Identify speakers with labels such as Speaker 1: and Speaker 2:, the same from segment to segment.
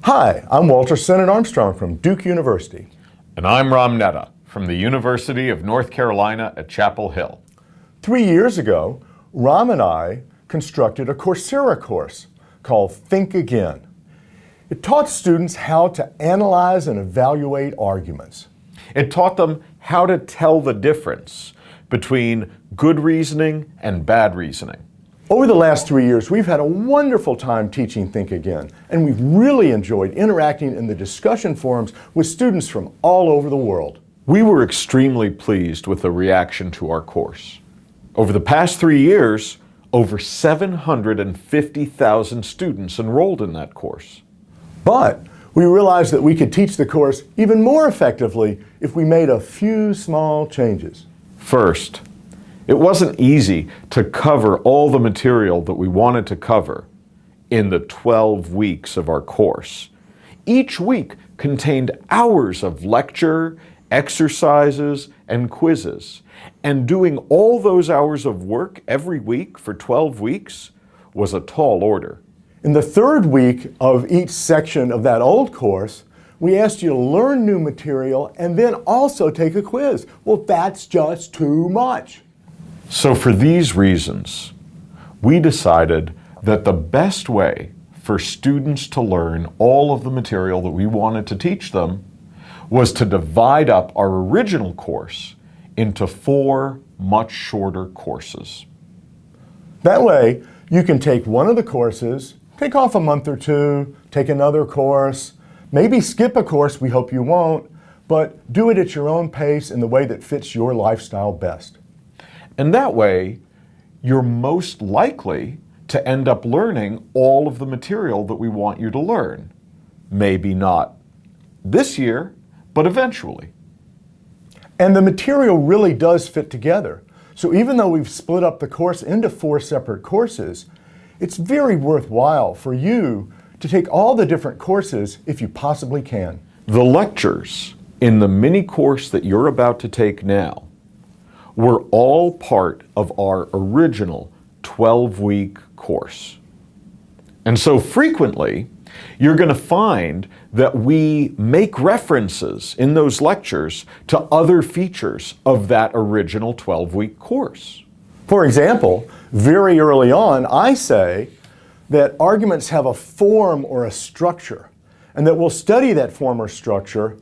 Speaker 1: Hi, I'm Walter Sennett Armstrong from Duke University.
Speaker 2: And I'm Ram Netta from the University of North Carolina at Chapel Hill.
Speaker 1: 3 years ago, Ram and I constructed a Coursera course called Think Again. It taught students how to analyze and evaluate arguments.
Speaker 2: It taught them how to tell the difference between good reasoning and bad reasoning.
Speaker 1: Over the last 3 years, we've had a wonderful time teaching Think Again, and we've really enjoyed interacting in the discussion forums with students from all over the world.
Speaker 2: We were extremely pleased with the reaction to our course. Over the past 3 years, over 750,000 students enrolled in that course.
Speaker 1: But we realized that we could teach the course even more effectively if we made a few small changes.
Speaker 2: First, it wasn't easy to cover all the material that we wanted to cover in the 12 weeks of our course. Each week contained hours of lecture, exercises, and quizzes. And doing all those hours of work every week for 12 weeks was a tall order.
Speaker 1: In the third week of each section of that old course, we asked you to learn new material and then also take a quiz. Well, that's just too much.
Speaker 2: So for these reasons, we decided that the best way for students to learn all of the material that we wanted to teach them was to divide up our original course into 4 much shorter courses.
Speaker 1: That way, you can take one of the courses, take off a month or 2, take another course, maybe skip a course, we hope you won't, but do it at your own pace in the way that fits your lifestyle best.
Speaker 2: And that way, you're most likely to end up learning all of the material that we want you to learn. Maybe not this year, but eventually.
Speaker 1: And the material really does fit together. So even though we've split up the course into 4 separate courses, it's very worthwhile for you to take all the different courses if you possibly can.
Speaker 2: The lectures in the mini course that you're about to take now were all part of our original 12-week course. And so frequently, you're going to find that we make references in those lectures to other features of that original 12-week course.
Speaker 1: For example, very early on, I say that arguments have a form or a structure, and that we'll study that form or structure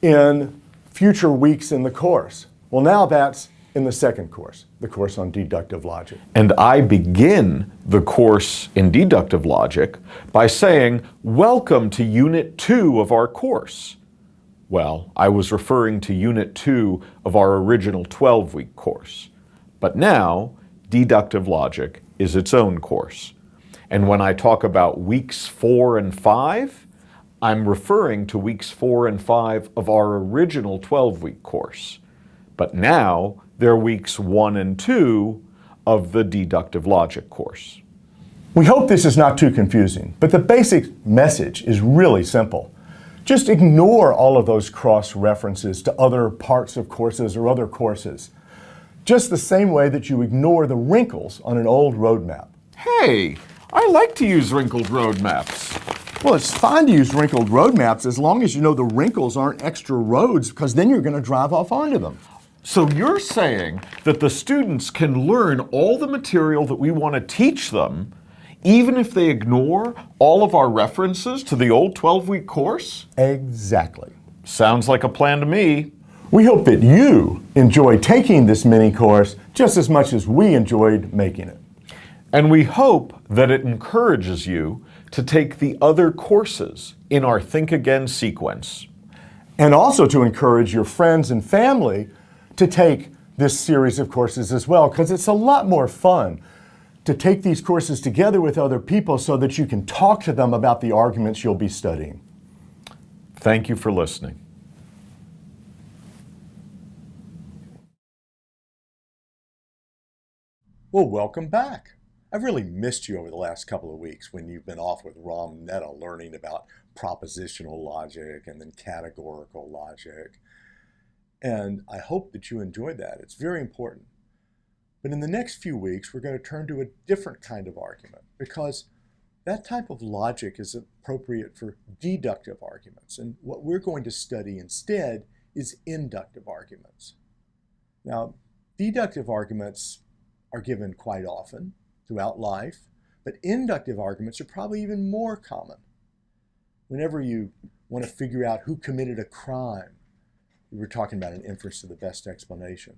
Speaker 1: in future weeks in the course. Well, now that's in the second course, the course on deductive logic.
Speaker 2: And I begin the course in deductive logic by saying, "Welcome to Unit 2 of our course." Well, I was referring to Unit 2 of our original 12-week course. But now, deductive logic is its own course. And when I talk about weeks 4 and 5, I'm referring to weeks 4 and 5 of our original 12-week course. But now, they're weeks 1 and 2 of the deductive logic course.
Speaker 1: We hope this is not too confusing, but the basic message is really simple. Just ignore all of those cross-references to other parts of courses or other courses, just the same way that you ignore the wrinkles on an old road map.
Speaker 2: Hey, I like to use wrinkled road maps.
Speaker 1: Well, it's fine to use wrinkled road maps as long as you know the wrinkles aren't extra roads, because then you're going to drive off onto them.
Speaker 2: So you're saying that the students can learn all the material that we want to teach them, even if they ignore all of our references to the old 12-week course?
Speaker 1: Exactly.
Speaker 2: Sounds like a plan to me.
Speaker 1: We hope that you enjoy taking this mini course just as much as we enjoyed making it.
Speaker 2: And we hope that it encourages you to take the other courses in our Think Again sequence.
Speaker 1: And also to encourage your friends and family to take this series of courses as well, because it's a lot more fun to take these courses together with other people so that you can talk to them about the arguments you'll be studying.
Speaker 2: Thank you for listening.
Speaker 1: Well, welcome back. I've really missed you over the last couple of weeks when you've been off with Ram Netta learning about propositional logic and then categorical logic. And I hope that you enjoyed that. It's very important. But in the next few weeks, we're going to turn to a different kind of argument, because That type of logic is appropriate for deductive arguments, and what we're going to study instead is inductive arguments. Now, deductive arguments are given quite often throughout life, but inductive arguments are probably even more common. Whenever you want to figure out who committed a crime, we were talking about an inference to the best explanation.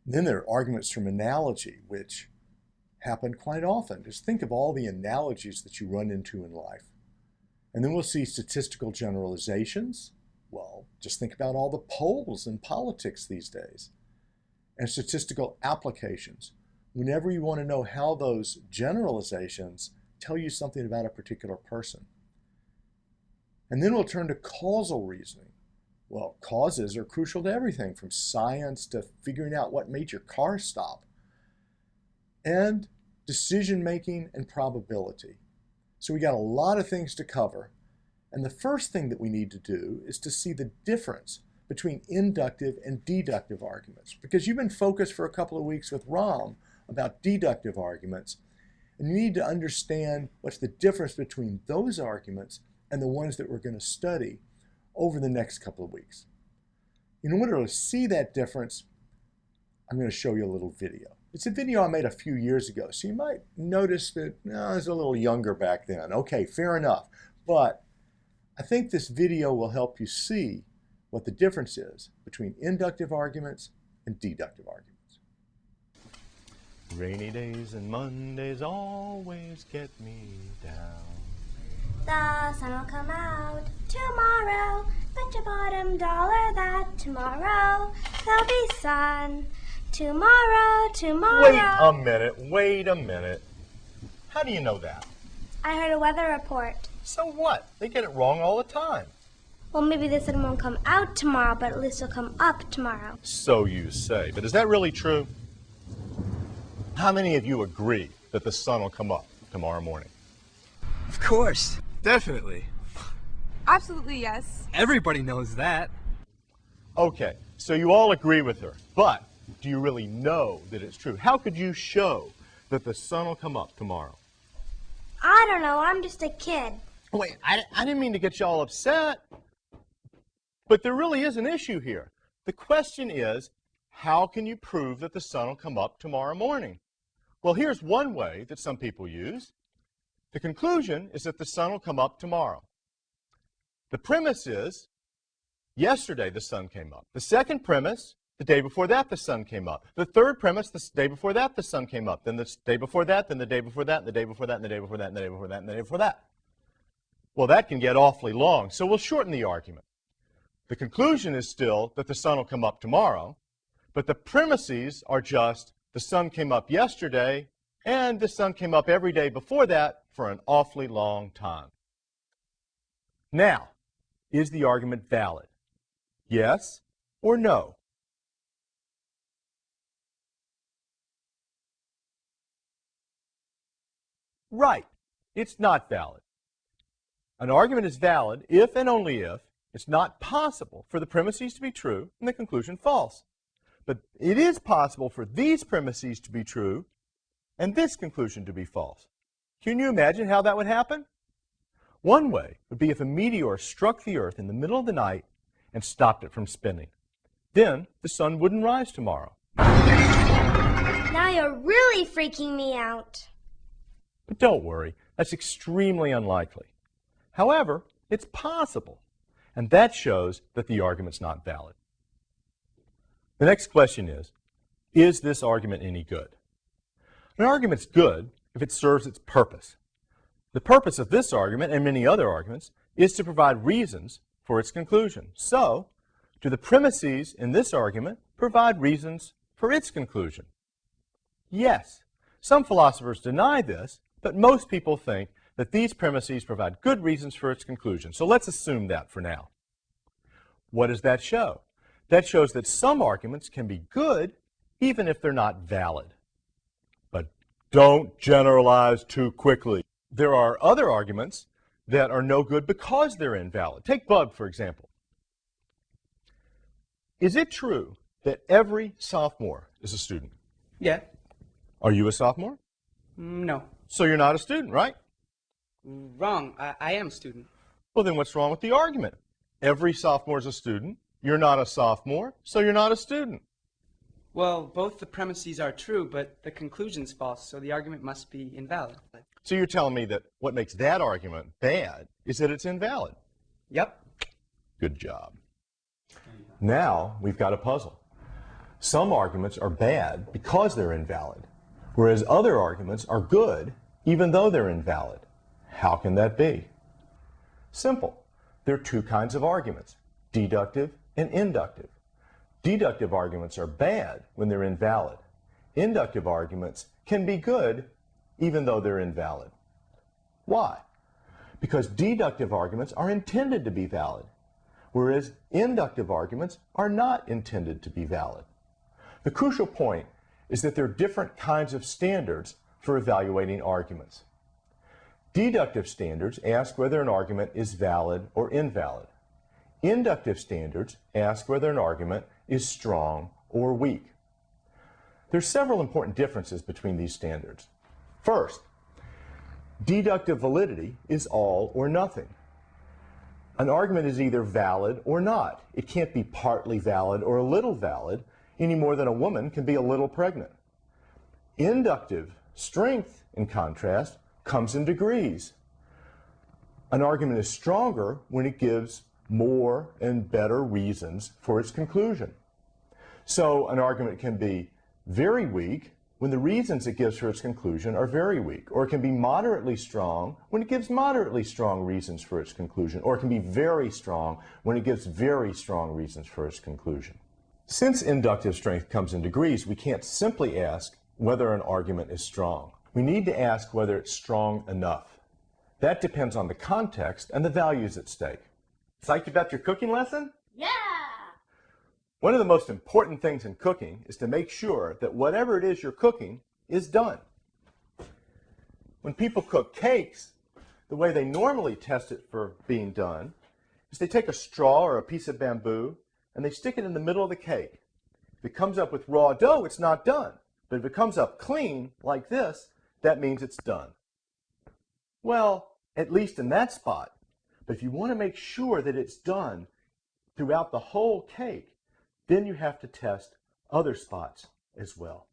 Speaker 1: Then there are arguments from analogy, which happen quite often. Just think of all the analogies that you run into in life. And then we'll see statistical generalizations. Well, just think about all the polls in politics these days. And statistical applications. Whenever you want to know how those generalizations tell you something about a particular person. And then we'll turn to causal reasoning. Well, causes are crucial to everything from science to figuring out what made your car stop. And decision-making and probability. So we got a lot of things to cover. And the first thing that we need to do is to see the difference between inductive and deductive arguments. Because you've been focused for a couple of weeks with Ram about deductive arguments. And you need to understand what's the difference between those arguments and the ones that we're going to study over the next couple of weeks. In order to see that difference, I'm going to show you a little video. It's a video I made a few years ago, so you might notice that I was a little younger back then. Okay, fair enough. But I think this video will help you see what the difference is between inductive arguments and deductive arguments. Rainy days and Mondays always get me down.
Speaker 3: The sun will come out tomorrow. Bet your bottom dollar that tomorrow there'll be sun. Tomorrow.
Speaker 1: Wait a minute. How do you know that?
Speaker 3: I heard a weather report.
Speaker 1: So what? They get it wrong all the time.
Speaker 3: Well, maybe the sun won't come out tomorrow, but at least it'll come up tomorrow.
Speaker 1: So you say. But is that really true? How many of you agree that the sun will come up tomorrow morning?
Speaker 4: Of course. Definitely.
Speaker 5: Absolutely, yes.
Speaker 4: Everybody knows that.
Speaker 1: Okay, so you all agree with her. But do you really know that it's true? How could you show that the sun will come up tomorrow?
Speaker 3: I don't know. I'm just a kid.
Speaker 1: Wait, I didn't mean to get you all upset. But there really is an issue here. The question is, how can you prove that the sun will come up tomorrow morning? Well, here's one way that some people use. The conclusion is that the sun will come up tomorrow. The premise is, yesterday the sun came up. The second premise, the day before that the sun came up. The third premise, the day before that the sun came up. Then the day before that, then the day before that, and the day before that, and the day before that, and the day before that, and the day before that. Well, that can get awfully long, so we'll shorten the argument. The conclusion is still that the sun will come up tomorrow, but the premises are just the sun came up yesterday, and the sun came up every day before that for an awfully long time. Now, is the argument valid? Yes or no? Right, it's not valid. An argument is valid if and only if it's not possible for the premises to be true and the conclusion false. But it is possible for these premises to be true and this conclusion to be false. Can you imagine how that would happen? One way would be if a meteor struck the Earth in the middle of the night and stopped it from spinning. Then the sun wouldn't rise tomorrow.
Speaker 3: Now you're really freaking me out.
Speaker 1: But don't worry, that's extremely unlikely. However, it's possible, and that shows that the argument's not valid. The next question is this argument any good? An argument's good if it serves its purpose. The purpose of this argument, and many other arguments, is to provide reasons for its conclusion. So, do the premises in this argument provide reasons for its conclusion? Yes. Some philosophers deny this, but most people think that these premises provide good reasons for its conclusion. So let's assume that for now. What does that show? That shows that some arguments can be good even if they're not valid. But don't generalize too quickly. There are other arguments that are no good because they're invalid. Take bug, for example. Is it true that every sophomore is a student?
Speaker 4: Yeah.
Speaker 1: Are you a sophomore?
Speaker 4: No.
Speaker 1: So you're not a student, right?
Speaker 6: Wrong. I am a student.
Speaker 1: Well, then what's wrong with the argument? Every sophomore is a student. You're not a sophomore, so you're not a student.
Speaker 6: Well, both the premises are true, but the conclusion's false, so the argument must be invalid.
Speaker 1: So you're telling me that what makes that argument bad is that it's invalid.
Speaker 6: Yep.
Speaker 1: Good job. Now we've got a puzzle. Some arguments are bad because they're invalid, whereas other arguments are good even though they're invalid. How can that be? Simple. There are two kinds of arguments, deductive and inductive. Deductive arguments are bad when they're invalid. Inductive arguments can be good even though they're invalid. Why? Because deductive arguments are intended to be valid, whereas inductive arguments are not intended to be valid. The crucial point is that there are different kinds of standards for evaluating arguments. Deductive standards ask whether an argument is valid or invalid. Inductive standards ask whether an argument is strong or weak. There are several important differences between these standards. First, deductive validity is all or nothing. An argument is either valid or not. It can't be partly valid or a little valid any more than a woman can be a little pregnant. Inductive strength, in contrast, comes in degrees. An argument is stronger when it gives more and better reasons for its conclusion. So an argument can be very weak when the reasons it gives for its conclusion are very weak, or it can be moderately strong when it gives moderately strong reasons for its conclusion, or it can be very strong when it gives very strong reasons for its conclusion. Since inductive strength comes in degrees, we can't simply ask whether an argument is strong. We need to ask whether it's strong enough. That depends on the context and the values at stake. Psyched about your cooking lesson?
Speaker 3: Yeah!
Speaker 1: One of the most important things in cooking is to make sure that whatever it is you're cooking is done. When people cook cakes, the way they normally test it for being done is they take a straw or a piece of bamboo and they stick it in the middle of the cake. If it comes up with raw dough, it's not done. But if it comes up clean, like this, that means it's done. Well, at least in that spot. But if you want to make sure that it's done throughout the whole cake, then you have to test other spots as well.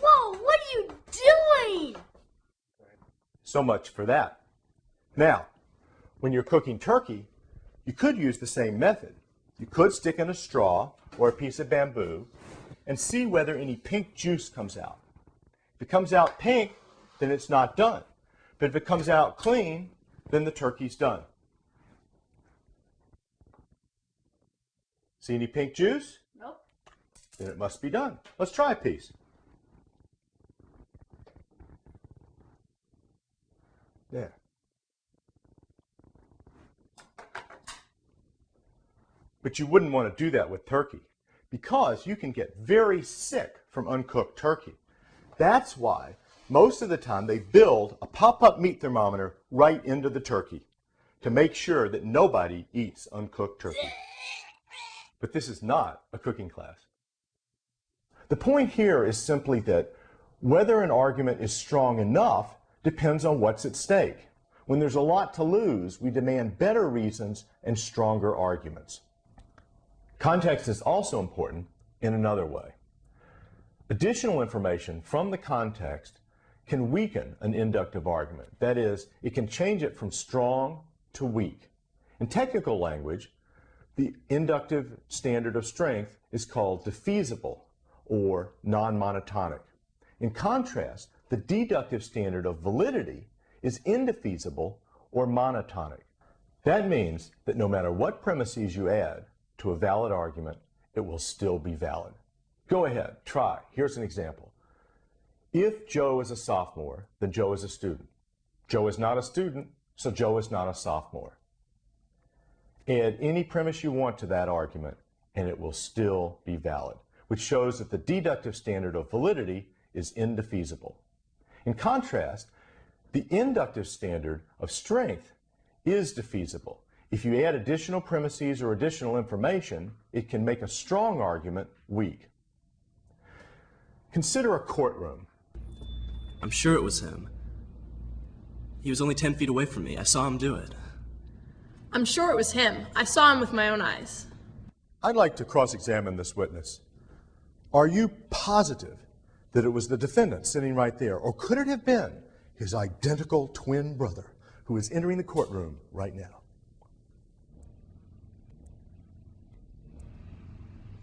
Speaker 3: Whoa, what are you doing?
Speaker 1: So much for that. Now, when you're cooking turkey, you could use the same method. You could stick in a straw or a piece of bamboo and see whether any pink juice comes out. If it comes out pink, then it's not done. But if it comes out clean, then the turkey's done. See any pink juice?
Speaker 3: Nope.
Speaker 1: Then it must be done. Let's try a piece. There. But you wouldn't want to do that with turkey because you can get very sick from uncooked turkey. That's why most of the time they build a pop-up meat thermometer right into the turkey to make sure that nobody eats uncooked turkey. But this is not a cooking class. The point here is simply that whether an argument is strong enough depends on what's at stake. When there's a lot to lose, we demand better reasons and stronger arguments. Context is also important in another way. Additional information from the context can weaken an inductive argument. That is, it can change it from strong to weak. In technical language, the inductive standard of strength is called defeasible or non-monotonic. In contrast, the deductive standard of validity is indefeasible or monotonic. That means that no matter what premises you add to a valid argument, it will still be valid. Go ahead, try. Here's an example. If Joe is a sophomore, then Joe is a student. Joe is not a student, so Joe is not a sophomore. Add any premise you want to that argument, and it will still be valid, which shows that the deductive standard of validity is indefeasible. In contrast, the inductive standard of strength is defeasible. If you add additional premises or additional information, it can make a strong argument weak. Consider a courtroom.
Speaker 7: I'm sure it was him. He was only 10 feet away from me. I saw him do it.
Speaker 8: I'm sure it was him. I saw him with my own eyes.
Speaker 1: I'd like to cross-examine this witness. Are you positive that it was the defendant sitting right there, or could it have been his identical twin brother who is entering the courtroom right now?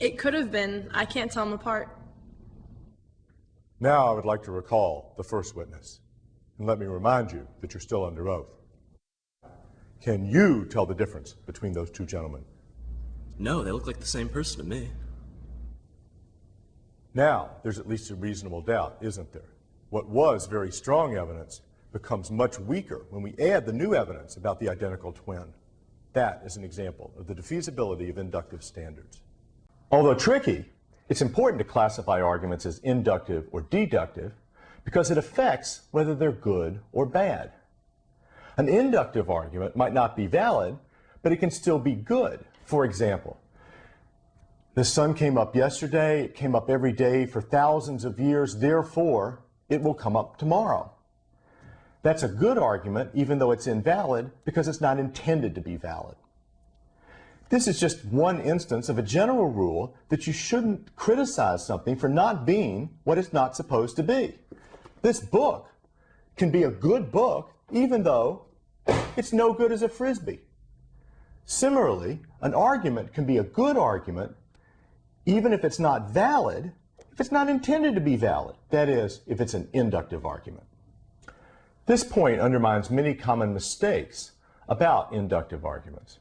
Speaker 8: It could have been. I can't tell them apart.
Speaker 1: Now I would like to recall the first witness, and let me remind you that you're still under oath. Can you tell the difference between those two gentlemen?
Speaker 7: No, they look like the same person to me.
Speaker 1: Now, there's at least a reasonable doubt, isn't there? What was very strong evidence becomes much weaker when we add the new evidence about the identical twin. That is an example of the defeasibility of inductive standards. Although tricky, it's important to classify arguments as inductive or deductive because it affects whether they're good or bad. An inductive argument might not be valid, but it can still be good. For example, the sun came up yesterday, it came up every day for thousands of years, therefore it will come up tomorrow. That's a good argument, even though it's invalid, because it's not intended to be valid. This is just one instance of a general rule that you shouldn't criticize something for not being what it's not supposed to be. This book can be a good book, even though it's no good as a frisbee. Similarly, an argument can be a good argument, even if it's not valid, if it's not intended to be valid. That is, if it's an inductive argument. This point undermines many common mistakes about inductive arguments.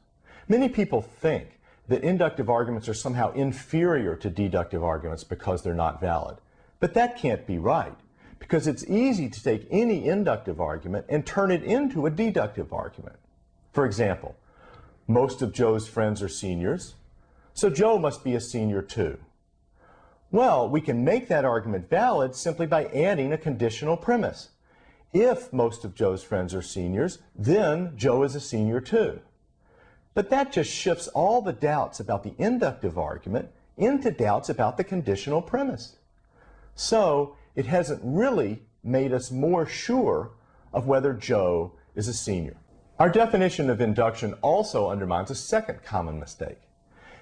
Speaker 1: Many people think that inductive arguments are somehow inferior to deductive arguments because they're not valid. But that can't be right, because it's easy to take any inductive argument and turn it into a deductive argument. For example, most of Joe's friends are seniors, so Joe must be a senior too. Well, we can make that argument valid simply by adding a conditional premise. If most of Joe's friends are seniors, then Joe is a senior too. But that just shifts all the doubts about the inductive argument into doubts about the conditional premise. So it hasn't really made us more sure of whether Joe is a senior. Our definition of induction also undermines a second common mistake.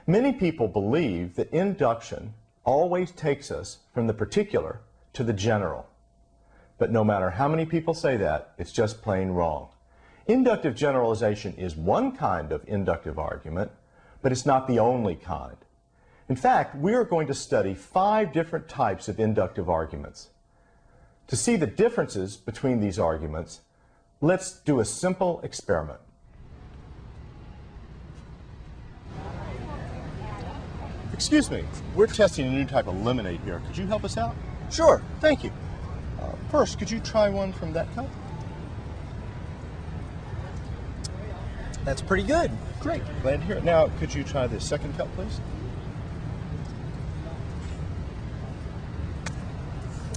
Speaker 1: Many people believe that induction always takes us from the particular to the general. But no matter how many people say that, it's just plain wrong. Inductive generalization is one kind of inductive argument, but it's not the only kind. In fact, we are going to study 5 different types of inductive arguments. To see the differences between these arguments, let's do a simple experiment. Excuse me, we're testing a new type of lemonade here. Could you help us out? Sure, thank you. First, could you try one from that cup?
Speaker 9: That's pretty good.
Speaker 1: Great, glad to hear it. Now, could you try the second cup, please?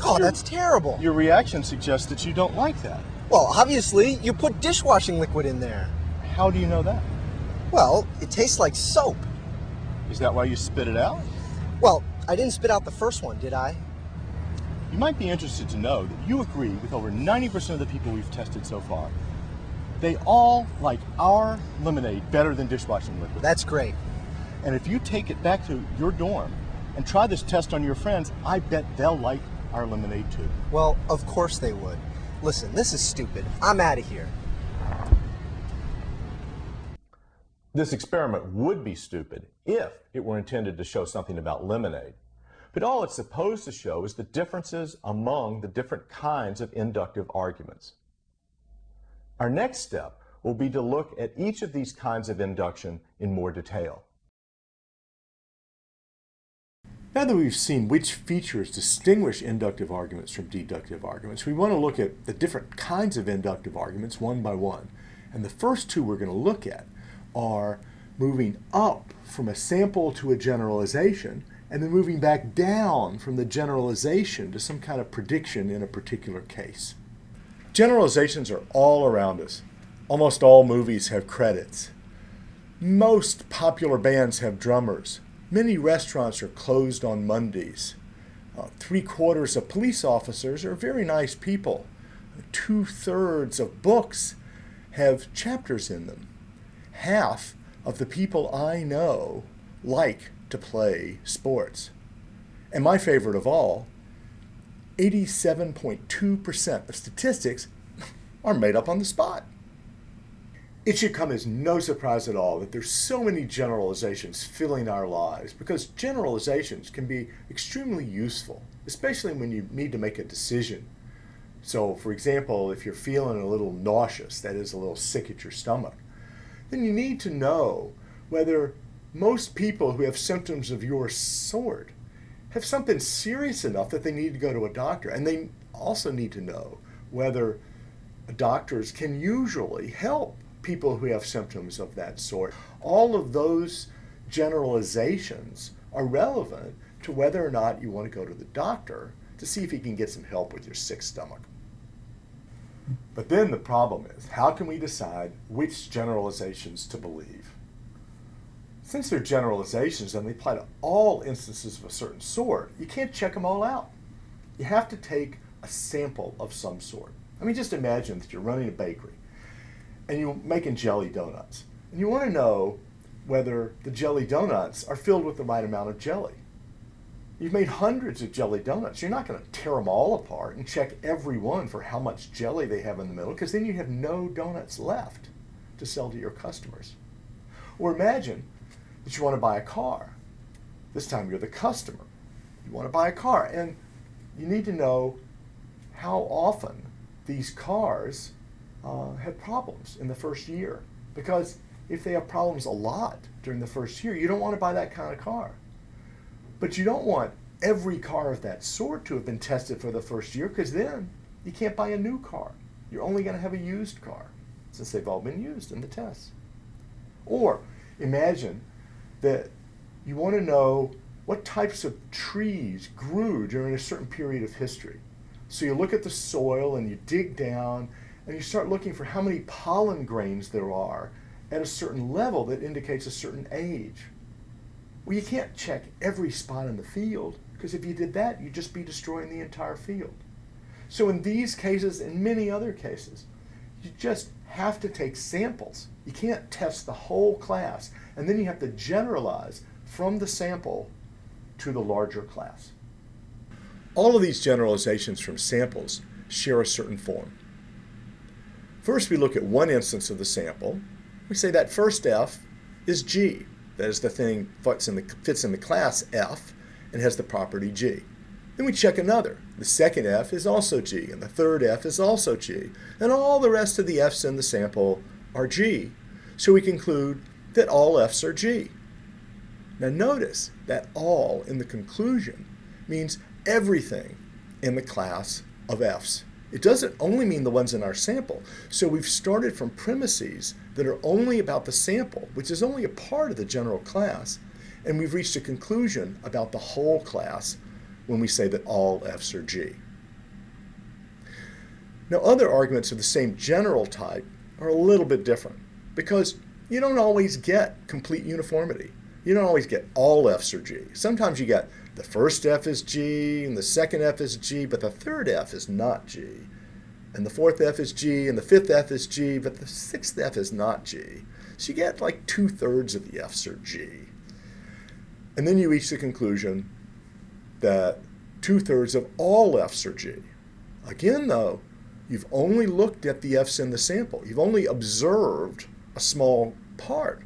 Speaker 9: Oh, that's terrible.
Speaker 1: Your reaction suggests that you don't like that.
Speaker 9: Well, obviously, you put dishwashing liquid in there.
Speaker 1: How do you know that?
Speaker 9: Well, it tastes like soap.
Speaker 1: Is that why you spit it out?
Speaker 9: Well, I didn't spit out the first one, did I?
Speaker 1: You might be interested to know that you agree with over 90% of the people we've tested so far. They all like our lemonade better than dishwashing liquid.
Speaker 9: That's great.
Speaker 1: And if you take it back to your dorm and try this test on your friends, I bet they'll like our lemonade too.
Speaker 9: Well, of course they would. Listen, this is stupid. I'm out of here.
Speaker 1: This experiment would be stupid if it were intended to show something about lemonade. But all it's supposed to show is the differences among the different kinds of inductive arguments. Our next step will be to look at each of these kinds of induction in more detail. Now that we've seen which features distinguish inductive arguments from deductive arguments, we want to look at the different kinds of inductive arguments one by one. And the first two we're going to look at are moving up from a sample to a generalization, and then moving back down from the generalization to some kind of prediction in a particular case. Generalizations are all around us. Almost all movies have credits. Most popular bands have drummers. Many restaurants are closed on Mondays. 3/4 of police officers are very nice people. 2/3 of books have chapters in them. Half of the people I know like to play sports. And my favorite of all, 87.2% of statistics are made up on the spot. It should come as no surprise at all that there's so many generalizations filling our lives, because generalizations can be extremely useful, especially when you need to make a decision. So, for example, if you're feeling a little nauseous, that is, a little sick at your stomach, then you need to know whether most people who have symptoms of your sort have something serious enough that they need to go to a doctor. And they also need to know whether doctors can usually help people who have symptoms of that sort. All of those generalizations are relevant to whether or not you want to go to the doctor to see if he can get some help with your sick stomach. But then the problem is, how can we decide which generalizations to believe? Since they're generalizations and they apply to all instances of a certain sort, you can't check them all out. You have to take a sample of some sort. I mean, just imagine that you're running a bakery and you're making jelly donuts. And you want to know whether the jelly donuts are filled with the right amount of jelly. You've made hundreds of jelly donuts. You're not going to tear them all apart and check every one for how much jelly they have in the middle, because then you have no donuts left to sell to your customers. Or imagine that you want to buy a car. This time you're the customer. You want to buy a car, and you need to know how often these cars have problems in the first year. Because if they have problems a lot during the first year, you don't want to buy that kind of car. But you don't want every car of that sort to have been tested for the first year, because then you can't buy a new car. You're only going to have a used car, since they've all been used in the tests. Or imagine that you want to know what types of trees grew during a certain period of history. So you look at the soil and you dig down and you start looking for how many pollen grains there are at a certain level that indicates a certain age. Well, you can't check every spot in the field, because if you did that, you'd just be destroying the entire field. So in these cases and many other cases, you just have to take samples. You can't test the whole class, and then you have to generalize from the sample to the larger class. All of these generalizations from samples share a certain form. First, we look at one instance of the sample. We say that first F is G. That is, the thing fits in the class F and has the property G. Then we check another. The second F is also G, and the third F is also G. And all the rest of the Fs in the sample are G. So we conclude that all Fs are G. Now notice that all in the conclusion means everything in the class of Fs. It doesn't only mean the ones in our sample. So we've started from premises that are only about the sample, which is only a part of the general class, and we've reached a conclusion about the whole class when we say that all Fs are G. Now, other arguments of the same general type are a little bit different, because you don't always get complete uniformity. You don't always get all Fs are G. Sometimes you get the first F is G, and the second F is G, but the third F is not G. And the fourth F is G, and the fifth F is G, but the sixth F is not G. So you get like 2/3 of the Fs are G. And then you reach the conclusion that 2/3 of all Fs are G. Again, though, you've only looked at the Fs in the sample. You've only observed a small part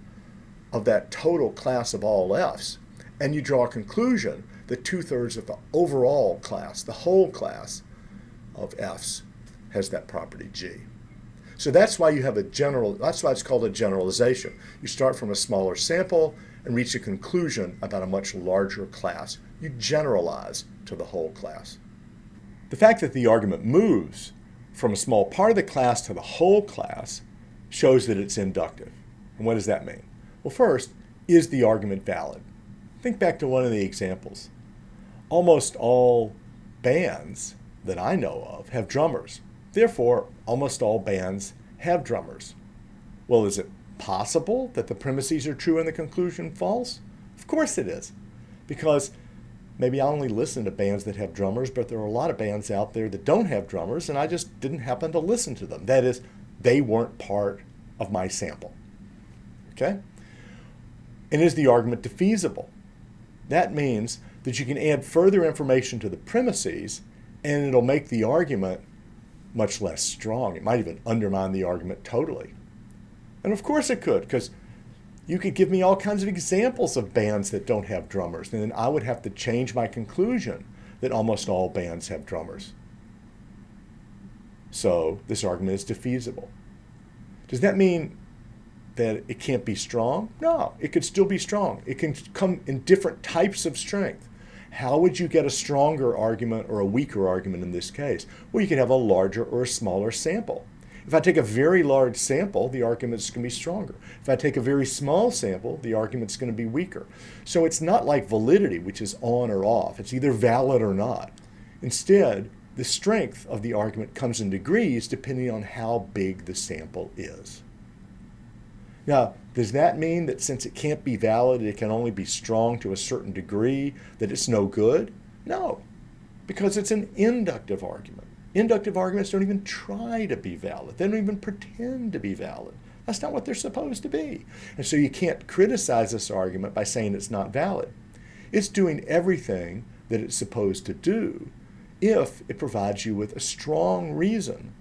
Speaker 1: of that total class of all Fs. And you draw a conclusion that 2/3 of the overall class, the whole class of Fs, has that property G. So that's why you have that's why it's called a generalization. You start from a smaller sample and reach a conclusion about a much larger class. You generalize to the whole class. The fact that the argument moves from a small part of the class to the whole class shows that it's inductive. And what does that mean? Well, first, is the argument valid? Think back to one of the examples. Almost all bands that I know of have drummers. Therefore, almost all bands have drummers. Well, is it possible that the premises are true and the conclusion false? Of course it is, because maybe I only listen to bands that have drummers, but there are a lot of bands out there that don't have drummers, and I just didn't happen to listen to them. That is, they weren't part of my sample. Okay? And is the argument defeasible? That means that you can add further information to the premises, and it'll make the argument much less strong. It might even undermine the argument totally. And of course it could, because you could give me all kinds of examples of bands that don't have drummers, and then I would have to change my conclusion that almost all bands have drummers. So this argument is defeasible. Does that mean that it can't be strong? No, it could still be strong. It can come in different types of strength. How would you get a stronger argument or a weaker argument in this case? Well, you could have a larger or a smaller sample. If I take a very large sample, the argument's going to be stronger. If I take a very small sample, the argument's going to be weaker. So it's not like validity, which is on or off. It's either valid or not. Instead, the strength of the argument comes in degrees depending on how big the sample is. Now, does that mean that since it can't be valid, it can only be strong to a certain degree, that it's no good? No, because it's an inductive argument. Inductive arguments don't even try to be valid. They don't even pretend to be valid. That's not what they're supposed to be. And so you can't criticize this argument by saying it's not valid. It's doing everything that it's supposed to do if it provides you with a strong reason,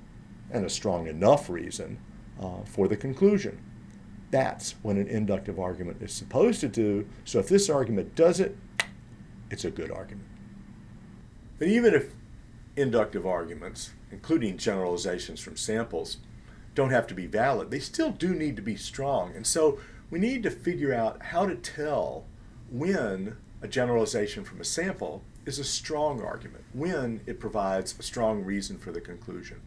Speaker 1: and a strong enough reason, for the conclusion. That's what an inductive argument is supposed to do. So if this argument does it, it's a good argument. But even if inductive arguments, including generalizations from samples, don't have to be valid, they still do need to be strong. And so we need to figure out how to tell when a generalization from a sample is a strong argument, when it provides a strong reason for the conclusion.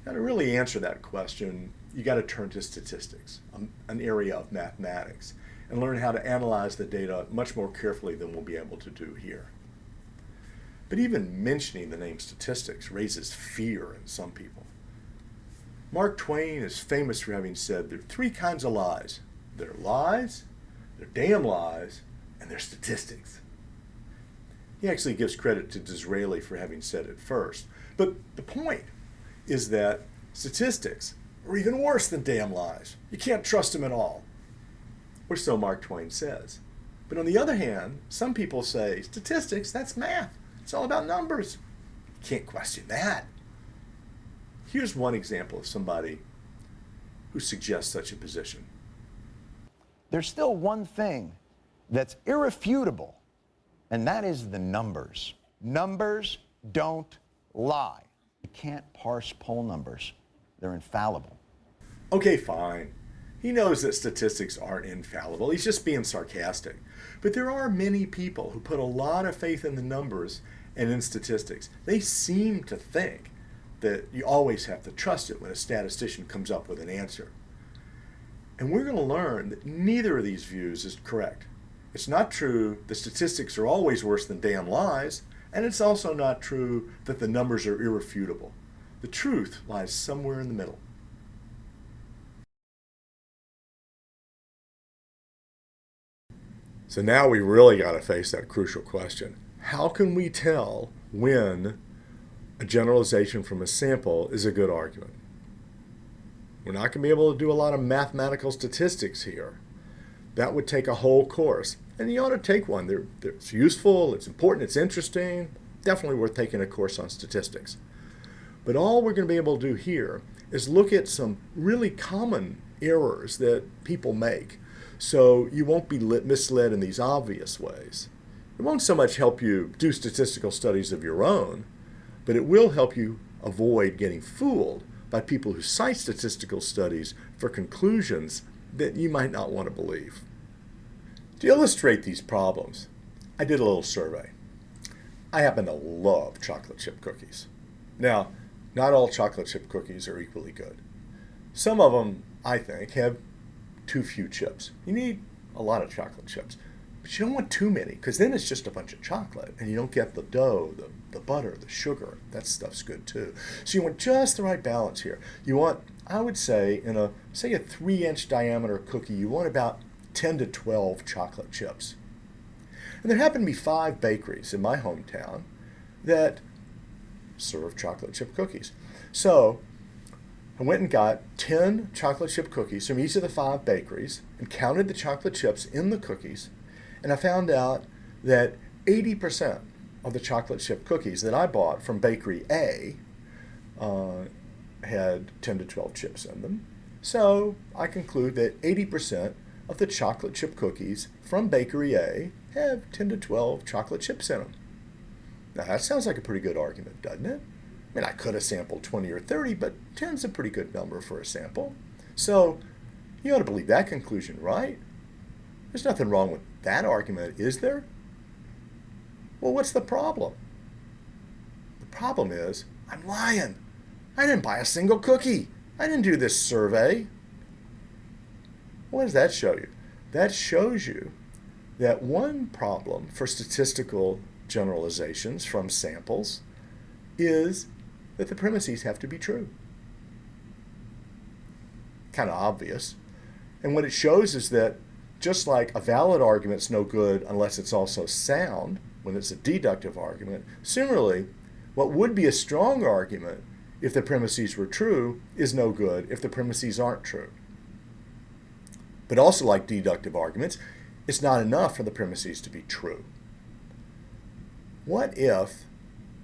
Speaker 1: Now, to really answer that question, you got to turn to statistics, an area of mathematics, and learn how to analyze the data much more carefully than we'll be able to do here. But even mentioning the name statistics raises fear in some people. Mark Twain is famous for having said there are three kinds of lies. There are lies, there are damn lies, and there are statistics. He actually gives credit to Disraeli for having said it first. But the point is that statistics are even worse than damn lies. You can't trust them at all. Or so Mark Twain says. But on the other hand, some people say, statistics, that's math. It's all about numbers. You can't question that. Here's one example of somebody who suggests such a position.
Speaker 10: There's still one thing that's irrefutable, and that is the numbers. Numbers don't lie. You can't parse poll numbers. They're infallible.
Speaker 1: Okay, fine. He knows that statistics aren't infallible. He's just being sarcastic. But there are many people who put a lot of faith in the numbers and in statistics. They seem to think that you always have to trust it when a statistician comes up with an answer. And we're going to learn that neither of these views is correct. It's not true that statistics are always worse than damn lies, and it's also not true that the numbers are irrefutable. The truth lies somewhere in the middle. So now we really got to face that crucial question. How can we tell when a generalization from a sample is a good argument? We're not going to be able to do a lot of mathematical statistics here. That would take a whole course. And you ought to take one. It's useful, it's important, it's interesting. Definitely worth taking a course on statistics. But all we're going to be able to do here is look at some really common errors that people make, so you won't be misled in these obvious ways. It won't so much help you do statistical studies of your own, but it will help you avoid getting fooled by people who cite statistical studies for conclusions that you might not want to believe. To illustrate these problems, I did a little survey. I happen to love chocolate chip cookies. Now, not all chocolate chip cookies are equally good. Some of them, I think, have too few chips. You need a lot of chocolate chips, but you don't want too many, because then it's just a bunch of chocolate, and you don't get the dough, the butter, the sugar. That stuff's good too. So you want just the right balance here. You want, I would say, in a 3-inch diameter cookie, you want about 10 to 12 chocolate chips. And there happen to be 5 bakeries in my hometown that serve chocolate chip cookies. So I went and got 10 chocolate chip cookies from each of the 5 bakeries and counted the chocolate chips in the cookies, and I found out that 80% of the chocolate chip cookies that I bought from Bakery A had 10 to 12 chips in them. So I conclude that 80% of the chocolate chip cookies from Bakery A have 10 to 12 chocolate chips in them. Now that sounds like a pretty good argument, doesn't it? I mean, I could have sampled 20 or 30, but 10's a pretty good number for a sample. So you ought to believe that conclusion, right? There's nothing wrong with that argument, is there? Well, what's the problem? The problem is I'm lying. I didn't buy a single cookie. I didn't do this survey. What does that show you? That shows you that one problem for statistical generalizations from samples is that the premises have to be true. Kind of obvious. And what it shows is that just like a valid argument's no good unless it's also sound, when it's a deductive argument, similarly, what would be a strong argument if the premises were true is no good if the premises aren't true. But also like deductive arguments, it's not enough for the premises to be true. What if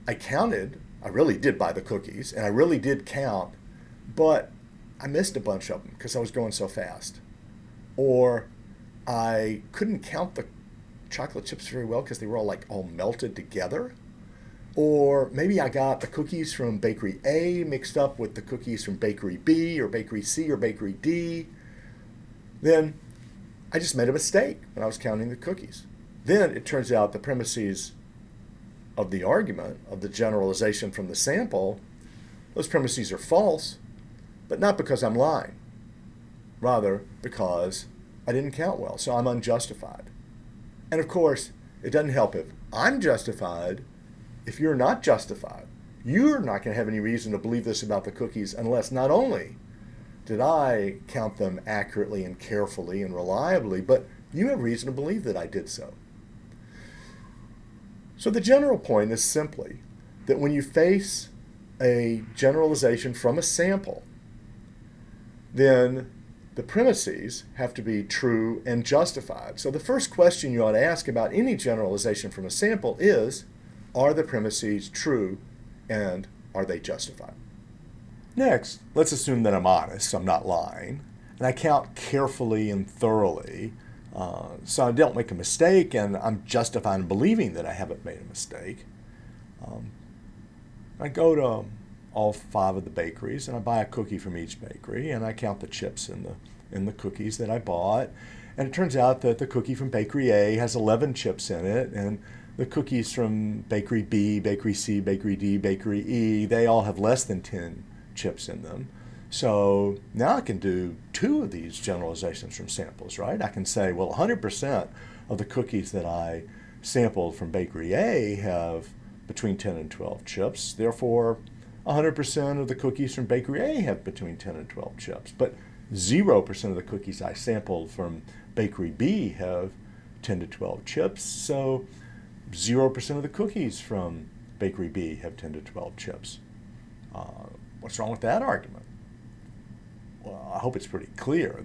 Speaker 1: I counted, I really did buy the cookies, and I really did count, but I missed a bunch of them because I was going so fast. Or I couldn't count the chocolate chips very well because they were all melted together. Or maybe I got the cookies from Bakery A mixed up with the cookies from Bakery B or Bakery C or Bakery D. Then I just made a mistake when I was counting the cookies. Then it turns out the premises of the argument, of the generalization from the sample, those premises are false, but not because I'm lying. Rather, because I didn't count well, so I'm unjustified. And of course, it doesn't help if I'm justified if you're not justified. You're not going to have any reason to believe this about the cookies unless not only did I count them accurately and carefully and reliably, but you have reason to believe that I did so. So the general point is simply that when you face a generalization from a sample, then the premises have to be true and justified. So the first question you ought to ask about any generalization from a sample is, are the premises true and are they justified? Next, let's assume that I'm honest, I'm not lying, and I count carefully and thoroughly so I don't make a mistake and I'm justified in believing that I haven't made a mistake. I go to all 5 of the bakeries and I buy a cookie from each bakery and I count the chips in the cookies that I bought, and it turns out that the cookie from Bakery A has 11 chips in it, and the cookies from Bakery B, Bakery C, Bakery D, Bakery E, they all have less than 10 chips in them. So now I can do 2 of these generalizations from samples, right? I can say, well, 100% of the cookies that I sampled from Bakery A have between 10 and 12 chips. Therefore, 100% of the cookies from Bakery A have between 10 and 12 chips. But 0% of the cookies I sampled from Bakery B have 10 to 12 chips. So 0% of the cookies from Bakery B have 10 to 12 chips. What's wrong with that argument? Well, I hope it's pretty clear.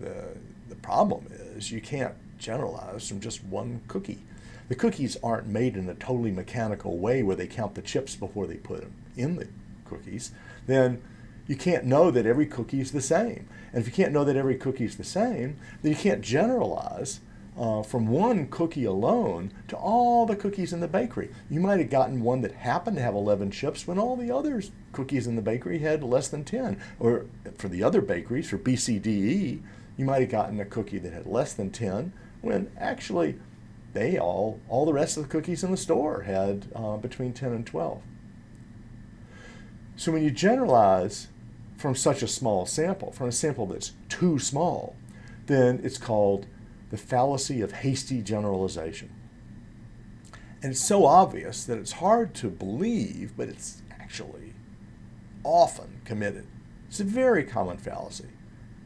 Speaker 1: The problem is you can't generalize from just one cookie. The cookies aren't made in a totally mechanical way where they count the chips before they put them in the cookies. Then you can't know that every cookie is the same. And if you can't know that every cookie is the same, then you can't generalize from one cookie alone to all the cookies in the bakery. You might have gotten one that happened to have 11 chips when all the other cookies in the bakery had less than 10. Or for the other bakeries, for B, C, D, E, you might have gotten a cookie that had less than 10 when actually all the rest of the cookies in the store had between 10 and 12. So when you generalize from such a small sample, from a sample that's too small, then it's called the fallacy of hasty generalization. And it's so obvious that it's hard to believe, but it's actually often committed. It's a very common fallacy.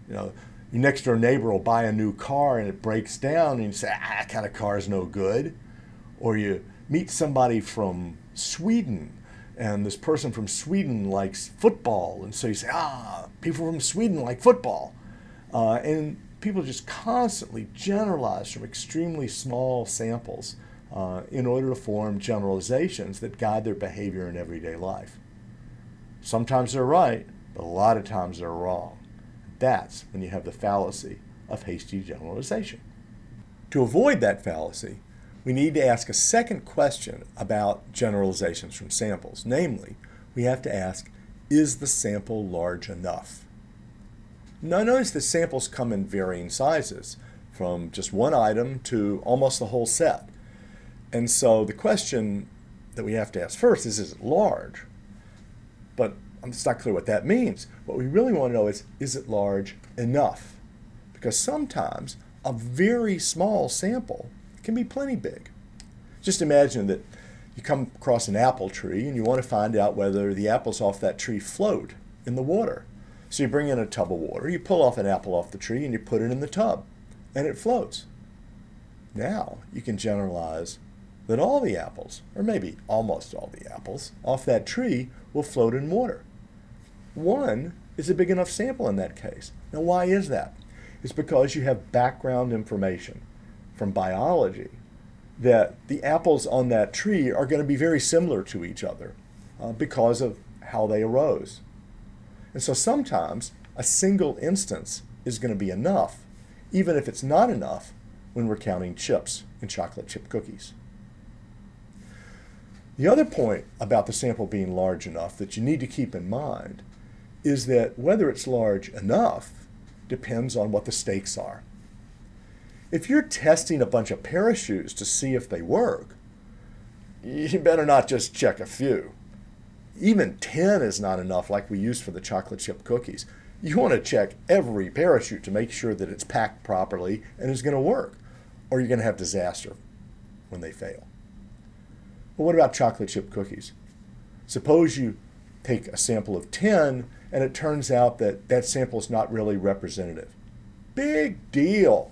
Speaker 1: You know, your next door neighbor will buy a new car and it breaks down and you say, that kind of car is no good. Or you meet somebody from Sweden, and this person from Sweden likes football, and so you say, people from Sweden like football. And people just constantly generalize from extremely small samples in order to form generalizations that guide their behavior in everyday life. Sometimes they're right, but a lot of times they're wrong. That's when you have the fallacy of hasty generalization. To avoid that fallacy, we need to ask a second question about generalizations from samples. Namely, we have to ask, is the sample large enough? Now notice the samples come in varying sizes, from just one item to almost the whole set. And so the question that we have to ask first is it large? But it's not clear what that means. What we really want to know is it large enough? Because sometimes a very small sample can be plenty big. Just imagine that you come across an apple tree and you want to find out whether the apples off that tree float in the water. So you bring in a tub of water, you pull off an apple off the tree and you put it in the tub and it floats. Now you can generalize that all the apples, or maybe almost all the apples, off that tree will float in water. One is a big enough sample in that case. Now why is that? It's because you have background information from biology that the apples on that tree are going to be very similar to each other because of how they arose. And so sometimes a single instance is going to be enough, even if it's not enough when we're counting chips in chocolate chip cookies. The other point about the sample being large enough that you need to keep in mind is that whether it's large enough depends on what the stakes are. If you're testing a bunch of parachutes to see if they work, you better not just check a few. Even 10 is not enough like we use for the chocolate chip cookies. You want to check every parachute to make sure that it's packed properly and is going to work, or you're going to have disaster when they fail. But what about chocolate chip cookies? Suppose you take a sample of 10 and it turns out that that sample is not really representative. Big deal.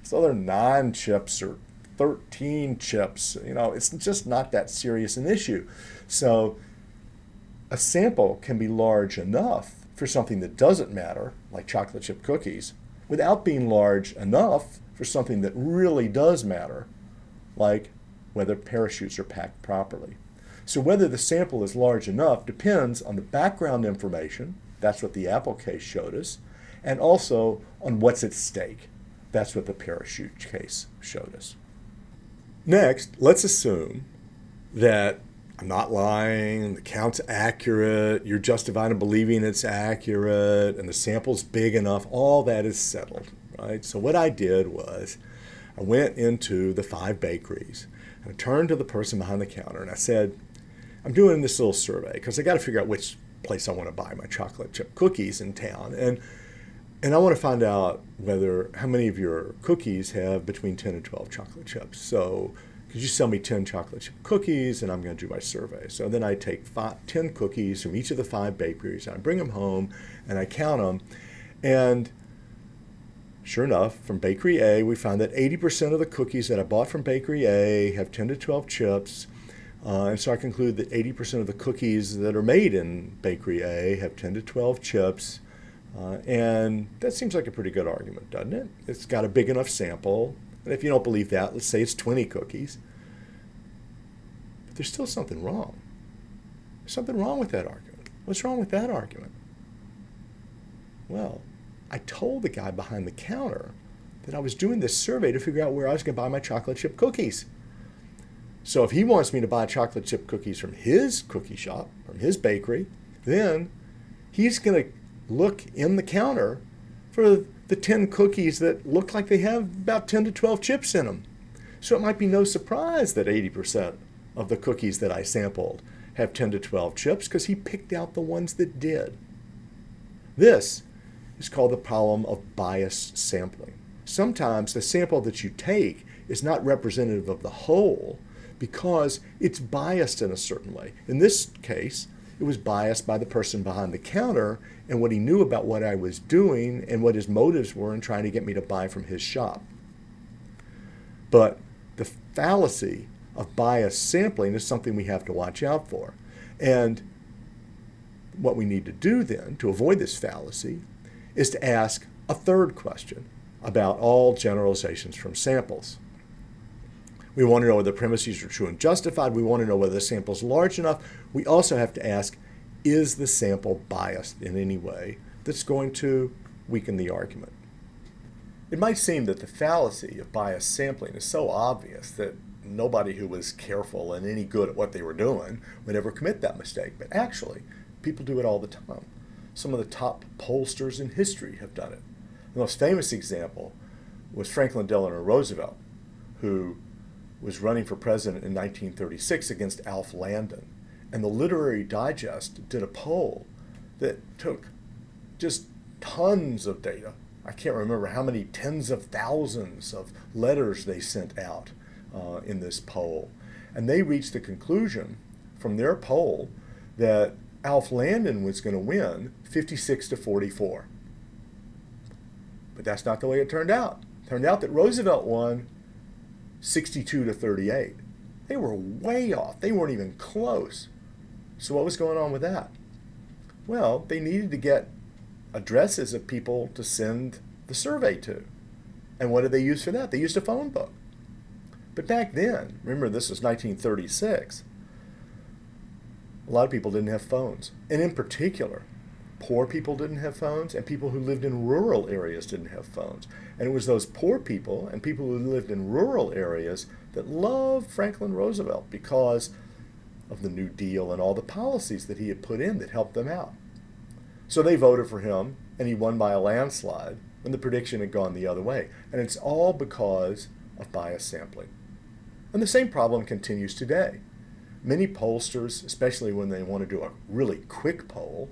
Speaker 1: So there are 9 chips or 13 chips. It's just not that serious an issue. So a sample can be large enough for something that doesn't matter, like chocolate chip cookies, without being large enough for something that really does matter, like whether parachutes are packed properly. So whether the sample is large enough depends on the background information, that's what the apple case showed us, and also on what's at stake. That's what the parachute case showed us. Next, let's assume that I'm not lying, the count's accurate, you're justified in believing it's accurate, and the sample's big enough. All that is settled, right? So what I did was I went into the 5 bakeries and I turned to the person behind the counter and I said, I'm doing this little survey because I got to figure out which place I want to buy my chocolate chip cookies in town. And I want to find out how many of your cookies have between 10 and 12 chocolate chips. So could you sell me 10 chocolate chip cookies, and I'm going to do my survey. So then I take 10 cookies from each of the 5 bakeries, and I bring them home, and I count them. And sure enough, from Bakery A, we found that 80% of the cookies that I bought from Bakery A have 10 to 12 chips. And so I conclude that 80% of the cookies that are made in Bakery A have 10 to 12 chips. And that seems like a pretty good argument, doesn't it? It's got a big enough sample. And if you don't believe that, let's say it's 20 cookies. But there's still something wrong. There's something wrong with that argument. What's wrong with that argument? Well, I told the guy behind the counter that I was doing this survey to figure out where I was going to buy my chocolate chip cookies. So if he wants me to buy chocolate chip cookies from his cookie shop, from his bakery, then he's going to look in the counter for the 10 cookies that look like they have about 10 to 12 chips in them. So it might be no surprise that 80% of the cookies that I sampled have 10 to 12 chips because he picked out the ones that did. This is called the problem of biased sampling. Sometimes the sample that you take is not representative of the whole because it's biased in a certain way. In this case, it was biased by the person behind the counter and what he knew about what I was doing and what his motives were in trying to get me to buy from his shop. But the fallacy of biased sampling is something we have to watch out for. And what we need to do then to avoid this fallacy is to ask a third question about all generalizations from samples. We want to know whether the premises are true and justified. We want to know whether the sample is large enough. We also have to ask, is the sample biased in any way that's going to weaken the argument? It might seem that the fallacy of biased sampling is so obvious that nobody who was careful and any good at what they were doing would ever commit that mistake. But actually, people do it all the time. Some of the top pollsters in history have done it. The most famous example was Franklin Delano Roosevelt, who was running for president in 1936 against Alf Landon. And the Literary Digest did a poll that took just tons of data. I can't remember how many tens of thousands of letters they sent out in this poll. And they reached the conclusion from their poll that Alf Landon was going to win 56-44. But that's not the way it turned out. It turned out that Roosevelt won 62-38. They were way off. They weren't even close. So what was going on with that? Well, they needed to get addresses of people to send the survey to. And what did they use for that? They used a phone book. But back then, remember this was 1936, a lot of people didn't have phones. And in particular, poor people didn't have phones, and people who lived in rural areas didn't have phones. And it was those poor people and people who lived in rural areas that loved Franklin Roosevelt because of the New Deal and all the policies that he had put in that helped them out. So they voted for him, and he won by a landslide when the prediction had gone the other way. And it's all because of bias sampling. And the same problem continues today. Many pollsters, especially when they want to do a really quick poll,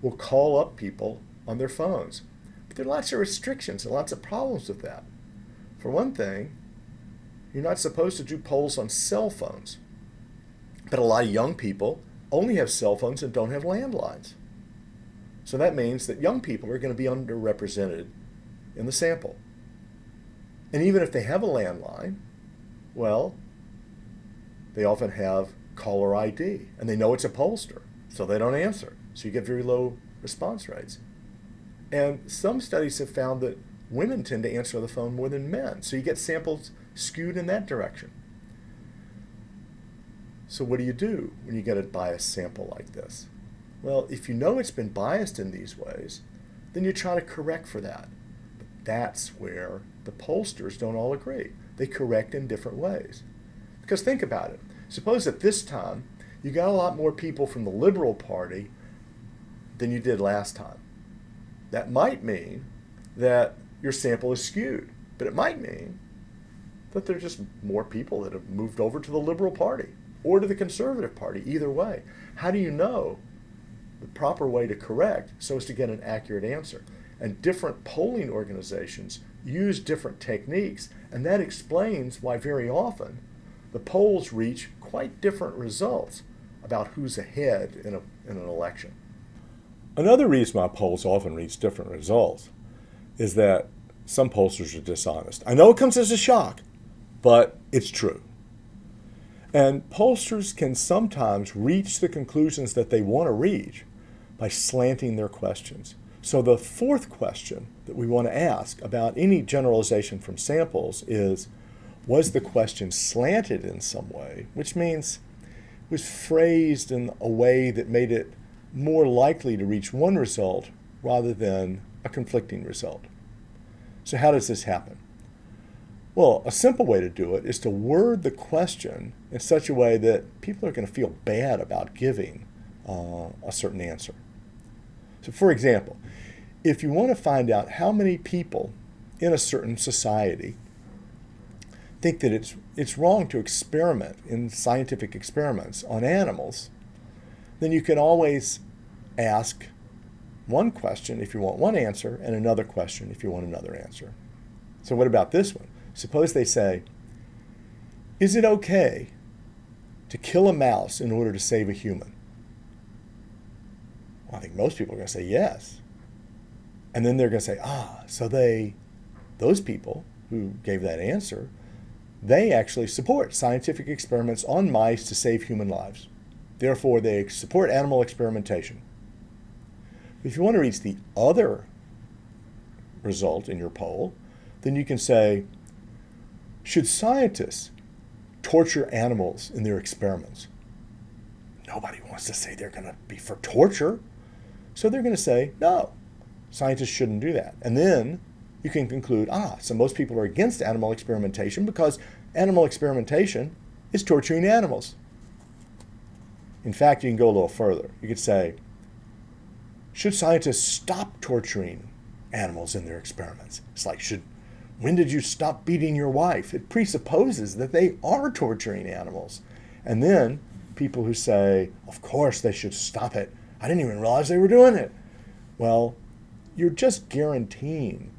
Speaker 1: will call up people on their phones. But there are lots of restrictions and lots of problems with that. For one thing, you're not supposed to do polls on cell phones. But a lot of young people only have cell phones and don't have landlines. So that means that young people are going to be underrepresented in the sample. And even if they have a landline, well, they often have caller ID, and they know it's a pollster, so they don't answer. So you get very low response rates. And some studies have found that women tend to answer the phone more than men, so you get samples skewed in that direction. So what do you do when you get a biased sample like this? Well, if you know it's been biased in these ways, then you try to correct for that. But that's where the pollsters don't all agree. They correct in different ways. Because think about it. Suppose at this time you got a lot more people from the Liberal Party than you did last time. That might mean that your sample is skewed, but it might mean that there are just more people that have moved over to the Liberal Party or to the Conservative Party, either way. How do you know the proper way to correct so as to get an accurate answer? And different polling organizations use different techniques, and that explains why very often the polls reach quite different results about who's ahead in an election. Another reason why polls often reach different results is that some pollsters are dishonest. I know it comes as a shock, but it's true. And pollsters can sometimes reach the conclusions that they want to reach by slanting their questions. So the fourth question that we want to ask about any generalization from samples is, was the question slanted in some way? Which means it was phrased in a way that made it more likely to reach one result rather than a conflicting result. So how does this happen? Well, a simple way to do it is to word the question in such a way that people are going to feel bad about giving a certain answer. So for example, if you want to find out how many people in a certain society think that it's wrong to experiment in scientific experiments on animals, then you can always ask one question if you want one answer and another question if you want another answer. So what about this one? Suppose they say, is it okay to kill a mouse in order to save a human? Well, I think most people are going to say yes. And then they're going to say, so those people who gave that answer they actually support scientific experiments on mice to save human lives. Therefore, they support animal experimentation. If you want to reach the other result in your poll, then you can say, should scientists torture animals in their experiments? Nobody wants to say they're going to be for torture. So they're going to say, no, scientists shouldn't do that. And then you can conclude, so most people are against animal experimentation because animal experimentation is torturing animals. In fact, you can go a little further. You could say, should scientists stop torturing animals in their experiments? It's like, when did you stop beating your wife? It presupposes that they are torturing animals. And then people who say, of course they should stop it. I didn't even realize they were doing it. Well, you're just guaranteeing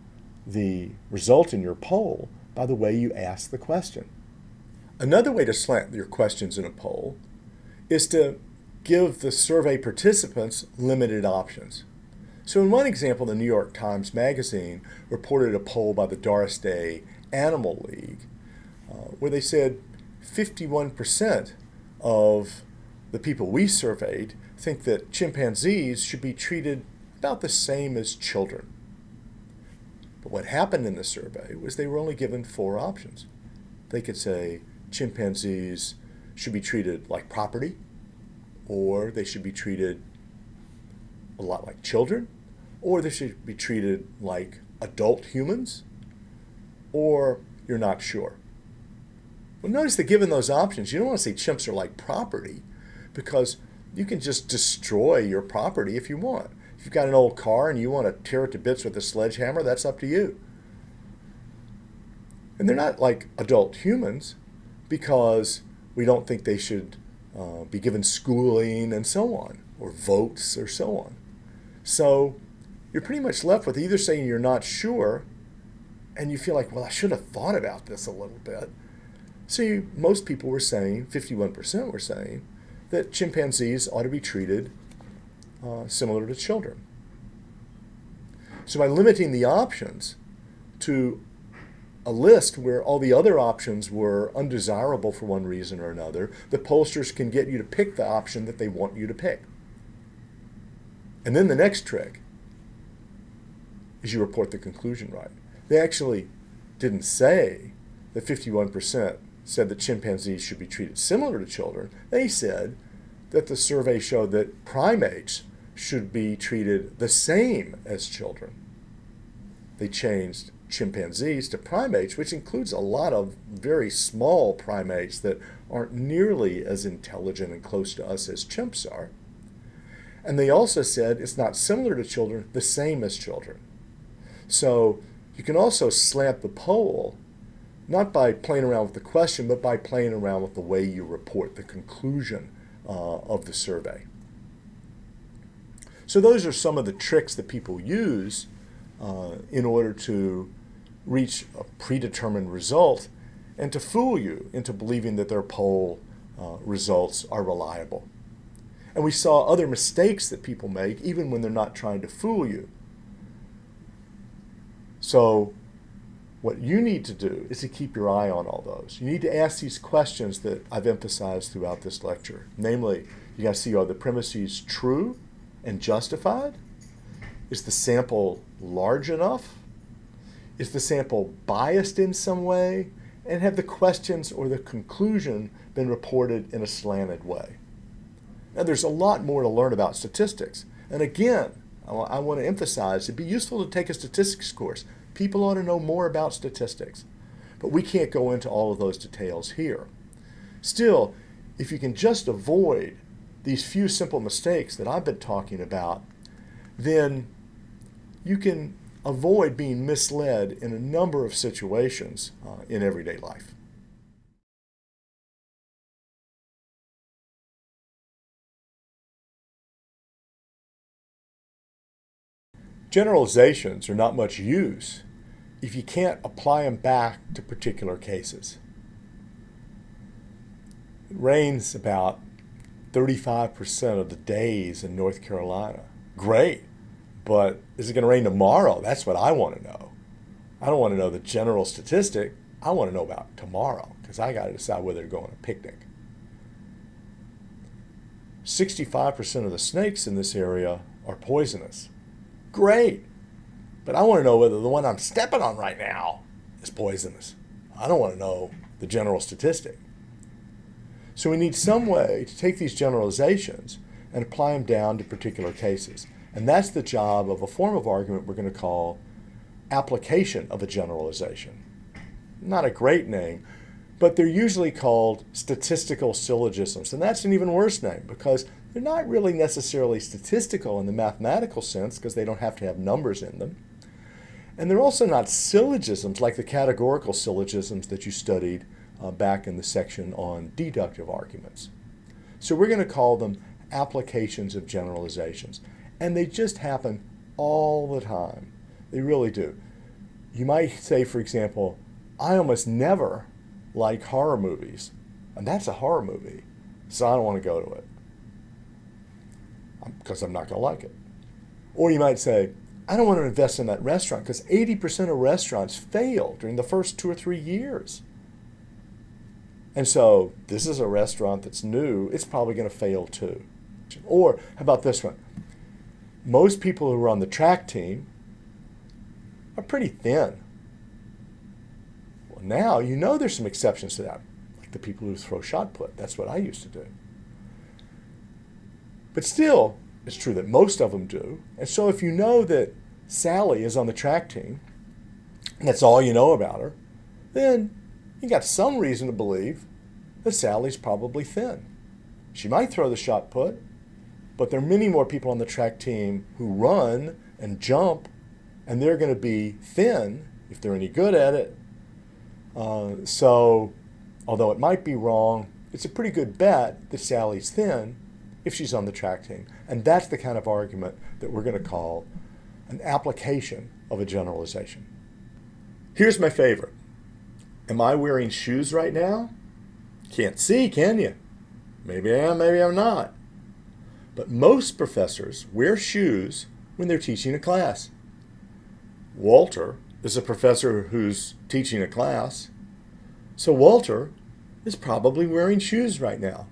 Speaker 1: the result in your poll by the way you ask the question. Another way to slant your questions in a poll is to give the survey participants limited options. So in one example, the New York Times Magazine reported a poll by the Doris Day Animal League where they said 51% of the people we surveyed think that chimpanzees should be treated about the same as children. But what happened in the survey was they were only given 4 options. They could say chimpanzees should be treated like property, or they should be treated a lot like children, or they should be treated like adult humans, or you're not sure. Well, notice that given those options, you don't want to say chimps are like property, because you can just destroy your property if you want. If you've got an old car and you want to tear it to bits with a sledgehammer, that's up to you. And they're not like adult humans because we don't think they should be given schooling and so on, or votes or so on. So you're pretty much left with either saying you're not sure and you feel like, well, I should have thought about this a little bit. So most people were saying, 51% were saying, that chimpanzees ought to be treated similar to children. So by limiting the options to a list where all the other options were undesirable for one reason or another, the pollsters can get you to pick the option that they want you to pick. And then the next trick is you report the conclusion right. They actually didn't say that 51% said that chimpanzees should be treated similar to children. They said that the survey showed that primates should be treated the same as children. They changed chimpanzees to primates, which includes a lot of very small primates that aren't nearly as intelligent and close to us as chimps are. And they also said it's not similar to children, the same as children. So you can also slant the poll, not by playing around with the question, but by playing around with the way you report the conclusion of the survey. So those are some of the tricks that people use in order to reach a predetermined result and to fool you into believing that their poll results are reliable. And we saw other mistakes that people make even when they're not trying to fool you. So what you need to do is to keep your eye on all those. You need to ask these questions that I've emphasized throughout this lecture. Namely, you got to see, are the premises true and justified? Is the sample large enough? Is the sample biased in some way? And have the questions or the conclusion been reported in a slanted way? Now, there's a lot more to learn about statistics. And again, I want to emphasize, it'd be useful to take a statistics course. People ought to know more about statistics. But we can't go into all of those details here. Still, if you can just avoid these few simple mistakes that I've been talking about, then you can avoid being misled in a number of situations in everyday life. Generalizations are not much use if you can't apply them back to particular cases. It rains about 35% of the days in North Carolina. Great, but is it going to rain tomorrow? That's what I want to know. I don't want to know the general statistic. I want to know about tomorrow because I got to decide whether to go on a picnic. 65% of the snakes in this area are poisonous. Great. But I want to know whether the one I'm stepping on right now is poisonous. I don't want to know the general statistic. So we need some way to take these generalizations and apply them down to particular cases. And that's the job of a form of argument we're going to call application of a generalization. Not a great name, but they're usually called statistical syllogisms. And that's an even worse name because they're not really necessarily statistical in the mathematical sense because they don't have to have numbers in them. And they're also not syllogisms like the categorical syllogisms that you studied back in the section on deductive arguments. So we're going to call them applications of generalizations. And they just happen all the time. They really do. You might say, for example, I almost never like horror movies. And that's a horror movie, so I don't want to go to it because I'm not going to like it. Or you might say, I don't want to invest in that restaurant because 80% of restaurants fail during the first 2 or 3 years. And so this is a restaurant that's new, it's probably going to fail too. Or how about this one? Most people who are on the track team are pretty thin. Well, now you know there's some exceptions to that, like the people who throw shot put. That's what I used to do. But still, it's true that most of them do. And so if you know that Sally is on the track team, and that's all you know about her, then you got some reason to believe that Sally's probably thin. She might throw the shot put, but there are many more people on the track team who run and jump, and they're going to be thin if they're any good at it. So although it might be wrong, it's a pretty good bet that Sally's thin if she's on the track team. And that's the kind of argument that we're going to call an application of a generalization. Here's my favorite. Am I wearing shoes right now? Can't see, can you? Maybe I am, maybe I'm not. But most professors wear shoes when they're teaching a class. Walter is a professor who's teaching a class, so Walter is probably wearing shoes right now.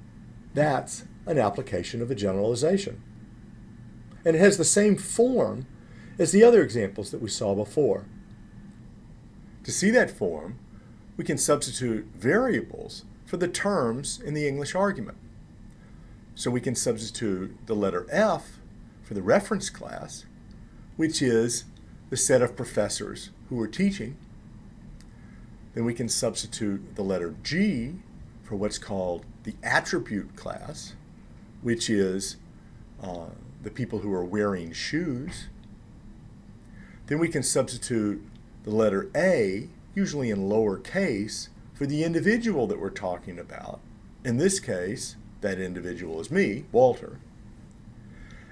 Speaker 1: That's an application of a generalization. And it has the same form as the other examples that we saw before. To see that form, we can substitute variables for the terms in the English argument. So we can substitute the letter F for the reference class, which is the set of professors who are teaching. Then we can substitute the letter G for what's called the attribute class, which is the people who are wearing shoes. Then we can substitute the letter A, usually in lowercase, for the individual that we're talking about. In this case, that individual is me, Walter.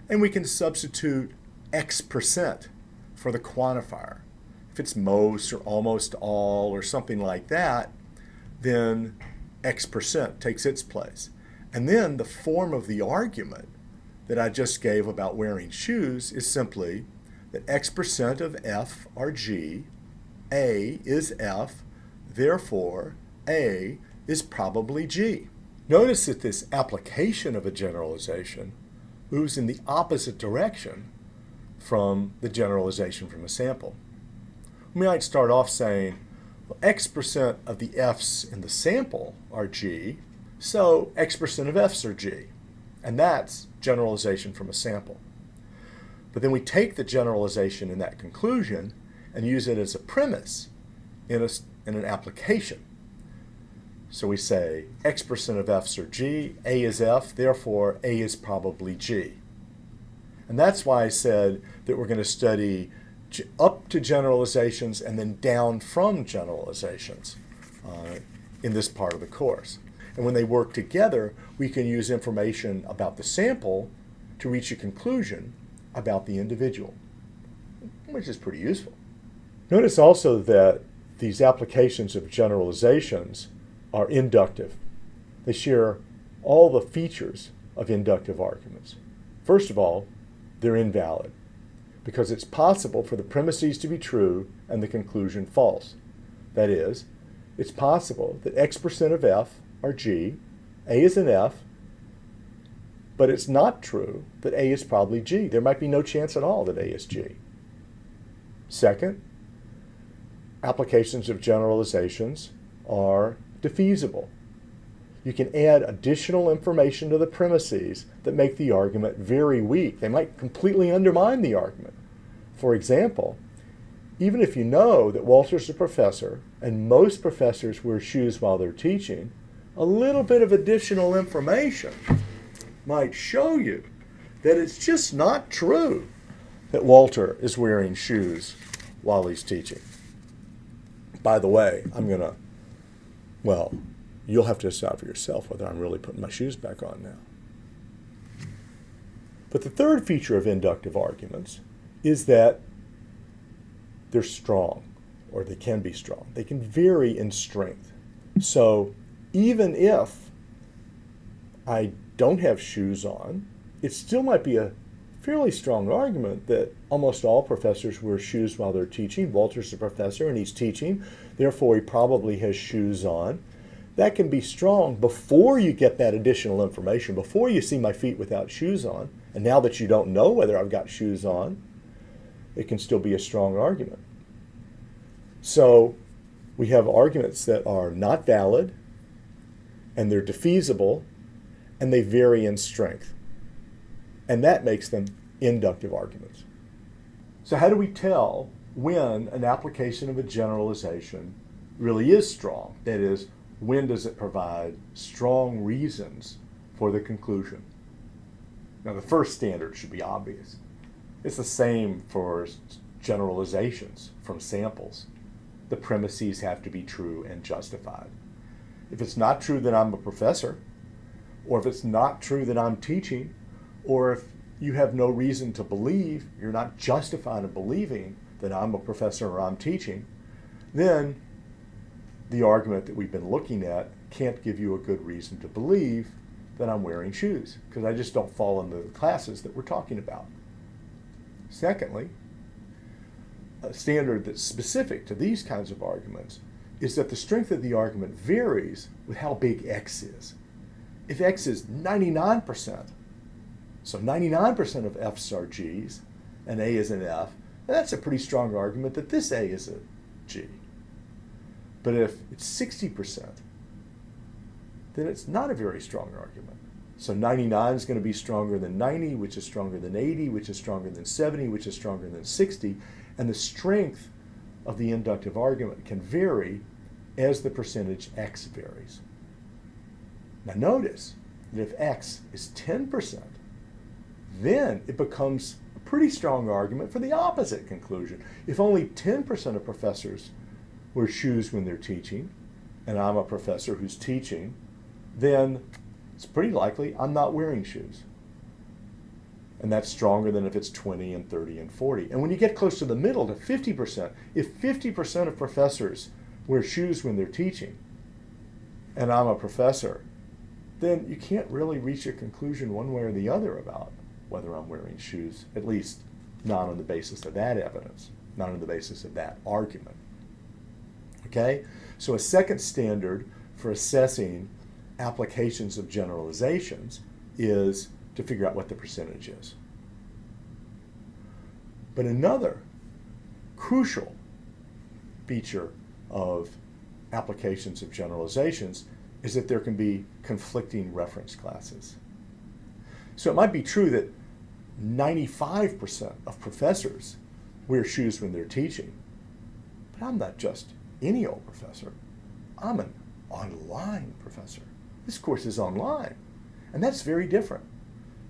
Speaker 1: And we can substitute X% for the quantifier. If it's most or almost all or something like that, then X% takes its place. And then the form of the argument that I just gave about wearing shoes is simply that X% of F are G, A is F, therefore A is probably G. Notice that this application of a generalization moves in the opposite direction from the generalization from a sample. We might start off saying, well, X% of the F's in the sample are G, so X% of F's are G. And that's generalization from a sample. But then we take the generalization in that conclusion and use it as a premise in an application. So we say X% of F's are G, A is F, therefore A is probably G. And that's why I said that we're going to study up to generalizations and then down from generalizations in this part of the course. And when they work together, we can use information about the sample to reach a conclusion about the individual, which is pretty useful. Notice also that these applications of generalizations are inductive. They share all the features of inductive arguments. First of all, they're invalid because it's possible for the premises to be true and the conclusion false. That is, it's possible that X% of F are G, A is an F, but it's not true that A is probably G. There might be no chance at all that A is G. Second, applications of generalizations are defeasible. You can add additional information to the premises that make the argument very weak. They might completely undermine the argument. For example, even if you know that Walter's a professor and most professors wear shoes while they're teaching, a little bit of additional information might show you that it's just not true that Walter is wearing shoes while he's teaching. By the way, you'll have to decide for yourself whether I'm really putting my shoes back on now. But the third feature of inductive arguments is that they're strong, or they can be strong. They can vary in strength. So even if I don't have shoes on, it still might be a fairly strong argument that almost all professors wear shoes while they're teaching. Walter's a professor and he's teaching, therefore he probably has shoes on. That can be strong before you get that additional information, before you see my feet without shoes on. And now that you don't know whether I've got shoes on, it can still be a strong argument. So we have arguments that are not valid, and they're defeasible, and they vary in strength. And that makes them inductive arguments. So how do we tell when an application of a generalization really is strong? That is, when does it provide strong reasons for the conclusion? Now, the first standard should be obvious. It's the same for generalizations from samples. The premises have to be true and justified. If it's not true that I'm a professor, or if it's not true that I'm teaching, or if you have no reason to believe, you're not justified in believing that I'm a professor or I'm teaching, then the argument that we've been looking at can't give you a good reason to believe that I'm wearing shoes, because I just don't fall into the classes that we're talking about. Secondly, a standard that's specific to these kinds of arguments is that the strength of the argument varies with how big X is. If X is 99%, so 99% of F's are G's and A is an F, that's a pretty strong argument that this A is a G. But if it's 60%, then it's not a very strong argument. So 99 is going to be stronger than 90, which is stronger than 80, which is stronger than 70, which is stronger than 60. And the strength of the inductive argument can vary as the percentage X varies. Now notice that if X is 10%, then it becomes a pretty strong argument for the opposite conclusion. If only 10% of professors wear shoes when they're teaching, and I'm a professor who's teaching, then it's pretty likely I'm not wearing shoes. And that's stronger than if it's 20 and 30 and 40. And when you get close to the middle, to 50%, if 50% of professors wear shoes when they're teaching, and I'm a professor, then you can't really reach a conclusion one way or the other about whether I'm wearing shoes, at least not on the basis of that evidence, not on the basis of that argument. Okay? So a second standard for assessing applications of generalizations is to figure out what the percentage is. But another crucial feature of applications of generalizations is that there can be conflicting reference classes. So it might be true that 95% of professors wear shoes when they're teaching, but I'm not just any old professor. I'm an online professor. This course is online, and that's very different.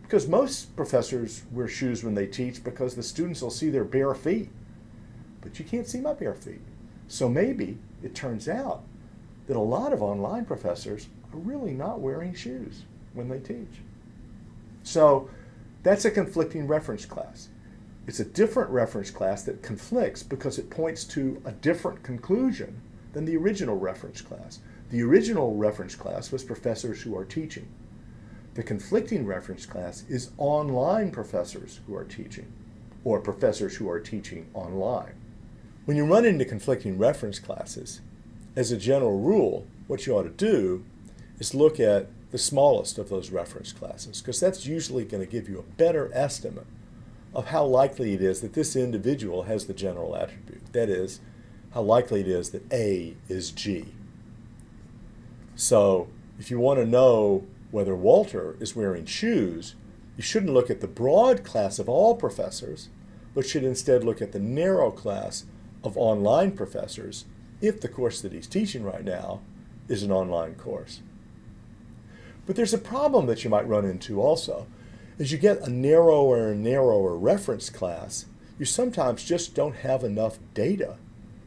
Speaker 1: Because most professors wear shoes when they teach because the students will see their bare feet. But you can't see my bare feet. So maybe it turns out that a lot of online professors are really not wearing shoes when they teach. So that's a conflicting reference class. It's a different reference class that conflicts because it points to a different conclusion than the original reference class. The original reference class was professors who are teaching. The conflicting reference class is online professors who are teaching, or professors who are teaching online. When you run into conflicting reference classes, as a general rule, what you ought to do is look at the smallest of those reference classes, because that's usually going to give you a better estimate of how likely it is that this individual has the general attribute. That is, how likely it is that A is G. So if you want to know whether Walter is wearing shoes, you shouldn't look at the broad class of all professors, but should instead look at the narrow class of online professors if the course that he's teaching right now is an online course. But there's a problem that you might run into also. As you get a narrower and narrower reference class, you sometimes just don't have enough data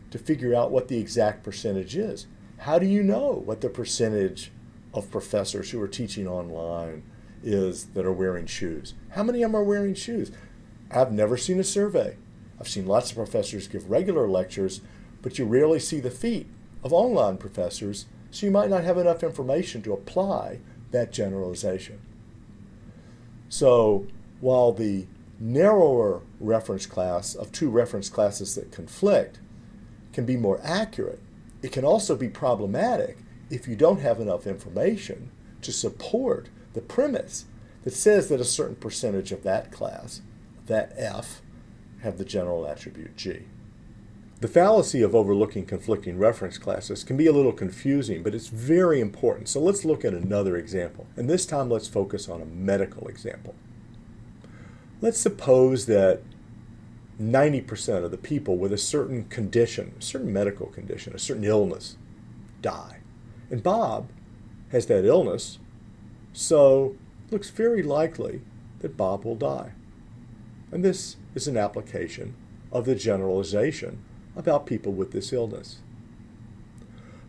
Speaker 1: to figure out what the exact percentage is. How do you know what the percentage of professors who are teaching online is that are wearing shoes? How many of them are wearing shoes? I've never seen a survey. I've seen lots of professors give regular lectures, but you rarely see the feet of online professors, so you might not have enough information to apply that generalization. So while the narrower reference class of two reference classes that conflict can be more accurate, it can also be problematic if you don't have enough information to support the premise that says that a certain percentage of that class, that F, have the general attribute G. The fallacy of overlooking conflicting reference classes can be a little confusing, but it's very important. So let's look at another example. And this time let's focus on a medical example. Let's suppose that 90% of the people with a certain condition, a certain medical condition, a certain illness, die. And Bob has that illness, so it looks very likely that Bob will die. And this is an application of the generalization about people with this illness.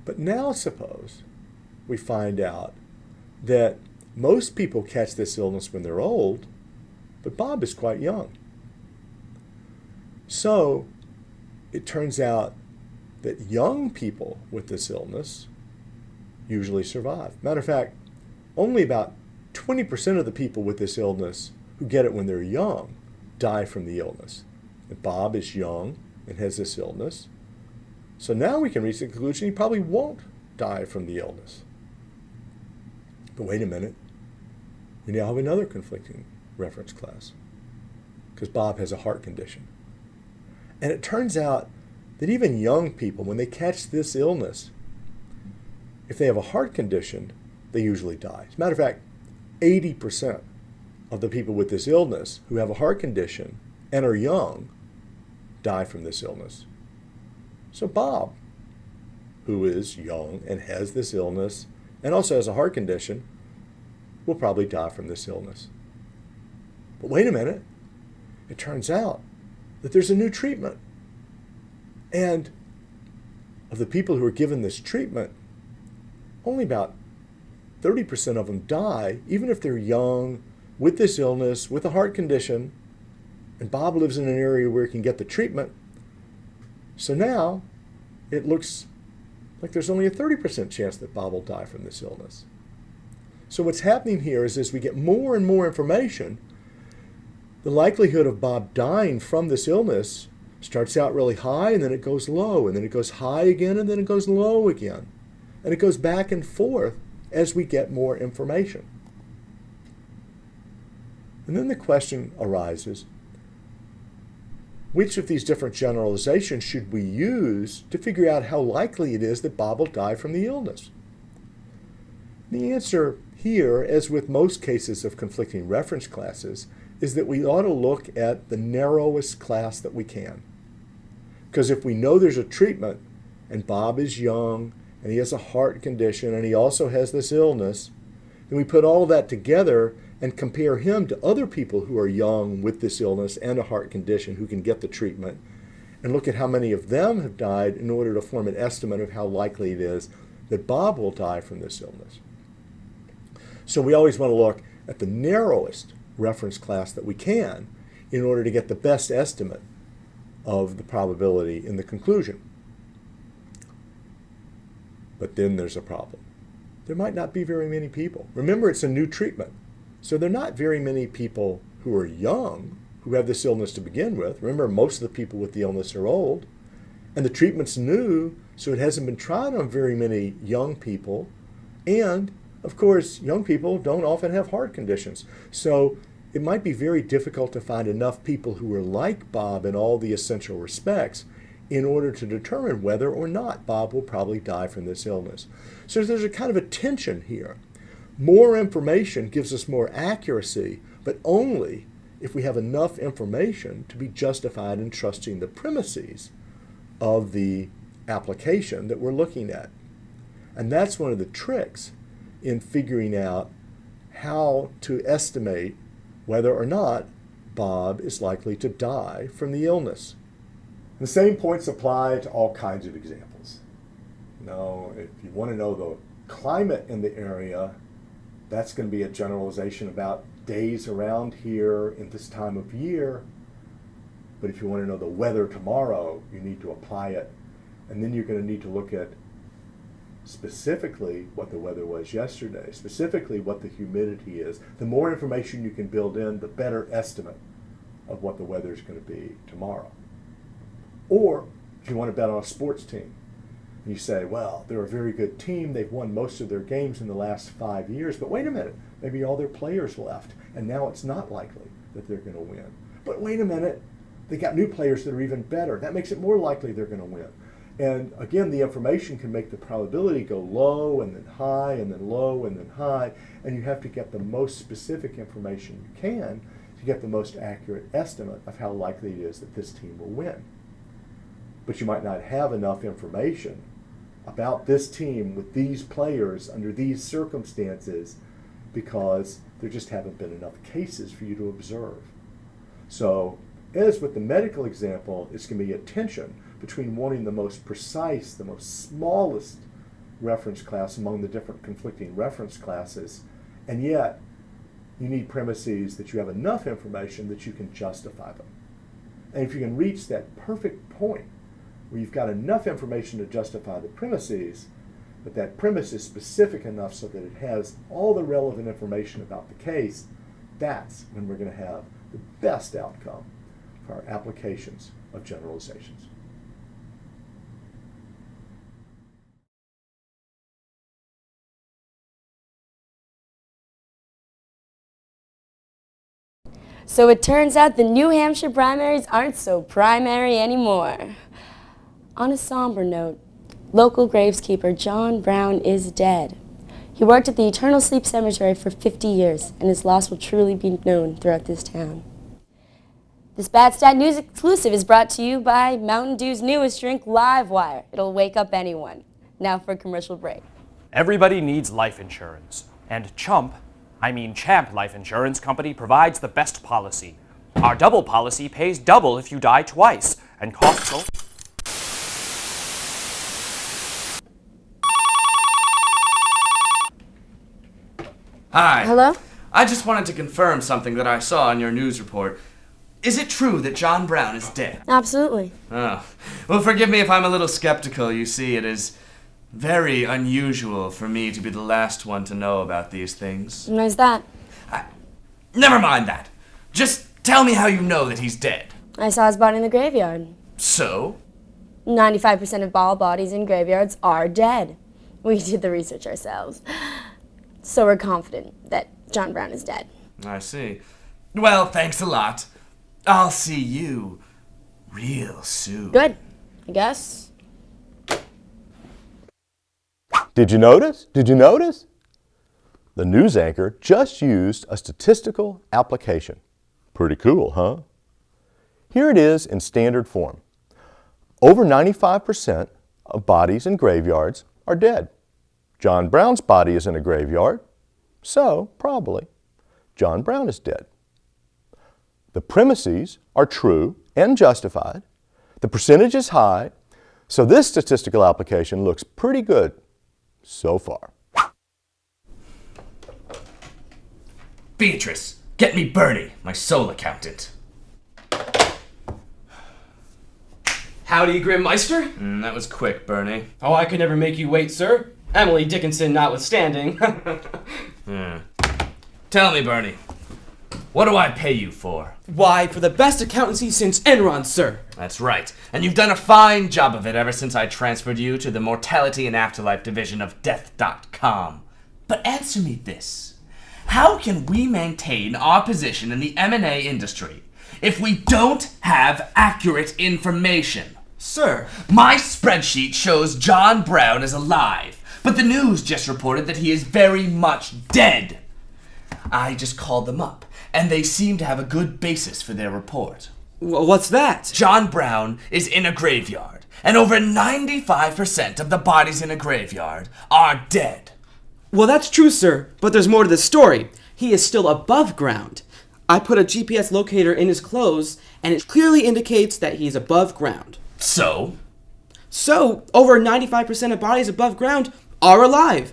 Speaker 1: But now suppose we find out that most people catch this illness when they're old, but Bob is quite young. So it turns out that young people with this illness usually survive. Matter of fact, only about 20% of the people with this illness who get it when they're young die from the illness. And Bob is young and has this illness. So now we can reach the conclusion he probably won't die from the illness. But wait a minute. We now have another conflicting reference class, because Bob has a heart condition. And it turns out that even young people, when they catch this illness, if they have a heart condition, they usually die. As a matter of fact, 80% of the people with this illness who have a heart condition and are young die from this illness. So Bob, who is young and has this illness and also has a heart condition, will probably die from this illness. But wait a minute. It turns out that there's a new treatment. And of the people who are given this treatment, only about 30% of them die, even if they're young, with this illness, with a heart condition, and Bob lives in an area where he can get the treatment. So now it looks like there's only a 30% chance that Bob will die from this illness. So what's happening here is as we get more and more information, the likelihood of Bob dying from this illness starts out really high, and then it goes low, and then it goes high again, and then it goes low again. And it goes back and forth as we get more information. And then the question arises, which of these different generalizations should we use to figure out how likely it is that Bob will die from the illness? The answer here, as with most cases of conflicting reference classes, is that we ought to look at the narrowest class that we can. Because if we know there's a treatment, and Bob is young, and he has a heart condition, and he also has this illness, then we put all of that together and compare him to other people who are young with this illness and a heart condition who can get the treatment, and look at how many of them have died in order to form an estimate of how likely it is that Bob will die from this illness. So we always want to look at the narrowest reference class that we can in order to get the best estimate of the probability in the conclusion. But then there's a problem. There might not be very many people. Remember, it's a new treatment. So there are not very many people who are young who have this illness to begin with. Remember, most of the people with the illness are old. And the treatment's new, So it hasn't been tried on very many young people. And, of course, young people don't often have heart conditions. So it might be very difficult to find enough people who are like Bob in all the essential respects in order to determine whether or not Bob will probably die from this illness. So there's a kind of a tension here. More information gives us more accuracy, but only if we have enough information to be justified in trusting the premises of the application that we're looking at. And that's one of the tricks in figuring out how to estimate whether or not Bob is likely to die from the illness. The same points apply to all kinds of examples. Now, if you want to know the climate in the area, that's going to be a generalization about days around here in this time of year. But if you want to know the weather tomorrow, you need to apply it. And then you're going to need to look at specifically what the weather was yesterday, specifically what the humidity is. The more information you can build in, the better estimate of what the weather is going to be tomorrow. Or if you want to bet on a sports team, and you say, well, they're a very good team, they've won most of their games in the last 5 years, but wait a minute, maybe all their players left, and now it's not likely that they're going to win. But wait a minute, they got new players that are even better. That makes it more likely they're going to win. And again, the information can make the probability go low and then high and then low and then high, and you have to get the most specific information you can to get the most accurate estimate of how likely it is that this team will win. But you might not have enough information about this team with these players under these circumstances because there just haven't been enough cases for you to observe. So, as with the medical example, it's going to be a tension between wanting the most precise, the most smallest reference class among the different conflicting reference classes, and yet you need premises that you have enough information that you can justify them. And if you can reach that perfect point where you've got enough information to justify the premises, but that premise is specific enough so that it has all the relevant information about the case, that's when we're going to have the best outcome for our applications of generalizations.
Speaker 11: So it turns out the New Hampshire primaries aren't so primary anymore. On a somber note, local graveskeeper John Brown is dead. He worked at the Eternal Sleep Cemetery for 50 years, and his loss will truly be known throughout this town. This Bad Stat News exclusive is brought to you by Mountain Dew's newest drink, Livewire. It'll wake up anyone. Now for a commercial break.
Speaker 12: Everybody needs life insurance, and Champ Life Insurance Company provides the best policy. Our double policy pays double if you die twice, and costs only...
Speaker 13: Hi.
Speaker 11: Hello?
Speaker 13: I just wanted to confirm something that I saw in your news report. Is it true that John Brown is dead?
Speaker 11: Absolutely.
Speaker 13: Oh. Well, forgive me if I'm a little skeptical. You see, it is very unusual for me to be the last one to know about these things.
Speaker 11: Why's that?
Speaker 13: Never mind that. Just tell me how you know that he's dead.
Speaker 11: I saw his body in the graveyard.
Speaker 13: So?
Speaker 11: 95% of all bodies in graveyards are dead. We did the research ourselves. So we're confident that John Brown is dead.
Speaker 13: I see. Well, thanks a lot. I'll see you real soon.
Speaker 11: Good, I guess.
Speaker 1: Did you notice? Did you notice? The news anchor just used a statistical application. Pretty cool, huh? Here it is in standard form. Over 95% of bodies in graveyards are dead. John Brown's body is in a graveyard, so probably John Brown is dead. The premises are true and justified. The percentage is high, so this statistical application looks pretty good so far.
Speaker 13: Beatrice, get me Bernie, my soul accountant.
Speaker 6: Howdy, Grimmeister.
Speaker 13: That was quick, Bernie.
Speaker 6: Oh, I could never make you wait, sir. Emily Dickinson notwithstanding.
Speaker 13: Tell me, Bernie, What do I pay you for?
Speaker 6: Why, for the best accountancy since Enron, sir.
Speaker 13: That's right. And you've done a fine job of it ever since I transferred you to the Mortality and Afterlife division of Death.com. But answer me this. How can we maintain our position in the M&A industry if we don't have accurate information?
Speaker 6: Sir.
Speaker 13: My spreadsheet shows John Brown is alive, but the news just reported that he is very much dead. I just called them up, and they seem to have a good basis for their report.
Speaker 6: What's that?
Speaker 13: John Brown is in a graveyard, and over 95% of the bodies in a graveyard are dead.
Speaker 6: Well, that's true, sir, but there's more to the story. He is still above ground. I put a GPS locator in his clothes, and it clearly indicates that he's above ground.
Speaker 13: So?
Speaker 6: So, over 95% of bodies above ground are alive.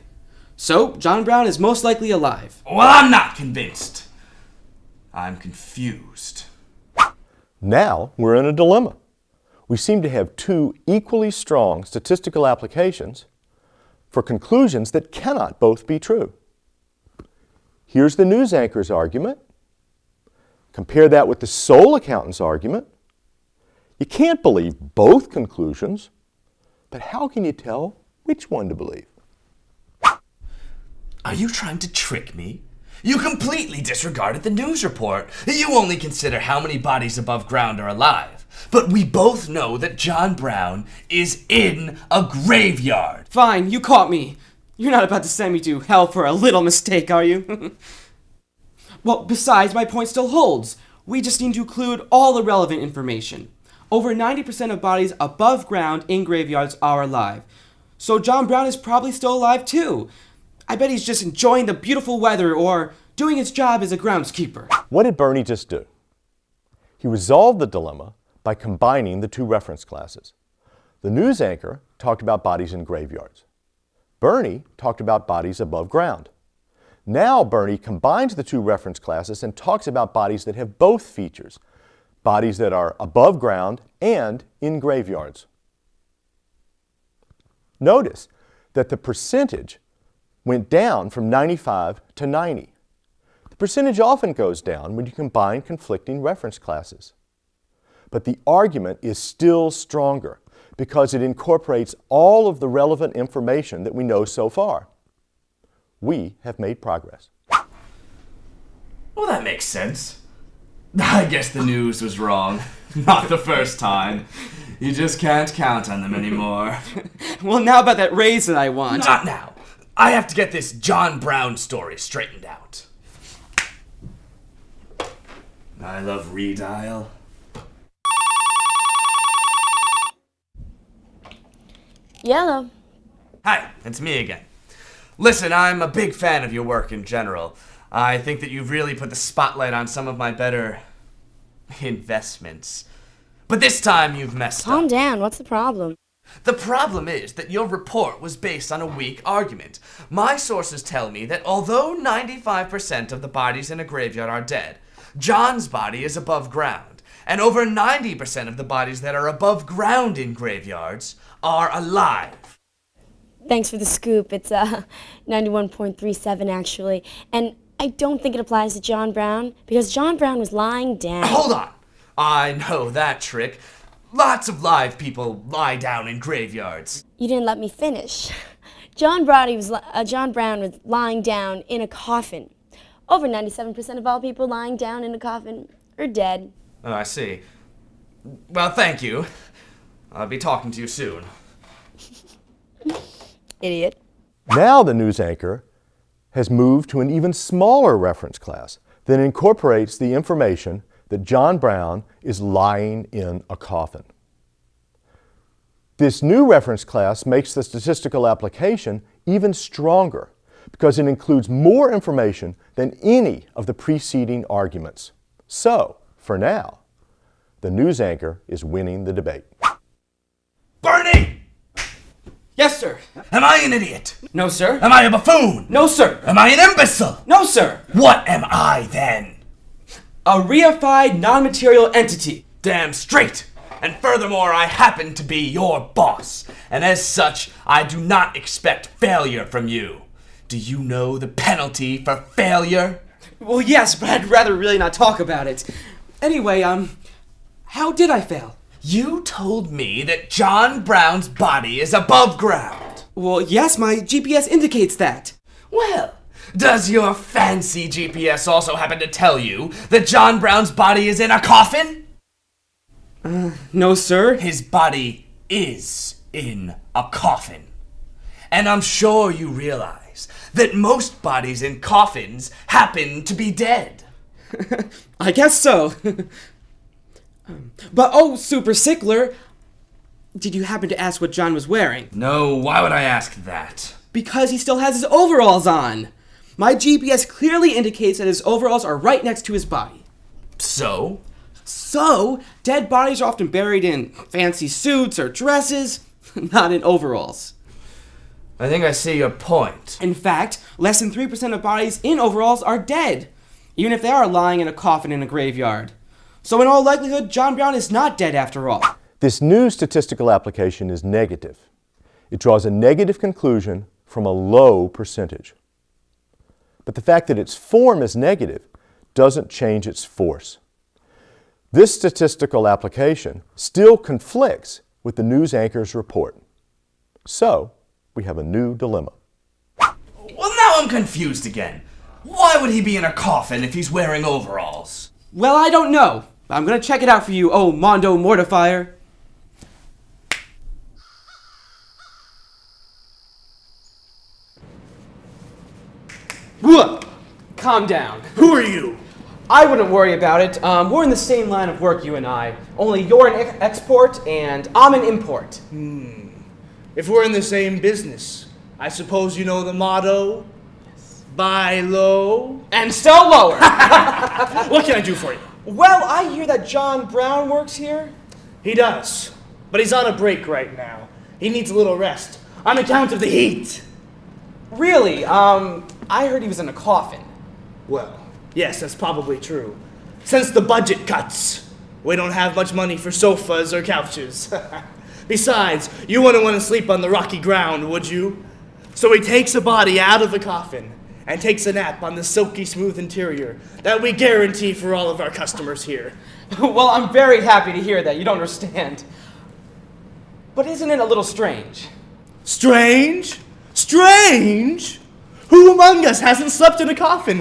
Speaker 6: So, John Brown is most likely alive.
Speaker 13: Well, I'm not convinced. I'm confused.
Speaker 1: Now we're in a dilemma. We seem to have two equally strong statistical applications for conclusions that cannot both be true. Here's the news anchor's argument. Compare that with the sole accountant's argument. You can't believe both conclusions, but how can you tell which one to believe?
Speaker 13: Are you trying to trick me? You completely disregarded the news report. You only consider how many bodies above ground are alive. But we both know that John Brown is in a graveyard.
Speaker 6: Fine, you caught me. You're not about to send me to hell for a little mistake, are you? Well, besides, my point still holds. We just need to include all the relevant information. Over 90% of bodies above ground in graveyards are alive. So John Brown is probably still alive too. I bet he's just enjoying the beautiful weather or doing his job as a groundskeeper.
Speaker 1: What did Bernie just do? He resolved the dilemma by combining the two reference classes. The news anchor talked about bodies in graveyards. Bernie talked about bodies above ground. Now Bernie combines the two reference classes and talks about bodies that have both features, bodies that are above ground and in graveyards. Notice that the percentage went down from 95 to 90. The percentage often goes down when you combine conflicting reference classes. But the argument is still stronger because it incorporates all of the relevant information that we know so far. We have made progress.
Speaker 13: Well, that makes sense. I guess the news was wrong. Not the first time. You just can't count on them anymore.
Speaker 6: Well, now about that raise that I want.
Speaker 13: Not now. I have to get this John Brown story straightened out. I love redial.
Speaker 11: Yellow.
Speaker 13: Hi, it's me again. Listen, I'm a big fan of your work in general. I think that you've really put the spotlight on some of my better investments. But this time you've messed up.
Speaker 11: Calm down. What's the problem?
Speaker 13: The problem is that your report was based on a weak argument. My sources tell me that although 95% of the bodies in a graveyard are dead, John's body is above ground, and over 90% of the bodies that are above ground in graveyards are alive.
Speaker 11: Thanks for the scoop. It's 91.37 actually. And I don't think it applies to John Brown because John Brown was lying down.
Speaker 13: Hold on. I know that trick. Lots of live people lie down in graveyards.
Speaker 11: You didn't let me finish. John Brown was lying down in a coffin. Over 97% of all people lying down in a coffin are dead.
Speaker 13: Oh, I see. Well, thank you. I'll be talking to you soon.
Speaker 11: Idiot.
Speaker 1: Now the news anchor has moved to an even smaller reference class that incorporates the information that John Brown is lying in a coffin. This new reference class makes the statistical application even stronger because it includes more information than any of the preceding arguments. So, for now, the news anchor is winning the debate.
Speaker 13: Bernie!
Speaker 6: Yes, sir.
Speaker 13: Am I an idiot?
Speaker 6: No, sir.
Speaker 13: Am I a buffoon?
Speaker 6: No, sir.
Speaker 13: Am I an imbecile?
Speaker 6: No, sir.
Speaker 13: What am I then?
Speaker 6: A reified non-material entity.
Speaker 13: Damn straight. And furthermore, I happen to be your boss. And as such, I do not expect failure from you. Do you know the penalty for failure?
Speaker 6: Well, yes, but I'd rather really not talk about it. Anyway, how did I fail?
Speaker 13: You told me that John Brown's body is above ground.
Speaker 6: Well, yes, my GPS indicates that.
Speaker 13: Well, does your fancy GPS also happen to tell you that John Brown's body is in a coffin?
Speaker 6: No, sir.
Speaker 13: His body is in a coffin. And I'm sure you realize that most bodies in coffins happen to be dead.
Speaker 6: I guess so. But, oh, Super Sickler, did you happen to ask what John was wearing?
Speaker 13: No, why would I ask that?
Speaker 6: Because he still has his overalls on. My GPS clearly indicates that his overalls are right next to his body.
Speaker 13: So?
Speaker 6: So, dead bodies are often buried in fancy suits or dresses, not in overalls.
Speaker 13: I think I see your point.
Speaker 6: In fact, less than 3% of bodies in overalls are dead, even if they are lying in a coffin in a graveyard. So in all likelihood, John Brown is not dead after all.
Speaker 1: This new statistical application is negative. It draws a negative conclusion from a low percentage. But the fact that its form is negative doesn't change its force. This statistical application still conflicts with the news anchor's report. So, we have a new dilemma.
Speaker 13: Well, now I'm confused again. Why would he be in a coffin if he's wearing overalls?
Speaker 6: Well, I don't know. I'm gonna check it out for you, oh Mondo Mortifier. Whoa! Calm down.
Speaker 4: Who are you?
Speaker 6: I wouldn't worry about it. We're in the same line of work, you and I. Only you're an export and I'm an import.
Speaker 4: If we're in the same business, I suppose you know the motto? Yes. Buy low
Speaker 6: and sell lower.
Speaker 4: What can I do for you?
Speaker 6: Well, I hear that John Brown works here.
Speaker 4: He does, but he's on a break right now. He needs a little rest on account of the heat.
Speaker 6: Really? I heard he was in a coffin.
Speaker 4: Well, yes, that's probably true. Since the budget cuts, we don't have much money for sofas or couches. Besides, you wouldn't want to sleep on the rocky ground, would you? So he takes a body out of the coffin and takes a nap on the silky smooth interior that we guarantee for all of our customers here.
Speaker 6: Well, I'm very happy to hear that. You don't understand. But isn't it a little strange?
Speaker 4: Strange? Strange? Who among us hasn't slept in a coffin?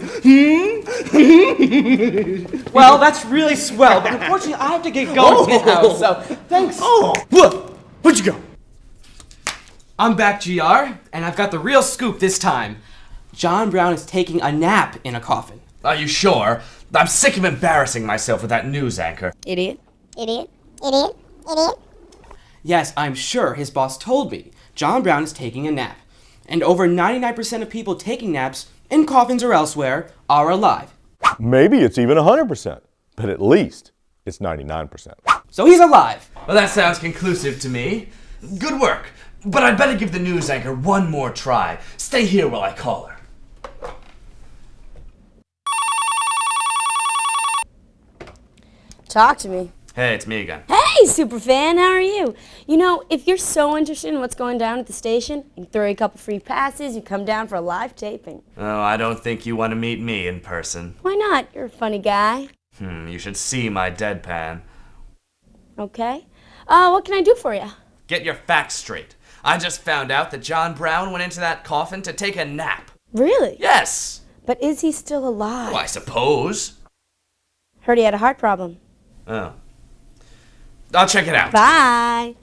Speaker 6: Well, that's really swell, but unfortunately I have to get going now, so thanks.
Speaker 4: Oh, look, where'd you go?
Speaker 6: I'm back, GR, and I've got the real scoop this time. John Brown is taking a nap in a coffin.
Speaker 13: Are you sure? I'm sick of embarrassing myself with that news anchor.
Speaker 11: Idiot.
Speaker 3: Idiot, idiot, idiot.
Speaker 6: Yes, I'm sure his boss told me. John Brown is taking a nap. And over 99% of people taking naps, in coffins or elsewhere, are alive.
Speaker 1: Maybe it's even 100%, but at least it's 99%.
Speaker 6: So he's alive.
Speaker 13: Well, that sounds conclusive to me. Good work. But I'd better give the news anchor one more try. Stay here while I call her.
Speaker 11: Talk to me.
Speaker 13: Hey, it's me again.
Speaker 11: Hey, superfan, how are you? You know, if you're so interested in what's going down at the station, you can throw you a couple free passes, you come down for a live taping.
Speaker 13: Oh, I don't think you want to meet me in person.
Speaker 11: Why not? You're a funny guy.
Speaker 13: You should see my deadpan.
Speaker 11: Okay. What can I do for you?
Speaker 13: Get your facts straight. I just found out that John Brown went into that coffin to take a nap.
Speaker 11: Really?
Speaker 13: Yes.
Speaker 11: But is he still alive?
Speaker 13: Oh, I suppose.
Speaker 11: Heard he had a heart problem.
Speaker 13: Oh. I'll check it out.
Speaker 11: Bye.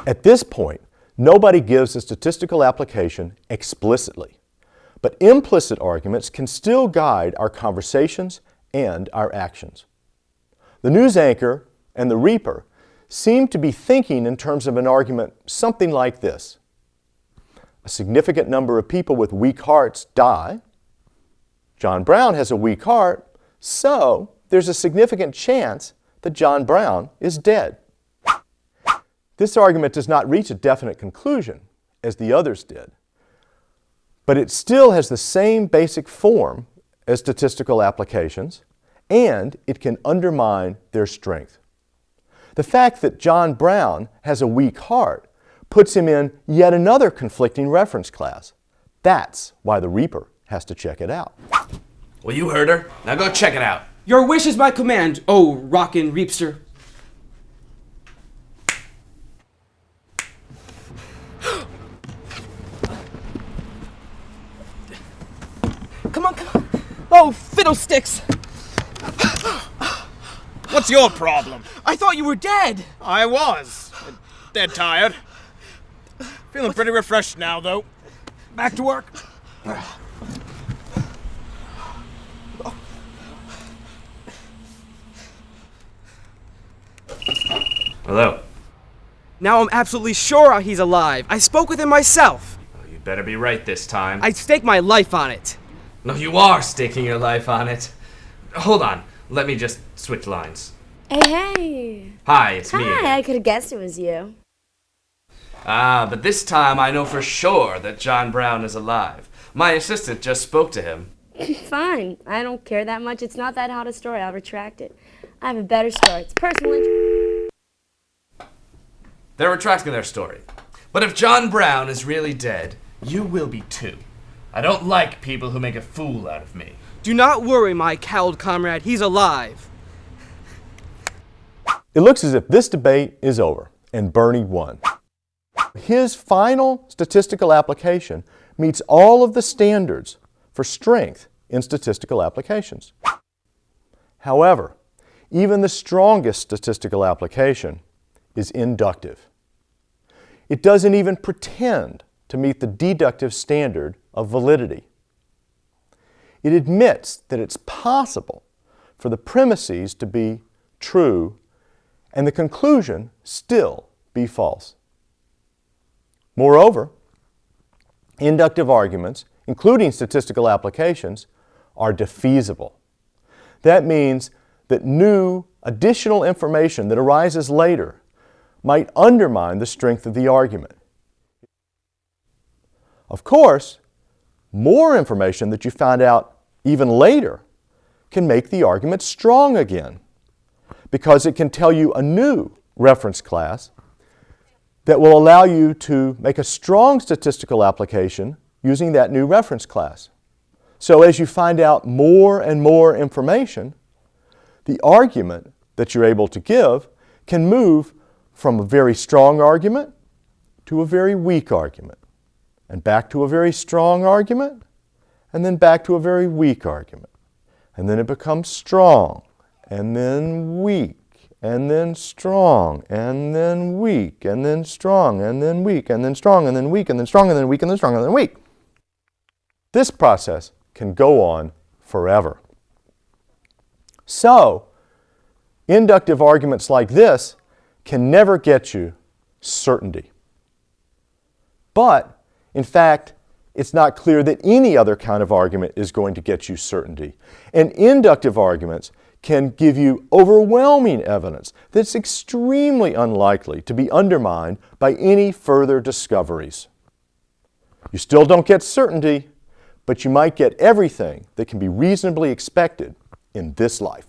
Speaker 1: At this point, nobody gives a statistical application explicitly, but implicit arguments can still guide our conversations and our actions. The news anchor and the reaper seem to be thinking in terms of an argument something like this. A significant number of people with weak hearts die. John Brown has a weak heart, so there's a significant chance that John Brown is dead. This argument does not reach a definite conclusion, as the others did, but it still has the same basic form as statistical applications, and it can undermine their strength. The fact that John Brown has a weak heart puts him in yet another conflicting reference class. That's why the Reaper has to check it out.
Speaker 13: Well, you heard her. Now go check it out.
Speaker 6: Your wish is my command, oh rockin' Reapster. Come on, come on. Oh, fiddlesticks!
Speaker 14: What's your problem?
Speaker 6: I thought you were dead!
Speaker 14: I was. Dead tired. Feeling pretty refreshed now, though. Back to work.
Speaker 13: Hello.
Speaker 6: Now I'm absolutely sure he's alive. I spoke with him myself.
Speaker 13: Well, you better be right this time.
Speaker 6: I'd stake my life on it.
Speaker 13: No, you are staking your life on it. Hold on. Let me just switch lines.
Speaker 11: Hey.
Speaker 13: Hi, it's me.
Speaker 11: Hi, I could have guessed it was you.
Speaker 13: Ah, but this time I know for sure that John Brown is alive. My assistant just spoke to him.
Speaker 11: Fine. I don't care that much. It's not that hot a story. I'll retract it. I have a better story. It's personal injury.
Speaker 13: They're retracting their story. But if John Brown is really dead, you will be too. I don't like people who make a fool out of me.
Speaker 6: Do not worry, my cowled comrade. He's alive.
Speaker 1: It looks as if this debate is over and Bernie won. His final statistical application meets all of the standards for strength in statistical applications. However, even the strongest statistical application is inductive. It doesn't even pretend to meet the deductive standard of validity. It admits that it's possible for the premises to be true and the conclusion still be false. Moreover, inductive arguments, including statistical applications, are defeasible. That means that new additional information that arises later might undermine the strength of the argument. Of course, more information that you find out even later can make the argument strong again, because it can tell you a new reference class that will allow you to make a strong statistical application using that new reference class. So as you find out more and more information, the argument that you're able to give can move from a very strong argument to a very weak argument, and back to a very strong argument, and then back to a very weak argument. And then it becomes strong, and then weak, and then strong, and then weak, and then strong, and then weak, and then strong, and then weak, and then strong, and then weak, and then strong, and then weak. This process can go on forever. So, inductive arguments like this can never get you certainty. But, in fact, it's not clear that any other kind of argument is going to get you certainty. And inductive arguments can give you overwhelming evidence that's extremely unlikely to be undermined by any further discoveries. You still don't get certainty, but you might get everything that can be reasonably expected in this life.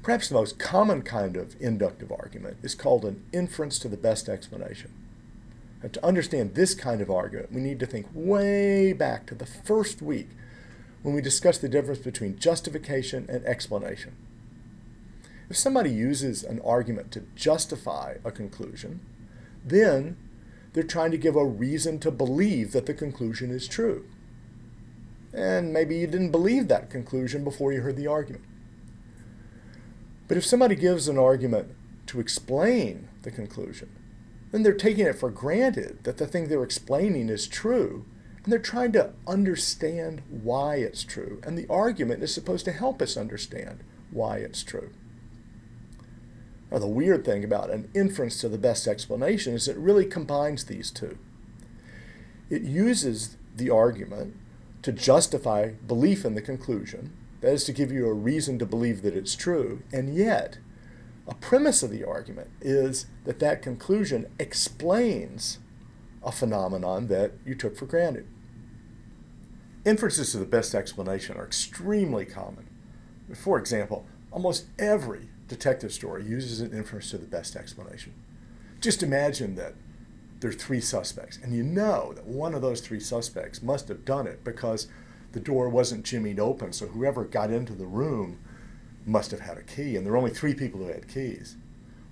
Speaker 1: Perhaps the most common kind of inductive argument is called an inference to the best explanation. And to understand this kind of argument, we need to think way back to the first week when we discussed the difference between justification and explanation. If somebody uses an argument to justify a conclusion, then they're trying to give a reason to believe that the conclusion is true. And maybe you didn't believe that conclusion before you heard the argument. But if somebody gives an argument to explain the conclusion, then they're taking it for granted that the thing they're explaining is true, And they're trying to understand why it's true. And the argument is supposed to help us understand why it's true. Now, the weird thing about an inference to the best explanation is it really combines these two. It uses the argument to justify belief in the conclusion, that is, to give you a reason to believe that it's true, and yet a premise of the argument is that that conclusion explains a phenomenon that you took for granted. Inferences to the best explanation are extremely common. For example, almost every detective story uses an inference to the best explanation. Just imagine that there are 3 suspects, and you know that one of those 3 suspects must have done it because the door wasn't jimmied open, so whoever got into the room must have had a key, and there were only 3 people who had keys.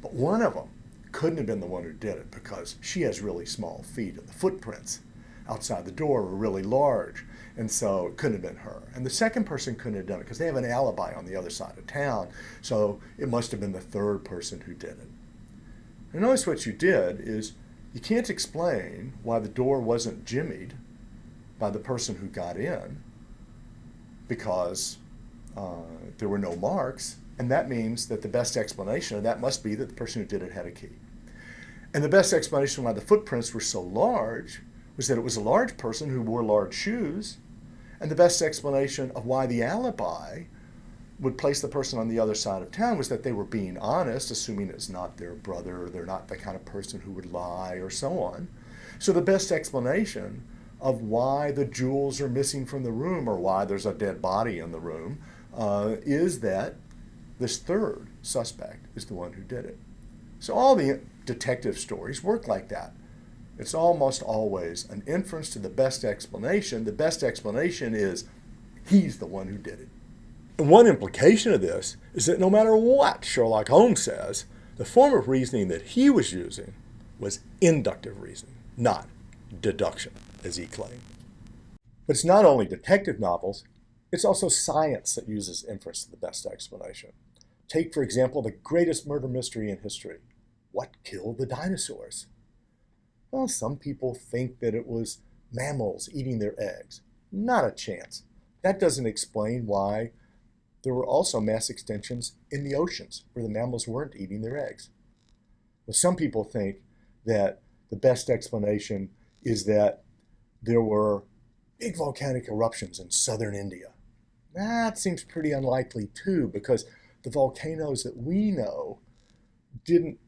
Speaker 1: But one of them couldn't have been the one who did it because she has really small feet, and the footprints outside the door were really large, and so it couldn't have been her. And the second person couldn't have done it because they have an alibi on the other side of town, so it must have been the third person who did it. And notice what you did is you can't explain why the door wasn't jimmied by the person who got in because there were no marks, and that means that the best explanation of that must be that the person who did it had a key. And the best explanation why the footprints were so large was that it was a large person who wore large shoes, and the best explanation of why the alibi would place the person on the other side of town was that they were being honest, assuming it's not their brother, or they're not the kind of person who would lie, or so on. So the best explanation of why the jewels are missing from the room or why there's a dead body in the room is that this third suspect is the one who did it. So all the detective stories work like that. It's almost always an inference to the best explanation. The best explanation is he's the one who did it. And one implication of this is that no matter what Sherlock Holmes says, the form of reasoning that he was using was inductive reasoning, not deduction, as he claimed. But it's not only detective novels, it's also science that uses inference to the best explanation. Take, for example, the greatest murder mystery in history. What killed the dinosaurs? Well, some people think that it was mammals eating their eggs. Not a chance. That doesn't explain why there were also mass extinctions in the oceans where the mammals weren't eating their eggs. Well, some people think that the best explanation is that there were big volcanic eruptions in southern India. That seems pretty unlikely too, because the volcanoes that we know didn't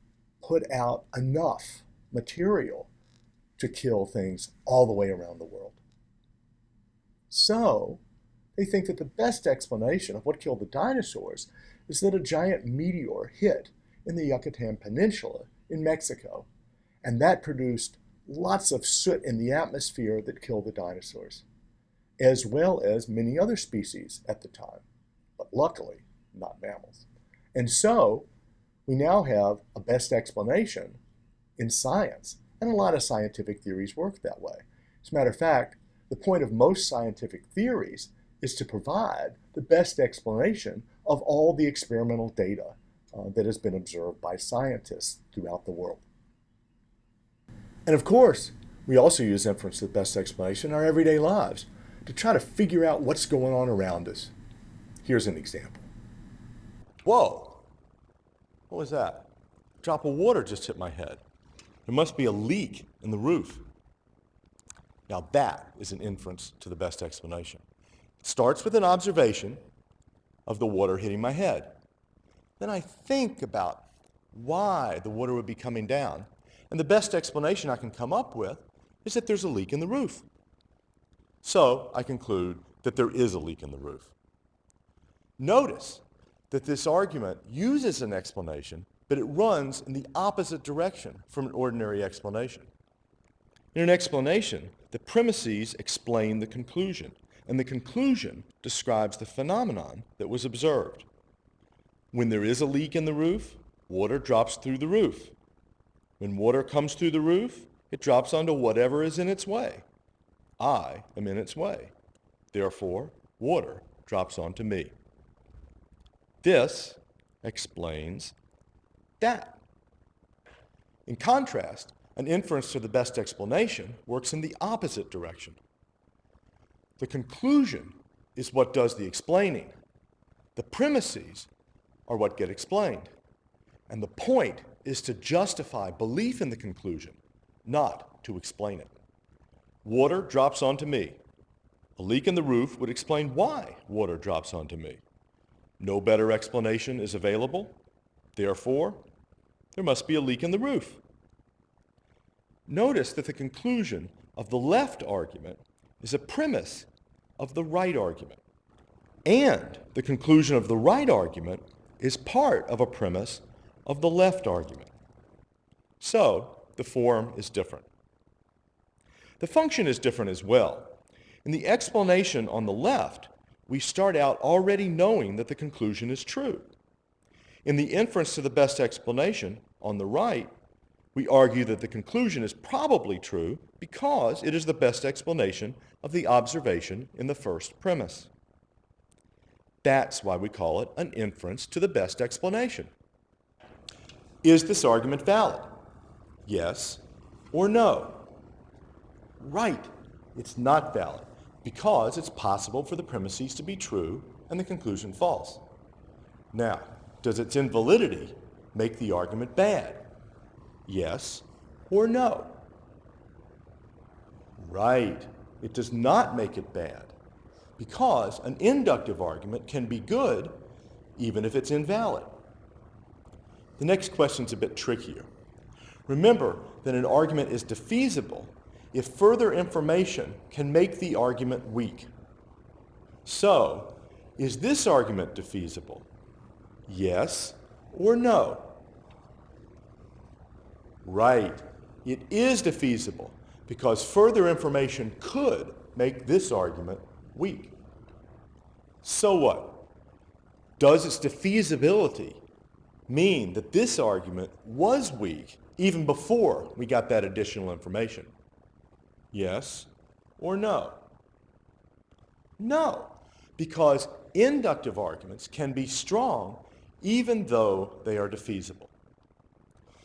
Speaker 1: put out enough material to kill things all the way around the world. So they think that the best explanation of what killed the dinosaurs is that a giant meteor hit in the Yucatan Peninsula in Mexico, and that produced lots of soot in the atmosphere that killed the dinosaurs, as well as many other species at the time, but luckily not mammals. And so we now have a best explanation in science, and a lot of scientific theories work that way. As a matter of fact, the point of most scientific theories is to provide the best explanation of all the experimental data that has been observed by scientists throughout the world. And of course, we also use inference to the best explanation in our everyday lives to try to figure out what's going on around us. Here's an example.
Speaker 15: Whoa! What was that? A drop of water just hit my head. There must be a leak in the roof. Now that is an inference to the best explanation. It starts with an observation of the water hitting my head. Then I think about why the water would be coming down, and the best explanation I can come up with is that there's a leak in the roof. So I conclude that there is a leak in the roof. Notice that this argument uses an explanation, but it runs in the opposite direction from an ordinary explanation. In an explanation, the premises explain the conclusion, and the conclusion describes the phenomenon that was observed. When there is a leak in the roof, water drops through the roof. When water comes through the roof, it drops onto whatever is in its way. I am in its way. Therefore, water drops onto me. This explains that. In contrast, an inference to the best explanation works in the opposite direction. The conclusion is what does the explaining. The premises are what get explained. And the point is to justify belief in the conclusion, not to explain it. Water drops onto me. A leak in the roof would explain why water drops onto me. No better explanation is available. Therefore, there must be a leak in the roof. Notice that the conclusion of the left argument is a premise of the right argument. And the conclusion of the right argument is part of a premise of the left argument. So, the form is different. The function is different as well. In the explanation on the left, we start out already knowing that the conclusion is true. In the inference to the best explanation, on the right, we argue that the conclusion is probably true because it is the best explanation of the observation in the first premise. That's why we call it an inference to the best explanation. Is this argument valid? Yes or no? Right, it's not valid because it's possible for the premises to be true and the conclusion false. Now, does its invalidity make the argument bad? Yes or no? Right, it does not make it bad because an inductive argument can be good even if it's invalid. The next question's a bit trickier. Remember that an argument is defeasible if further information can make the argument weak. So, is this argument defeasible? Yes or no? Right, it is defeasible because further information could make this argument weak. So what? Does its defeasibility mean that this argument was weak even before we got that additional information? Yes or no? No, because inductive arguments can be strong even though they are defeasible.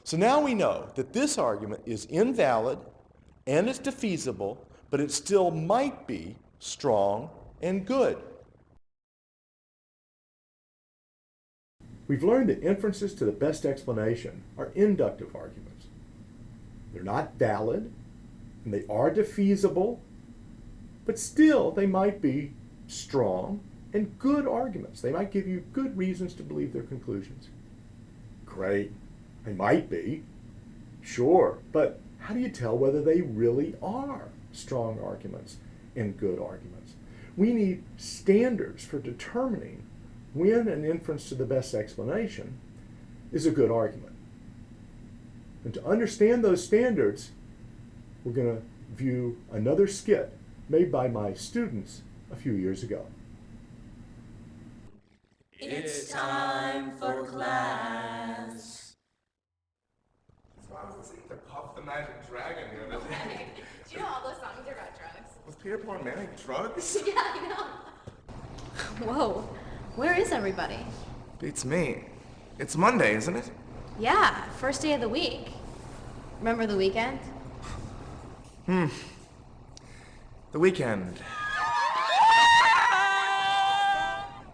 Speaker 15: So now we know that this argument is invalid and it's defeasible, but it still might be strong and good. We've learned that inferences to the best explanation are inductive arguments. They're not valid, and they are defeasible, but still they might be strong and good arguments. They might give you good reasons to believe their conclusions. Great, they might be, sure, but how do you tell whether they really are strong arguments and good arguments? We need standards for determining when an inference to the best explanation is a good argument. And to understand those standards, we're going to view another skit made by my students a few years ago.
Speaker 16: It's time for class.
Speaker 17: So I was listening to Puff the Magic Dragon the other day.
Speaker 16: Do you know all those songs are about drugs?
Speaker 17: Was Peter Pan Manning drugs?
Speaker 16: Yeah, I know. Whoa, where is everybody?
Speaker 17: Beats me. It's Monday, isn't it?
Speaker 16: Yeah, first day of the week. Remember the weekend?
Speaker 17: The weekend.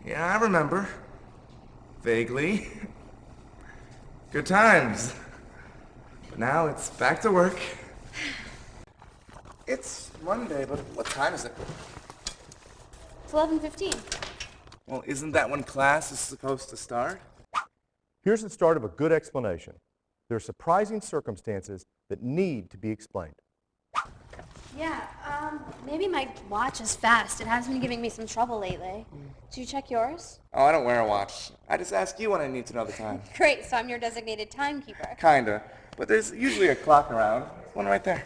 Speaker 17: Yeah, I remember. Vaguely. Good times. But now it's back to work. It's Monday, but what time is it?
Speaker 16: It's 11:15.
Speaker 17: Well, isn't that when class is supposed to start?
Speaker 15: Here's the start of a good explanation. There are surprising circumstances that need to be explained.
Speaker 3: Yeah, maybe my watch is fast. It has been giving me some trouble lately. Did you check yours?
Speaker 17: Oh, I don't wear a watch. I just ask you when I need to know the time.
Speaker 3: Great, so I'm your designated timekeeper.
Speaker 17: Kinda. But there's usually a clock around. There's one right there.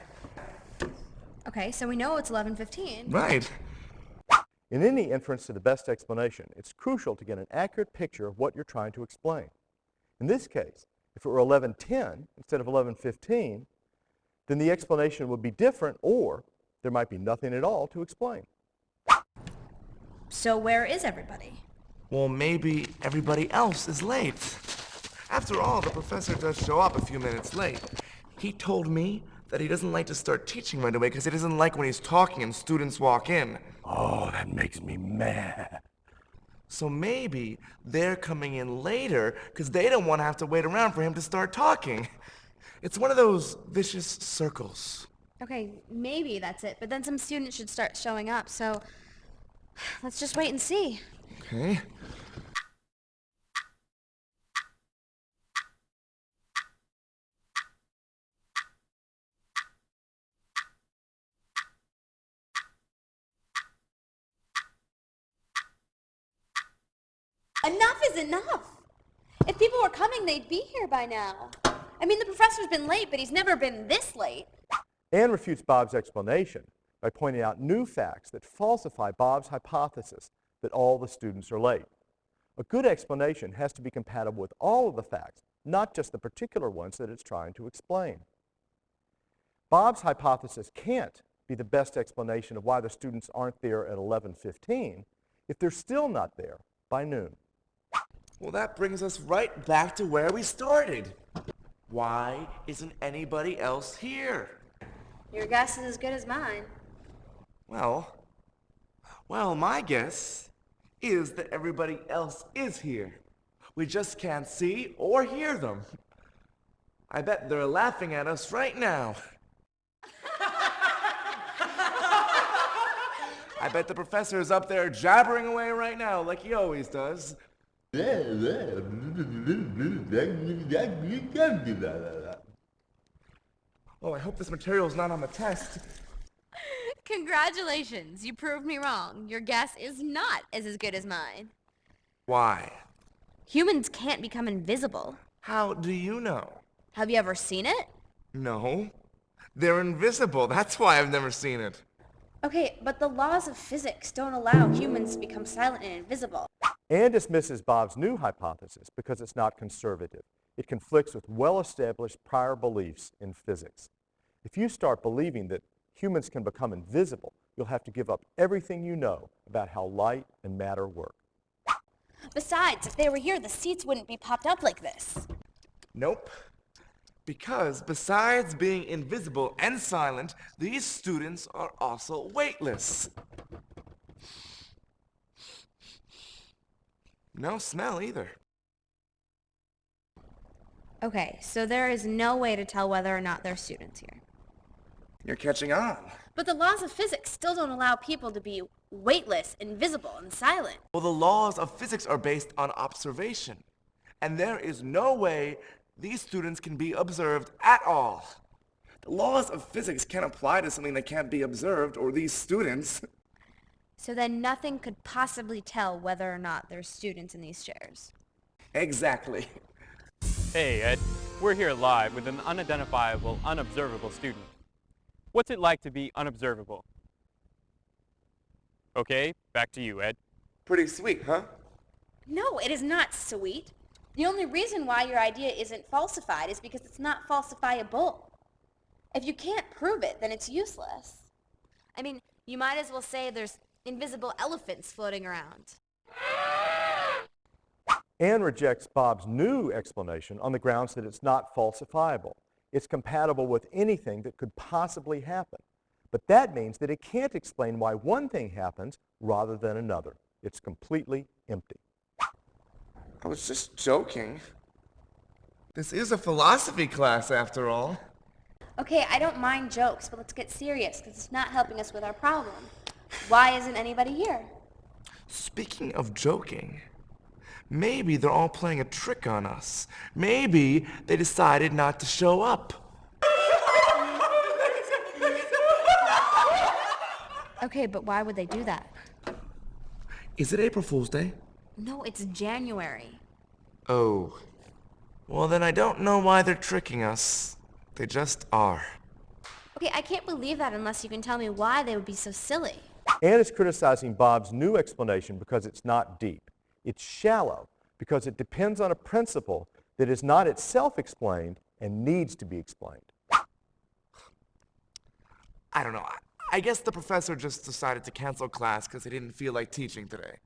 Speaker 3: Okay, so we know it's 11:15.
Speaker 17: Right.
Speaker 15: In any inference to the best explanation, it's crucial to get an accurate picture of what you're trying to explain. In this case, if it were 11:10 instead of 11:15, then the explanation would be different, or there might be nothing at all to explain.
Speaker 3: So where is everybody?
Speaker 17: Well, maybe everybody else is late. After all, the professor does show up a few minutes late. He told me that he doesn't like to start teaching right away because he doesn't like when he's talking and students walk in.
Speaker 15: Oh, that makes me mad.
Speaker 17: So maybe they're coming in later because they don't want to have to wait around for him to start talking. It's one of those vicious circles.
Speaker 3: Okay, maybe that's it, but then some students should start showing up, so let's just wait and see.
Speaker 17: Okay.
Speaker 3: Enough is enough! If people were coming, they'd be here by now. I mean, the professor's been late, but he's never been this late.
Speaker 1: Anne refutes Bob's explanation by pointing out new facts that falsify Bob's hypothesis that all the students are late. A good explanation has to be compatible with all of the facts, not just the particular ones that it's trying to explain. Bob's hypothesis can't be the best explanation of why the students aren't there at 11:15 if they're still not there by noon.
Speaker 17: Well, that brings us right back to where we started. Why isn't anybody else here?
Speaker 3: Your guess is as good as mine.
Speaker 17: Well, my guess is that everybody else is here. We just can't see or hear them. I bet they're laughing at us right now. I bet the professor is up there jabbering away right now like he always does. Oh, I hope this material's not on the test.
Speaker 3: Congratulations, you proved me wrong. Your guess is not as good as mine.
Speaker 17: Why?
Speaker 3: Humans can't become invisible.
Speaker 17: How do you know?
Speaker 3: Have you ever seen it?
Speaker 17: No. They're invisible. That's why I've never seen it.
Speaker 3: Okay, but the laws of physics don't allow humans to become silent and invisible.
Speaker 1: Anne dismisses Bob's new hypothesis because it's not conservative. It conflicts with well-established prior beliefs in physics. If you start believing that humans can become invisible, you'll have to give up everything you know about how light and matter work.
Speaker 3: Besides, if they were here, the seats wouldn't be popped up like this.
Speaker 17: Nope. Because besides being invisible and silent, these students are also weightless. No smell either.
Speaker 3: Okay, so there is no way to tell whether or not there are students here.
Speaker 17: You're catching on.
Speaker 3: But the laws of physics still don't allow people to be weightless, invisible, and silent.
Speaker 17: Well, the laws of physics are based on observation. And there is no way these students can be observed at all. The laws of physics can't apply to something that can't be observed, or these students.
Speaker 3: So then nothing could possibly tell whether or not there's students in these chairs.
Speaker 17: Exactly.
Speaker 18: Hey, Ed. We're here live with an unidentifiable, unobservable student. What's it like to be unobservable? Okay, back to you, Ed.
Speaker 17: Pretty sweet, huh?
Speaker 3: No, it is not sweet. The only reason why your idea isn't falsified is because it's not falsifiable. If you can't prove it, then it's useless. I mean, you might as well say there's invisible elephants floating around.
Speaker 1: Anne rejects Bob's new explanation on the grounds that it's not falsifiable. It's compatible with anything that could possibly happen. But that means that it can't explain why one thing happens rather than another. It's completely empty.
Speaker 17: I was just joking. This is a philosophy class, after all.
Speaker 3: Okay, I don't mind jokes, but let's get serious, because it's not helping us with our problem. Why isn't anybody here?
Speaker 17: Speaking of joking, maybe they're all playing a trick on us. Maybe they decided not to show up.
Speaker 3: Okay, but why would they do that?
Speaker 17: Is it April Fool's Day?
Speaker 3: No, it's January.
Speaker 17: Oh. Well, then I don't know why they're tricking us. They just are.
Speaker 3: Okay, I can't believe that unless you can tell me why they would be so silly.
Speaker 1: Anne is criticizing Bob's new explanation because it's not deep. It's shallow because it depends on a principle that is not itself explained and needs to be explained.
Speaker 17: I don't know. I guess the professor just decided to cancel class because he didn't feel like teaching today.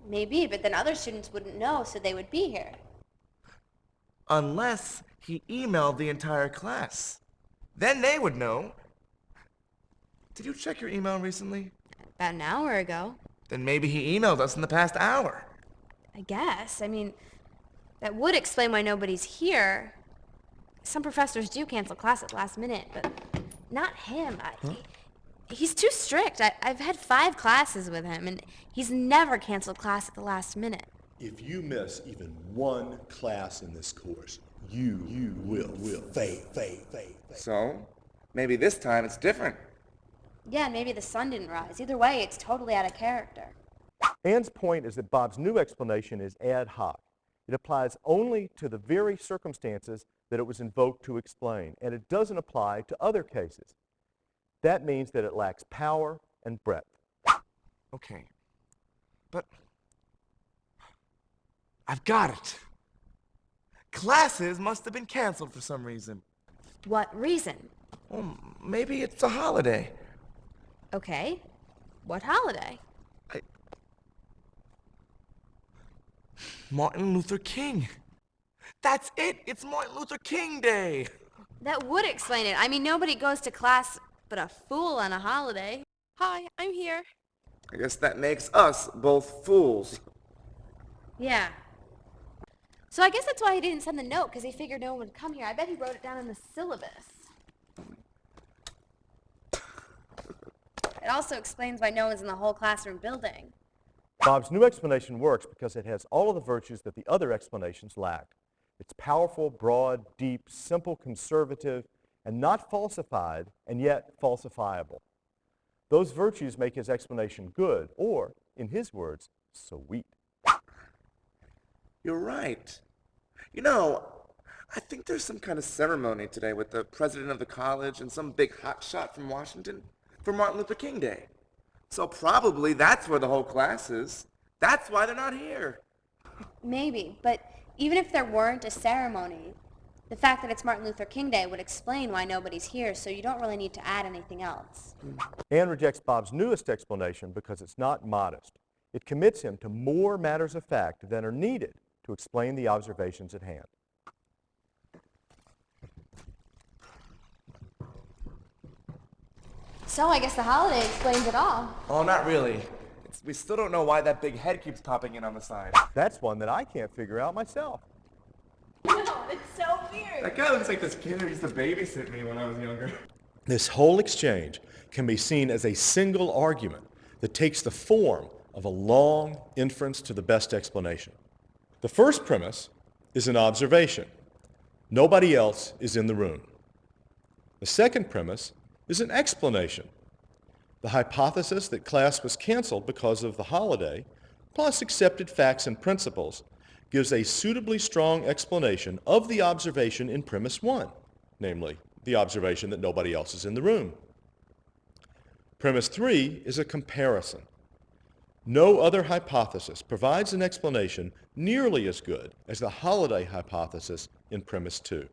Speaker 3: Maybe, but then other students wouldn't know, so they would be here.
Speaker 17: Unless he emailed the entire class. Then they would know. Did you check your email recently?
Speaker 3: About an hour ago.
Speaker 17: Then maybe he emailed us in the past hour.
Speaker 3: I guess. I mean, that would explain why nobody's here. Some professors do cancel class at the last minute, but not him. He's too strict. I've had 5 classes with him, and he's never canceled class at the last minute.
Speaker 15: If you miss even one class in this course, you will fail.
Speaker 17: So, maybe this time it's different.
Speaker 3: Yeah, and maybe the sun didn't rise. Either way, it's totally out of character.
Speaker 1: Ann's point is that Bob's new explanation is ad hoc. It applies only to the very circumstances that it was invoked to explain, and it doesn't apply to other cases. That means that it lacks power and breadth.
Speaker 17: Okay. But I've got it. Classes must have been canceled for some reason.
Speaker 3: What reason?
Speaker 17: Well, maybe it's a holiday.
Speaker 3: Okay. What holiday?
Speaker 17: Martin Luther King. That's it. It's Martin Luther King Day.
Speaker 3: That would explain it. I mean, nobody goes to class but a fool on a holiday.
Speaker 8: Hi, I'm here.
Speaker 17: I guess that makes us both fools.
Speaker 3: Yeah. So I guess that's why he didn't send the note, because he figured no one would come here. I bet he wrote it down in the syllabus. It also explains why no one's in the whole classroom building.
Speaker 1: Bob's new explanation works because it has all of the virtues that the other explanations lacked. It's powerful, broad, deep, simple, conservative, and not falsified, and yet falsifiable. Those virtues make his explanation good, or, in his words, sweet.
Speaker 17: You're right. You know, I think there's some kind of ceremony today with the president of the college and some big hotshot from Washington for Martin Luther King Day. So probably that's where the whole class is. That's why they're not here.
Speaker 3: Maybe, but even if there weren't a ceremony, the fact that it's Martin Luther King Day would explain why nobody's here, so you don't really need to add anything else.
Speaker 1: Anne rejects Bob's newest explanation because it's not modest. It commits him to more matters of fact than are needed to explain the observations at hand.
Speaker 3: So I guess the holiday explains it all.
Speaker 17: Oh, not really. We still don't know why that big head keeps popping in on the side.
Speaker 1: That's one that I can't figure out myself.
Speaker 3: No, it's so weird.
Speaker 17: That guy looks like this kid who used to babysit me when I was younger.
Speaker 15: This whole exchange can be seen as a single argument that takes the form of a long inference to the best explanation. The first premise is an observation. Nobody else is in the room. The second premise is an explanation. The hypothesis that class was canceled because of the holiday, plus accepted facts and principles, gives a suitably strong explanation of the observation in premise 1, namely, the observation that nobody else is in the room. Premise 3 is a comparison. No other hypothesis provides an explanation nearly as good as the holiday hypothesis in premise 2.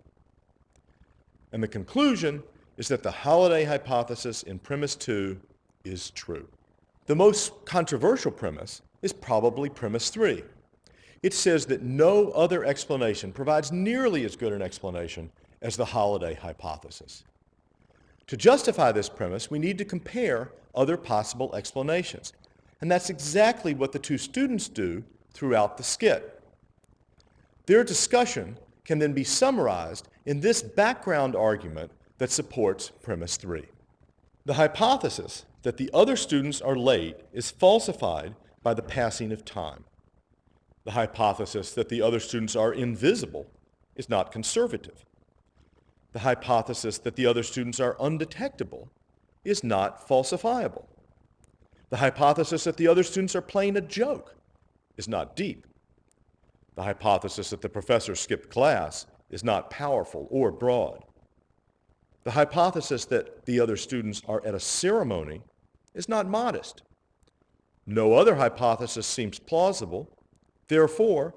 Speaker 15: And the conclusion is that the holiday hypothesis in premise 2 is true. The most controversial premise is probably premise 3. It says that no other explanation provides nearly as good an explanation as the holiday hypothesis. To justify this premise, we need to compare other possible explanations. And that's exactly what the two students do throughout the skit. Their discussion can then be summarized in this background argument that supports premise 3. The hypothesis that the other students are late is falsified by the passing of time. The hypothesis that the other students are invisible is not conservative. The hypothesis that the other students are undetectable is not falsifiable. The hypothesis that the other students are playing a joke is not deep. The hypothesis that the professor skipped class is not powerful or broad. The hypothesis that the other students are at a ceremony is not modest. No other hypothesis seems plausible. Therefore,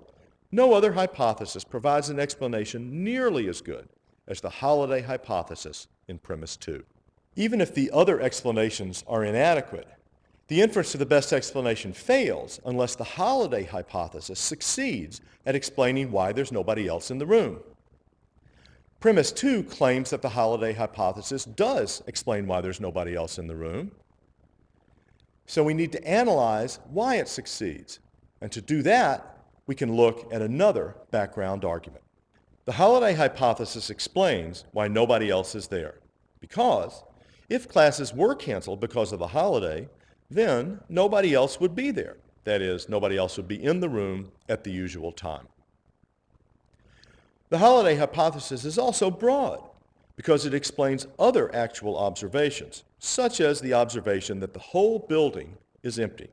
Speaker 15: no other hypothesis provides an explanation nearly as good as the holiday hypothesis in premise 2. Even if the other explanations are inadequate, the inference to the best explanation fails unless the holiday hypothesis succeeds at explaining why there's nobody else in the room. Premise 2 claims that the holiday hypothesis does explain why there's nobody else in the room. So we need to analyze why it succeeds. And to do that, we can look at another background argument. The holiday hypothesis explains why nobody else is there. Because if classes were canceled because of the holiday, then nobody else would be there. That is, nobody else would be in the room at the usual time. The holiday hypothesis is also broad because it explains other actual observations, such as the observation that the whole building is empty.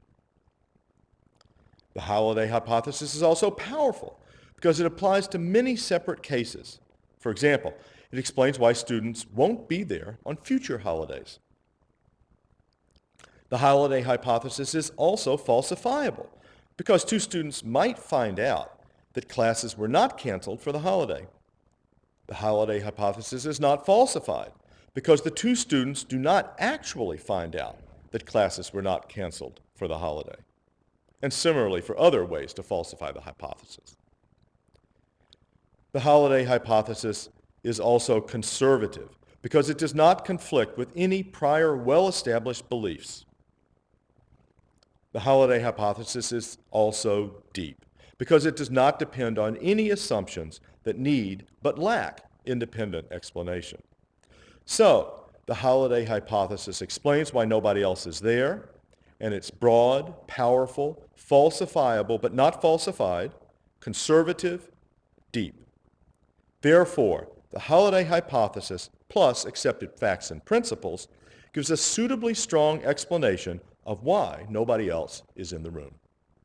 Speaker 15: The holiday hypothesis is also powerful because it applies to many separate cases. For example, it explains why students won't be there on future holidays. The holiday hypothesis is also falsifiable because two students might find out that classes were not canceled for the holiday. The holiday hypothesis is not falsified because the two students do not actually find out that classes were not canceled for the holiday. And similarly for other ways to falsify the hypothesis. The holiday hypothesis is also conservative because it does not conflict with any prior well-established beliefs. The holiday hypothesis is also deep because it does not depend on any assumptions that need but lack independent explanation. So, the holiday hypothesis explains why nobody else is there, and it's broad, powerful, falsifiable but not falsified, conservative, deep. Therefore, the holiday hypothesis plus accepted facts and principles gives a suitably strong explanation of why nobody else is in the room.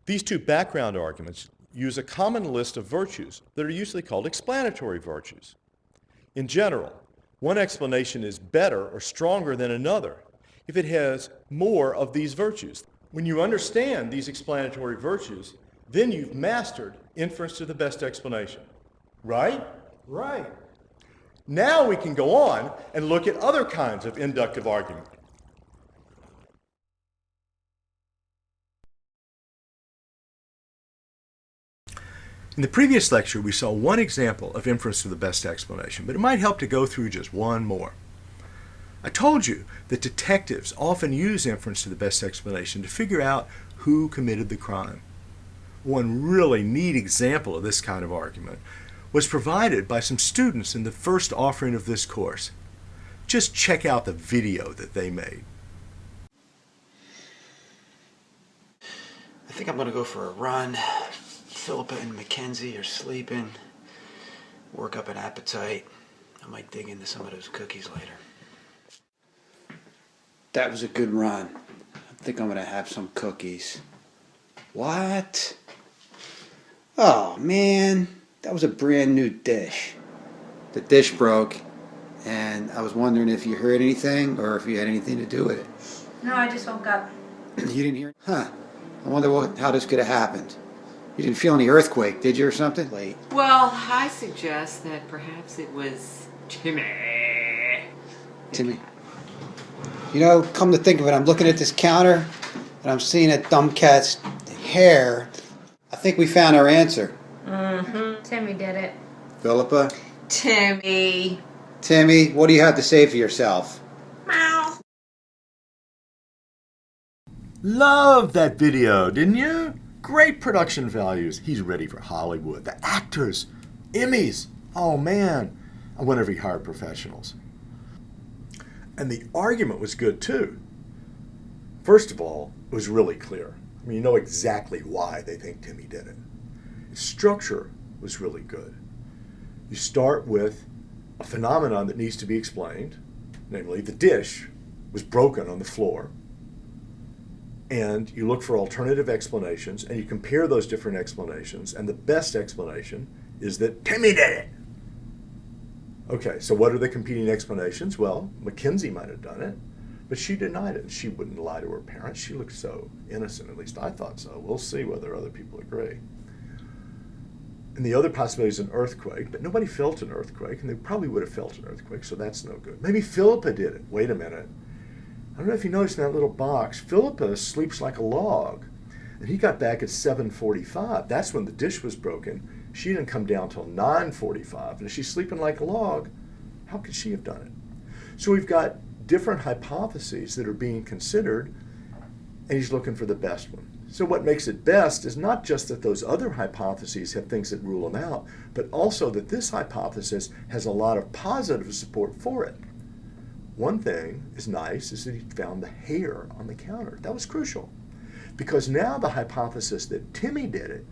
Speaker 15: These two background arguments use a common list of virtues that are usually called explanatory virtues. In general, one explanation is better or stronger than another if it has more of these virtues. When you understand these explanatory virtues, then you've mastered inference to the best explanation. Right? Right. Now we can go on and look at other kinds of inductive argument. In the previous lecture, we saw one example of inference to the best explanation, but it might help to go through just one more. I told you that detectives often use inference to the best explanation to figure out who committed the crime. One really neat example of this kind of argument was provided by some students in the first offering of this course. Just check out the video that they made.
Speaker 19: I think I'm going to go for a run. Philippa and Mackenzie are sleeping. Work up an appetite. I might dig into some of those cookies later. That was a good run. I think I'm going to have some cookies. What? Oh, man. That was a brand new dish. The dish broke, and I was wondering if you heard anything or if you had anything to do with it.
Speaker 16: No, I just woke up.
Speaker 19: You didn't hear? Huh. I wonder how this could have happened. You didn't feel any earthquake, did you, or something? Late.
Speaker 20: Well, I suggest that perhaps it was Timmy.
Speaker 19: Timmy. You know, come to think of it, I'm looking at this counter, and I'm seeing that dumb cat's hair. I think we found our answer.
Speaker 16: Mm-hmm. Timmy did it.
Speaker 19: Philippa?
Speaker 20: Timmy.
Speaker 19: Timmy, what do you have to say for yourself?
Speaker 16: Meow.
Speaker 1: Love that video, didn't you? Great production values. He's ready for Hollywood. The actors, Emmys. Oh man, I wonder if he hired professionals. And the argument was good too. First of all, it was really clear. I mean, you know exactly why they think Timmy did it. Its structure was really good. You start with a phenomenon that needs to be explained, namely the dish was broken on the floor. And you look for alternative explanations, and you compare those different explanations, and the best explanation is that Timmy did it. Okay, so what are the competing explanations? Well, Mackenzie might have done it, but she denied it. She wouldn't lie to her parents. She looked so innocent, at least I thought so. We'll see whether other people agree. And the other possibility is an earthquake, but nobody felt an earthquake, and they probably would have felt an earthquake, so that's no good. Maybe Philippa did it. Wait a minute. I don't know if you noticed in that little box, Philippa sleeps like a log. And he got back at 7:45. That's when the dish was broken. She didn't come down till 9:45, and if she's sleeping like a log, how could she have done it? So we've got different hypotheses that are being considered, and he's looking for the best one. So what makes it best is not just that those other hypotheses have things that rule them out, but also that this hypothesis has a lot of positive support for it. One thing is nice is that he found the hair on the counter. That was crucial, because now the hypothesis that Timmy did it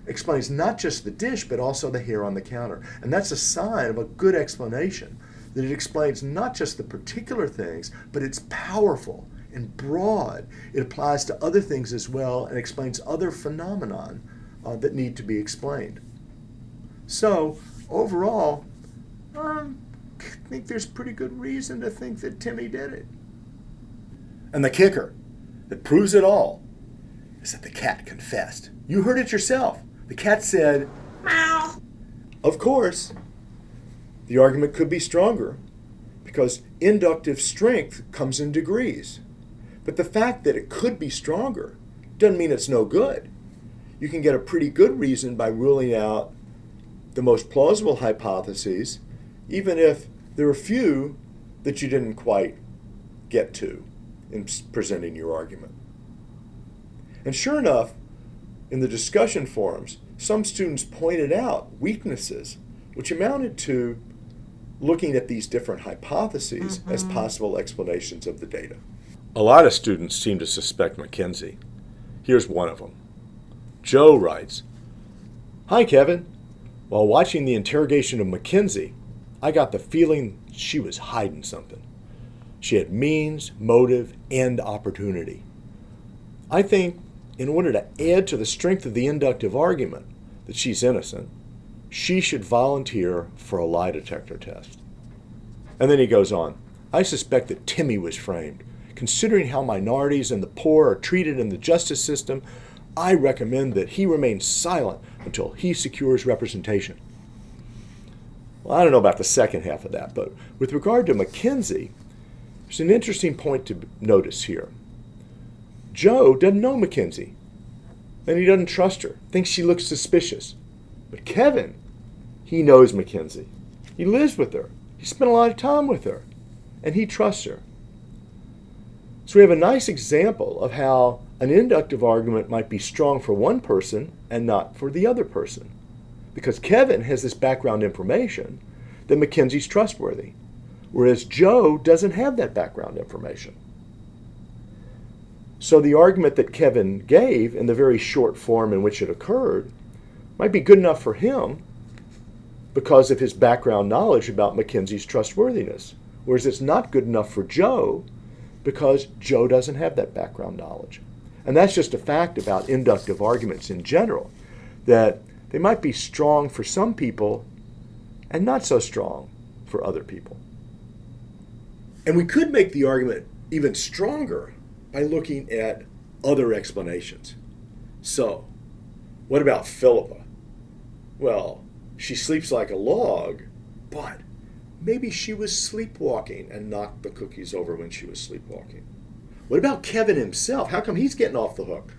Speaker 1: explains not just the dish, but also the hair on the counter. And that's a sign of a good explanation, that it explains not just the particular things, but it's powerful and broad. It applies to other things as well and explains other phenomenon that need to be explained. So overall, I think there's pretty good reason to think that Timmy did it. And the kicker that proves it all is that the cat confessed. You heard it yourself. The cat said, "Meow." Of course, the argument could be stronger because inductive strength comes in degrees. But the fact that it could be stronger doesn't mean it's no good. You can get a pretty good reason by ruling out the most plausible hypotheses, even if there are a few that you didn't quite get to in presenting your argument. And sure enough, in the discussion forums, some students pointed out weaknesses which amounted to looking at these different hypotheses as possible explanations of the data. A lot of students seem to suspect Mackenzie. Here's one of them. Joe writes, "Hi, Kevin. While watching the interrogation of Mackenzie, I got the feeling she was hiding something. She had means, motive, and opportunity. I think in order to add to the strength of the inductive argument that she's innocent, she should volunteer for a lie detector test." And then he goes on, "I suspect that Timmy was framed. Considering how minorities and the poor are treated in the justice system, I recommend that he remain silent until he secures representation." Well, I don't know about the second half of that, but with regard to Mackenzie, there's an interesting point to notice here. Joe doesn't know Mackenzie, and he doesn't trust her, thinks she looks suspicious. But Kevin, he knows Mackenzie. He lives with her. He spent a lot of time with her, and he trusts her. So we have a nice example of how an inductive argument might be strong for one person and not for the other person, because Kevin has this background information that Mackenzie's trustworthy, whereas Joe doesn't have that background information. So the argument that Kevin gave in the very short form in which it occurred might be good enough for him because of his background knowledge about Mackenzie's trustworthiness, whereas it's not good enough for Joe because Joe doesn't have that background knowledge. And that's just a fact about inductive arguments in general, that they might be strong for some people and not so strong for other people. And we could make the argument even stronger by looking at other explanations. So, what about Philippa? Well, she sleeps like a log, but maybe she was sleepwalking and knocked the cookies over when she was sleepwalking. What about Kevin himself? How come he's getting off the hook?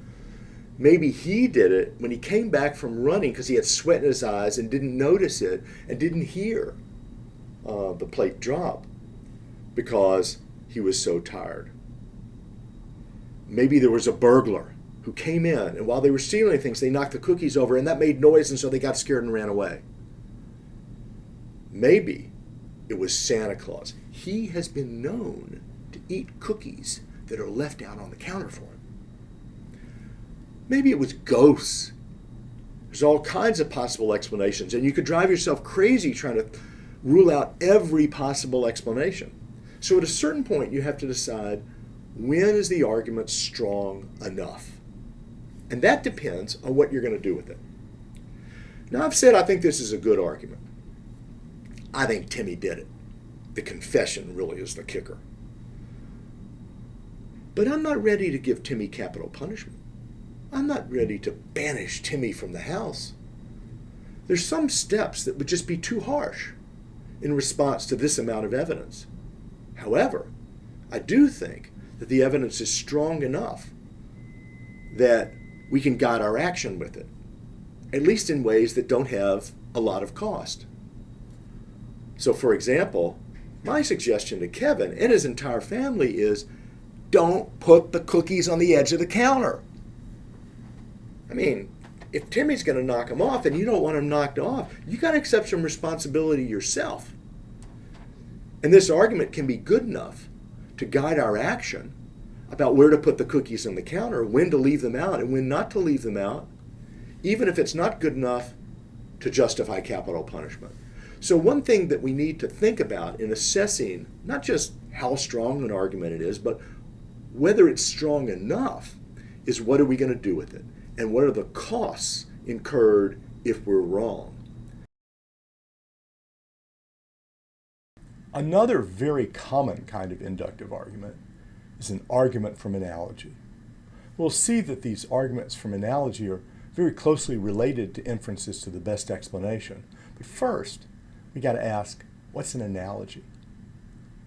Speaker 1: Maybe he did it when he came back from running because he had sweat in his eyes and didn't notice it and didn't hear the plate drop because he was so tired. Maybe there was a burglar who came in, and while they were stealing things, they knocked the cookies over, and that made noise, and so they got scared and ran away. Maybe it was Santa Claus. He has been known to eat cookies that are left out on the counter for him. Maybe it was ghosts. There's all kinds of possible explanations, and you could drive yourself crazy trying to rule out every possible explanation. So at a certain point, you have to decide, when is the argument strong enough? And that depends on what you're going to do with it. Now, I've said I think this is a good argument. I think Timmy did it. The confession really is the kicker. But I'm not ready to give Timmy capital punishment. I'm not ready to banish Timmy from the house. There's some steps that would just be too harsh in response to this amount of evidence. However, I do think that the evidence is strong enough that we can guide our action with it. at least in ways that don't have a lot of cost. So for example, my suggestion to Kevin and his entire family is don't put the cookies on the edge of the counter. I mean, if Timmy's going to knock them off and you don't want them knocked off, you got to accept some responsibility yourself. And this argument can be good enough to guide our action about where to put the cookies on the counter, when to leave them out and when not to leave them out, even if it's not good enough to justify capital punishment. So one thing that we need to think about in assessing not just how strong an argument it is, but whether it's strong enough is what are we going to do with it? And what are the costs incurred if we're wrong? Another very common kind of inductive argument is an argument from analogy. We'll see that these arguments from analogy are very closely related to inferences to the best explanation. But first, we got to ask, what's an analogy?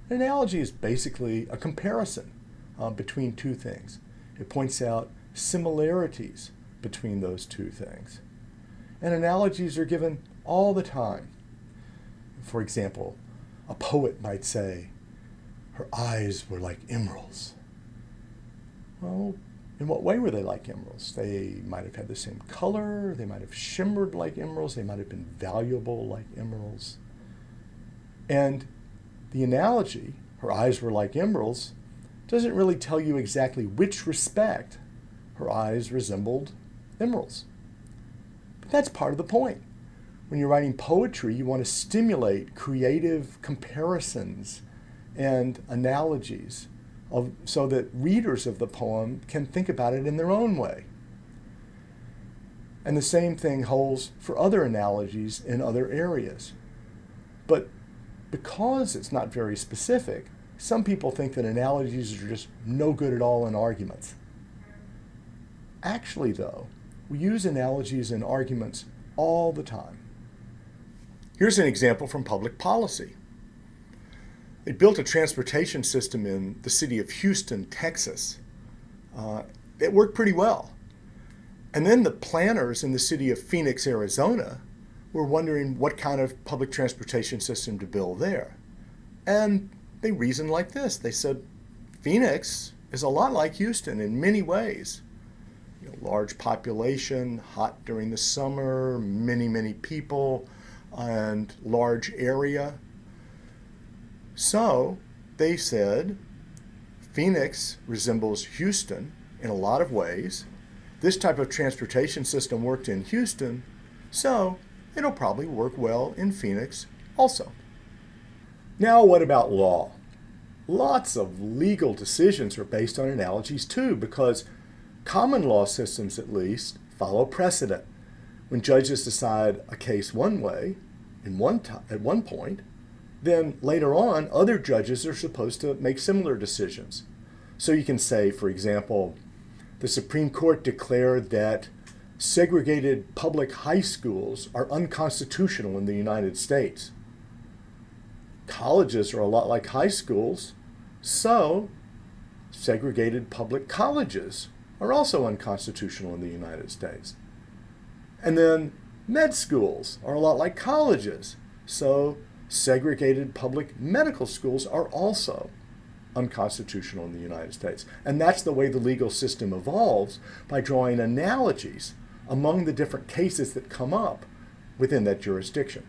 Speaker 1: An analogy is basically a comparison between two things. It points out similarities between those two things. And analogies are given all the time. For example, a poet might say, her eyes were like emeralds. Well, in what way were they like emeralds? They might have had the same color, they might have shimmered like emeralds, they might have been valuable like emeralds. And the analogy, her eyes were like emeralds, doesn't really tell you exactly which respect her eyes resembled emeralds. But that's part of the point. When you're writing poetry, you want to stimulate creative comparisons and analogies so that readers of the poem can think about it in their own way. And the same thing holds for other analogies in other areas. But because it's not very specific, some people think that analogies are just no good at all in arguments. Actually, though, we use analogies in arguments all the time. Here's an example from public policy. They built a transportation system in the city of Houston, Texas. It worked pretty well. And then the planners in the city of Phoenix, Arizona, were wondering what kind of public transportation system to build there. And they reasoned like this. They said, Phoenix is a lot like Houston in many ways. You know, large population, hot during the summer, many people, and large area. So they said, Phoenix resembles Houston in a lot of ways. This type of transportation system worked in Houston, so it'll probably work well in Phoenix also. Now what about law? Lots of legal decisions are based on analogies too, because common law systems at least follow precedent. When judges decide a case one way at one point, then later on other judges are supposed to make similar decisions. So you can say, for example, the Supreme Court declared that segregated public high schools are unconstitutional in the United States. Colleges are a lot like high schools, so segregated public colleges are also unconstitutional in the United States. And then med schools are a lot like colleges, so segregated public medical schools are also unconstitutional in the United States. And that's the way the legal system evolves, by drawing analogies among the different cases that come up within that jurisdiction.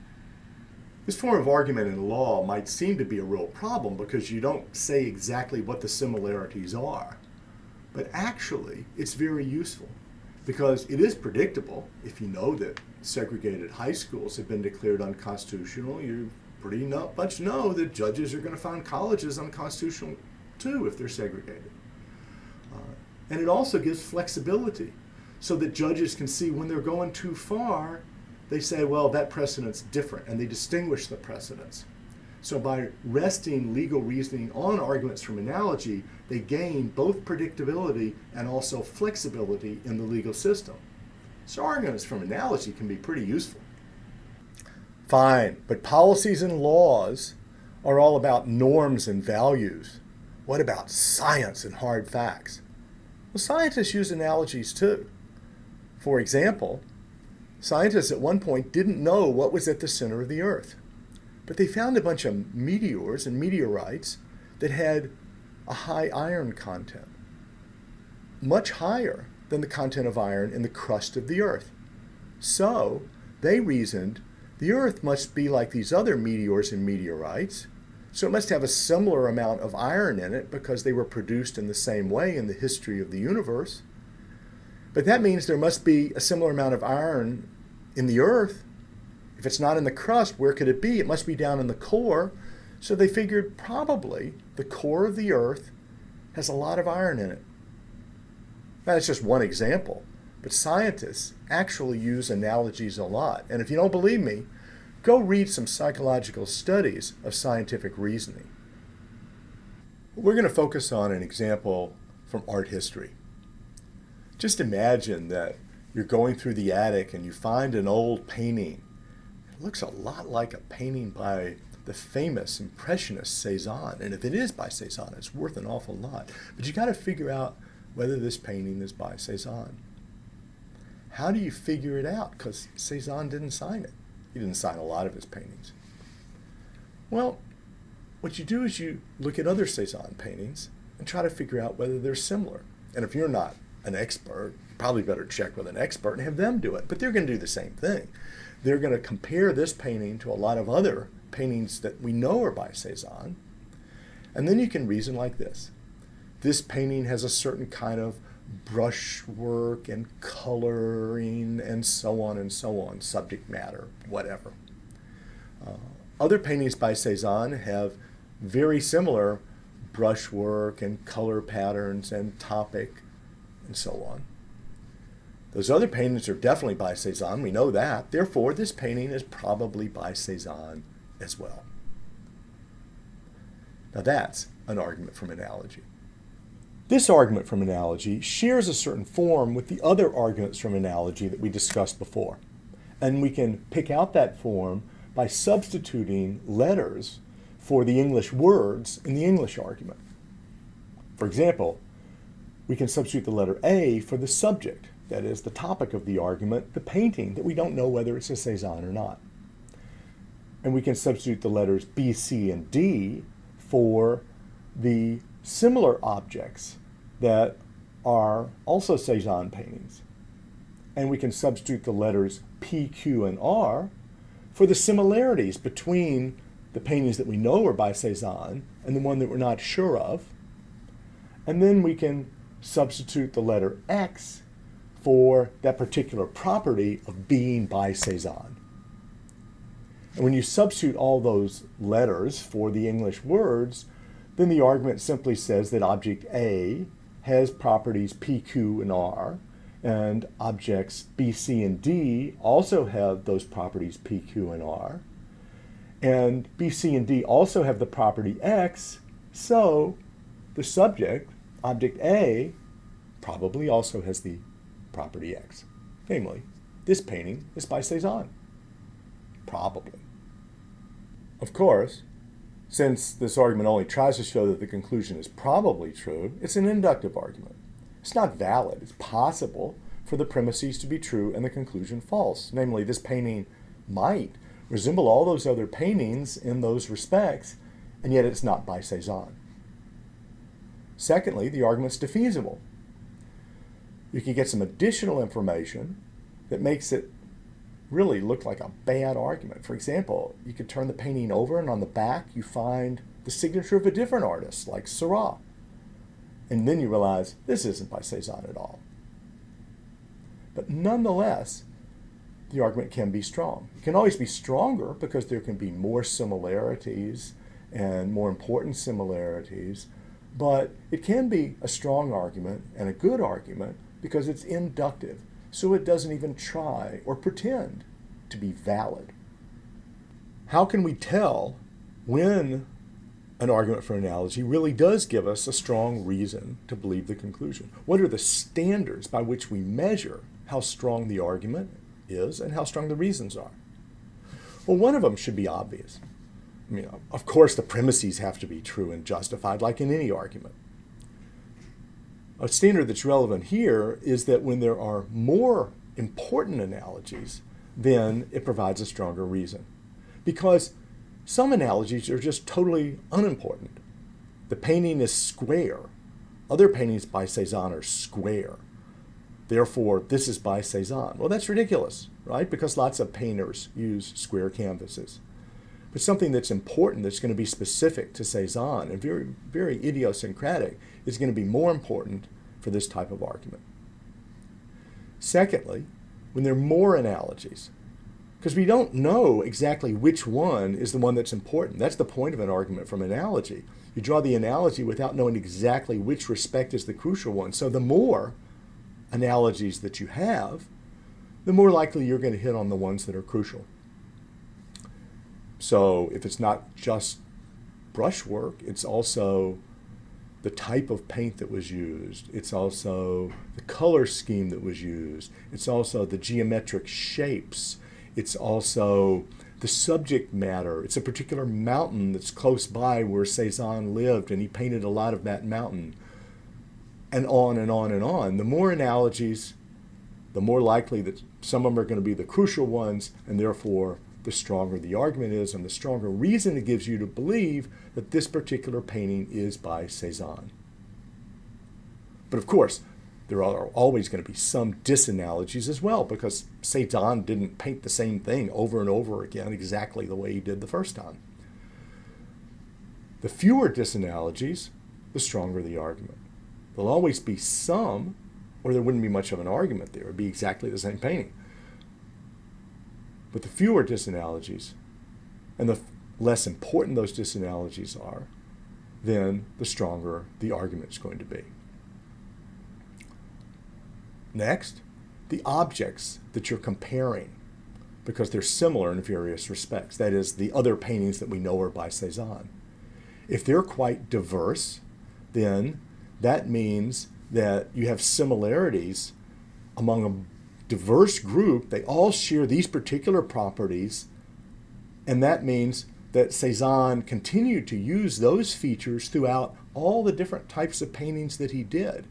Speaker 1: This form of argument in law might seem to be a real problem because you don't say exactly what the similarities are. But actually, it's very useful because it is predictable. If you know that segregated high schools have been declared unconstitutional, you pretty much know that judges are going to find colleges unconstitutional too if they're segregated. And it also gives flexibility so that judges can see when they're going too far, they say, well, that precedent's different, and they distinguish the precedents. So by resting legal reasoning on arguments from analogy, they gain both predictability and also flexibility in the legal system. So arguments from analogy can be pretty useful. Fine, but policies and laws are all about norms and values. What about science and hard facts? Well, scientists use analogies too. For example, Scientists at one point didn't know what was at the center of the Earth, but they found a bunch of meteors and meteorites that had a high iron content, much higher than the content of iron in the crust of the Earth. So they reasoned the Earth must be like these other meteors and meteorites, so it must have a similar amount of iron in it because they were produced in the same way in the history of the universe. But that means there must be a similar amount of iron in the Earth. If it's not in the crust, where could it be? It must be down in the core. So they figured probably the core of the Earth has a lot of iron in it. Now, that's just one example, but scientists actually use analogies a lot. And if you don't believe me, go read some psychological studies of scientific reasoning. We're going to focus on an example from art history. Just imagine that you're going through the attic and you find an old painting. It looks a lot like a painting by the famous Impressionist Cézanne. And if it is by Cézanne, it's worth an awful lot. But you got to figure out whether this painting is by Cézanne. How do you figure it out? Because Cézanne didn't sign it. He didn't sign a lot of his paintings. Well, what you do is you look at other Cézanne paintings and try to figure out whether they're similar. And if you're not an expert, you probably better check with an expert and have them do it. But they're going to do the same thing. They're going to compare this painting to a lot of other paintings that we know are by Cézanne. And then you can reason like this. This painting has a certain kind of brushwork and coloring and so on, subject matter, whatever. Other paintings by Cézanne have very similar brushwork and color patterns and topic and so on. Those other paintings are definitely by Cézanne, we know that. Therefore, this painting is probably by Cézanne as well. Now that's an argument from analogy. This argument from analogy shares a certain form with the other arguments from analogy that we discussed before. And we can pick out that form by substituting letters for the English words in the English argument. For example, we can substitute the letter A for the subject, that is, the topic of the argument, the painting that we don't know whether it's a Cézanne or not. And we can substitute the letters B, C, and D for the similar objects that are also Cézanne paintings. And we can substitute the letters P, Q, and R for the similarities between the paintings that we know are by Cézanne and the one that we're not sure of. And then we can substitute the letter X for that particular property of being by Cézanne. And when you substitute all those letters for the English words, then the argument simply says that object A has properties P, Q, and R, and objects B, C, and D also have those properties P, Q, and R. And B, C, and D also have the property X, so the subject, object A, probably also has the property X. Namely, this painting is by Cézanne. Probably. Of course, since this argument only tries to show that the conclusion is probably true, it's an inductive argument. It's not valid. It's possible for the premises to be true and the conclusion false. Namely, this painting might resemble all those other paintings in those respects, and yet it's not by Cézanne. Secondly, the argument's defeasible. You can get some additional information that makes it really look like a bad argument. For example, you could turn the painting over and on the back you find the signature of a different artist, like Seurat. And then you realize this isn't by Cézanne at all. But nonetheless, the argument can be strong. It can always be stronger because there can be more similarities and more important similarities, but it can be a strong argument and a good argument because it's inductive, so it doesn't even try or pretend to be valid. How can we tell when an argument for analogy really does give us a strong reason to believe the conclusion? What are the standards by which we measure how strong the argument is and how strong the reasons are? Well, one of them should be obvious. I mean, of course, the premises have to be true and justified, like in any argument. A standard that's relevant here is that when there are more important analogies, then it provides a stronger reason. Because some analogies are just totally unimportant. The painting is square. Other paintings by Cezanne are square. Therefore, this is by Cezanne. Well, that's ridiculous, right? Because lots of painters use square canvases. But something that's important, that's going to be specific to Cezanne and very, very idiosyncratic, is going to be more important for this type of argument. Secondly, when there are more analogies, because we don't know exactly which one is the one that's important. That's the point of an argument from analogy. You draw the analogy without knowing exactly which respect is the crucial one. So the more analogies that you have, the more likely you're going to hit on the ones that are crucial. So if it's not just brushwork, it's also the type of paint that was used. It's also the color scheme that was used. It's also the geometric shapes. It's also the subject matter. It's a particular mountain that's close by where Cezanne lived, and he painted a lot of that mountain. And on and on and on. The more analogies, the more likely that some of them are going to be the crucial ones, and therefore the stronger the argument is, and the stronger reason it gives you to believe that this particular painting is by Cezanne. But of course, there are always going to be some disanalogies as well, because Cezanne didn't paint the same thing over and over again exactly the way he did the first time. The fewer disanalogies, the stronger the argument. There'll always be some, or there wouldn't be much of an argument there. It would be exactly the same painting. But the fewer disanalogies, and the less important those disanalogies are, then the stronger the argument is going to be. Next, the objects that you're comparing, because they're similar in various respects. That is, the other paintings that we know are by Cezanne. If they're quite diverse, then that means that you have similarities among a diverse group. They all share these particular properties, and that means that Cezanne continued to use those features throughout all the different types of paintings that he did.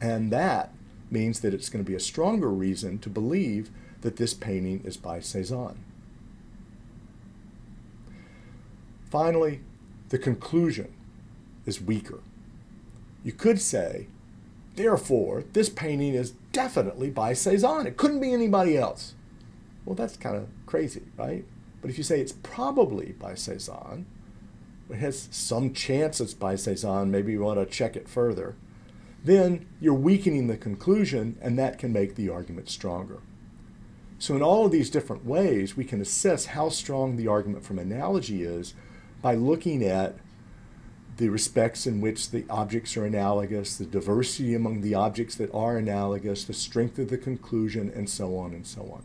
Speaker 1: And that means that it's going to be a stronger reason to believe that this painting is by Cezanne. Finally, the conclusion is weaker. You could say, therefore, this painting is definitely by Cezanne. It couldn't be anybody else. Well, that's kind of crazy, right? But if you say it's probably by Cezanne, it has some chance it's by Cezanne, maybe you want to check it further, then you're weakening the conclusion, and that can make the argument stronger. So in all of these different ways, we can assess how strong the argument from analogy is by looking at the respects in which the objects are analogous, the diversity among the objects that are analogous, the strength of the conclusion, and so on and so on.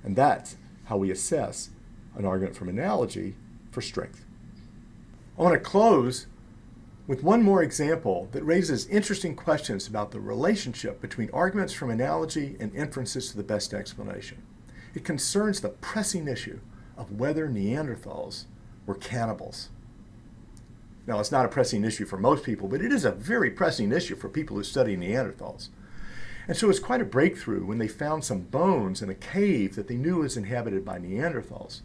Speaker 1: And that's how we assess an argument from analogy for strength. I want to close with one more example that raises interesting questions about the relationship between arguments from analogy and inferences to the best explanation. It concerns the pressing issue of whether Neanderthals were cannibals. Now, it's not a pressing issue for most people, but it is a very pressing issue for people who study Neanderthals. And so it's quite a breakthrough when they found some bones in a cave that they knew was inhabited by Neanderthals.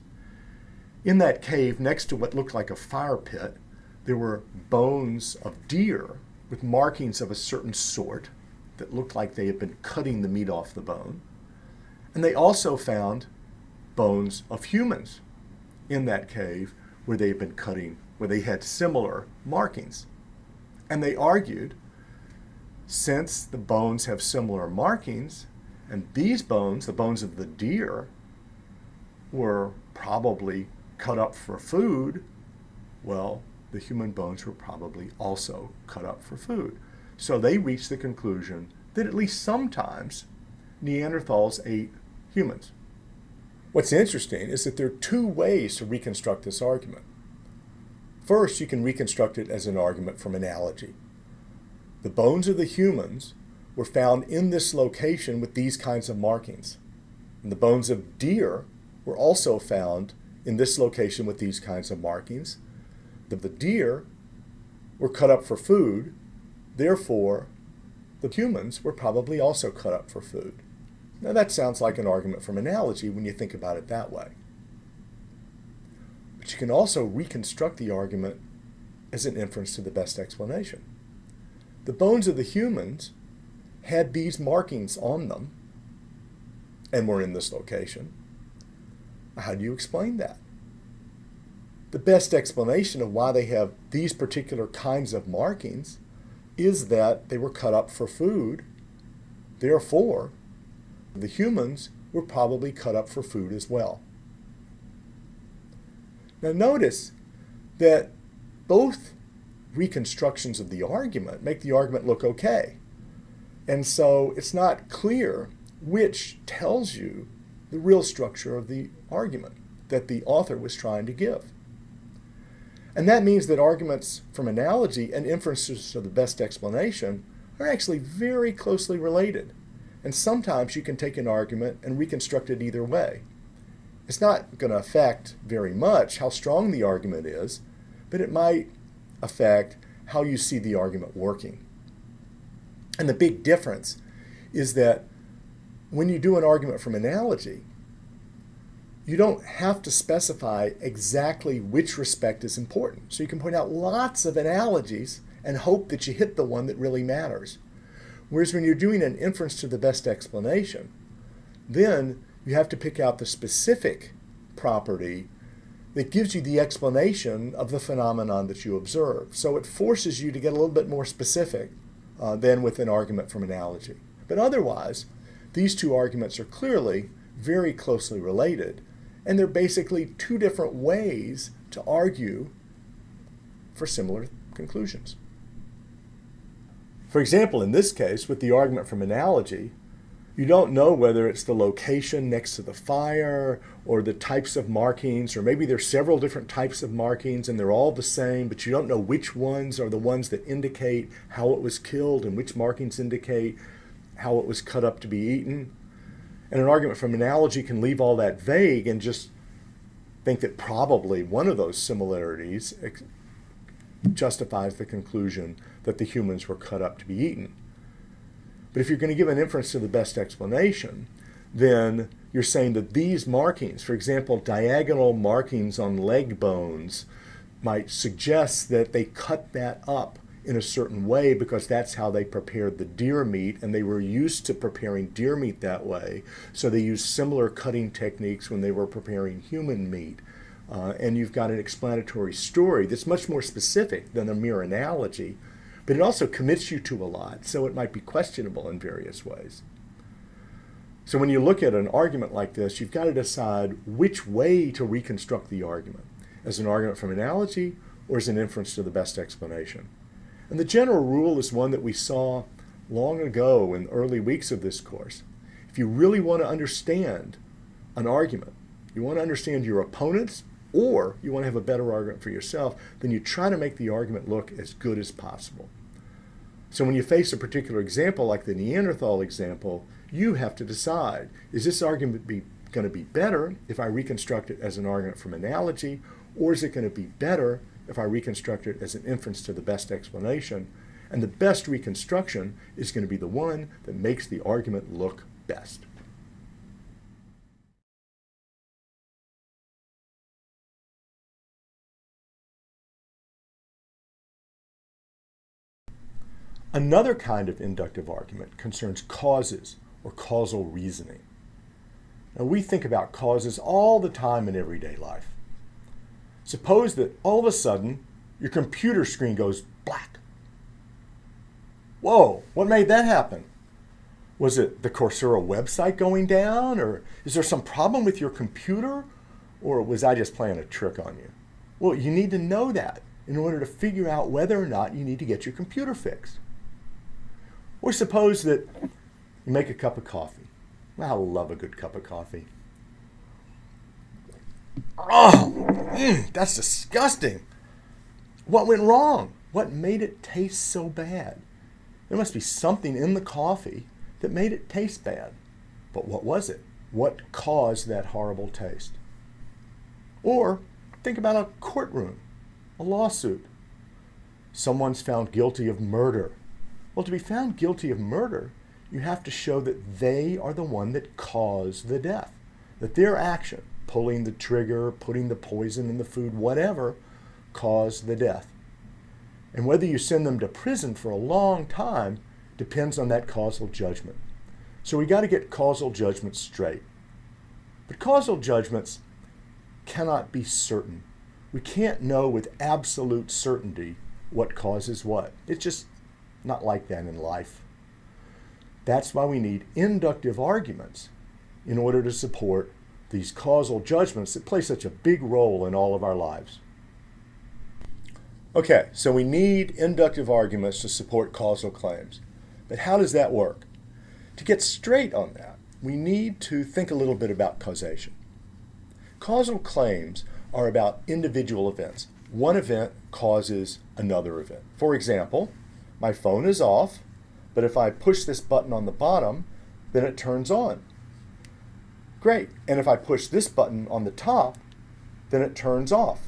Speaker 1: In that cave, next to what looked like a fire pit, there were bones of deer with markings of a certain sort that looked like they had been cutting the meat off the bone. And they also found bones of humans in that cave where they had been cutting, where they had similar markings. And they argued, since the bones have similar markings, and these bones, the bones of the deer, were probably cut up for food, well, the human bones were probably also cut up for food. So they reached the conclusion that at least sometimes Neanderthals ate humans. What's interesting is that there are two ways to reconstruct this argument. First, you can reconstruct it as an argument from analogy. The bones of the humans were found in this location with these kinds of markings. And the bones of deer were also found in this location with these kinds of markings. The deer were cut up for food, therefore the humans were probably also cut up for food. Now that sounds like an argument from analogy when you think about it that way. But you can also reconstruct the argument as an inference to the best explanation. The bones of the humans had these markings on them and were in this location. How do you explain that? The best explanation of why they have these particular kinds of markings is that they were cut up for food. Therefore, the humans were probably cut up for food as well. Now notice that both reconstructions of the argument make the argument look okay. And so it's not clear which tells you the real structure of the argument that the author was trying to give. And that means that arguments from analogy and inferences to the best explanation are actually very closely related. And sometimes you can take an argument and reconstruct it either way. It's not going to affect very much how strong the argument is, but it might affect how you see the argument working. And the big difference is that when you do an argument from analogy, you don't have to specify exactly which respect is important. So you can point out lots of analogies and hope that you hit the one that really matters. Whereas when you're doing an inference to the best explanation, then you have to pick out the specific property that gives you the explanation of the phenomenon that you observe. So it forces you to get a little bit more specific than with an argument from analogy. But otherwise, these two arguments are clearly very closely related, and they're basically two different ways to argue for similar conclusions. For example, in this case, with the argument from analogy, you don't know whether it's the location next to the fire or the types of markings, or maybe there's several different types of markings and they're all the same, but you don't know which ones are the ones that indicate how it was killed and which markings indicate how it was cut up to be eaten. And an argument from analogy can leave all that vague and just think that probably one of those similarities justifies the conclusion that the humans were cut up to be eaten. But if you're going to give an inference to the best explanation, then you're saying that these markings, for example, diagonal markings on leg bones, might suggest that they cut that up in a certain way because that's how they prepared the deer meat, and they were used to preparing deer meat that way. So they used similar cutting techniques when they were preparing human meat. And you've got an explanatory story that's much more specific than a mere analogy, but it also commits you to a lot, so it might be questionable in various ways. So when you look at an argument like this, you've got to decide which way to reconstruct the argument, as an argument from analogy or as an inference to the best explanation. And the general rule is one that we saw long ago in the early weeks of this course. If you really want to understand an argument, you want to understand your opponents, or you want to have a better argument for yourself, then you try to make the argument look as good as possible. So when you face a particular example like the Neanderthal example, you have to decide, is this argument going to be better if I reconstruct it as an argument from analogy, or is it going to be better if I reconstruct it as an inference to the best explanation? And the best reconstruction is going to be the one that makes the argument look best. Another kind of inductive argument concerns causes or causal reasoning. Now, we think about causes all the time in everyday life. Suppose that all of a sudden your computer screen goes black. Whoa, what made that happen? Was it the Coursera website going down, or is there some problem with your computer, or was I just playing a trick on you? Well, you need to know that in order to figure out whether or not you need to get your computer fixed. Or suppose that you make a cup of coffee. I love a good cup of coffee. Oh, that's disgusting. What went wrong? What made it taste so bad? There must be something in the coffee that made it taste bad. But what was it? What caused that horrible taste? Or think about a courtroom, a lawsuit. Someone's found guilty of murder. Well, to be found guilty of murder, you have to show that they are the one that caused the death, that their action, pulling the trigger, putting the poison in the food, whatever, caused the death. And whether you send them to prison for a long time depends on that causal judgment. So we got to get causal judgments straight. But causal judgments cannot be certain. We can't know with absolute certainty what causes what. It's just not like that in life. That's why we need inductive arguments in order to support these causal judgments that play such a big role in all of our lives. Okay, so we need inductive arguments to support causal claims. But how does that work? To get straight on that, we need to think a little bit about causation. Causal claims are about individual events. One event causes another event. For example, my phone is off, but if I push this button on the bottom, then it turns on. Great. And if I push this button on the top, then it turns off.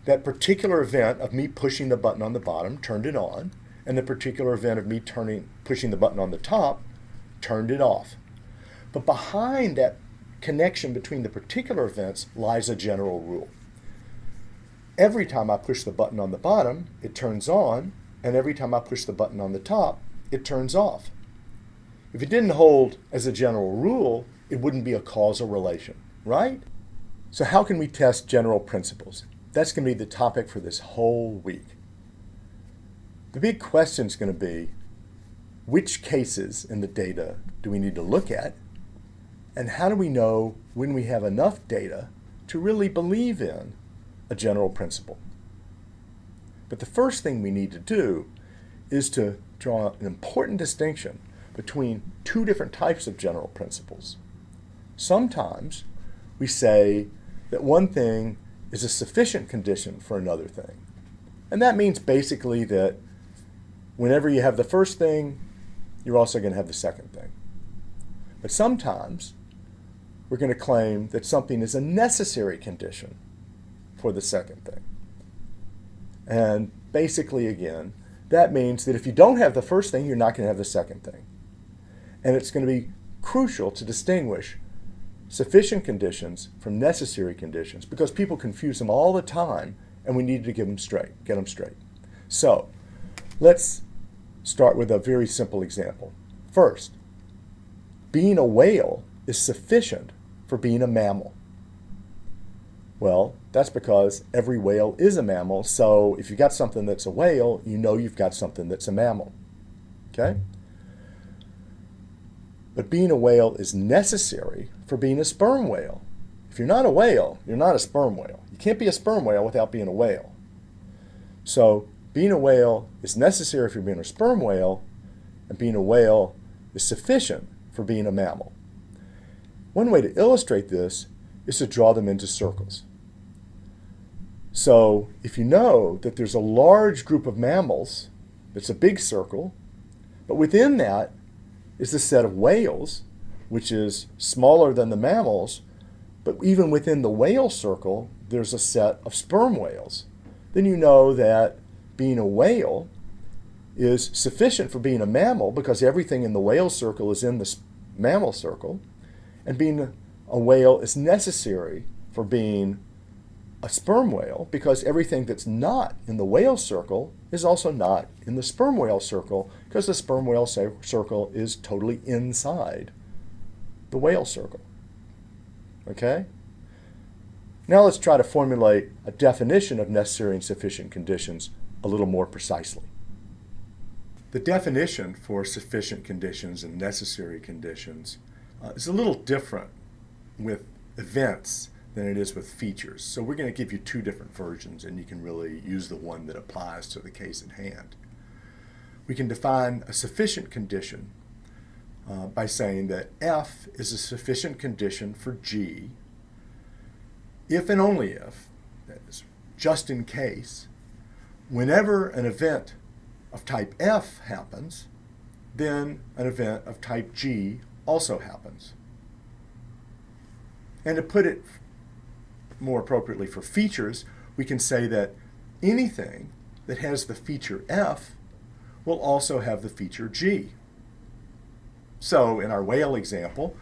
Speaker 1: That particular event of me pushing the button on the bottom turned it on, and the particular event of me pushing the button on the top turned it off. But behind that connection between the particular events lies a general rule. Every time I push the button on the bottom, it turns on, and every time I push the button on the top, it turns off. If it didn't hold as a general rule, it wouldn't be a causal relation, right? So how can we test general principles? That's going to be the topic for this whole week. The big question is going to be, which cases in the data do we need to look at? And how do we know when we have enough data to really believe in a general principle? But the first thing we need to do is to draw an important distinction between two different types of general principles. Sometimes we say that one thing is a sufficient condition for another thing. And that means basically that whenever you have the first thing, you're also going to have the second thing. But sometimes we're going to claim that something is a necessary condition for the second thing. And basically, again, that means that if you don't have the first thing, you're not going to have the second thing. And it's going to be crucial to distinguish sufficient conditions from necessary conditions, because people confuse them all the time, and we need to get them straight. So let's start with a very simple example. First, being a whale is sufficient for being a mammal. Well, that's because every whale is a mammal, so if you've got something that's a whale, you know you've got something that's a mammal. Okay? But being a whale is necessary for being a sperm whale. If you're not a whale, you're not a sperm whale. You can't be a sperm whale without being a whale. So being a whale is necessary for being a sperm whale, and being a whale is sufficient for being a mammal. One way to illustrate this is to draw them into circles. So if you know that there's a large group of mammals, it's a big circle, but within that is the set of whales, which is smaller than the mammals, but even within the whale circle, there's a set of sperm whales. Then you know that being a whale is sufficient for being a mammal because everything in the whale circle is in the mammal circle, and being a whale is necessary for being a sperm whale because everything that's not in the whale circle is also not in the sperm whale circle, because the sperm whale circle is totally inside the whale circle. Okay? Now let's try to formulate a definition of necessary and sufficient conditions a little more precisely. The definition for sufficient conditions and necessary conditions is a little different with events than it is with features. So we're going to give you two different versions, and you can really use the one that applies to the case at hand. We can define a sufficient condition by saying that F is a sufficient condition for G if and only if, that is, just in case, whenever an event of type F happens, then an event of type G also happens. And to put it more appropriately for features, we can say that anything that has the feature F will also have the feature G. So in our whale example,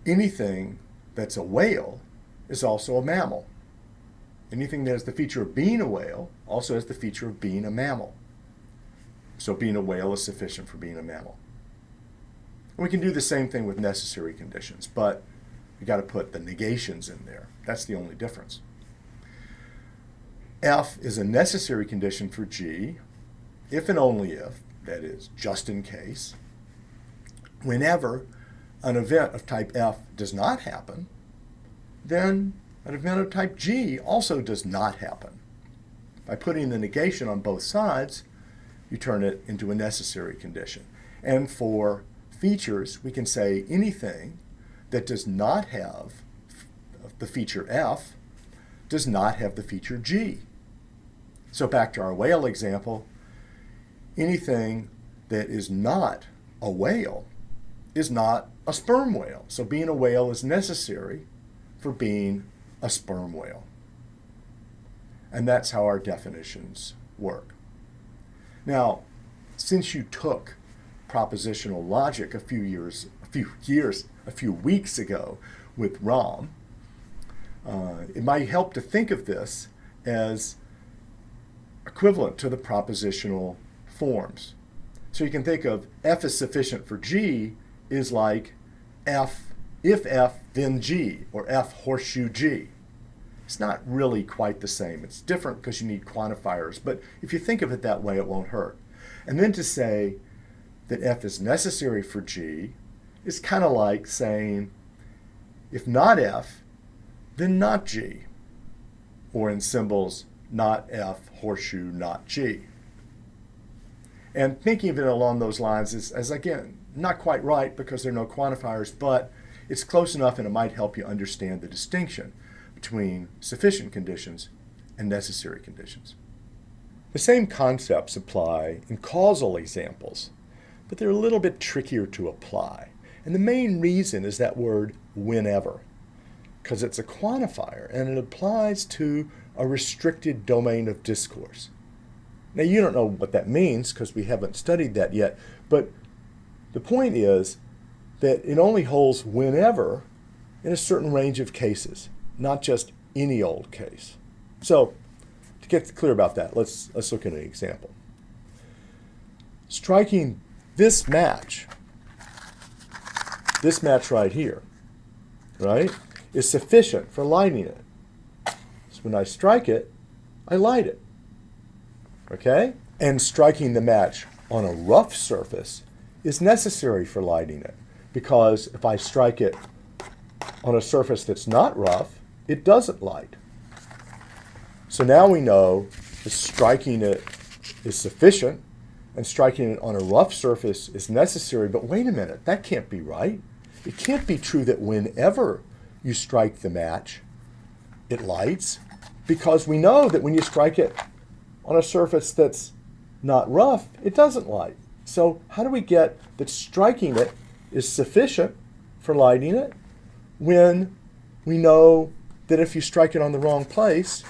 Speaker 1: anything that's a whale is also a mammal. Anything that has the feature of being a whale also has the feature of being a mammal. So being a whale is sufficient for being a mammal. And we can do the same thing with necessary conditions, but you got to put the negations in there. That's the only difference. F is a necessary condition for G, if and only if, that is, just in case, whenever an event of type F does not happen, then an event of type G also does not happen. By putting the negation on both sides, you turn it into a necessary condition. And for features, we can say anything that does not have the feature F does not have the feature G. So back to our whale example, anything that is not a whale is not a sperm whale. So being a whale is necessary for being a sperm whale. And that's how our definitions work. Now, since you took propositional logic a few weeks ago with Rom, it might help to think of this as equivalent to the propositional forms. So you can think of F is sufficient for G is like F, if F, then G, or F horseshoe G. It's not really quite the same. It's different because you need quantifiers, but if you think of it that way, it won't hurt. And then to say that F is necessary for G is kind of like saying, if not F, then not G. Or in symbols, not F, horseshoe, not G. And thinking of it along those lines is, as again, not quite right because there are no quantifiers, but it's close enough and it might help you understand the distinction between sufficient conditions and necessary conditions. The same concepts apply in causal examples, but they're a little bit trickier to apply. And the main reason is that word whenever, because it's a quantifier and it applies to a restricted domain of discourse. Now you don't know what that means because we haven't studied that yet, but the point is that it only holds whenever in a certain range of cases, not just any old case. So to get clear about that, let's look at an example. Striking this match right here, right, is sufficient for lighting it. So when I strike it, I light it, okay? And striking the match on a rough surface is necessary for lighting it, because if I strike it on a surface that's not rough, it doesn't light. So now we know that striking it is sufficient and striking it on a rough surface is necessary, but wait a minute, that can't be right. It can't be true that whenever you strike the match, it lights, because we know that when you strike it on a surface that's not rough, it doesn't light. So how do we get that striking it is sufficient for lighting it when we know that if you strike it on the wrong place,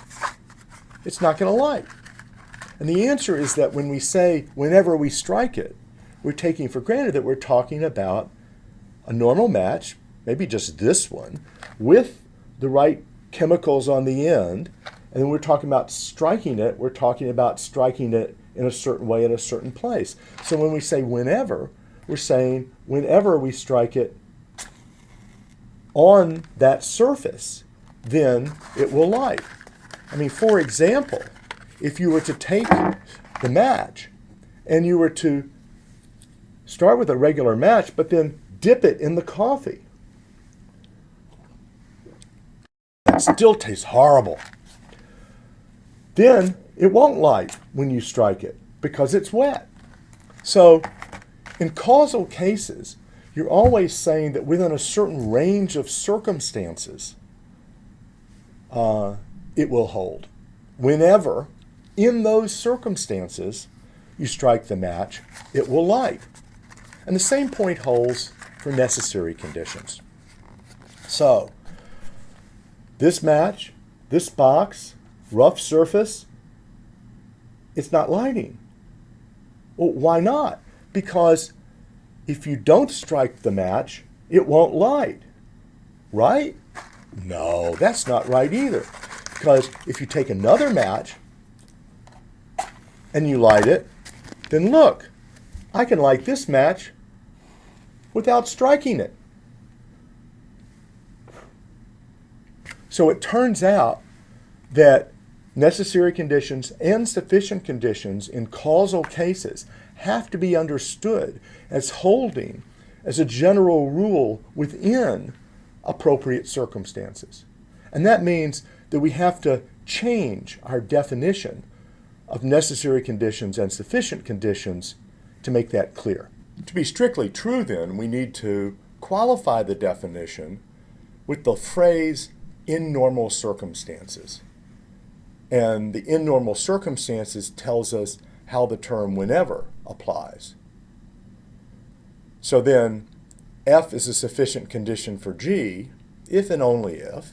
Speaker 1: it's not going to light? And the answer is that when we say whenever we strike it, we're taking for granted that we're talking about a normal match, maybe just this one, with the right chemicals on the end, and then we're talking about striking it, we're talking about striking it in a certain way in a certain place. So when we say whenever, we're saying whenever we strike it on that surface, then it will light. I mean, for example, if you were to take the match and you were to start with a regular match, but then dip it in the coffee, it still tastes horrible. Then it won't light when you strike it because it's wet. So in causal cases, you're always saying that within a certain range of circumstances, it will hold. Whenever, in those circumstances, you strike the match, it will light. And the same point holds for necessary conditions. So, this match, this box, rough surface, it's not lighting. Well, why not? Because if you don't strike the match, it won't light, right? No, that's not right either. Because if you take another match and you light it, then look, I can light this match without striking it. So it turns out that necessary conditions and sufficient conditions in causal cases have to be understood as holding as a general rule within appropriate circumstances. And that means that we have to change our definition of necessary conditions and sufficient conditions to make that clear. To be strictly true, then, we need to qualify the definition with the phrase in normal circumstances. And the in normal circumstances tells us how the term whenever applies. So then, F is a sufficient condition for G if and only if,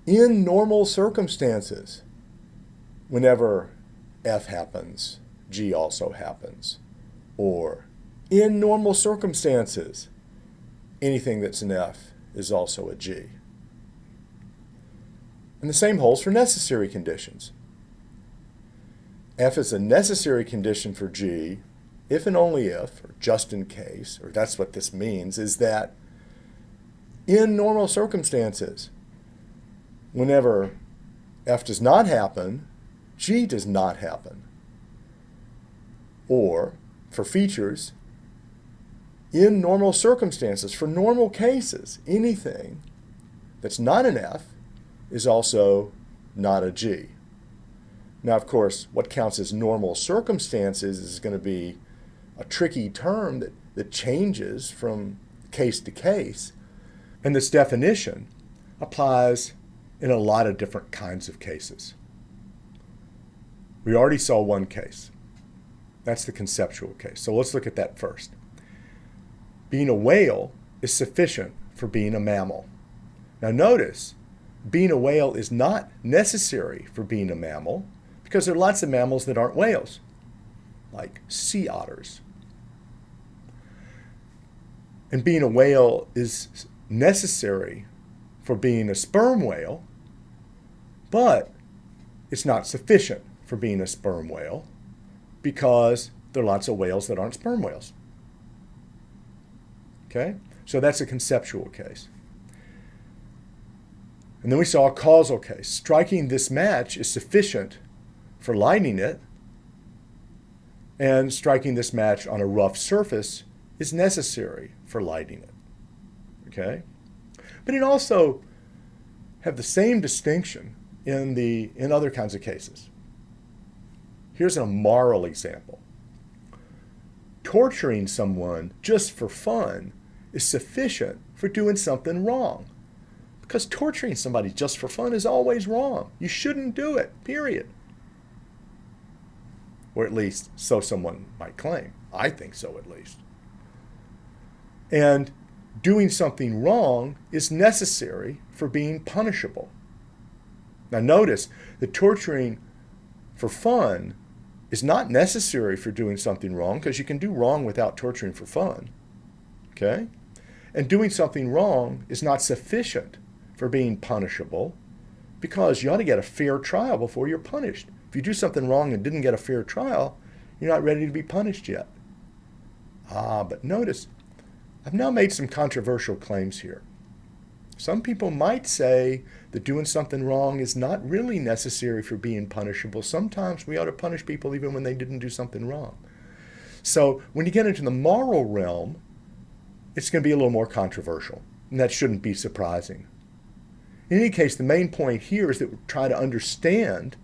Speaker 1: in normal circumstances, whenever F happens, G also happens. Or, in normal circumstances, anything that's an F is also a G. And the same holds for necessary conditions. F is a necessary condition for G if and only if, or just in case, or that's what this means, is that in normal circumstances, whenever F does not happen, G does not happen. Or, for features, in normal circumstances, for normal cases, anything that's not an F is also not a G. Now, of course, what counts as normal circumstances is going to be a tricky term that changes from case to case. And this definition applies in a lot of different kinds of cases. We already saw one case. That's the conceptual case. So let's look at that first. Being a whale is sufficient for being a mammal. Now notice, being a whale is not necessary for being a mammal because there are lots of mammals that aren't whales, like sea otters. And being a whale is necessary for being a sperm whale, but it's not sufficient for being a sperm whale because there are lots of whales that aren't sperm whales. Okay? So that's a conceptual case. And then we saw a causal case. Striking this match is sufficient for lighting it, and striking this match on a rough surface is necessary for lighting it. Okay? But it also have the same distinction in other kinds of cases. Here's a moral example. Torturing someone just for fun is sufficient for doing something wrong. Because torturing somebody just for fun is always wrong. You shouldn't do it, period. Or at least so someone might claim. I think so, at least. And doing something wrong is necessary for being punishable. Now notice that torturing for fun is not necessary for doing something wrong because you can do wrong without torturing for fun. Okay? And doing something wrong is not sufficient for being punishable because you ought to get a fair trial before you're punished. If you do something wrong and didn't get a fair trial, you're not ready to be punished yet. But notice, I've now made some controversial claims here. Some people might say that doing something wrong is not really necessary for being punishable. Sometimes we ought to punish people even when they didn't do something wrong. So when you get into the moral realm, it's going to be a little more controversial, and that shouldn't be surprising. In any case, the main point here is that we try to understand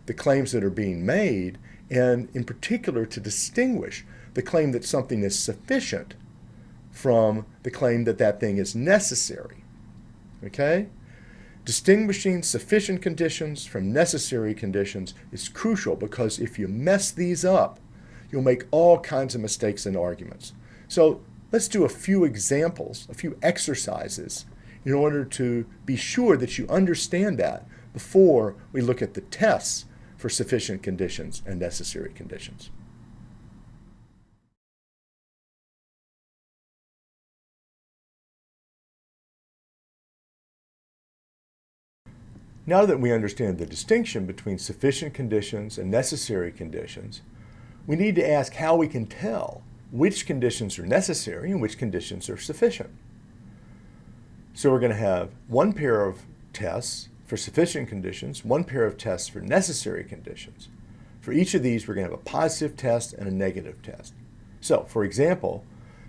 Speaker 1: the claims that are being made, and in particular to distinguish the claim that something is sufficient from the claim that that thing is necessary. Okay? Distinguishing sufficient conditions from necessary conditions is crucial because if you mess these up, you'll make all kinds of mistakes in arguments. So let's do a few examples, a few exercises in order to be sure that you understand that before we look at the tests for sufficient conditions and necessary conditions. Now that we understand the distinction between sufficient conditions and necessary conditions, we need to ask how we can tell which conditions are necessary and which conditions are sufficient. So we're going to have one pair of tests for sufficient conditions, one pair of tests for necessary conditions. For each of these, we're going to have a positive test and a negative test. So, for example,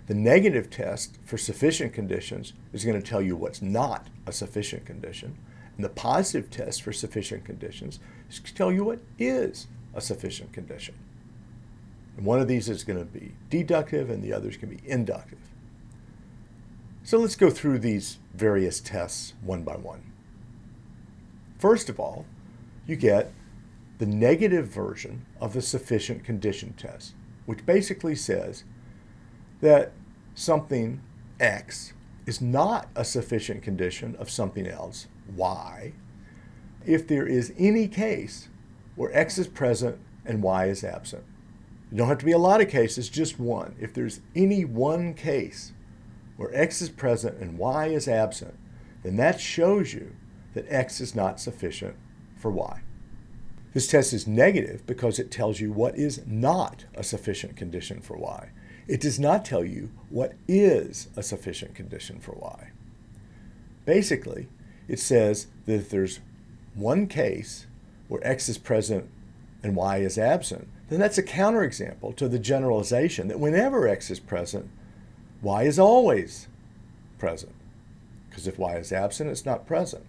Speaker 1: the negative test for sufficient conditions is going to tell you what's not a sufficient condition, and the positive test for sufficient conditions is going to tell you what is a sufficient condition. And one of these is going to be deductive and the other is going to be inductive. So let's go through these various tests one by one. First of all, you get the negative version of the sufficient condition test, which basically says that something X is not a sufficient condition of something else, Y, if there is any case where X is present and Y is absent. You don't have to be a lot of cases, just one. If there's any one case where X is present and Y is absent, then that shows you that X is not sufficient for Y. This test is negative because it tells you what is not a sufficient condition for Y. It does not tell you what is a sufficient condition for Y. Basically, it says that if there's one case where X is present and Y is absent, then that's a counterexample to the generalization that whenever X is present, Y is always present. Because if Y is absent, it's not present.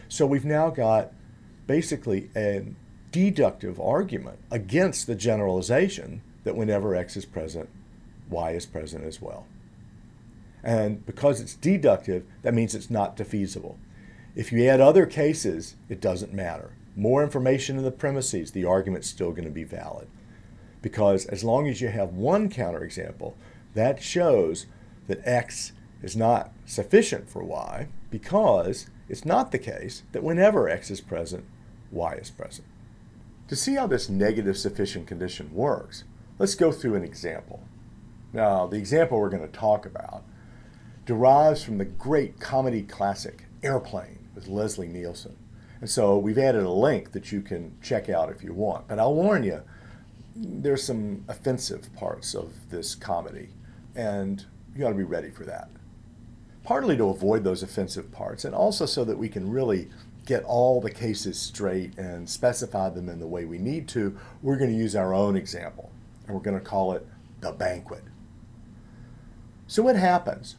Speaker 1: So we've now got basically a deductive argument against the generalization that whenever X is present, Y is present as well. And because it's deductive, that means it's not defeasible. If you add other cases, it doesn't matter. More information in the premises, the argument's still going to be valid. Because as long as you have one counterexample, that shows that X is not sufficient for Y because it's not the case that whenever X is present, Y is present. To see how this negative sufficient condition works, let's go through an example. Now, the example we're going to talk about derives from the great comedy classic Airplane with Leslie Nielsen. And so we've added a link that you can check out if you want. But I'll warn you, there's some offensive parts of this comedy, and you ought to be ready for that. Partly to avoid those offensive parts, and also so that we can really get all the cases straight and specify them in the way we need to, we're going to use our own example, and we're going to call it the banquet. So what happens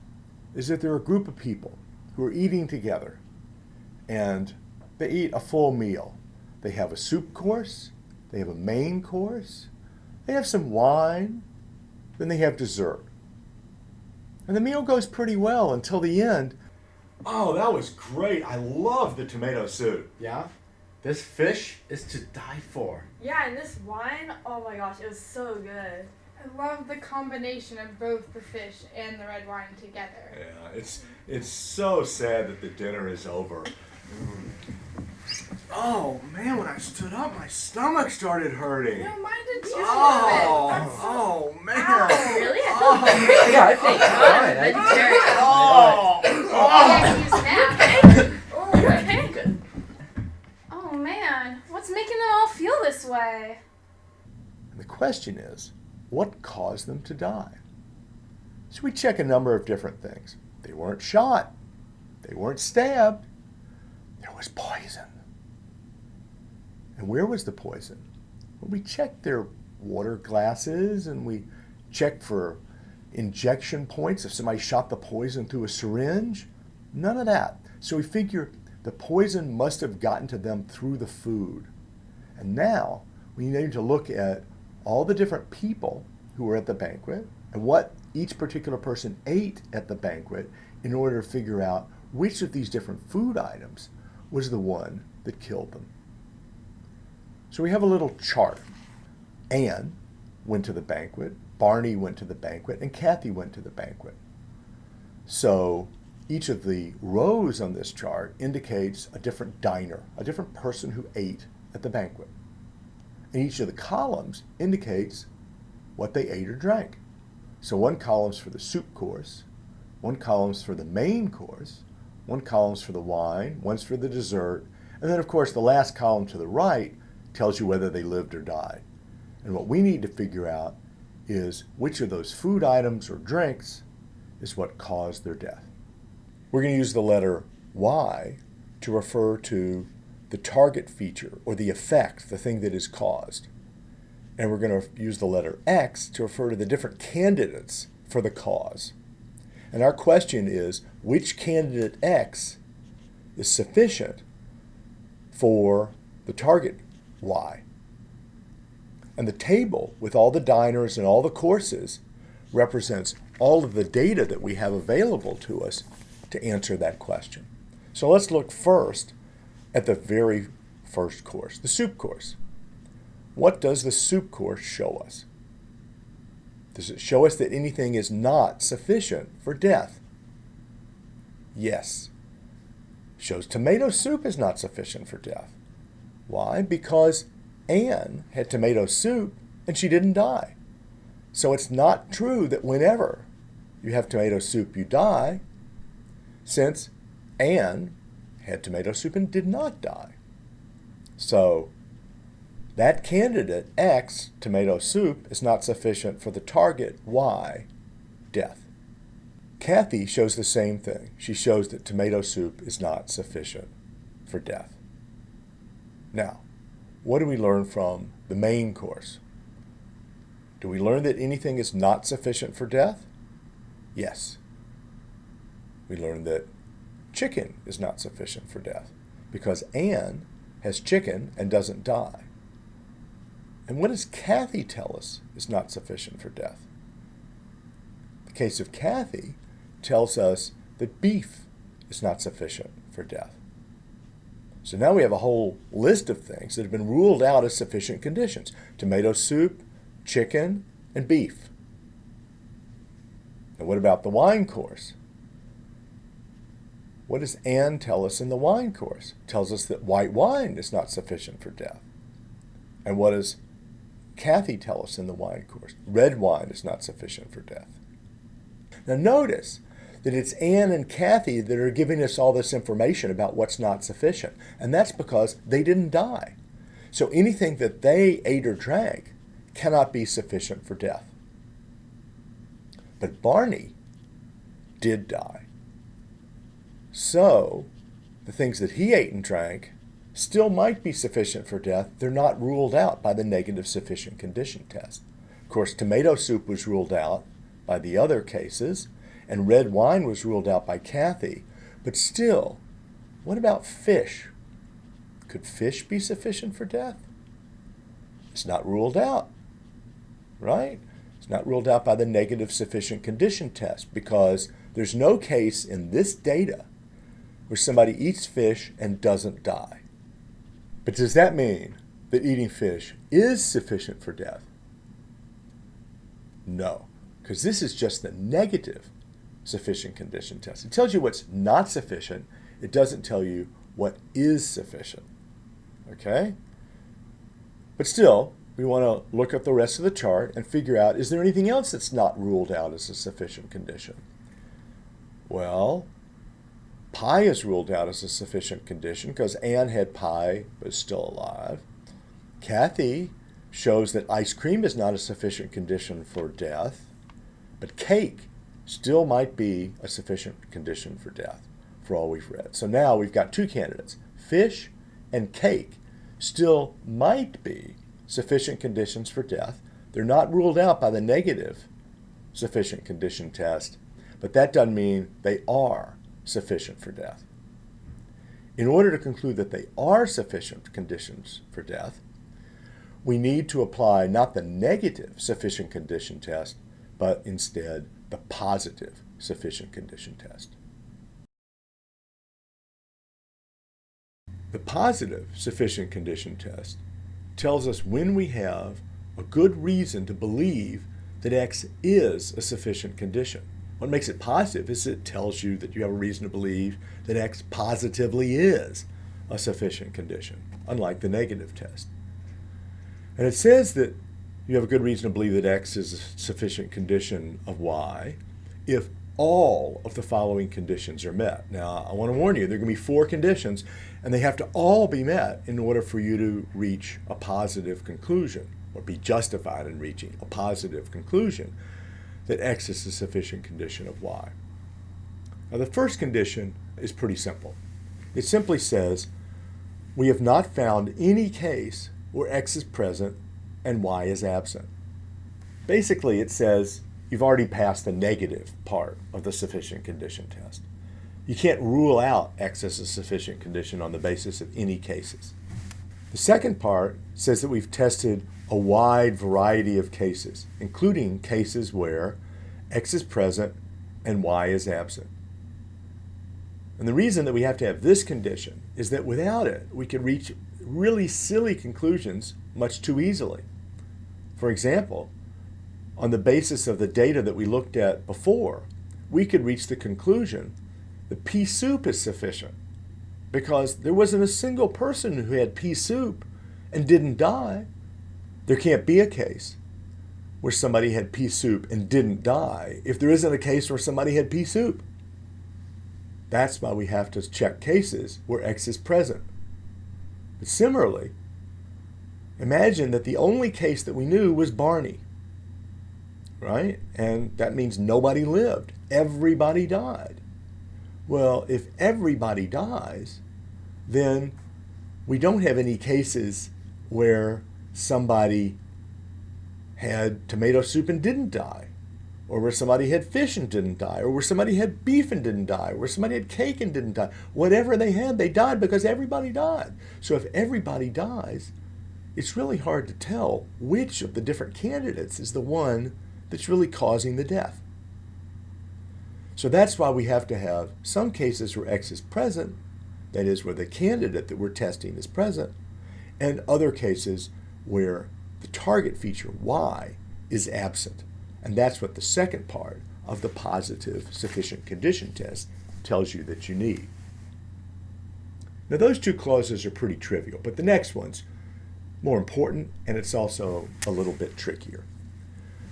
Speaker 1: is that there are a group of people who are eating together, and they eat a full meal. They have a soup course, they have a main course, they have some wine, then they have dessert. And the meal goes pretty well until the end. Oh, that was great. I love the tomato soup.
Speaker 21: Yeah? This fish is to die for.
Speaker 5: Yeah, and this wine, oh my gosh, it was so good. I love the combination of both the fish and the red wine together.
Speaker 1: Yeah, it's so sad that the dinner is over. Oh man, when I stood up, my stomach started hurting.
Speaker 5: No, mine did too.
Speaker 1: Oh man.
Speaker 5: Ow, really?
Speaker 21: Yeah, I feel fine.
Speaker 5: You okay? Oh man, what's making them all feel this way?
Speaker 1: And the question is, what caused them to die? So we check a number of different things. They weren't shot. They weren't stabbed. There was poison. And where was the poison? Well, we checked their water glasses and we checked for injection points. If somebody shot the poison through a syringe, none of that. So we figure the poison must have gotten to them through the food. And now we need to look at all the different people who were at the banquet and what each particular person ate at the banquet in order to figure out which of these different food items was the one that killed them. So we have a little chart. Anne went to the banquet, Barney went to the banquet, and Kathy went to the banquet. So each of the rows on this chart indicates a different diner, a different person who ate at the banquet. And each of the columns indicates what they ate or drank. So one column's for the soup course, one column's for the main course, one column's for the wine, one's for the dessert, And then, of course, the last column to the right tells you whether they lived or died. And what we need to figure out is which of those food items or drinks is what caused their death. We're going to use the letter Y to refer to the target feature or the effect, the thing that is caused. And we're going to use the letter X to refer to the different candidates for the cause. And our question is, which candidate X is sufficient for the target Y? And the table with all the diners and all the courses represents all of the data that we have available to us to answer that question. So let's look first at the very first course, the soup course. What does the soup course show us? Does it show us that anything is not sufficient for death? Yes. It shows tomato soup is not sufficient for death. Why? Because Anne had tomato soup and she didn't die. So it's not true that whenever you have tomato soup you die, since Anne had tomato soup and did not die. So that candidate, X, tomato soup, is not sufficient for the target, Y, death. Kathy shows the same thing. She shows that tomato soup is not sufficient for death. Now, what do we learn from the main course? Do we learn that anything is not sufficient for death? Yes. We learn that chicken is not sufficient for death because Anne has chicken and doesn't die. And what does Kathy tell us is not sufficient for death? The case of Kathy tells us that beef is not sufficient for death. So now we have a whole list of things that have been ruled out as sufficient conditions. Tomato soup, chicken, and beef. And what about the wine course? What does Anne tell us in the wine course? It tells us that white wine is not sufficient for death. And what does Kathy tell us in the wine course? Red wine is not sufficient for death. Now notice that it's Anne and Kathy that are giving us all this information about what's not sufficient. And that's because they didn't die. So anything that they ate or drank cannot be sufficient for death. But Barney did die. So the things that he ate and drank still might be sufficient for death. They're not ruled out by the negative sufficient condition test. Of course, tomato soup was ruled out by the other cases, and red wine was ruled out by Kathy. But still, what about fish? Could fish be sufficient for death? It's not ruled out, right? It's not ruled out by the negative sufficient condition test because there's no case in this data where somebody eats fish and doesn't die. But does that mean that eating fish is sufficient for death? No, because this is just the negative sufficient condition test. It tells you what's not sufficient. It doesn't tell you what is sufficient. Okay? But still, we want to look at the rest of the chart and figure out, is there anything else that's not ruled out as a sufficient condition? Well, pie is ruled out as a sufficient condition because Anne had pie but is still alive. Kathy shows that ice cream is not a sufficient condition for death, but cake still might be a sufficient condition for death for all we've read. So now we've got two candidates. Fish and cake still might be sufficient conditions for death. They're not ruled out by the negative sufficient condition test, but that doesn't mean they are sufficient for death. In order to conclude that they are sufficient conditions for death, we need to apply not the negative sufficient condition test, but instead the positive sufficient condition test. The positive sufficient condition test tells us when we have a good reason to believe that X is a sufficient condition. What makes it positive is it tells you that you have a reason to believe that X positively is a sufficient condition, unlike the negative test. And it says that you have a good reason to believe that X is a sufficient condition of Y if all of the following conditions are met. Now, I want to warn you, there are going to be 4 conditions, and they have to all be met in order for you to reach a positive conclusion, or be justified in reaching a positive conclusion that X is a sufficient condition of Y. Now, the first condition is pretty simple. It simply says, we have not found any case where X is present and Y is absent. Basically, it says you've already passed the negative part of the sufficient condition test. You can't rule out X as a sufficient condition on the basis of any cases. The second part says that we've tested a wide variety of cases, including cases where X is present and Y is absent. And the reason that we have to have this condition is that without it, we could reach really silly conclusions much too easily. For example, on the basis of the data that we looked at before, we could reach the conclusion that pea soup is sufficient because there wasn't a single person who had pea soup and didn't die. There can't be a case where somebody had pea soup and didn't die if there isn't a case where somebody had pea soup. That's why we have to check cases where X is present. But similarly, imagine that the only case that we knew was Barney, right? And that means nobody lived. Everybody died. Well, if everybody dies, then we don't have any cases where somebody had tomato soup and didn't die, or where somebody had fish and didn't die, or where somebody had beef and didn't die, or where somebody had cake and didn't die. Whatever they had, they died because everybody died. So if everybody dies, it's really hard to tell which of the different candidates is the one that's really causing the death. So that's why we have to have some cases where X is present, that is, where the candidate that we're testing is present, and other cases where the target feature, Y, is absent. And that's what the second part of the positive sufficient condition test tells you that you need. Now, those 2 clauses are pretty trivial, but the next one's more important, and it's also a little bit trickier.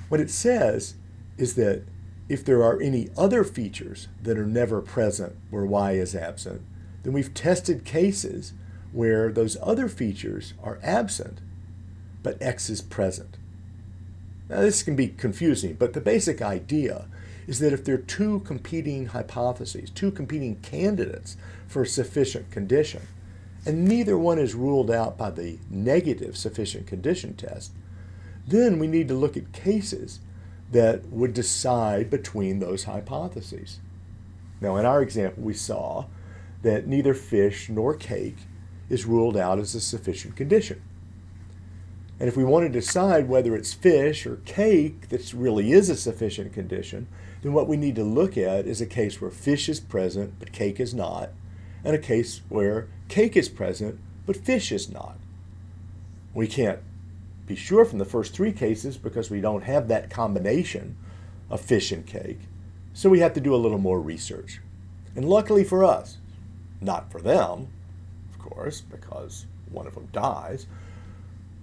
Speaker 1: What it says is that if there are any other features that are never present where Y is absent, then we've tested cases where those other features are absent, but X is present. Now, this can be confusing, but the basic idea is that if there are 2 competing hypotheses, 2 competing candidates for a sufficient condition, and neither one is ruled out by the negative sufficient condition test, then we need to look at cases that would decide between those hypotheses. Now, in our example, we saw that neither fish nor cake is ruled out as a sufficient condition. And if we want to decide whether it's fish or cake that really is a sufficient condition, then what we need to look at is a case where fish is present but cake is not, and a case where cake is present but fish is not. We can't be sure from the first 3 cases because we don't have that combination of fish and cake, so we have to do a little more research. And luckily for us, not for them, of course, because one of them dies,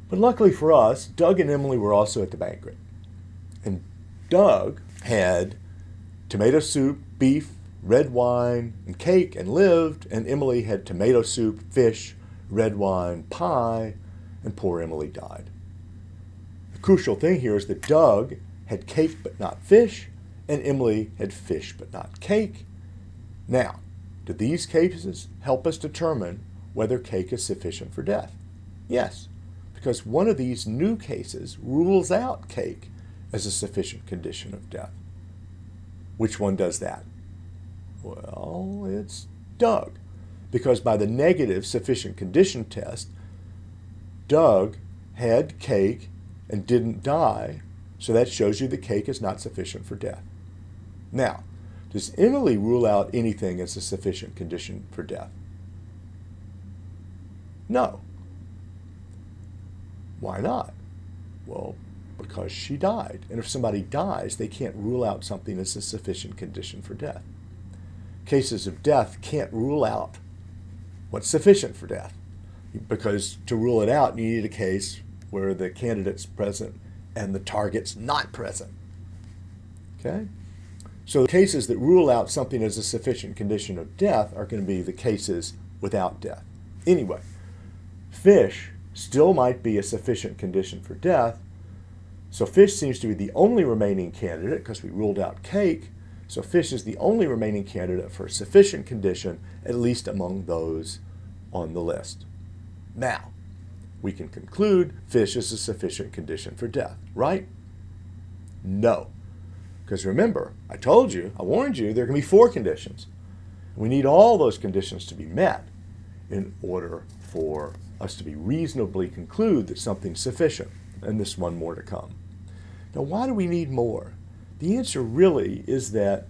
Speaker 1: but luckily for us, Doug and Emily were also at the banquet. And Doug had tomato soup, beef, red wine, and cake and lived, and Emily had tomato soup, fish, red wine, pie, and poor Emily died. The crucial thing here is that Doug had cake but not fish, and Emily had fish but not cake. Now, do these cases help us determine whether cake is sufficient for death? Yes, because one of these new cases rules out cake as a sufficient condition of death. Which one does that? Well, it's Doug, because by the negative sufficient condition test, Doug had cake and didn't die, so that shows you that cake is not sufficient for death. Now, does Emily rule out anything as a sufficient condition for death? No. Why not? Well, because she died. And if somebody dies, they can't rule out something as a sufficient condition for death. Cases of death can't rule out what's sufficient for death, because to rule it out, you need a case where the candidate's present and the target's not present. Okay? So the cases that rule out something as a sufficient condition of death are going to be the cases without death. Anyway, fish still might be a sufficient condition for death. So fish seems to be the only remaining candidate because we ruled out cake. So fish is the only remaining candidate for a sufficient condition, at least among those on the list. Now, we can conclude fish is a sufficient condition for death, right? No. Because remember, I told you, I warned you, there are going to be 4 conditions. We need all those conditions to be met in order for us to be reasonably conclude that something's sufficient. And there's one more to come. Now, why do we need more? The answer really is that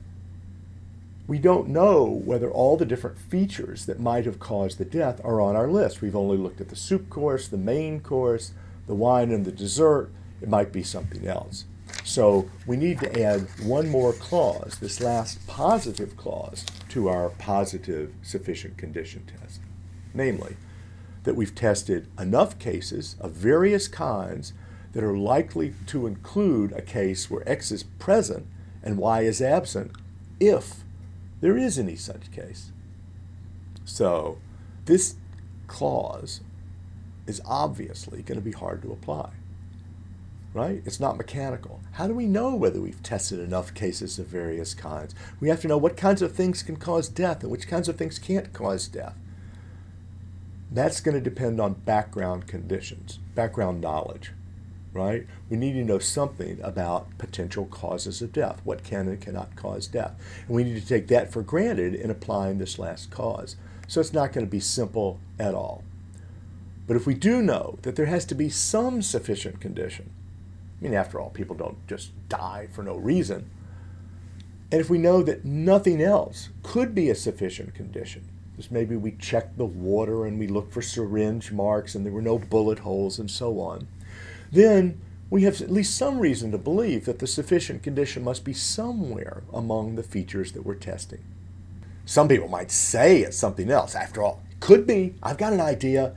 Speaker 1: we don't know whether all the different features that might have caused the death are on our list. We've only looked at the soup course, the main course, the wine and the dessert. It might be something else. So we need to add one more clause, this last positive clause, to our positive sufficient condition test. Namely, that we've tested enough cases of various kinds that are likely to include a case where X is present and Y is absent if there is any such case. So this clause is obviously going to be hard to apply, right? It's not mechanical. How do we know whether we've tested enough cases of various kinds? We have to know what kinds of things can cause death and which kinds of things can't cause death. That's going to depend on background conditions, background knowledge, right? We need to know something about potential causes of death, what can and cannot cause death. And we need to take that for granted in applying this last cause. So it's not going to be simple at all. But if we do know that there has to be some sufficient condition, I mean, after all, people don't just die for no reason. And if we know that nothing else could be a sufficient condition, just maybe we checked the water and we looked for syringe marks and there were no bullet holes and so on, then we have at least some reason to believe that the sufficient condition must be somewhere among the features that we're testing. Some people might say it's something else. After all, it could be, I've got an idea,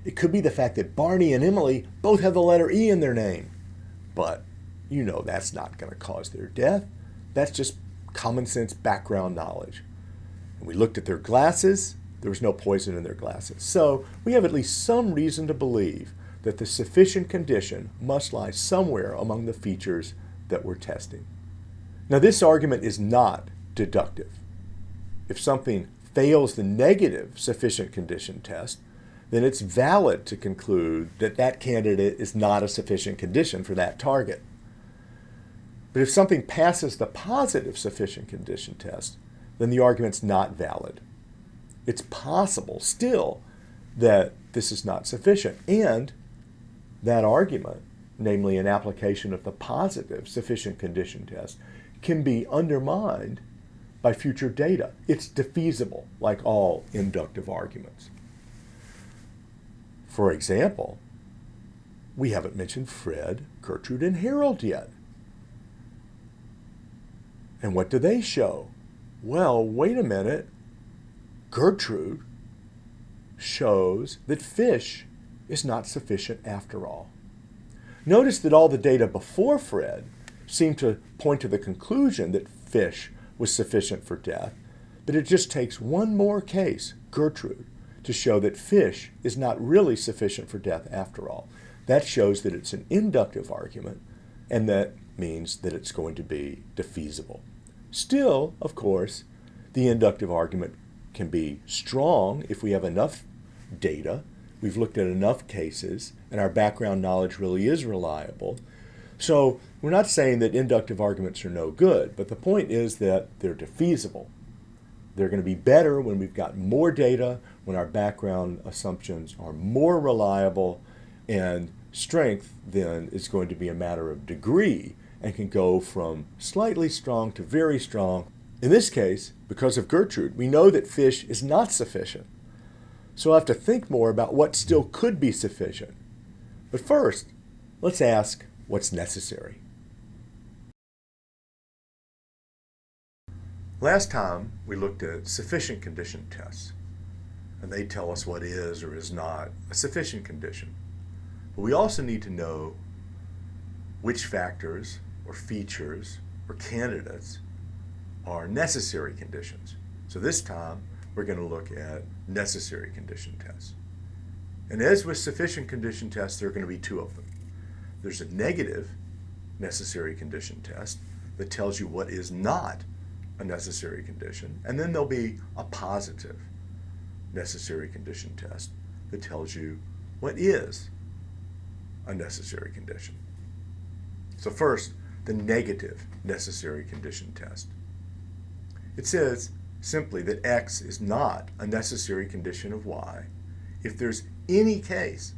Speaker 1: it could be the fact that Barney and Emily both have the letter E in their name. But you know that's not going to cause their death. That's just common sense background knowledge. And we looked at their glasses. There was no poison in their glasses. So we have at least some reason to believe that the sufficient condition must lie somewhere among the features that we're testing. Now, this argument is not deductive. If something fails the negative sufficient condition test, then it's valid to conclude that that candidate is not a sufficient condition for that target. But if something passes the positive sufficient condition test, then the argument's not valid. It's possible still that this is not sufficient, and that argument, namely an application of the positive sufficient condition test, can be undermined by future data. It's defeasible, like all inductive arguments. For example, we haven't mentioned Fred, Gertrude, and Harold yet. And what do they show? Well, wait a minute. Gertrude shows that fish is not sufficient after all. Notice that all the data before Fred seemed to point to the conclusion that fish was sufficient for death, but it just takes one more case, Gertrude, to show that fish is not really sufficient for death after all. That shows that it's an inductive argument, and that means that it's going to be defeasible. Still, of course, the inductive argument can be strong if we have enough data, we've looked at enough cases, and our background knowledge really is reliable. So we're not saying that inductive arguments are no good, but the point is that they're defeasible. They're going to be better when we've got more data, when our background assumptions are more reliable, and strength then is going to be a matter of degree and can go from slightly strong to very strong. In this case, because of Gertrude, we know that fish is not sufficient. So we'll have to think more about what still could be sufficient. But first, let's ask what's necessary. Last time, we looked at sufficient condition tests, and they tell us what is or is not a sufficient condition. But we also need to know which factors or features or candidates are necessary conditions. So this time, we're going to look at necessary condition tests. And as with sufficient condition tests, there are going to be two of them. There's a negative necessary condition test that tells you what is not a necessary condition, and then there'll be a positive necessary condition test that tells you what is a necessary condition. So first, the negative necessary condition test. It says simply that X is not a necessary condition of Y if there's any case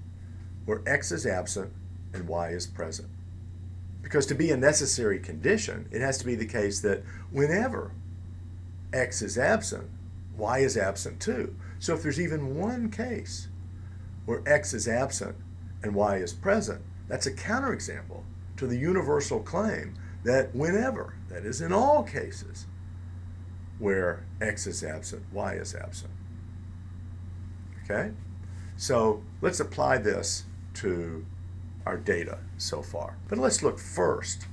Speaker 1: where X is absent and Y is present. Because to be a necessary condition, it has to be the case that whenever X is absent, Y is absent too. So if there's even one case where X is absent and Y is present, that's a counterexample to the universal claim that whenever, that is in all cases, where X is absent, Y is absent. Okay? So let's apply this to our data so far. But let's look first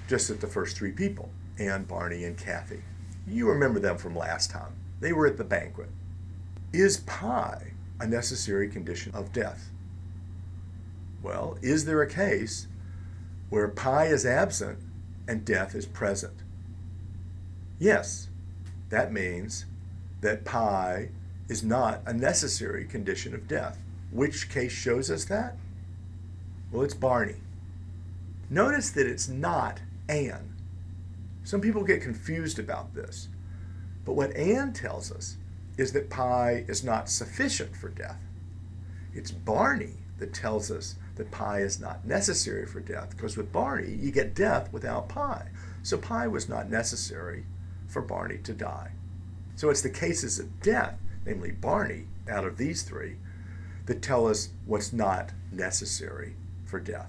Speaker 1: just at the first three people, Anne, Barney, and Kathy. You remember them from last time. They were at the banquet. Is pi a necessary condition of death? Well, is there a case where pi is absent and death is present? Yes, that means that pi is not a necessary condition of death. Which case shows us that? Well, it's Barney. Notice that it's not Anne. Some people get confused about this, but what Anne tells us is that pi is not sufficient for death. It's Barney that tells us that pi is not necessary for death, because with Barney, you get death without pi. So pi was not necessary for Barney to die. So it's the cases of death, namely Barney, out of these three, that tell us what's not necessary for death.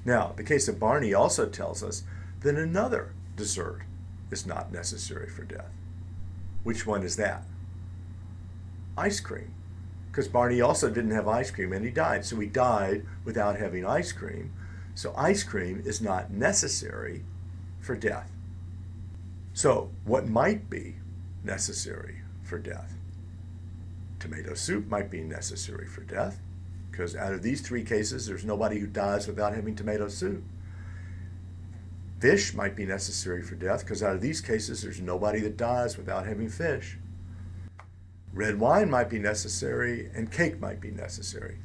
Speaker 1: Now, the case of Barney also tells us that another dessert is not necessary for death. Which one is that? Ice cream. Because Barney also didn't have ice cream and he died. So he died without having ice cream. So ice cream is not necessary for death. So what might be necessary for death? Tomato soup might be necessary for death, because out of these three cases, there's nobody who dies without having tomato soup. Fish might be necessary for death, because out of these cases, there's nobody that dies without having fish. Red wine might be necessary, and cake might be necessary.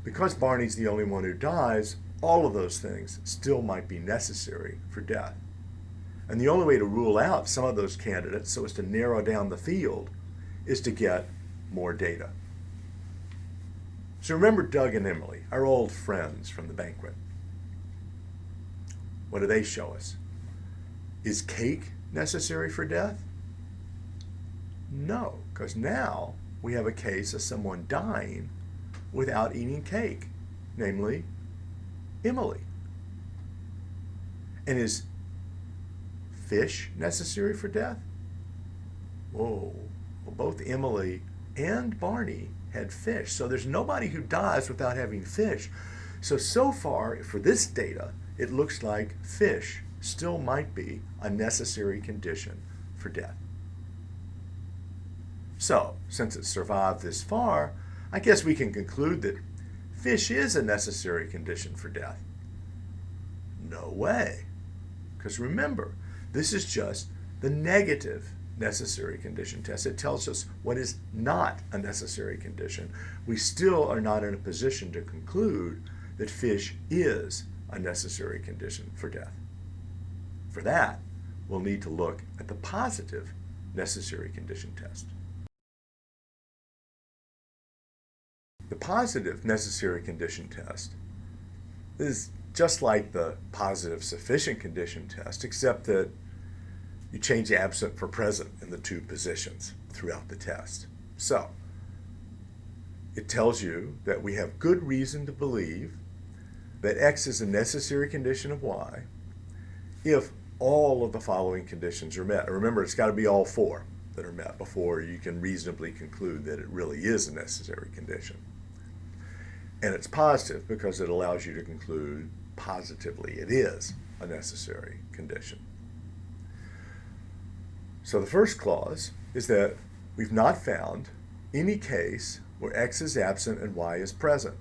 Speaker 1: Because Barney's the only one who dies, all of those things still might be necessary for death. And the only way to rule out some of those candidates so as to narrow down the field is to get more data. So remember Doug and Emily, our old friends from the banquet. What do they show us? Is cake necessary for death? No, because now we have a case of someone dying without eating cake, namely Emily. And is fish necessary for death? Whoa, well, both Emily and Barney had fish, so there's nobody who dies without having fish. So far, for this data, it looks like fish still might be a necessary condition for death. So, since it survived this far, I guess we can conclude that fish is a necessary condition for death. No way. Because remember, this is just the negative necessary condition test. It tells us what is not a necessary condition. We still are not in a position to conclude that fish is a necessary condition for death. For that, we'll need to look at the positive necessary condition test. The positive necessary condition test is just like the positive sufficient condition test, except that you change absent for present in the two positions throughout the test. So, it tells you that we have good reason to believe that X is a necessary condition of Y if all of the following conditions are met. Remember, it's got to be all four that are met before you can reasonably conclude that it really is a necessary condition. And it's positive because it allows you to conclude positively it is a necessary condition. So the first clause is that we've not found any case where X is absent and Y is present.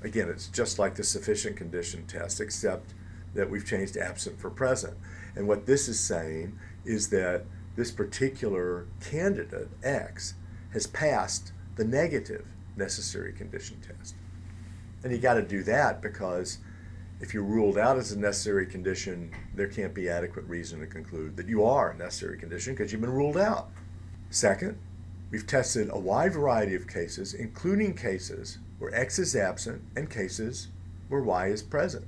Speaker 1: Again, it's just like the sufficient condition test, except that we've changed absent for present. And what this is saying is that this particular candidate, X, has passed the negative necessary condition test. And you got to do that because if you're ruled out as a necessary condition, there can't be adequate reason to conclude that you are a necessary condition because you've been ruled out. Second, we've tested a wide variety of cases, including cases where X is absent and cases where Y is present.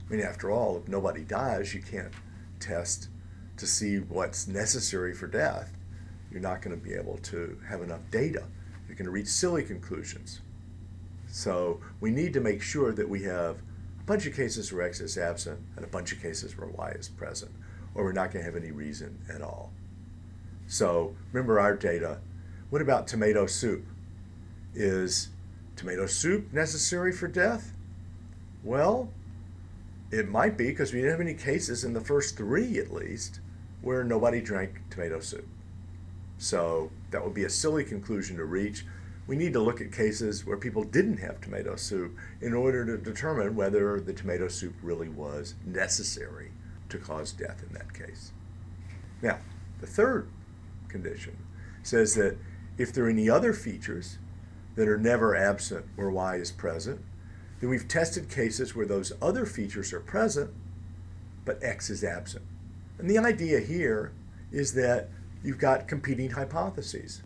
Speaker 1: I mean, after all, if nobody dies, you can't test to see what's necessary for death. You're not going to be able to have enough data. You're going to reach silly conclusions. So we need to make sure that we have a bunch of cases where X is absent and a bunch of cases where Y is present, or we're not going to have any reason at all. So remember our data. What about tomato soup? Is tomato soup necessary for death? Well, it might be because we didn't have any cases in the first 3 at least where nobody drank tomato soup. So that would be a silly conclusion to reach. We need to look at cases where people didn't have tomato soup in order to determine whether the tomato soup really was necessary to cause death in that case. Now, the third condition says that if there are any other features that are never absent where Y is present, then we've tested cases where those other features are present, but X is absent. And the idea here is that you've got competing hypotheses.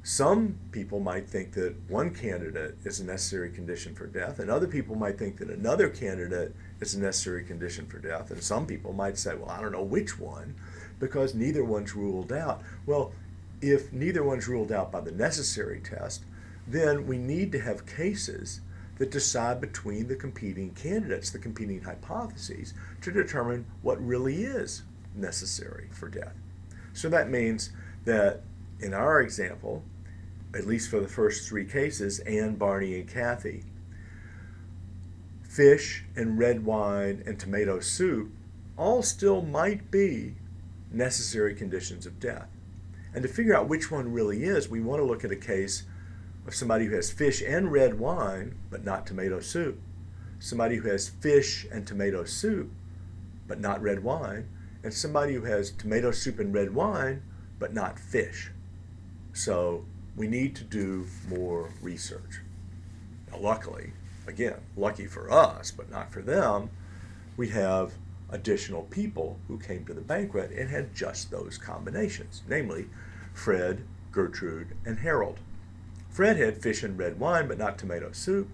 Speaker 1: Some people might think that one candidate is a necessary condition for death, and other people might think that another candidate is a necessary condition for death, and some people might say, well, I don't know which one, because neither one's ruled out. Well, if neither one's ruled out by the necessary test, then we need to have cases that decide between the competing candidates, the competing hypotheses, to determine what really is necessary for death. So that means that in our example, at least for the first 3 cases, Anne, Barney, and Kathy, fish and red wine and tomato soup all still might be necessary conditions of death. And to figure out which one really is, we want to look at a case of somebody who has fish and red wine, but not tomato soup. Somebody who has fish and tomato soup, but not red wine. And somebody who has tomato soup and red wine, but not fish. So we need to do more research. Now, luckily, again, lucky for us, but not for them, we have additional people who came to the banquet and had just those combinations, namely Fred, Gertrude, and Harold. Fred had fish and red wine, but not tomato soup.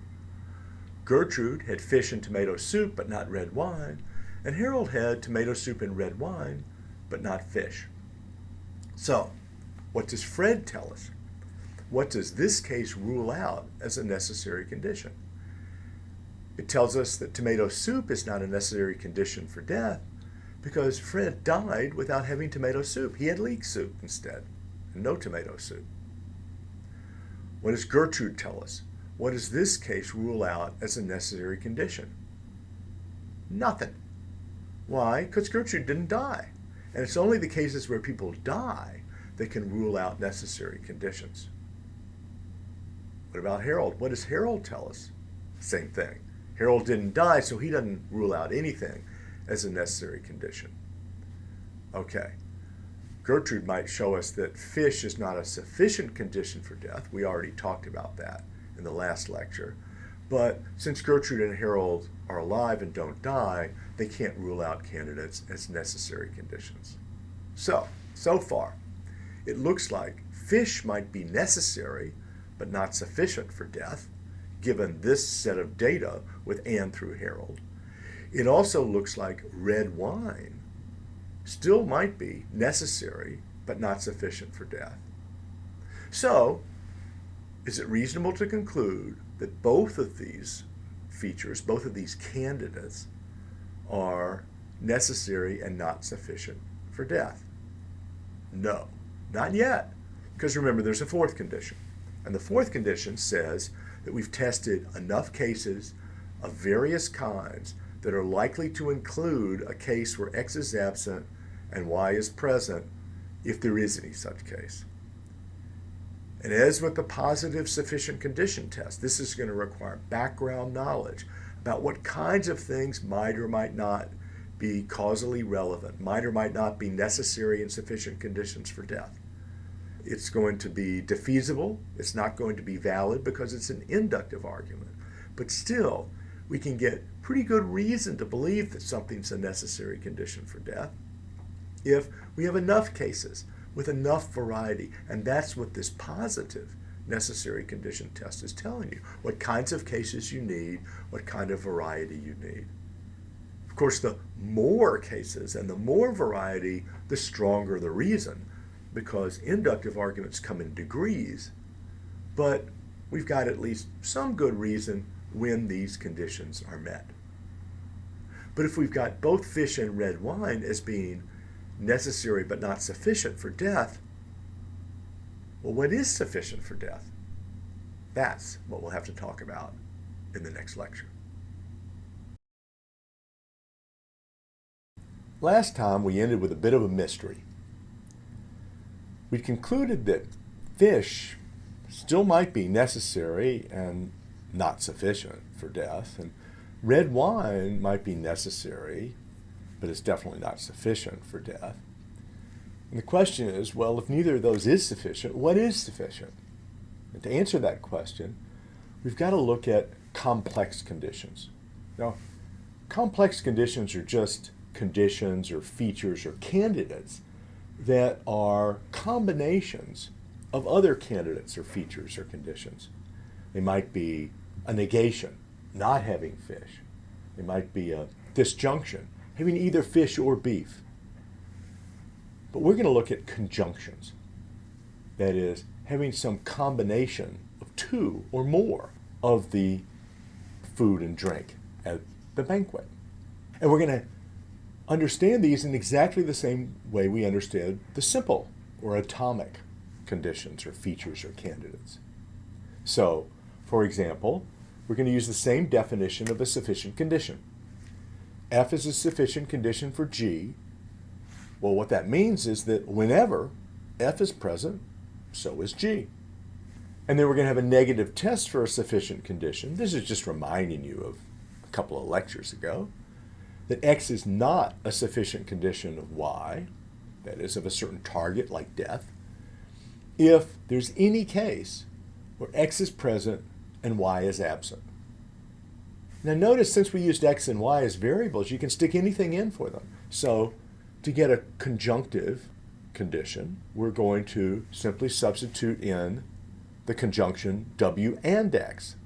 Speaker 1: Gertrude had fish and tomato soup, but not red wine. And Harold had tomato soup and red wine, but not fish. So, what does Fred tell us? What does this case rule out as a necessary condition? It tells us that tomato soup is not a necessary condition for death because Fred died without having tomato soup. He had leek soup instead, and no tomato soup. What does Gertrude tell us? What does this case rule out as a necessary condition? Nothing. Why? Because Gertrude didn't die. And it's only the cases where people die that can rule out necessary conditions. What about Harold? What does Harold tell us? Same thing. Harold didn't die, so he doesn't rule out anything as a necessary condition. Okay. Gertrude might show us that fish is not a sufficient condition for death. We already talked about that in the last lecture. But since Gertrude and Harold are alive and don't die, they can't rule out candidates as necessary conditions. So far, it looks like fish might be necessary, but not sufficient for death, given this set of data with Anne through Harold. It also looks like red wine still might be necessary, but not sufficient for death. So, is it reasonable to conclude that both of these features, both of these candidates, are necessary and not sufficient for death? No, not yet. Because remember, there's a fourth condition. And the fourth condition says that we've tested enough cases of various kinds that are likely to include a case where X is absent and Y is present if there is any such case. And as with the positive sufficient condition test, this is going to require background knowledge about what kinds of things might or might not be causally relevant, might or might not be necessary and sufficient conditions for death. It's going to be defeasible. It's not going to be valid because it's an inductive argument. But still, we can get pretty good reason to believe that something's a necessary condition for death if we have enough cases with enough variety. And that's what this positive necessary condition test is telling you. What kinds of cases you need, what kind of variety you need. Of course, the more cases and the more variety, the stronger the reason, because inductive arguments come in degrees, but we've got at least some good reason when these conditions are met. But if we've got both fish and red wine as being necessary but not sufficient for death, well, what is sufficient for death? That's what we'll have to talk about in the next lecture. Last time we ended with a bit of a mystery. We concluded that fish still might be necessary and not sufficient for death, and red wine might be necessary, but it's definitely not sufficient for death. And the question is, well, if neither of those is sufficient, what is sufficient? And to answer that question, we've got to look at complex conditions. Now, complex conditions are just conditions or features or candidates that are combinations of other candidates or features or conditions. They might be a negation, not having fish. They might be a disjunction, having either fish or beef. But we're going to look at conjunctions. That is, having some combination of two or more of the food and drink at the banquet. And we're going to understand these in exactly the same way we understand the simple or atomic conditions or features or candidates. So, for example, we're going to use the same definition of a sufficient condition. F is a sufficient condition for G. Well, what that means is that whenever F is present, so is G. And then we're going to have a negative test for a sufficient condition. This is just reminding you of a couple of lectures ago, that X is not a sufficient condition of Y, that is, of a certain target like death, if there's any case where X is present and Y is absent. Now notice, since we used X and Y as variables, you can stick anything in for them. So to get a conjunctive condition, we're going to simply substitute in the conjunction W and X.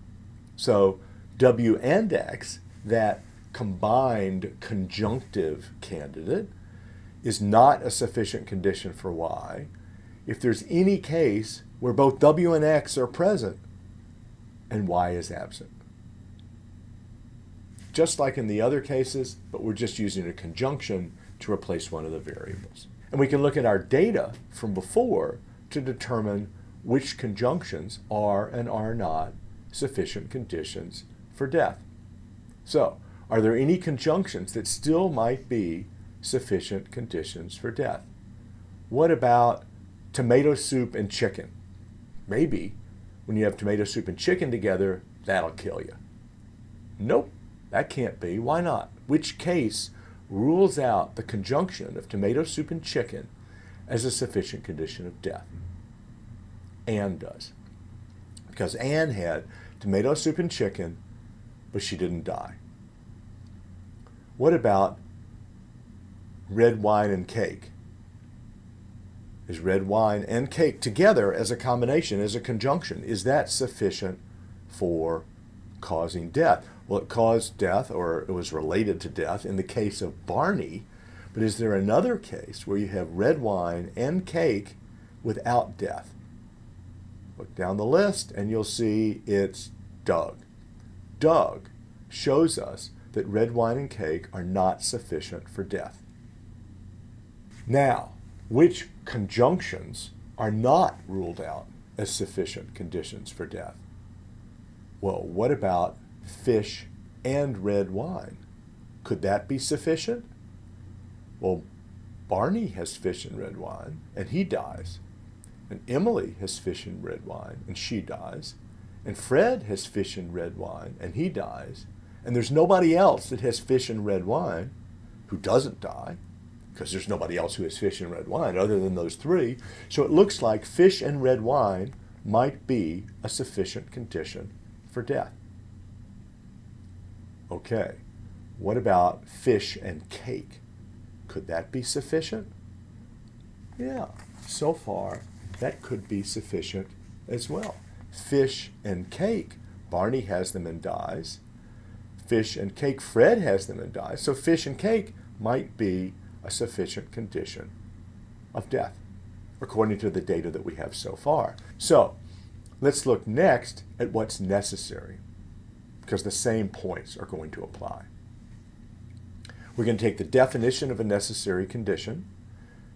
Speaker 1: So W and X, that combined conjunctive candidate, is not a sufficient condition for Y if there's any case where both W and X are present and Y is absent. Just like in the other cases, but we're just using a conjunction to replace one of the variables. And we can look at our data from before to determine which conjunctions are and are not sufficient conditions for death. So, are there any conjunctions that still might be sufficient conditions for death? What about tomato soup and chicken? Maybe when you have tomato soup and chicken together, that'll kill you. Nope, that can't be. Why not? Which case rules out the conjunction of tomato soup and chicken as a sufficient condition of death? Anne does. Because Anne had tomato soup and chicken, but she didn't die. What about red wine and cake? Is red wine and cake together as a combination, as a conjunction, is that sufficient for causing death? Well, it caused death, or it was related to death in the case of Barney, but is there another case where you have red wine and cake without death? Look down the list and you'll see it's Doug. Doug shows us that red wine and cake are not sufficient for death. Now, which conjunctions are not ruled out as sufficient conditions for death? Well, what about fish and red wine? Could that be sufficient? Well, Barney has fish and red wine, and he dies. And Emily has fish and red wine, and she dies. And Fred has fish and red wine, and he dies. And there's nobody else that has fish and red wine who doesn't die, because there's nobody else who has fish and red wine other than those three. So it looks like fish and red wine might be a sufficient condition for death. Okay, what about fish and cake? Could that be sufficient? Yeah, so far that could be sufficient as well. Fish and cake, Barney has them and dies. Fish and cake, Fred has them and dies. So fish and cake might be a sufficient condition of death, according to the data that we have so far. So let's look next at what's necessary, because the same points are going to apply. We're going to take the definition of a necessary condition.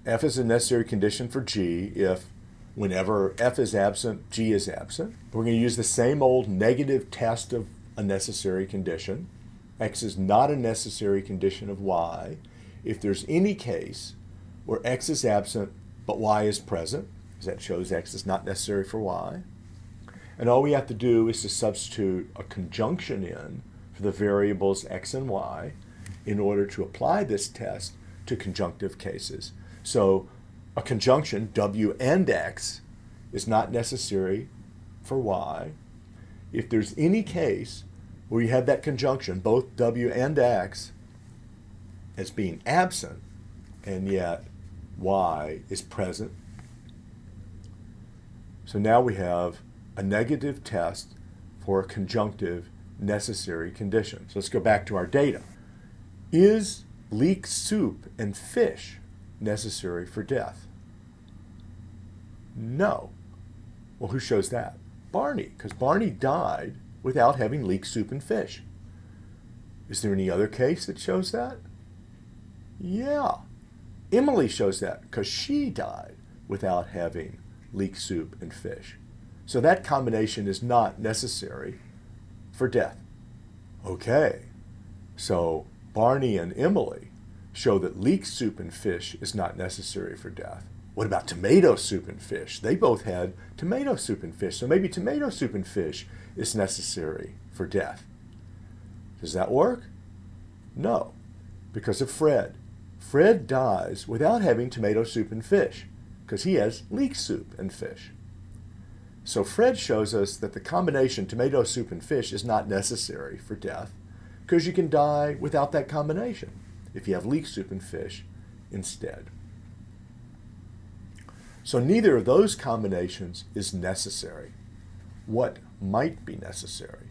Speaker 1: F is a necessary condition for G if whenever F is absent, G is absent. We're going to use the same old negative test of a necessary condition. X is not a necessary condition of Y if there's any case where X is absent but Y is present, because that shows X is not necessary for Y. And all we have to do is to substitute a conjunction in for the variables X and Y in order to apply this test to conjunctive cases. So a conjunction, W and X, is not necessary for Y. If there's any case where you have that conjunction, both W and X, as being absent, and yet Y is present. So now we have a negative test for a conjunctive necessary condition. So let's go back to our data. Is leek soup and fish necessary for death? No. Well, who shows that? Barney, because Barney died without having leek soup and fish. Is there any other case that shows that? Yeah. Emily shows that because she died without having leek soup and fish. So that combination is not necessary for death. Okay, so Barney and Emily show that leek soup and fish is not necessary for death. What about tomato soup and fish? They both had tomato soup and fish, so maybe tomato soup and fish is necessary for death. Does that work? No, because of Fred. Fred dies without having tomato soup and fish because he has leek soup and fish. So Fred shows us that the combination tomato soup and fish is not necessary for death because you can die without that combination if you have leek soup and fish instead. So neither of those combinations is necessary. What might be necessary?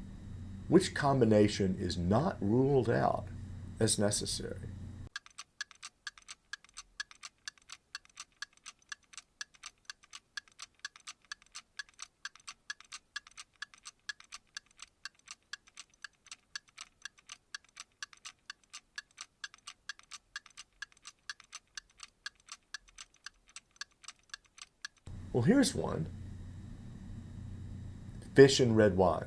Speaker 1: Which combination is not ruled out as necessary? Well, here's one. Fish and red wine.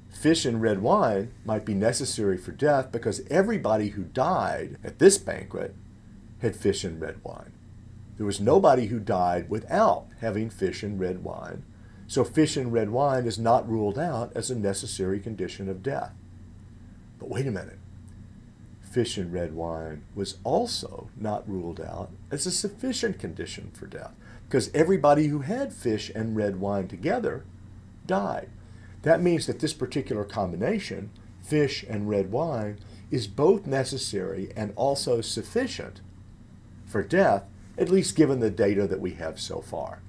Speaker 1: Fish and red wine might be necessary for death because everybody who died at this banquet had fish and red wine. There was nobody who died without having fish and red wine. So fish and red wine is not ruled out as a necessary condition of death. But wait a minute. Fish and red wine was also not ruled out as a sufficient condition for death because everybody who had fish and red wine together died. That means that this particular combination, fish and red wine, is both necessary and also sufficient for death, at least given the data that we have so far.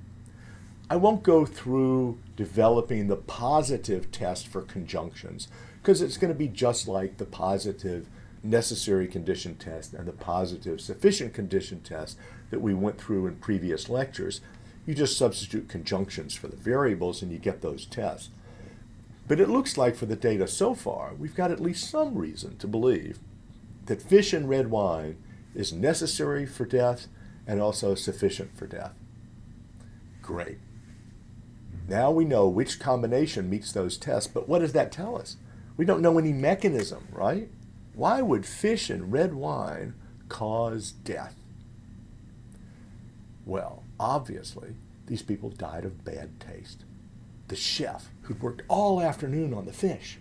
Speaker 1: I won't go through developing the positive test for conjunctions because it's going to be just like the positive necessary condition test and the positive sufficient condition test that we went through in previous lectures. You just substitute conjunctions for the variables and you get those tests. But it looks like for the data so far, we've got at least some reason to believe that fish and red wine is necessary for death and also sufficient for death. Great. Now we know which combination meets those tests, but what does that tell us? We don't know any mechanism, right? Why would fish and red wine cause death? Well, obviously, these people died of bad taste. The chef, who'd worked all afternoon on the fish,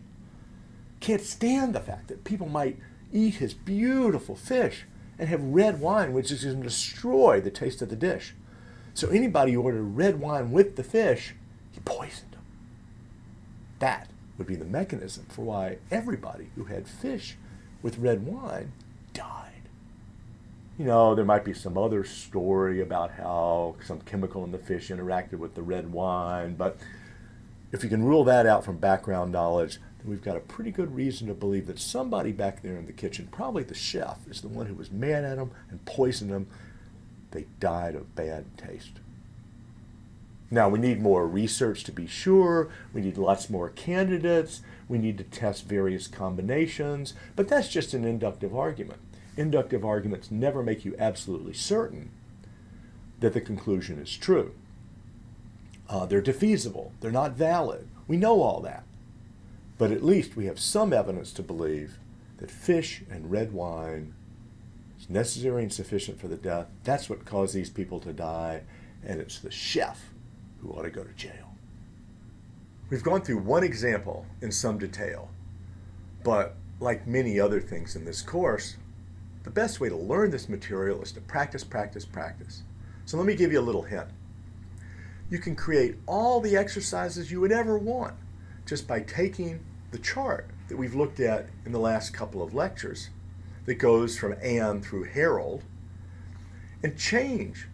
Speaker 1: can't stand the fact that people might eat his beautiful fish and have red wine, which is going to destroy the taste of the dish. So anybody who ordered red wine with the fish, he poisoned them. That would be the mechanism for why everybody who had fish with red wine died. You know, there might be some other story about how some chemical in the fish interacted with the red wine, but if you can rule that out from background knowledge, then we've got a pretty good reason to believe that somebody back there in the kitchen, probably the chef, is the one who was mad at them and poisoned them. They died of bad taste. Now, we need more research to be sure. We need lots more candidates. We need to test various combinations. But that's just an inductive argument. Inductive arguments never make you absolutely certain that the conclusion is true. They're defeasible. They're not valid. We know all that. But at least we have some evidence to believe that fish and red wine is necessary and sufficient for the death. That's what caused these people to die, and it's the chef who ought to go to jail. We've gone through one example in some detail, but like many other things in this course, the best way to learn this material is to practice, practice, practice. So let me give you a little hint. You can create all the exercises you would ever want just by taking the chart that we've looked at in the last couple of lectures that goes from Anne through Harold and change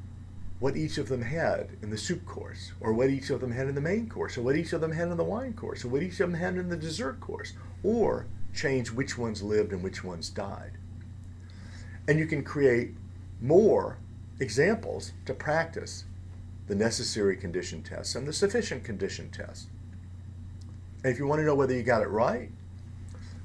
Speaker 1: what each of them had in the soup course, or what each of them had in the main course, or what each of them had in the wine course, or what each of them had in the dessert course, or change which ones lived and which ones died. And you can create more examples to practice the necessary condition test and the sufficient condition test. And if you want to know whether you got it right,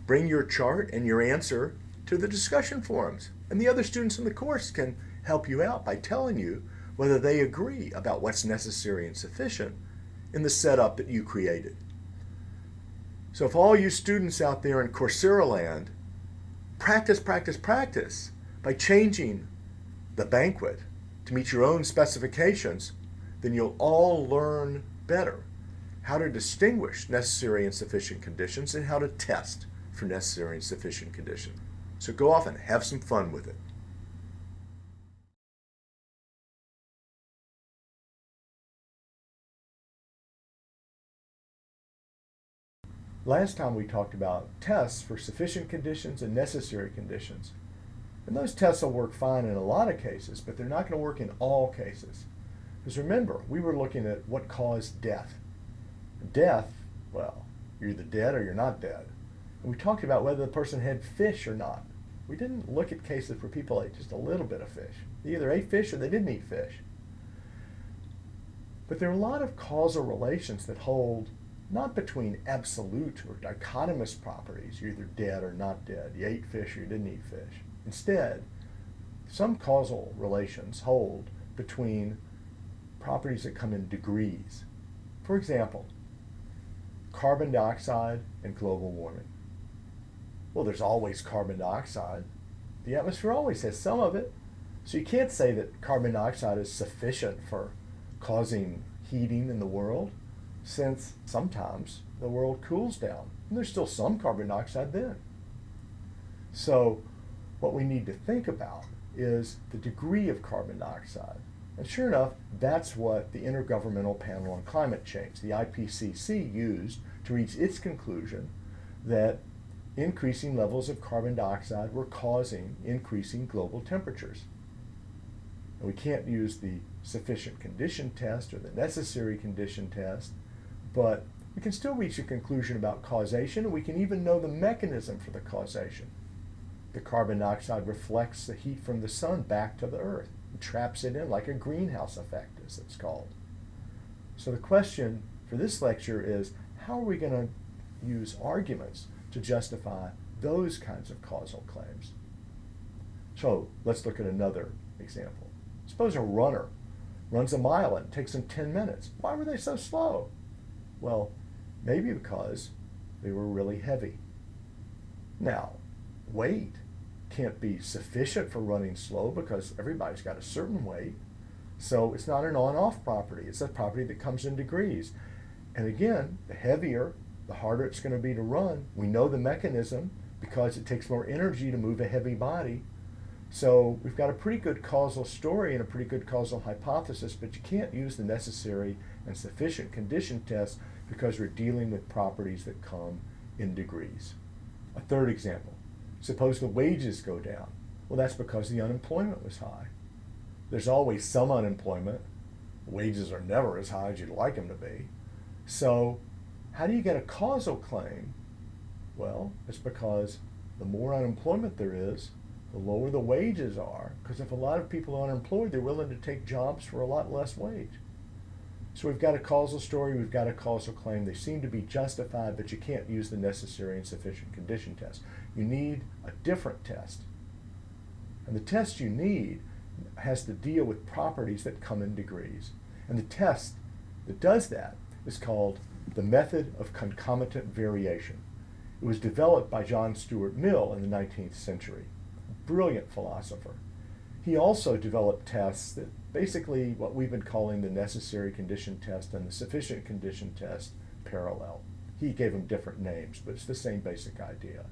Speaker 1: bring your chart and your answer to the discussion forums. And the other students in the course can help you out by telling you whether they agree about what's necessary and sufficient in the setup that you created. So if all you students out there in Coursera land practice, practice, practice by changing the banquet to meet your own specifications, then you'll all learn better how to distinguish necessary and sufficient conditions and how to test for necessary and sufficient conditions. So go off and have some fun with it. Last time we talked about tests for sufficient conditions and necessary conditions. And those tests will work fine in a lot of cases, but they're not going to work in all cases. Because remember, we were looking at what caused death. Death, well, you're either dead or you're not dead. And we talked about whether the person had fish or not. We didn't look at cases where people ate just a little bit of fish. They either ate fish or they didn't eat fish. But there are a lot of causal relations that hold not between absolute or dichotomous properties, you're either dead or not dead, you ate fish or you didn't eat fish. Instead, some causal relations hold between properties that come in degrees. For example, carbon dioxide and global warming. Well, there's always carbon dioxide. The atmosphere always has some of it. So you can't say that carbon dioxide is sufficient for causing heating in the world, since sometimes the world cools down and there's still some carbon dioxide then. So what we need to think about is the degree of carbon dioxide. And sure enough, that's what the Intergovernmental Panel on Climate Change, the IPCC, used to reach its conclusion that increasing levels of carbon dioxide were causing increasing global temperatures. And we can't use the sufficient condition test or the necessary condition test, but we can still reach a conclusion about causation, and we can even know the mechanism for the causation. The carbon dioxide reflects the heat from the sun back to the earth and traps it in like a greenhouse effect, as it's called. So the question for this lecture is, how are we going to use arguments to justify those kinds of causal claims? So let's look at another example. Suppose a runner runs a mile and it takes them 10 minutes. Why were they so slow? Well, maybe because they were really heavy. Now, weight can't be sufficient for running slow because everybody's got a certain weight. So it's not an on-off property. It's a property that comes in degrees. And again, the heavier, the harder it's going to be to run. We know the mechanism because it takes more energy to move a heavy body. So we've got a pretty good causal story and a pretty good causal hypothesis, but you can't use the necessary and sufficient condition test because we're dealing with properties that come in degrees. A third example, suppose the wages go down. Well, that's because the unemployment was high. There's always some unemployment. Wages are never as high as you'd like them to be. So how do you get a causal claim? Well, it's because the more unemployment there is, the lower the wages are, because if a lot of people are unemployed, they're willing to take jobs for a lot less wage. So we've got a causal story, we've got a causal claim. They seem to be justified, but you can't use the necessary and sufficient condition test. You need a different test. And the test you need has to deal with properties that come in degrees. And the test that does that is called the method of concomitant variation. It was developed by John Stuart Mill in the 19th century, a brilliant philosopher. He also developed tests that basically what we've been calling the necessary condition test and the sufficient condition test parallel. He gave them different names, but it's the same basic idea.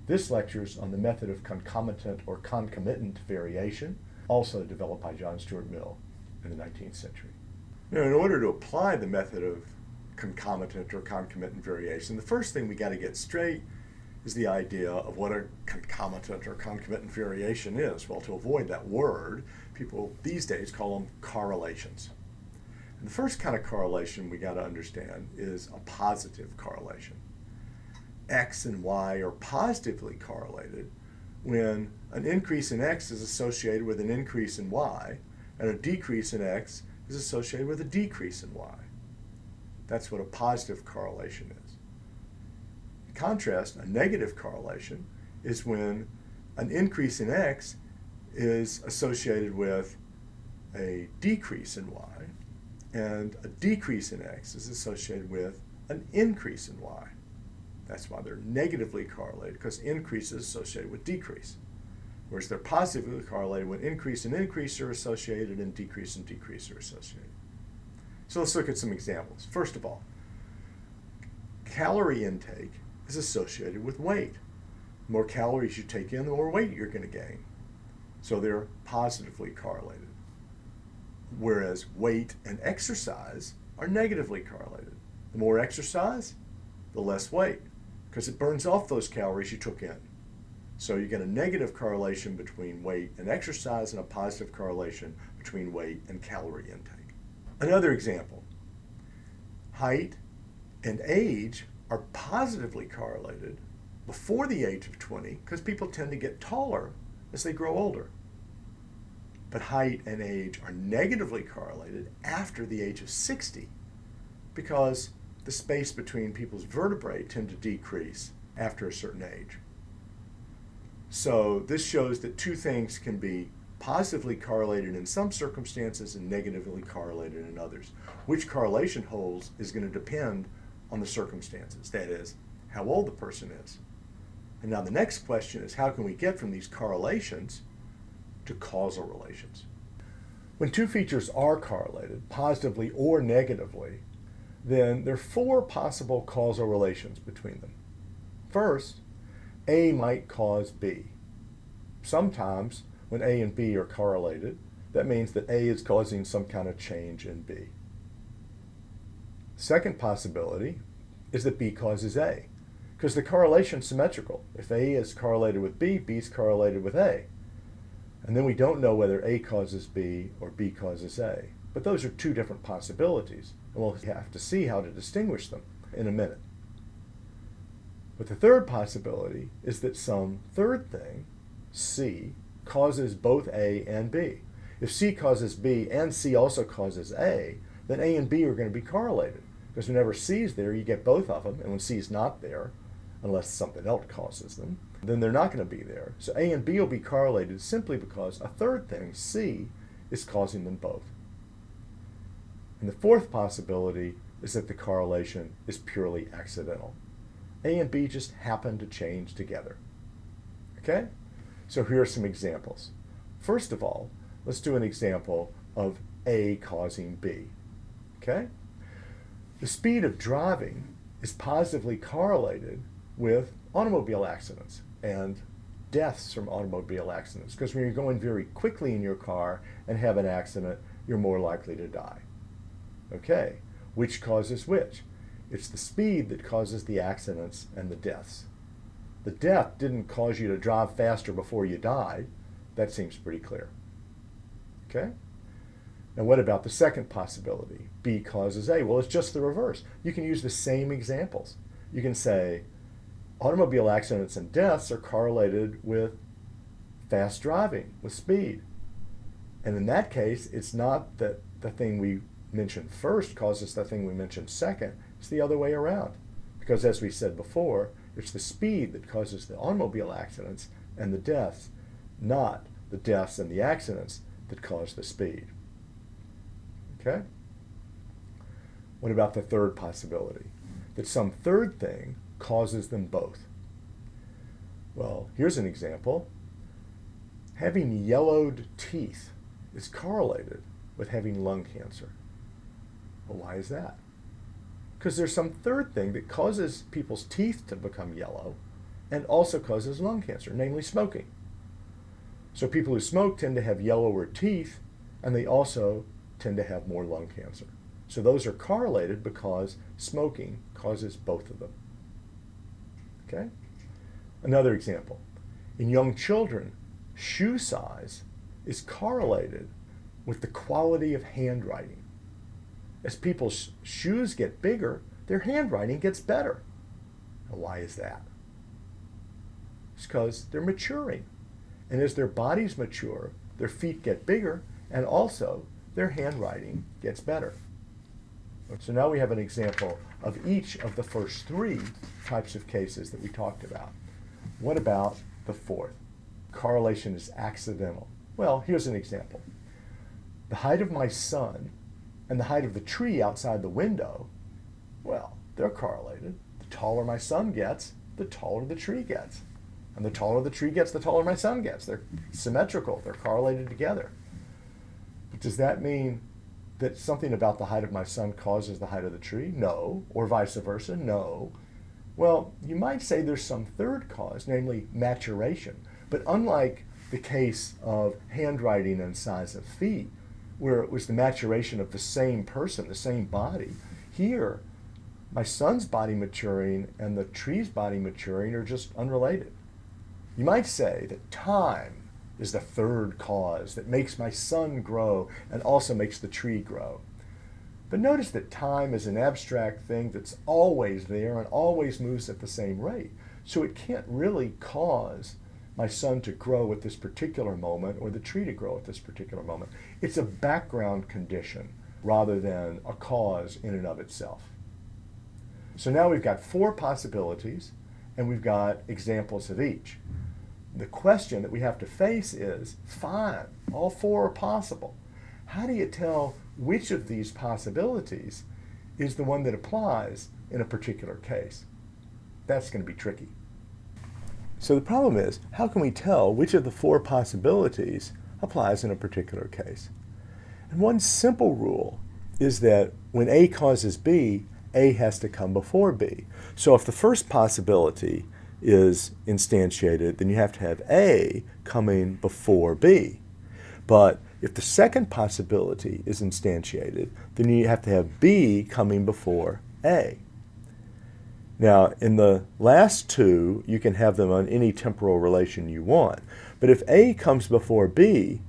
Speaker 1: This lecture's on the method of concomitant or concomitant variation, also developed by John Stuart Mill in the 19th century. Now, in order to apply the method of concomitant or concomitant variation, the first thing we got to get straight is the idea of what a concomitant or concomitant variation is. Well, to avoid that word, people these days call them correlations. And the first kind of correlation we got to understand is a positive correlation. X and Y are positively correlated when an increase in X is associated with an increase in Y, and a decrease in X is associated with a decrease in Y. That's what a positive correlation is. In contrast, a negative correlation is when an increase in X is associated with a decrease in Y, and a decrease in X is associated with an increase in Y. That's why they're negatively correlated, because increase is associated with decrease. Whereas they're positively correlated when increase and increase are associated and decrease are associated. So let's look at some examples. First of all, calorie intake is associated with weight. The more calories you take in, the more weight you're going to gain. So they're positively correlated. Whereas weight and exercise are negatively correlated. The more exercise, the less weight, because it burns off those calories you took in. So you get a negative correlation between weight and exercise and a positive correlation between weight and calorie intake. Another example, height and age are positively correlated before the age of 20 because people tend to get taller as they grow older. But height and age are negatively correlated after the age of 60 because the space between people's vertebrae tend to decrease after a certain age. So this shows that two things can be positively correlated in some circumstances and negatively correlated in others. Which correlation holds is going to depend on the circumstances, that is, how old the person is. And now the next question is, how can we get from these correlations to causal relations? When two features are correlated, positively or negatively, then there are four possible causal relations between them. First, A might cause B. Sometimes when A and B are correlated, that means that A is causing some kind of change in B. Second possibility is that B causes A, because the correlation is symmetrical. If A is correlated with B, B is correlated with A. And then we don't know whether A causes B or B causes A. But those are two different possibilities, and we'll have to see how to distinguish them in a minute. But the third possibility is that some third thing, C, causes both A and B. If C causes B and C also causes A, then A and B are going to be correlated. Because whenever C is there, you get both of them, and when C is not there, unless something else causes them, then they're not going to be there. So A and B will be correlated simply because a third thing, C, is causing them both. And the fourth possibility is that the correlation is purely accidental. A and B just happen to change together. Okay? So here are some examples. First of all, let's do an example of A causing B. Okay? The speed of driving is positively correlated with automobile accidents and deaths from automobile accidents, because when you're going very quickly in your car and have an accident, you're more likely to die. Okay, which causes which? It's the speed that causes the accidents and the deaths. The death didn't cause you to drive faster before you died. That seems pretty clear. Okay? Now what about the second possibility? B causes A. Well, it's just the reverse. You can use the same examples. You can say automobile accidents and deaths are correlated with fast driving, with speed. And in that case, it's not that the thing we mentioned first causes the thing we mentioned second. It's the other way around. Because as we said before, it's the speed that causes the automobile accidents and the deaths, not the deaths and the accidents that cause the speed. Okay? What about the third possibility? That some third thing causes them both. Well, here's an example. Having yellowed teeth is correlated with having lung cancer. Well, why is that? Because there's some third thing that causes people's teeth to become yellow and also causes lung cancer, namely smoking. So people who smoke tend to have yellower teeth, and they also tend to have more lung cancer. So those are correlated because smoking causes both of them. Okay? Another example. In young children, shoe size is correlated with the quality of handwriting. As people's shoes get bigger, their handwriting gets better. Now, why is that? It's because they're maturing. And as their bodies mature, their feet get bigger, and also their handwriting gets better. So now we have an example of each of the first three types of cases that we talked about. What about the fourth? Correlation is accidental. Well, here's an example. The height of my son and the height of the tree outside the window, well, they're correlated. The taller my son gets, the taller the tree gets. And the taller the tree gets, the taller my son gets. They're symmetrical. They're correlated together. But does that mean that something about the height of my son causes the height of the tree? No. Or vice versa? No. Well, you might say there's some third cause, namely maturation. But unlike the case of handwriting and size of feet, where it was the maturation of the same person, the same body, here, my son's body maturing and the tree's body maturing are just unrelated. You might say that time is the third cause that makes my son grow and also makes the tree grow. But notice that time is an abstract thing that's always there and always moves at the same rate. So it can't really cause my son to grow at this particular moment or the tree to grow at this particular moment. It's a background condition rather than a cause in and of itself. So now we've got four possibilities and we've got examples of each. The question that we have to face is, fine, all four are possible. How do you tell which of these possibilities is the one that applies in a particular case? That's going to be tricky. So the problem is, how can we tell which of the four possibilities applies in a particular case? And one simple rule is that when A causes B, A has to come before B. So if the first possibility is instantiated, then you have to have A coming before B. But if the second possibility is instantiated, then you have to have B coming before A. Now, in the last two, you can have them on any temporal relation you want. But if A comes before B,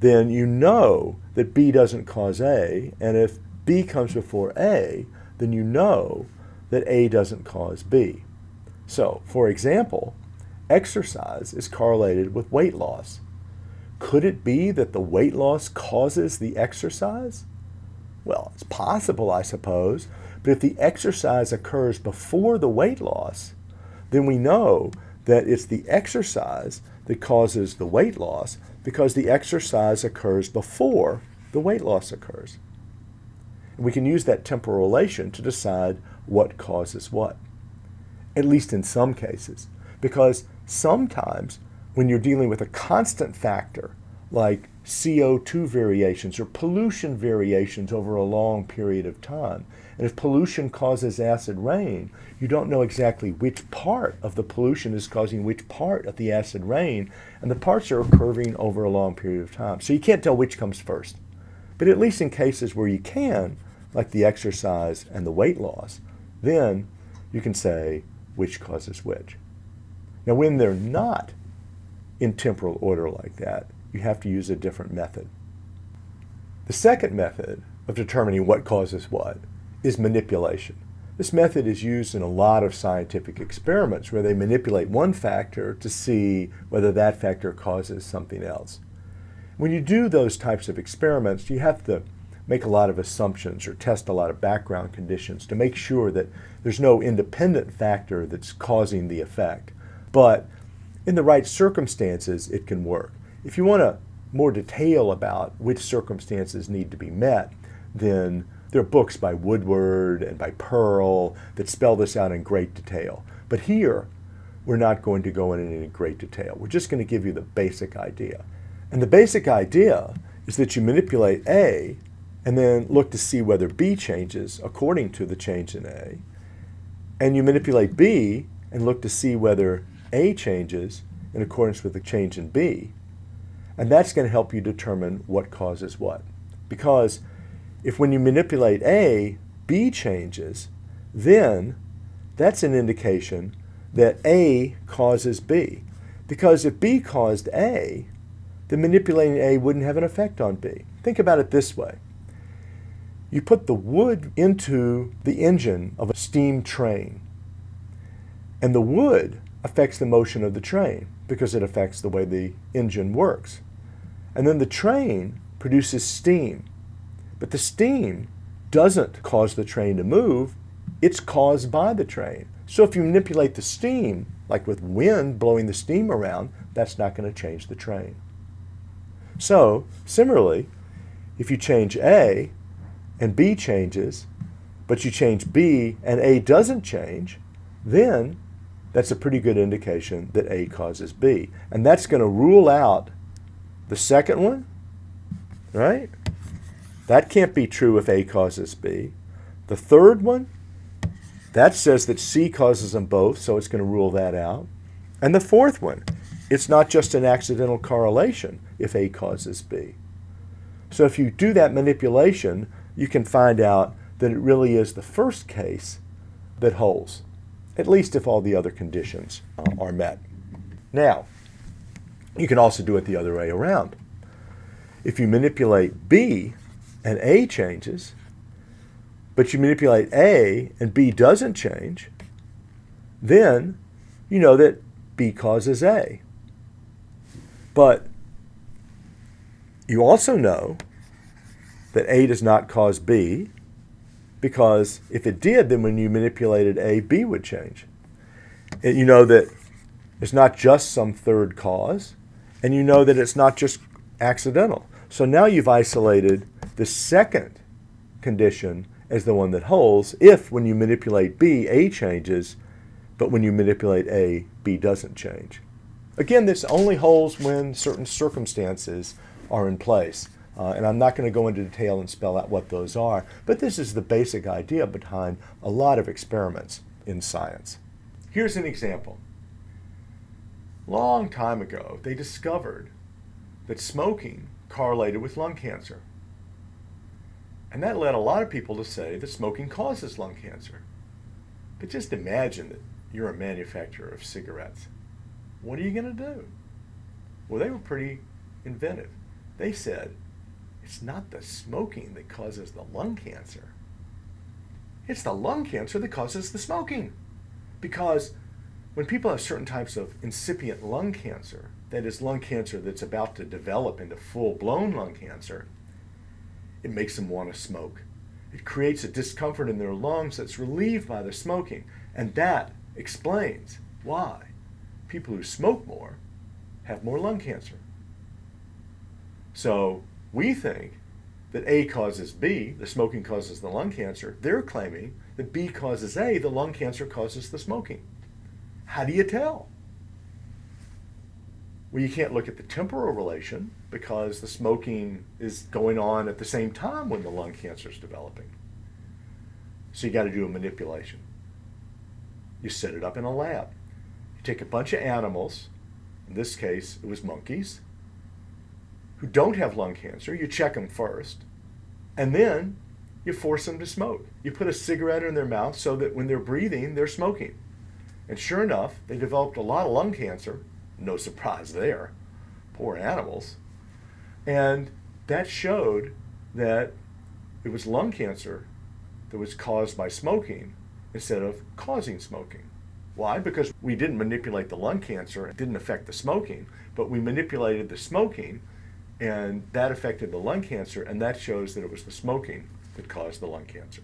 Speaker 1: then you know that B doesn't cause A. And if B comes before A, then you know that A doesn't cause B. So, for example, exercise is correlated with weight loss. Could it be that the weight loss causes the exercise? Well, it's possible, I suppose. But if the exercise occurs before the weight loss, then we know that it's the exercise that causes the weight loss because the exercise occurs before the weight loss occurs. And we can use that temporal relation to decide what causes what, at least in some cases, because sometimes when you're dealing with a constant factor like CO2 variations or pollution variations over a long period of time. And if pollution causes acid rain, you don't know exactly which part of the pollution is causing which part of the acid rain, and the parts are curving over a long period of time. So you can't tell which comes first. But at least in cases where you can, like the exercise and the weight loss, then you can say which causes which. Now when they're not in temporal order like that, you have to use a different method. The second method of determining what causes what is manipulation. This method is used in a lot of scientific experiments where they manipulate one factor to see whether that factor causes something else. When you do those types of experiments, you have to make a lot of assumptions or test a lot of background conditions to make sure that there's no independent factor that's causing the effect. But in the right circumstances, it can work. If you want more detail about which circumstances need to be met, then there are books by Woodward and by Pearl that spell this out in great detail. But here, we're not going to go into any great detail. We're just going to give you the basic idea. And the basic idea is that you manipulate A and then look to see whether B changes according to the change in A. And you manipulate B and look to see whether A changes in accordance with the change in B. And that's going to help you determine what causes what. Because if when you manipulate A, B changes, then that's an indication that A causes B. Because if B caused A, then manipulating A wouldn't have an effect on B. Think about it this way. You put the wood into the engine of a steam train, and the wood affects the motion of the train because it affects the way the engine works. And then the train produces steam. But the steam doesn't cause the train to move, it's caused by the train. So if you manipulate the steam, like with wind blowing the steam around, that's not going to change the train. So, similarly, if you change A and B changes, but you change B and A doesn't change, then that's a pretty good indication that A causes B. And that's going to rule out the second one, right? That can't be true if A causes B. The third one, that says that C causes them both, so it's going to rule that out. And the fourth one, it's not just an accidental correlation if A causes B. So if you do that manipulation, you can find out that it really is the first case that holds, at least if all the other conditions are met. Now, you can also do it the other way around. If you manipulate B and A changes, but you manipulate A and B doesn't change, then you know that B causes A. But you also know that A does not cause B, because if it did, then when you manipulated A, B would change. And you know that it's not just some third cause, and you know that it's not just accidental. So now you've isolated the second condition as the one that holds if when you manipulate B, A changes, but when you manipulate A, B doesn't change. Again, this only holds when certain circumstances are in place. And I'm not going to go into detail and spell out what those are, but this is the basic idea behind a lot of experiments in science. Here's an example. Long time ago, they discovered that smoking correlated with lung cancer. And that led a lot of people to say that smoking causes lung cancer. But just imagine that you're a manufacturer of cigarettes. What are you going to do? Well, they were pretty inventive. They said, it's not the smoking that causes the lung cancer. It's the lung cancer that causes the smoking. Because when people have certain types of incipient lung cancer, that is lung cancer that's about to develop into full-blown lung cancer, it makes them want to smoke. It creates a discomfort in their lungs that's relieved by the smoking. And that explains why people who smoke more have more lung cancer. So we think that A causes B, the smoking causes the lung cancer. They're claiming that B causes A, the lung cancer causes the smoking. How do you tell? Well, you can't look at the temporal relation because the smoking is going on at the same time when the lung cancer is developing. So you got to do a manipulation. You set it up in a lab. You take a bunch of animals, in this case it was monkeys, who don't have lung cancer. You check them first, and then you force them to smoke. You put a cigarette in their mouth so that when they're breathing, they're smoking. And sure enough, they developed a lot of lung cancer. No surprise there. Poor animals. And that showed that it was lung cancer that was caused by smoking instead of causing smoking. Why? Because we didn't manipulate the lung cancer. It didn't affect the smoking, but we manipulated the smoking, and that affected the lung cancer, and that shows that it was the smoking that caused the lung cancer.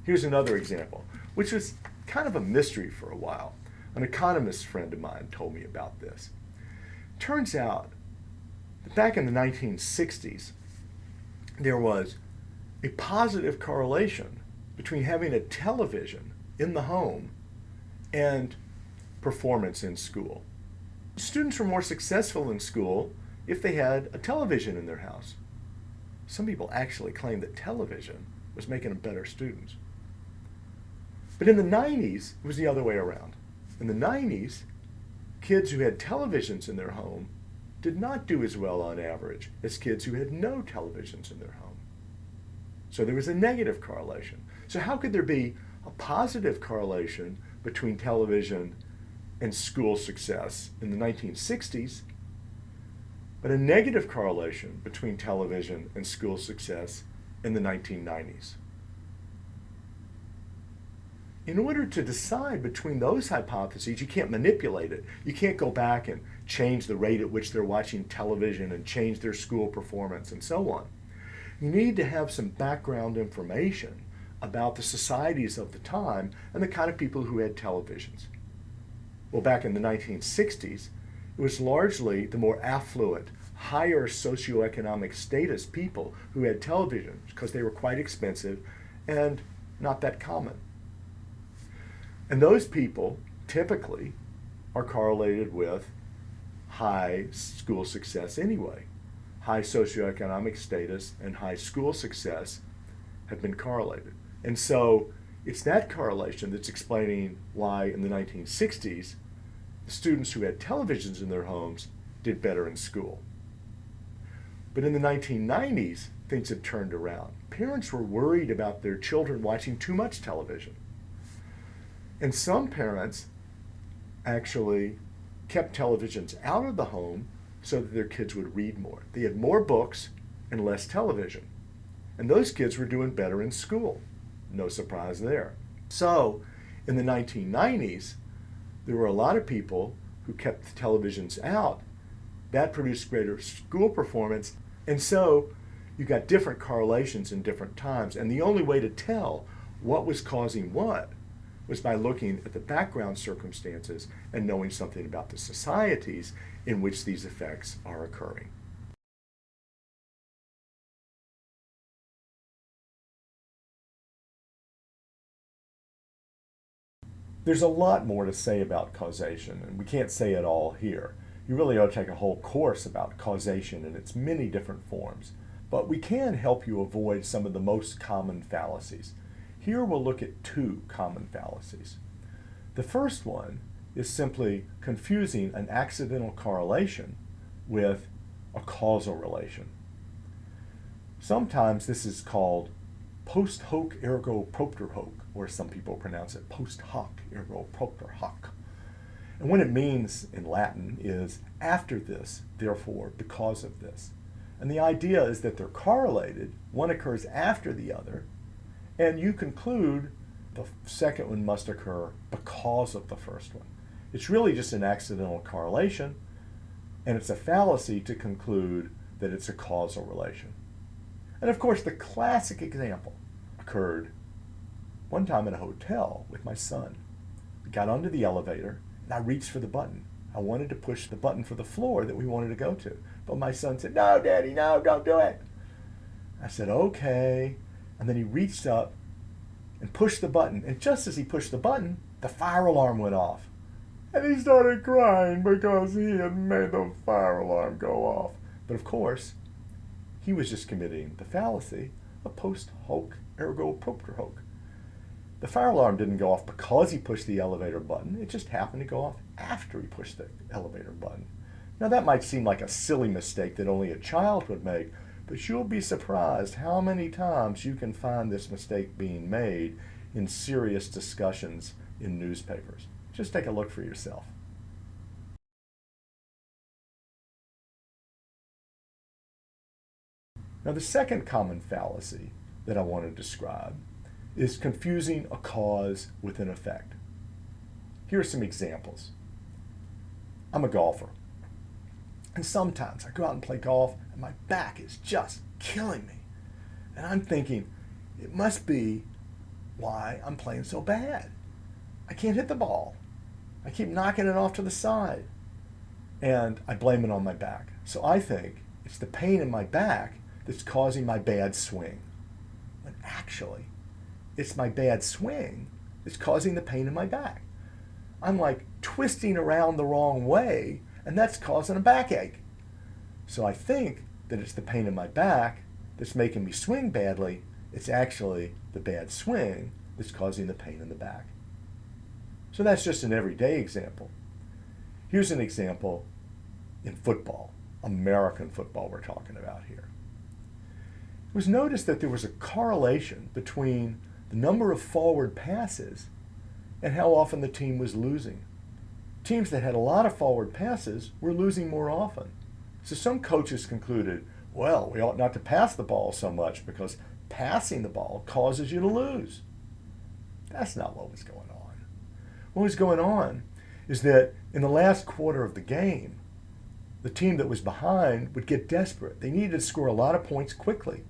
Speaker 1: Here's another example, which was kind of a mystery for a while. An economist friend of mine told me about this. Turns out that back in the 1960s, there was a positive correlation between having a television in the home and performance in school. Students were more successful in school if they had a television in their house. Some people actually claimed that television was making them better students. But in the 90s, it was the other way around. In the 90s, kids who had televisions in their home did not do as well on average as kids who had no televisions in their home. So there was a negative correlation. So how could there be a positive correlation between television and school success in the 1960s, but a negative correlation between television and school success in the 1990s? In order to decide between those hypotheses, you can't manipulate it. You can't go back and change the rate at which they're watching television and change their school performance and so on. You need to have some background information about the societies of the time and the kind of people who had televisions. Well, back in the 1960s, it was largely the more affluent, higher socioeconomic status people who had televisions because they were quite expensive and not that common. And those people typically are correlated with high school success anyway. High socioeconomic status and high school success have been correlated. And so it's that correlation that's explaining why in the 1960s, the students who had televisions in their homes did better in school. But in the 1990s, things had turned around. Parents were worried about their children watching too much television. And some parents actually kept televisions out of the home so that their kids would read more. They had more books and less television. And those kids were doing better in school. No surprise there. So in the 1990s, there were a lot of people who kept the televisions out. That produced greater school performance. And so you got different correlations in different times. And the only way to tell what was causing what was by looking at the background circumstances and knowing something about the societies in which these effects are occurring. There's a lot more to say about causation, and we can't say it all here. You really ought to take a whole course about causation in its many different forms. But we can help you avoid some of the most common fallacies. Here we'll look at two common fallacies. The first one is simply confusing an accidental correlation with a causal relation. Sometimes this is called post hoc ergo propter hoc, or some people pronounce it post hoc ergo propter hoc. And what it means in Latin is after this, therefore because of this. And the idea is that they're correlated, one occurs after the other, and you conclude the second one must occur because of the first one. It's really just an accidental correlation, and it's a fallacy to conclude that it's a causal relation. And of course, the classic example occurred one time in a hotel with my son. We got onto the elevator, and I reached for the button. I wanted to push the button for the floor that we wanted to go to. But my son said, "No, Daddy, no, don't do it." I said, "Okay." And then he reached up and pushed the button. And just as he pushed the button, the fire alarm went off. And he started crying because he had made the fire alarm go off. But of course, he was just committing the fallacy of post hoc ergo propter hoc. The fire alarm didn't go off because he pushed the elevator button. It just happened to go off after he pushed the elevator button. Now that might seem like a silly mistake that only a child would make, but you'll be surprised how many times you can find this mistake being made in serious discussions in newspapers. Just take a look for yourself. Now the second common fallacy that I want to describe is confusing a cause with an effect. Here are some examples. I'm a golfer, and sometimes I go out and play golf and my back is just killing me. And I'm thinking, it must be why I'm playing so bad. I can't hit the ball. I keep knocking it off to the side. And I blame it on my back. So I think it's the pain in my back that's causing my bad swing. When actually, it's my bad swing that's causing the pain in my back. I'm like twisting around the wrong way, and that's causing a backache. So I think that it's the pain in my back that's making me swing badly. It's actually the bad swing that's causing the pain in the back. So that's just an everyday example. Here's an example in football, American football we're talking about here. It was noticed that there was a correlation between the number of forward passes and how often the team was losing. Teams that had a lot of forward passes were losing more often. So some coaches concluded, well, we ought not to pass the ball so much because passing the ball causes you to lose. That's not what was going on. What was going on is that in the last quarter of the game, the team that was behind would get desperate. They needed to score a lot of points quickly,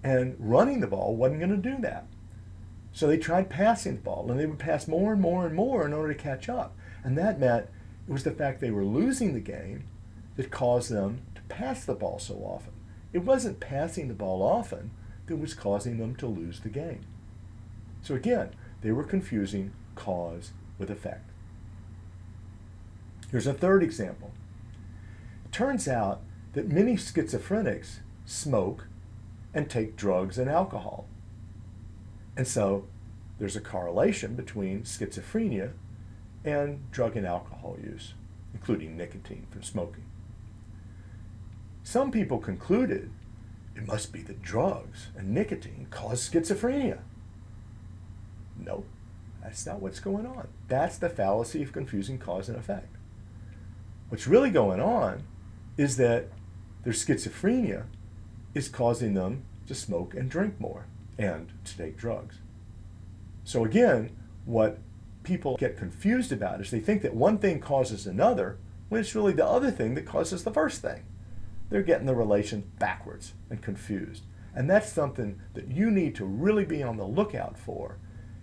Speaker 1: and running the ball wasn't going to do that. So they tried passing the ball, and they would pass more and more and more in order to catch up. And that meant it was the fact they were losing the game that caused them to pass the ball so often. It wasn't passing the ball often that was causing them to lose the game. So again, they were confusing cause with effect. Here's a third example. It turns out that many schizophrenics smoke and take drugs and alcohol. And so there's a correlation between schizophrenia and drug and alcohol use, including nicotine from smoking. Some people concluded it must be that drugs and nicotine cause schizophrenia. Nope, that's not what's going on. That's the fallacy of confusing cause and effect. What's really going on is that their schizophrenia is causing them to smoke and drink more and to take drugs. So again, what people get confused about is they think that one thing causes another when it's really the other thing that causes the first thing. They're getting the relation backwards and confused. And that's something that you need to really be on the lookout for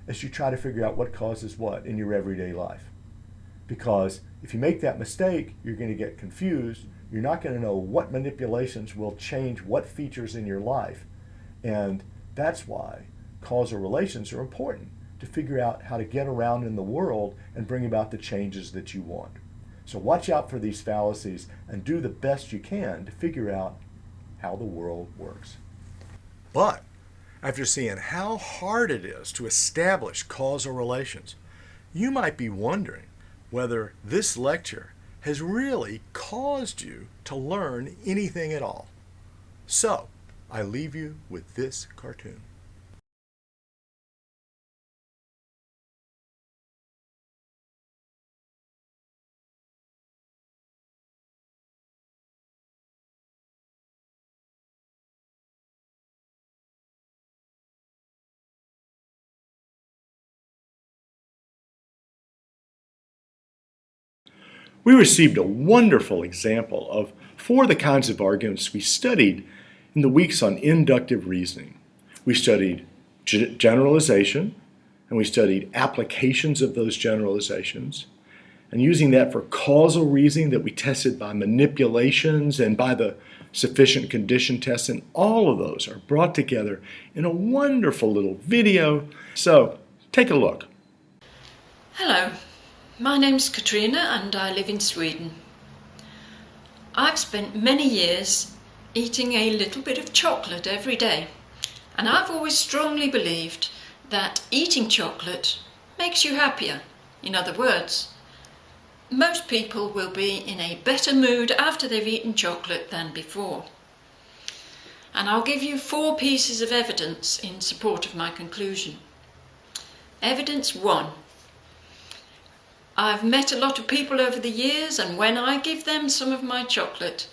Speaker 1: as you try to figure out what causes what in your everyday life. Because if you make that mistake, you're going to get confused. You're not going to know what manipulations will change what features in your life. And that's why causal relations are important, to figure out how to get around in the world and bring about the changes that you want. So watch out for these fallacies and do the best you can to figure out how the world works. But after seeing how hard it is to establish causal relations, you might be wondering whether this lecture has really caused you to learn anything at all. So I leave you with this cartoon. We received a wonderful example of 4 of the kinds of arguments we studied in the weeks on inductive reasoning. We studied generalization, and we studied applications of those generalizations, and using that for causal reasoning that we tested by manipulations and by the sufficient condition test, and all of those are brought together in a wonderful little video. So take a look.
Speaker 2: Hello. My name's Katrina and I live in Sweden. I've spent many years eating a little bit of chocolate every day, and I've always strongly believed that eating chocolate makes you happier. In other words, most people will be in a better mood after they've eaten chocolate than before. And I'll give you 4 pieces of evidence in support of my conclusion. Evidence 1. I've met a lot of people over the years, and when I give them some of my chocolate,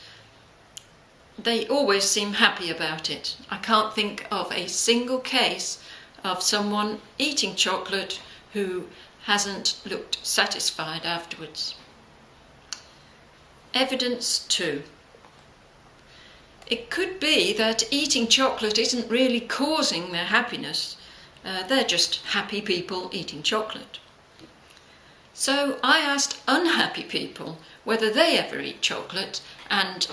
Speaker 2: they always seem happy about it. I can't think of a single case of someone eating chocolate who hasn't looked satisfied afterwards. Evidence 2. It could be that eating chocolate isn't really causing their happiness. They're just happy people eating chocolate. So I asked unhappy people whether they ever eat chocolate, and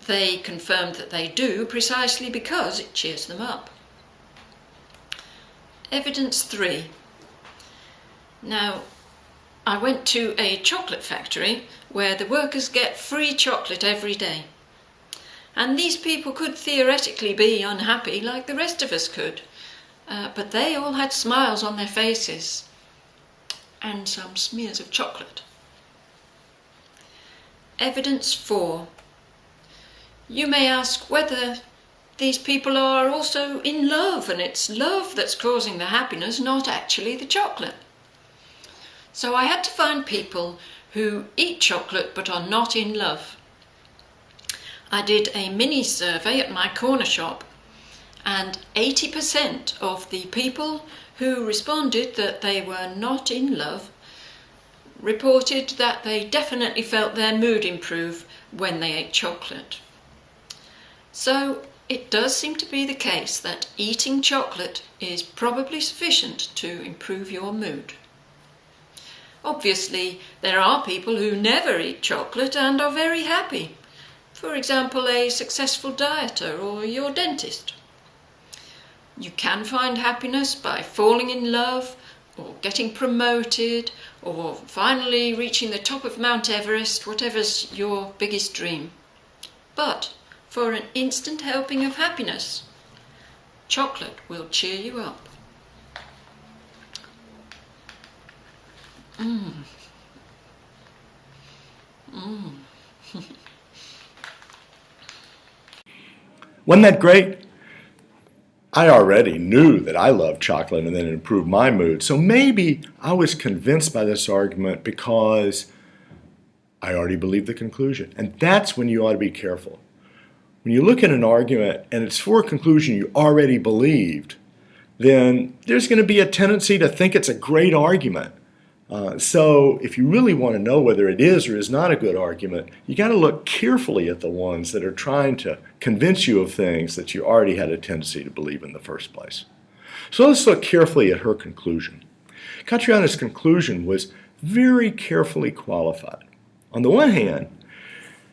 Speaker 2: they confirmed that they do, precisely because it cheers them up. Evidence 3. Now, I went to a chocolate factory where the workers get free chocolate every day. And these people could theoretically be unhappy like the rest of us could, but they all had smiles on their faces and some smears of chocolate. Evidence 4. You may ask whether these people are also in love, and it's love that's causing the happiness, not actually the chocolate. So I had to find people who eat chocolate but are not in love. I did a mini survey at my corner shop, and 80% of the people who responded that they were not in love reported that they definitely felt their mood improve when they ate chocolate. So it does seem to be the case that eating chocolate is probably sufficient to improve your mood. Obviously, there are people who never eat chocolate and are very happy. For example, a successful dieter or your dentist. You can find happiness by falling in love, or getting promoted, or finally reaching the top of Mount Everest, whatever's your biggest dream. But for an instant helping of happiness, chocolate will cheer you up.
Speaker 1: Wasn't that great? I already knew that I loved chocolate and then it improved my mood. So maybe I was convinced by this argument because I already believed the conclusion. And that's when you ought to be careful. When you look at an argument and it's for a conclusion you already believed, then there's going to be a tendency to think it's a great argument. So if you really want to know whether it is or is not a good argument, you got to look carefully at the ones that are trying to convince you of things that you already had a tendency to believe in the first place. So let's look carefully at her conclusion. Catriana's conclusion was very carefully qualified. On the one hand,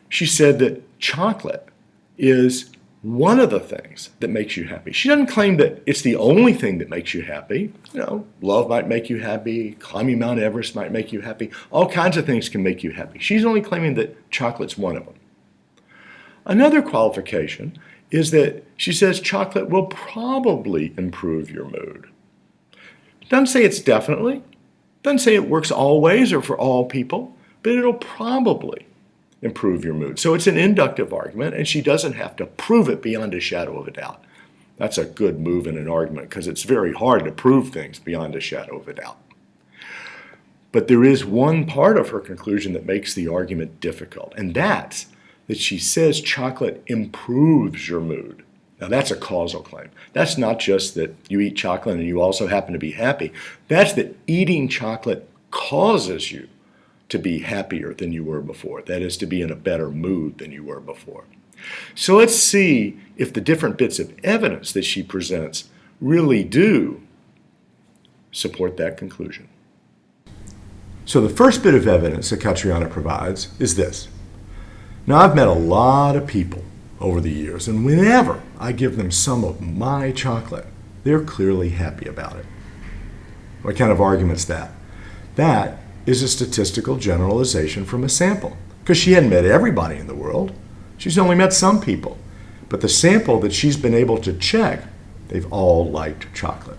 Speaker 1: she said that chocolate is one of the things that makes you happy. She doesn't claim that it's the only thing that makes you happy. You know, love might make you happy, climbing Mount Everest might make you happy, all kinds of things can make you happy. She's only claiming that chocolate's one of them. Another qualification is that she says chocolate will probably improve your mood. Doesn't say it's definitely, doesn't say it works always or for all people, but it'll probably improve your mood. So it's an inductive argument, and she doesn't have to prove it beyond a shadow of a doubt. That's a good move in an argument because it's very hard to prove things beyond a shadow of a doubt. But there is one part of her conclusion that makes the argument difficult, and that's that she says chocolate improves your mood. Now that's a causal claim. That's not just that you eat chocolate and you also happen to be happy. That's that eating chocolate causes you to be happier than you were before. That is, to be in a better mood than you were before. So let's see if the different bits of evidence that she presents really do support that conclusion. So the first bit of evidence that Catriana provides is this. Now I've met a lot of people over the years, and whenever I give them some of my chocolate, they're clearly happy about it. What kind of argument's that? That is a statistical generalization from a sample, because she hadn't met everybody in the world. She's only met some people. But the sample that she's been able to check, they've all liked chocolate.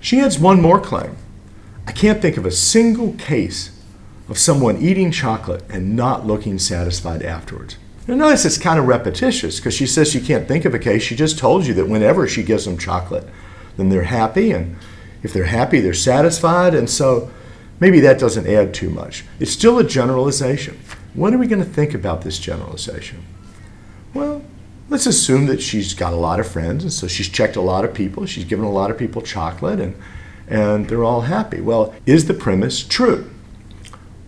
Speaker 1: She adds one more claim. I can't think of a single case of someone eating chocolate and not looking satisfied afterwards. Now notice it's kind of repetitious because she says she can't think of a case. She just told you that whenever she gives them chocolate, then they're happy, and if they're happy, they're satisfied, and so maybe that doesn't add too much. It's still a generalization. What are we going to think about this generalization? Well, let's assume that she's got a lot of friends, and so she's checked a lot of people, she's given a lot of people chocolate, and they're all happy. Well, is the premise true?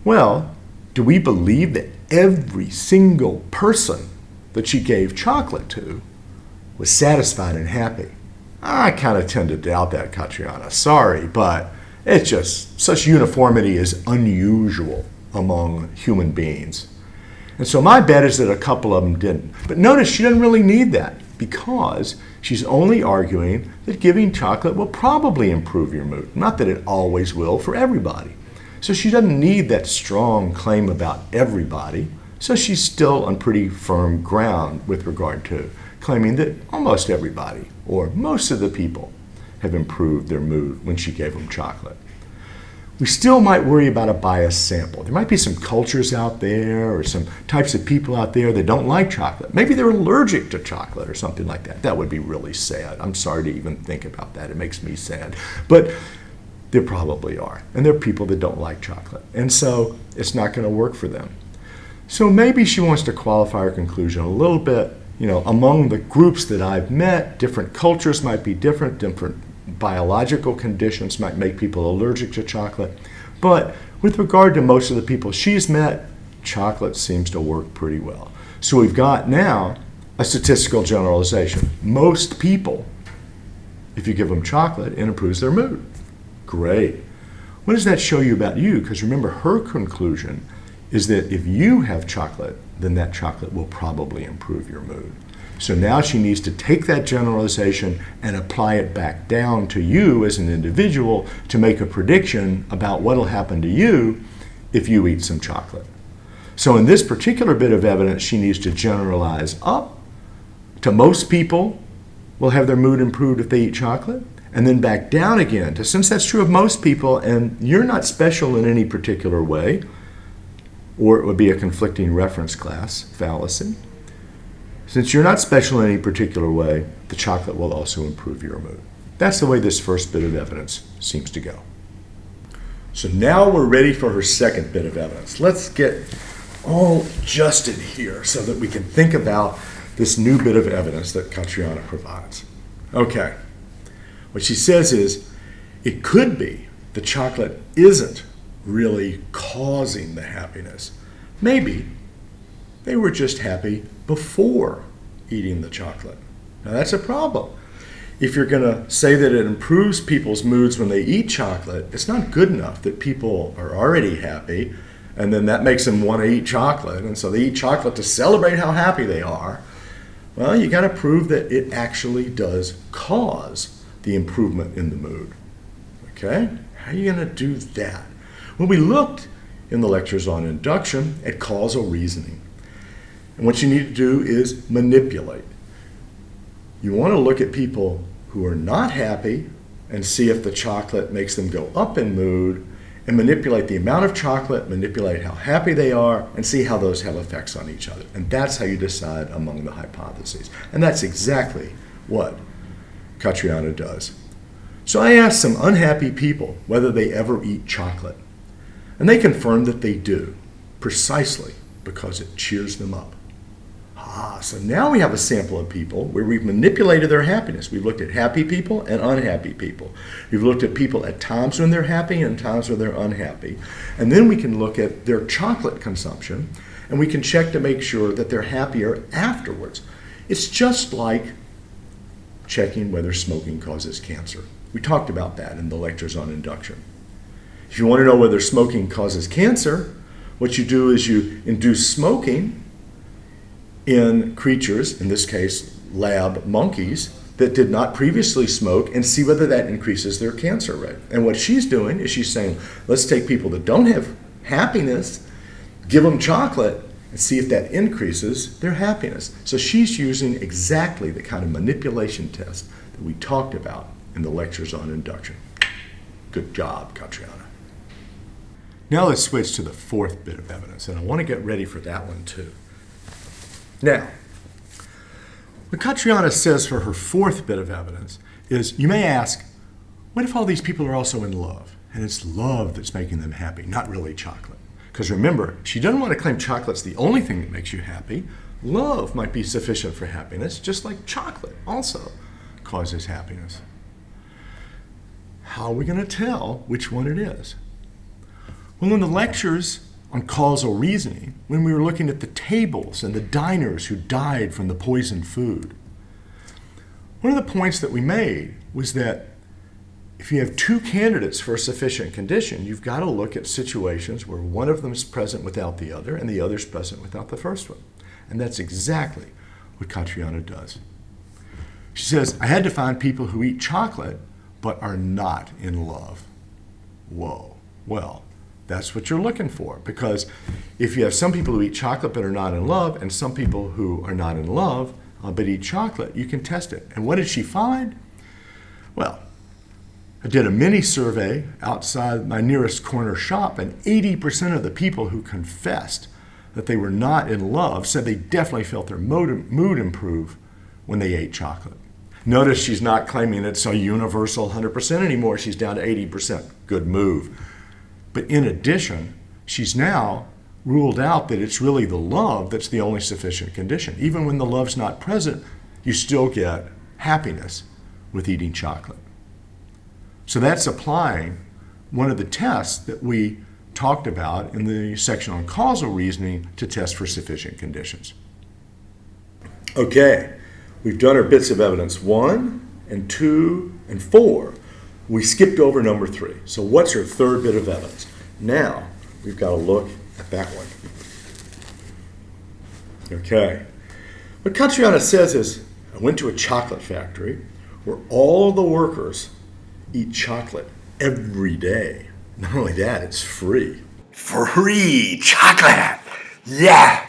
Speaker 1: Well, do we believe that every single person that she gave chocolate to was satisfied and happy? I kind of tend to doubt that, Catriona. Sorry, but it's just, such uniformity is unusual among human beings. And so my bet is that a couple of them didn't. But notice she doesn't really need that because she's only arguing that giving chocolate will probably improve your mood. Not that it always will for everybody. So she doesn't need that strong claim about everybody. So she's still on pretty firm ground with regard to claiming that almost everybody, or most of the people, have improved their mood when she gave them chocolate. We still might worry about a biased sample. There might be some cultures out there or some types of people out there that don't like chocolate. Maybe they're allergic to chocolate or something like that. That would be really sad. I'm sorry to even think about that. It makes me sad. But there probably are. And there are people that don't like chocolate. And so it's not going to work for them. So maybe she wants to qualify her conclusion a little bit. You know, among the groups that I've met, different cultures might be different biological conditions might make people allergic to chocolate. But with regard to most of the people she's met, chocolate seems to work pretty well. So we've got now a statistical generalization. Most people, if you give them chocolate, it improves their mood. Great. What does that show you about you? Because remember, her conclusion is that if you have chocolate, then that chocolate will probably improve your mood. So now she needs to take that generalization and apply it back down to you as an individual to make a prediction about what will happen to you if you eat some chocolate. So in this particular bit of evidence, she needs to generalize up to most people will have their mood improved if they eat chocolate, and then back down again to, since that's true of most people and you're not special in any particular way, or it would be a conflicting reference class fallacy. Since you're not special in any particular way, the chocolate will also improve your mood. That's the way this first bit of evidence seems to go. So now we're ready for her second bit of evidence. Let's get all adjusted here so that we can think about this new bit of evidence that Catriona provides. Okay, what she says is, it could be the chocolate isn't really causing the happiness. Maybe they were just happy before eating the chocolate. Now that's a problem. If you're going to say that it improves people's moods when they eat chocolate, it's not good enough that people are already happy and then that makes them want to eat chocolate, and so they eat chocolate to celebrate how happy they are. Well, you got to prove that it actually does cause the improvement in the mood. Okay? How are you going to do that? Well, we looked in the lectures on induction at causal reasoning. And what you need to do is manipulate. You want to look at people who are not happy and see if the chocolate makes them go up in mood, and manipulate the amount of chocolate, manipulate how happy they are, and see how those have effects on each other. And that's how you decide among the hypotheses. And that's exactly what Catriona does. So I asked some unhappy people whether they ever eat chocolate. And they confirmed that they do, precisely because it cheers them up. So now we have a sample of people where we've manipulated their happiness. We've looked at happy people and unhappy people. We've looked at people at times when they're happy and times when they're unhappy. And then we can look at their chocolate consumption, and we can check to make sure that they're happier afterwards. It's just like checking whether smoking causes cancer. We talked about that in the lectures on induction. If you want to know whether smoking causes cancer, what you do is you induce smoking in creatures, in this case lab monkeys, that did not previously smoke and see whether that increases their cancer rate. And what she's doing is she's saying, let's take people that don't have happiness, give them chocolate, and see if that increases their happiness. So she's using exactly the kind of manipulation test that we talked about in the lectures on induction. Good job, Catriona. Now let's switch to the fourth bit of evidence, and I want to get ready for that one too. Now, what Catriona says for her fourth bit of evidence is, you may ask, what if all these people are also in love? And it's love that's making them happy, not really chocolate. Because remember, she doesn't want to claim chocolate's the only thing that makes you happy. Love might be sufficient for happiness, just like chocolate also causes happiness. How are we going to tell which one it is? Well, in the lectures on causal reasoning, when we were looking at the tables and the diners who died from the poisoned food, one of the points that we made was that if you have two candidates for a sufficient condition, you've got to look at situations where one of them is present without the other and the other is present without the first one. And that's exactly what Catriona does. She says, I had to find people who eat chocolate but are not in love. Whoa. Well, that's what you're looking for, because if you have some people who eat chocolate but are not in love and some people who are not in love but eat chocolate, you can test it. And what did she find? Well, I did a mini survey outside my nearest corner shop, and 80% of the people who confessed that they were not in love said they definitely felt their mood improve when they ate chocolate. Notice she's not claiming it's a universal 100% anymore. She's down to 80%. Good move. But in addition, she's now ruled out that it's really the love that's the only sufficient condition. Even when the love's not present, you still get happiness with eating chocolate. So that's applying one of the tests that we talked about in the section on causal reasoning to test for sufficient conditions. Okay, we've done our bits of evidence 1 and 2 and 4. We skipped over number 3. So what's your third bit of evidence? Now we've got to look at that one. Okay, what Catriona says is, I went to a chocolate factory where all the workers eat chocolate every day. Not only that, it's free.
Speaker 7: Free chocolate! Yeah!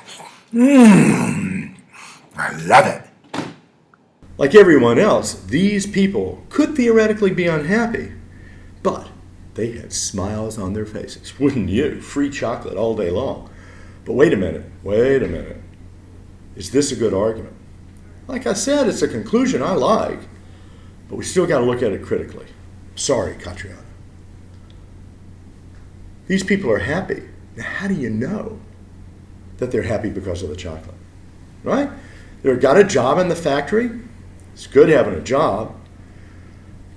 Speaker 7: Mmm! I love it.
Speaker 1: Like everyone else, these people could theoretically be unhappy, but they had smiles on their faces. Wouldn't you? Free chocolate all day long. But wait a minute. Is this a good argument? Like I said, it's a conclusion I like, but we still got to look at it critically. Sorry, Catriona. These people are happy. Now, how do you know that they're happy because of the chocolate? Right? They've got a job in the factory. It's good having a job.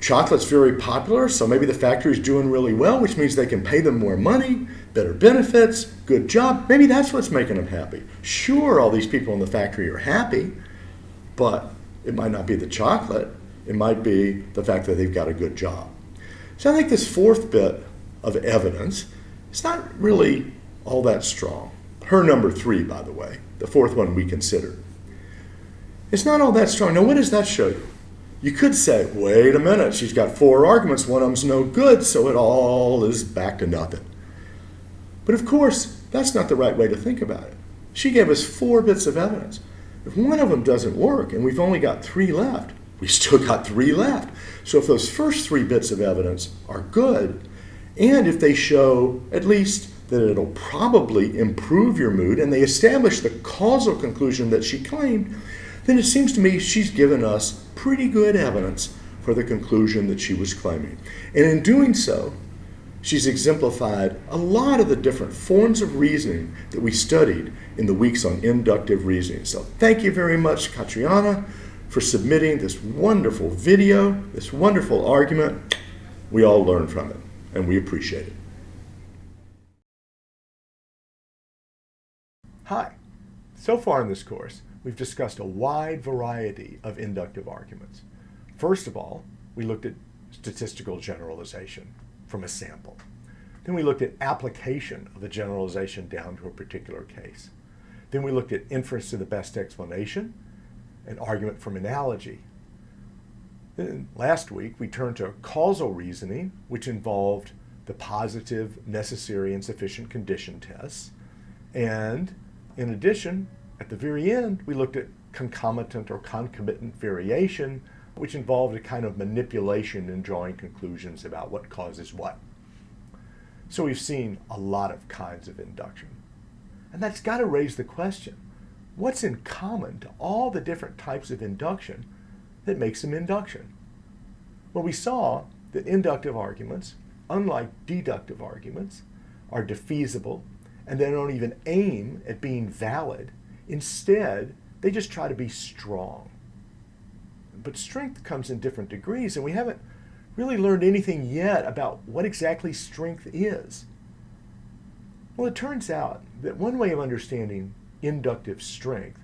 Speaker 1: Chocolate's very popular, so maybe the factory's doing really well, which means they can pay them more money, better benefits, good job. Maybe that's what's making them happy. Sure, all these people in the factory are happy, but it might not be the chocolate. It might be the fact that they've got a good job. So I think this fourth bit of evidence is not really all that strong. Her number 3, by the way, the fourth one we considered. It's not all that strong. Now, what does that show you? You could say, wait a minute, she's got 4 arguments, one of them's no good, so it all is back to nothing. But of course, that's not the right way to think about it. She gave us 4 bits of evidence. If one of them doesn't work and we've only got 3 left, we still got 3 left. So if those first 3 bits of evidence are good, and if they show at least that it'll probably improve your mood, and they establish the causal conclusion that she claimed, then it seems to me she's given us pretty good evidence for the conclusion that she was claiming. And in doing so, she's exemplified a lot of the different forms of reasoning that we studied in the weeks on inductive reasoning. So thank you very much, Catriona, for submitting this wonderful video, this wonderful argument. We all learned from it, and we appreciate it. Hi. So far in this course, we've discussed a wide variety of inductive arguments. First of all, we looked at statistical generalization from a sample. Then we looked at application of the generalization down to a particular case. Then we looked at inference to the best explanation, an argument from analogy. Then last week, we turned to causal reasoning, which involved the positive, necessary, and sufficient condition tests. And in addition, at the very end, we looked at concomitant or concomitant variation, which involved a kind of manipulation in drawing conclusions about what causes what. So we've seen a lot of kinds of induction. And that's got to raise the question, what's in common to all the different types of induction that makes them induction? Well, we saw that inductive arguments, unlike deductive arguments, are defeasible, and they don't even aim at being valid. Instead, they just try to be strong. But strength comes in different degrees, and we haven't really learned anything yet about what exactly strength is. Well, it turns out that one way of understanding inductive strength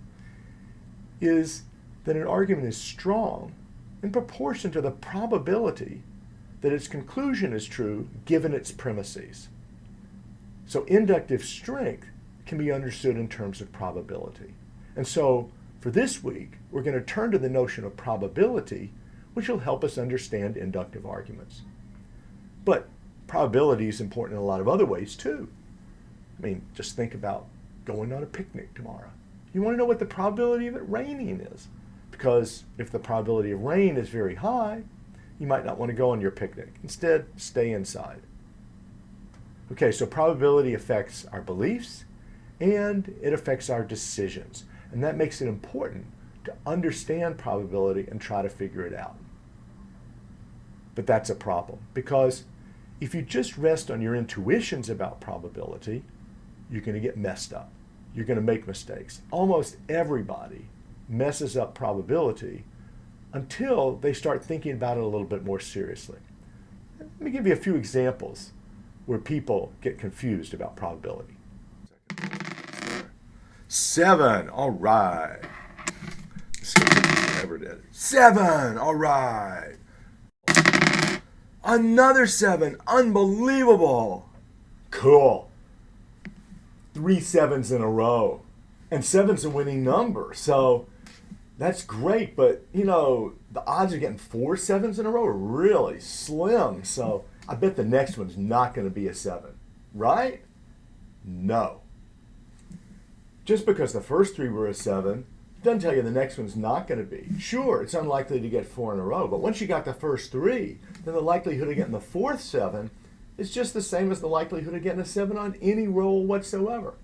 Speaker 1: is that an argument is strong in proportion to the probability that its conclusion is true given its premises. So inductive strength can be understood in terms of probability. And so for this week, we're going to turn to the notion of probability, which will help us understand inductive arguments. But probability is important in a lot of other ways too. I mean, just think about going on a picnic tomorrow. You want to know what the probability of it raining is, because if the probability of rain is very high, you might not want to go on your picnic. Instead, stay inside. Okay, so probability affects our beliefs and it affects our decisions. And that makes it important to understand probability and try to figure it out. But that's a problem, because if you just rest on your intuitions about probability, you're going to get messed up. You're going to make mistakes. Almost everybody messes up probability until they start thinking about it a little bit more seriously. Let me give you a few examples where people get confused about probability. 7, all right. Let's see if I ever did. 7, all right. Another 7, unbelievable. Cool. 3 7s in a row. And 7's a winning number, so that's great, but you know, the odds of getting 4 7s in a row are really slim, so I bet the next one's not going to be a 7, right? No. Just because the first 3 were a 7 doesn't tell you the next one's not going to be. Sure, it's unlikely to get 4 in a row, but once you got the first 3, then the likelihood of getting the 4th 7 is just the same as the likelihood of getting a 7 on any roll whatsoever.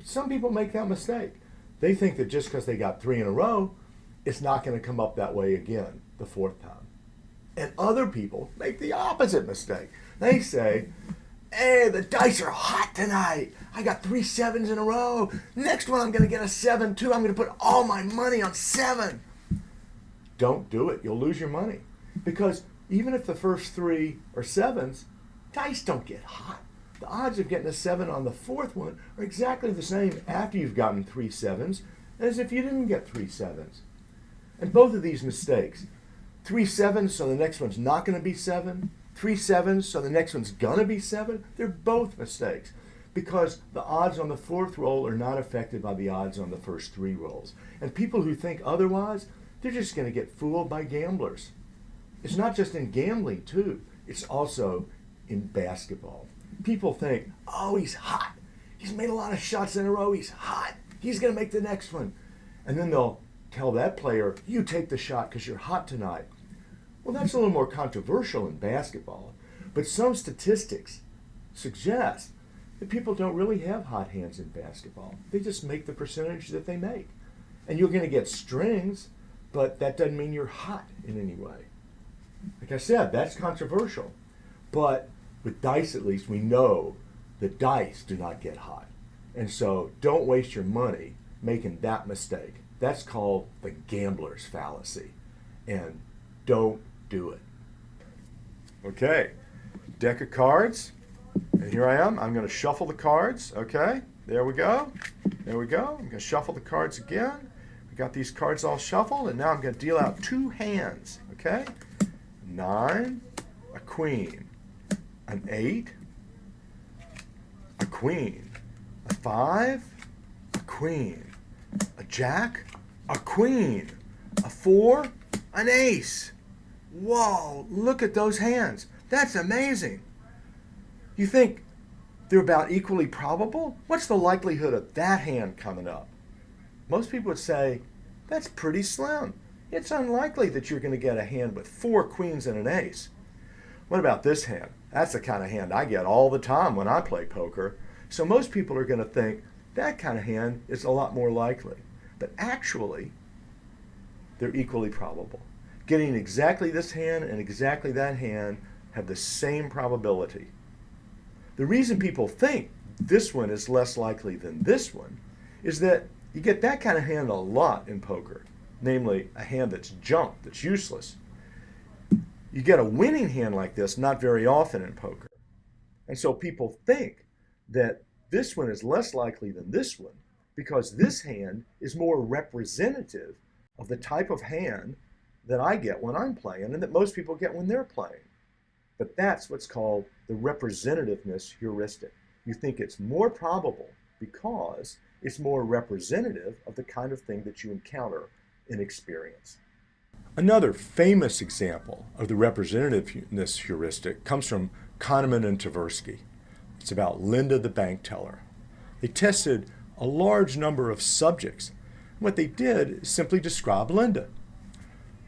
Speaker 1: Some people make that mistake. They think that just because they got 3 in a row, it's not going to come up that way again the 4th time. And other people make the opposite mistake. They say, hey, the dice are hot tonight. I got 3 7s in a row. Next one I'm going to get a 7 too. I'm going to put all my money on 7. Don't do it. You'll lose your money. Because even if the first 3 are 7s, dice don't get hot. The odds of getting a 7 on the 4th one are exactly the same after you've gotten 3 7s as if you didn't get 3 7s. And both of these mistakes, 3 7s so the next one's not going to be 7, 3 7s so the next one's going to be 7, they're both mistakes because the odds on the 4th roll are not affected by the odds on the first 3 rolls. And people who think otherwise, they're just going to get fooled by gamblers. It's not just in gambling too, it's also in basketball. People think, oh, he's hot. He's made a lot of shots in a row. He's hot. He's going to make the next one. And then they'll tell that player, you take the shot because you're hot tonight. Well, that's a little more controversial in basketball. But some statistics suggest that people don't really have hot hands in basketball. They just make the percentage that they make. And you're going to get strings, but that doesn't mean you're hot in any way. Like I said, that's controversial. But with dice, at least, we know that dice do not get hot. And so don't waste your money making that mistake. That's called the gambler's fallacy. And don't do it. Okay, deck of cards. And here I am. I'm going to shuffle the cards. Okay, there we go. There we go. I'm going to shuffle the cards again. We got these cards all shuffled, and now I'm going to deal out 2 hands. Okay, 9, a queen. An 8, a queen, a 5, a queen, a jack, a queen, a 4, an ace. whoa, look at those hands. That's amazing. You think they're about equally probable? What's the likelihood of that hand coming up? Most people would say, that's pretty slim. It's unlikely that you're going to get a hand with 4 queens and an ace. What about this hand? That's the kind of hand I get all the time when I play poker. So most people are going to think that kind of hand is a lot more likely. But actually, they're equally probable. Getting exactly this hand and exactly that hand have the same probability. The reason people think this one is less likely than this one is that you get that kind of hand a lot in poker, namely a hand that's junk, that's useless. You get a winning hand like this not very often in poker. And so people think that this one is less likely than this one because this hand is more representative of the type of hand that I get when I'm playing and that most people get when they're playing. But that's what's called the representativeness heuristic. You think it's more probable because it's more representative of the kind of thing that you encounter in experience. Another famous example of the representativeness heuristic comes from Kahneman and Tversky. It's about Linda the bank teller. They tested a large number of subjects. What they did is simply describe Linda.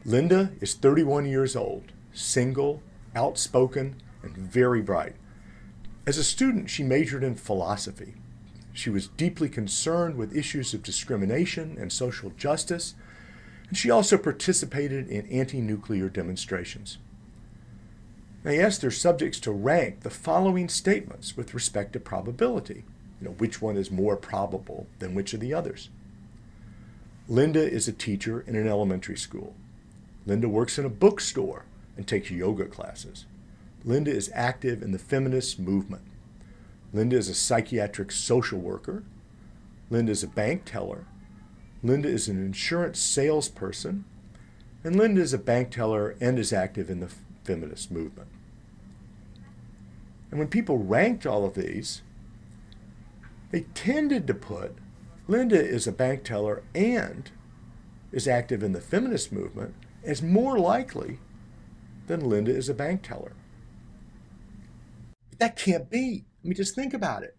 Speaker 1: Linda is 31 years old, single, outspoken, and very bright. As a student, she majored in philosophy. She was deeply concerned with issues of discrimination and social justice, and she also participated in anti-nuclear demonstrations. They asked their subjects to rank the following statements with respect to probability. Which one is more probable than which of the others? Linda is a teacher in an elementary school. Linda works in a bookstore and takes yoga classes. Linda is active in the feminist movement. Linda is a psychiatric social worker. Linda is a bank teller. Linda is an insurance salesperson. And Linda is a bank teller and is active in the feminist movement. And when people ranked all of these, they tended to put Linda is a bank teller and is active in the feminist movement as more likely than Linda is a bank teller. But that can't be. Just think about it.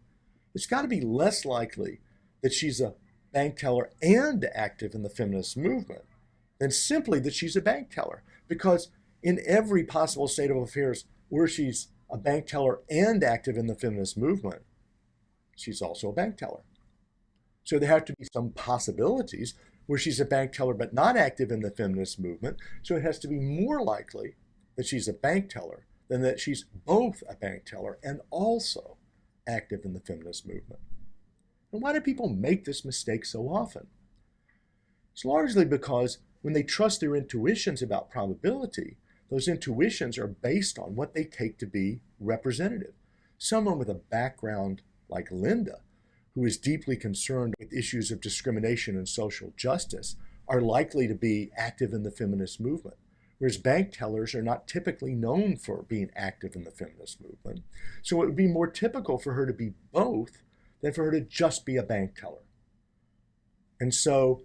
Speaker 1: It's got to be less likely that she's a bank teller and active in the feminist movement than simply that she's a bank teller. Because in every possible state of affairs where she's a bank teller and active in the feminist movement, she's also a bank teller. So there have to be some possibilities where she's a bank teller but not active in the feminist movement. So it has to be more likely that she's a bank teller than that she's both a bank teller and also active in the feminist movement. And why do people make this mistake so often? It's largely because when they trust their intuitions about probability, those intuitions are based on what they take to be representative. Someone with a background like Linda, who is deeply concerned with issues of discrimination and social justice, are likely to be active in the feminist movement. Whereas bank tellers are not typically known for being active in the feminist movement. So it would be more typical for her to be both than for her to just be a bank teller. And so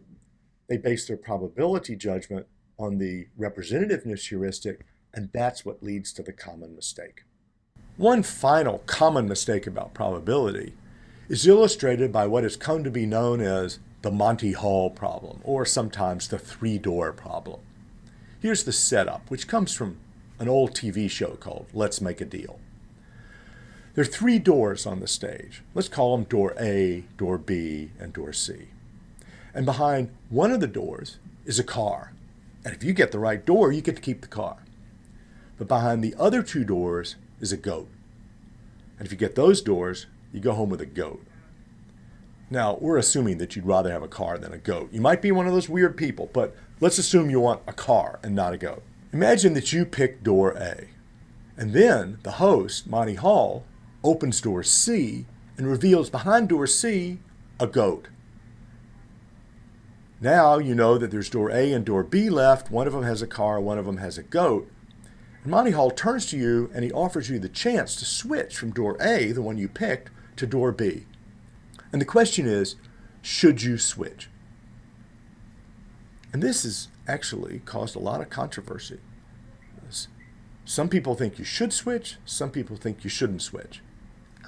Speaker 1: they base their probability judgment on the representativeness heuristic, and that's what leads to the common mistake. One final common mistake about probability is illustrated by what has come to be known as the Monty Hall problem, or sometimes the three-door problem. Here's the setup, which comes from an old TV show called Let's Make a Deal. There are 3 doors on the stage. Let's call them door A, door B, and door C. And behind one of the doors is a car. And if you get the right door, you get to keep the car. But behind the other 2 doors is a goat. And if you get those doors, you go home with a goat. Now, we're assuming that you'd rather have a car than a goat. You might be one of those weird people, but let's assume you want a car and not a goat. Imagine that you pick door A, and then the host, Monty Hall, opens door C and reveals behind door C a goat. Now you know that there's door A and door B left. One of them has a car, one of them has a goat. And Monty Hall turns to you and he offers you the chance to switch from door A, the one you picked, to door B. And the question is, should you switch? And this has actually caused a lot of controversy. Some people think you should switch, some people think you shouldn't switch.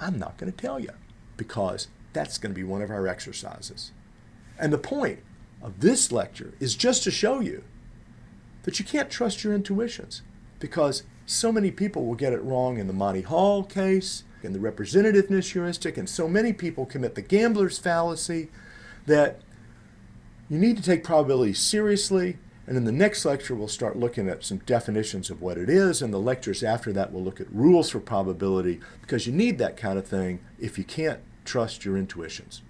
Speaker 1: I'm not going to tell you because that's going to be one of our exercises. And the point of this lecture is just to show you that you can't trust your intuitions because so many people will get it wrong in the Monty Hall case, in the representativeness heuristic, and so many people commit the gambler's fallacy that you need to take probability seriously. And in the next lecture, we'll start looking at some definitions of what it is, and the lectures after that will look at rules for probability, because you need that kind of thing if you can't trust your intuitions.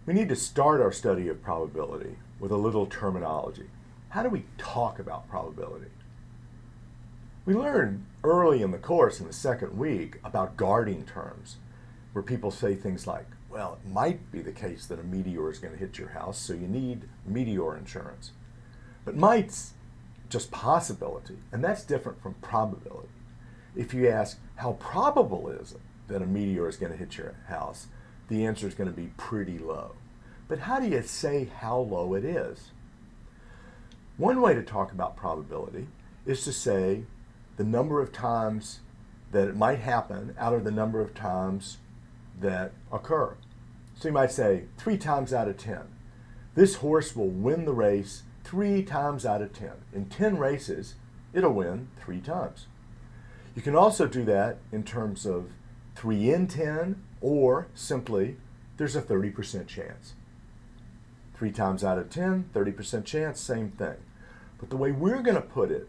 Speaker 1: We need to start our study of probability with a little terminology. How do we talk about probability? We learned early in the course in the second week about guarding terms, where people say things like, well, it might be the case that a meteor is going to hit your house, so you need meteor insurance. But might's just possibility, and that's different from probability. If you ask, how probable is it that a meteor is going to hit your house, the answer is going to be pretty low. But how do you say how low it is? One way to talk about probability is to say the number of times that it might happen out of the number of times that occur. So you might say 3 times out of 10. This horse will win the race 3 times out of 10. In 10 races, it'll win 3 times. You can also do that in terms of 3 in 10, or simply there's a 30% chance. 3 times out of 10, 30% chance, same thing. But the way we're going to put it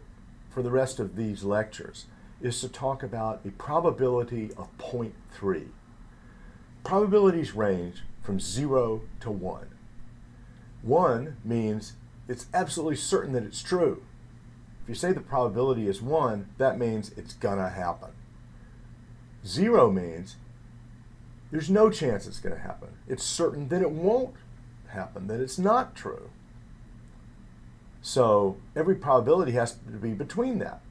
Speaker 1: for the rest of these lectures is to talk about a probability of 0.3. Probabilities range from 0 to 1. 1 means it's absolutely certain that it's true. If you say the probability is 1, that means it's gonna happen. 0 means there's no chance it's gonna happen. It's certain that it won't happen, that it's not true. So every probability has to be between that.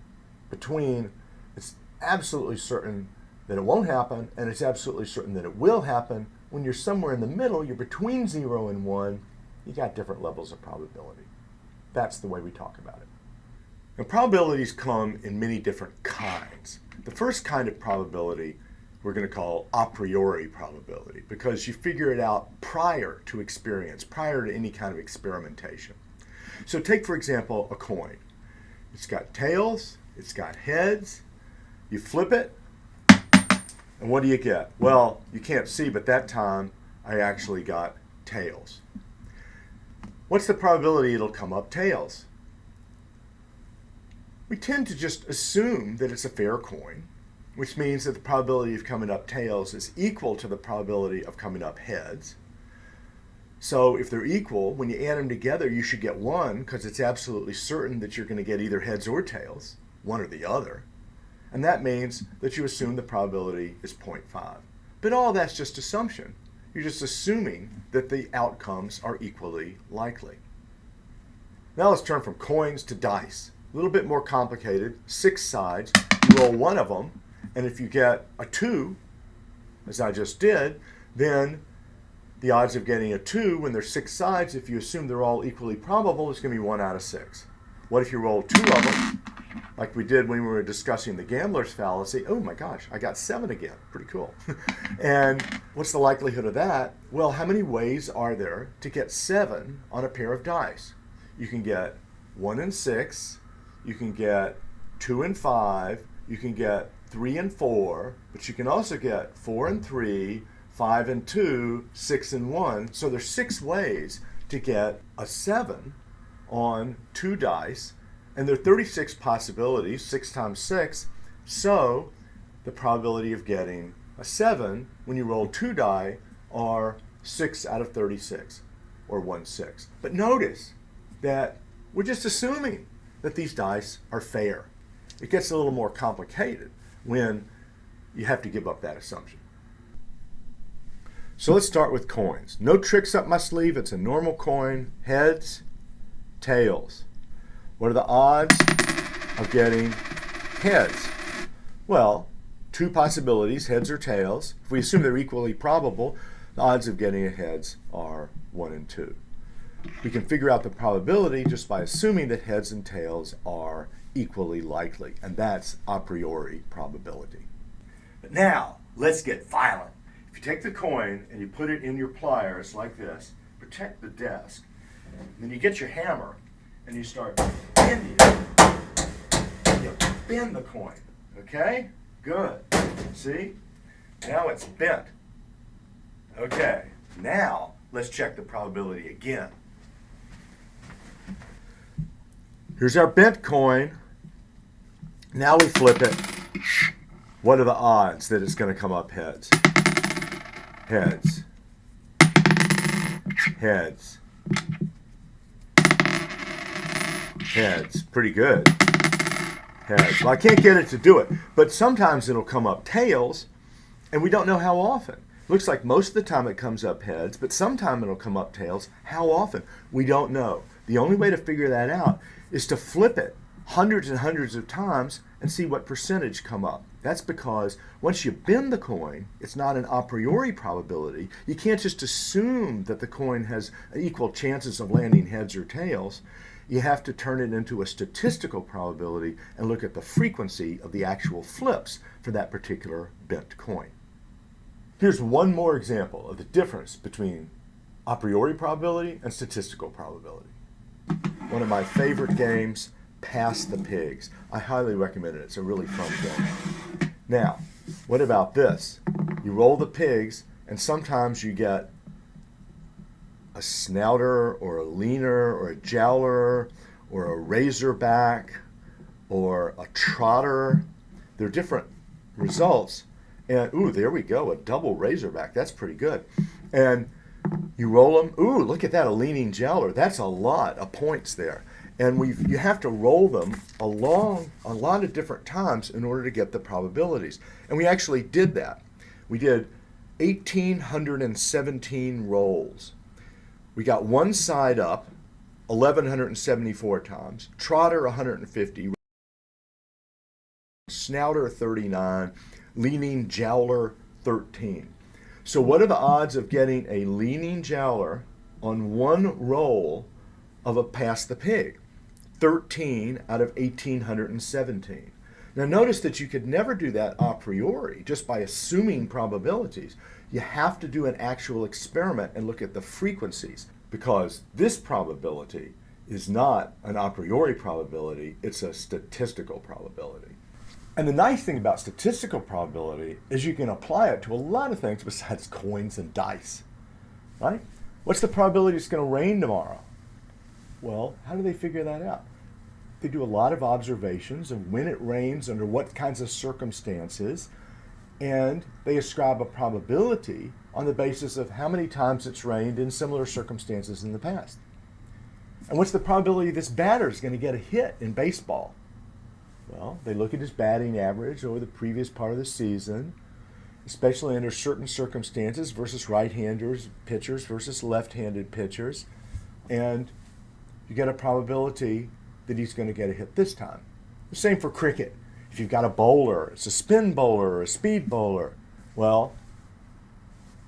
Speaker 1: Between it's absolutely certain that it won't happen and it's absolutely certain that it will happen. When you're somewhere in the middle, you're between 0 and 1, you got different levels of probability. That's the way we talk about it. Now, probabilities come in many different kinds. The first kind of probability we're going to call a priori probability because you figure it out prior to experience, prior to any kind of experimentation. So take, for example, a coin. It's got tails, it's got heads. You flip it, and what do you get? Well, you can't see, but that time I actually got tails. What's the probability it'll come up tails? We tend to just assume that it's a fair coin, which means that the probability of coming up tails is equal to the probability of coming up heads. So if they're equal, when you add them together, you should get 1 because it's absolutely certain that you're going to get either heads or tails, one or the other. And that means that you assume the probability is 0.5. But all that's just assumption. You're just assuming that the outcomes are equally likely. Now let's turn from coins to dice. A little bit more complicated. 6 sides. You roll one of them, and if you get a 2, as I just did, then the odds of getting a 2 when there's 6 sides, if you assume they're all equally probable, is going to be 1 out of 6. What if you roll 2 of them, like we did when we were discussing the gambler's fallacy? Oh my gosh, I got 7 again. Pretty cool. And what's the likelihood of that? Well, how many ways are there to get 7 on a pair of dice? You can get 1 and 6, you can get 2 and 5, you can get 3 and 4, but you can also get 4 and 3, 5 and 2, 6 and 1. So there's 6 ways to get a 7 on 2 dice, and there are 36 possibilities, 6 times 6. So the probability of getting a 7 when you roll 2 die are 6 out of 36, or 1/6. But notice that we're just assuming that these dice are fair. It gets a little more complicated when you have to give up that assumption. So let's start with coins. No tricks up my sleeve. It's a normal coin. Heads, tails. What are the odds of getting heads? Well, 2 possibilities, heads or tails. If we assume they're equally probable, The odds of getting a heads are 1 in 2. We can figure out the probability just by assuming that heads and tails are equally likely, and that's a priori probability. But now, let's get violent. If you take the coin and you put it in your pliers like this, protect the desk, then you get your hammer and you start bending it. You bend the coin, okay? Good. See? Now it's bent. Okay, now let's check the probability again. Here's our bent coin. Now we flip it. What are the odds that it's going to come up heads? Heads. Heads. Heads. Pretty good. Heads. Well, I can't get it to do it, but sometimes it'll come up tails, and we don't know how often. Looks like most of the time it comes up heads, but sometime it'll come up tails. How often? We don't know. The only way to figure that out is to flip it hundreds and hundreds of times and see what percentage come up. That's because once you bend the coin, it's not an a priori probability. You can't just assume that the coin has equal chances of landing heads or tails. You have to turn it into a statistical probability and look at the frequency of the actual flips for that particular bent coin. Here's one more example of the difference between a priori probability and statistical probability. One of my favorite games, Pass the Pigs. I highly recommend it. It's a really fun game. Now, what about this? You roll the pigs, and sometimes you get a snouter or a leaner or a jowler or a razorback or a trotter. They're different results. And, ooh, there we go, a double razorback. That's pretty good. And you roll them. Ooh, look at that, a leaning jowler. That's a lot of points there. And you have to roll them along a lot of different times in order to get the probabilities. And we actually did that. We did 1,817 rolls. We got one side up 1,174 times, trotter 150, snouter 39, leaning jowler 13. So what are the odds of getting a leaning jowler on one roll of a Pass the Pig? 13 out of 1,817. Now notice that you could never do that a priori just by assuming probabilities. You have to do an actual experiment and look at the frequencies, because this probability is not an a priori probability, it's a statistical probability. And the nice thing about statistical probability is you can apply it to a lot of things besides coins and dice, right? What's the probability it's going to rain tomorrow? Well, how do they figure that out? They do a lot of observations of when it rains, under what kinds of circumstances, and they ascribe a probability on the basis of how many times it's rained in similar circumstances in the past. And what's the probability this batter is going to get a hit in baseball? Well, they look at his batting average over the previous part of the season, especially under certain circumstances versus right-handers pitchers versus left-handed pitchers, and you get a probability that he's going to get a hit this time. The same for cricket. If you've got a bowler, it's a spin bowler or a speed bowler, well,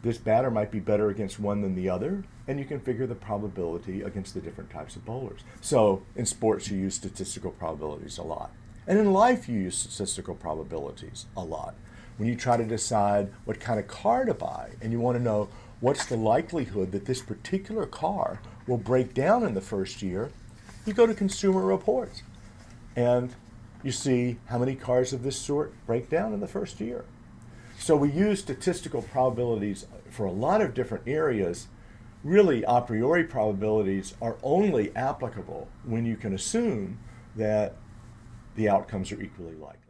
Speaker 1: this batter might be better against one than the other, and you can figure the probability against the different types of bowlers. So in sports, you use statistical probabilities a lot. And in life, you use statistical probabilities a lot. When you try to decide what kind of car to buy, and you want to know what's the likelihood that this particular car will break down in the first year, you go to Consumer Reports, and you see how many cars of this sort break down in the first year. So we use statistical probabilities for a lot of different areas. Really, a priori probabilities are only applicable when you can assume that the outcomes are equally likely.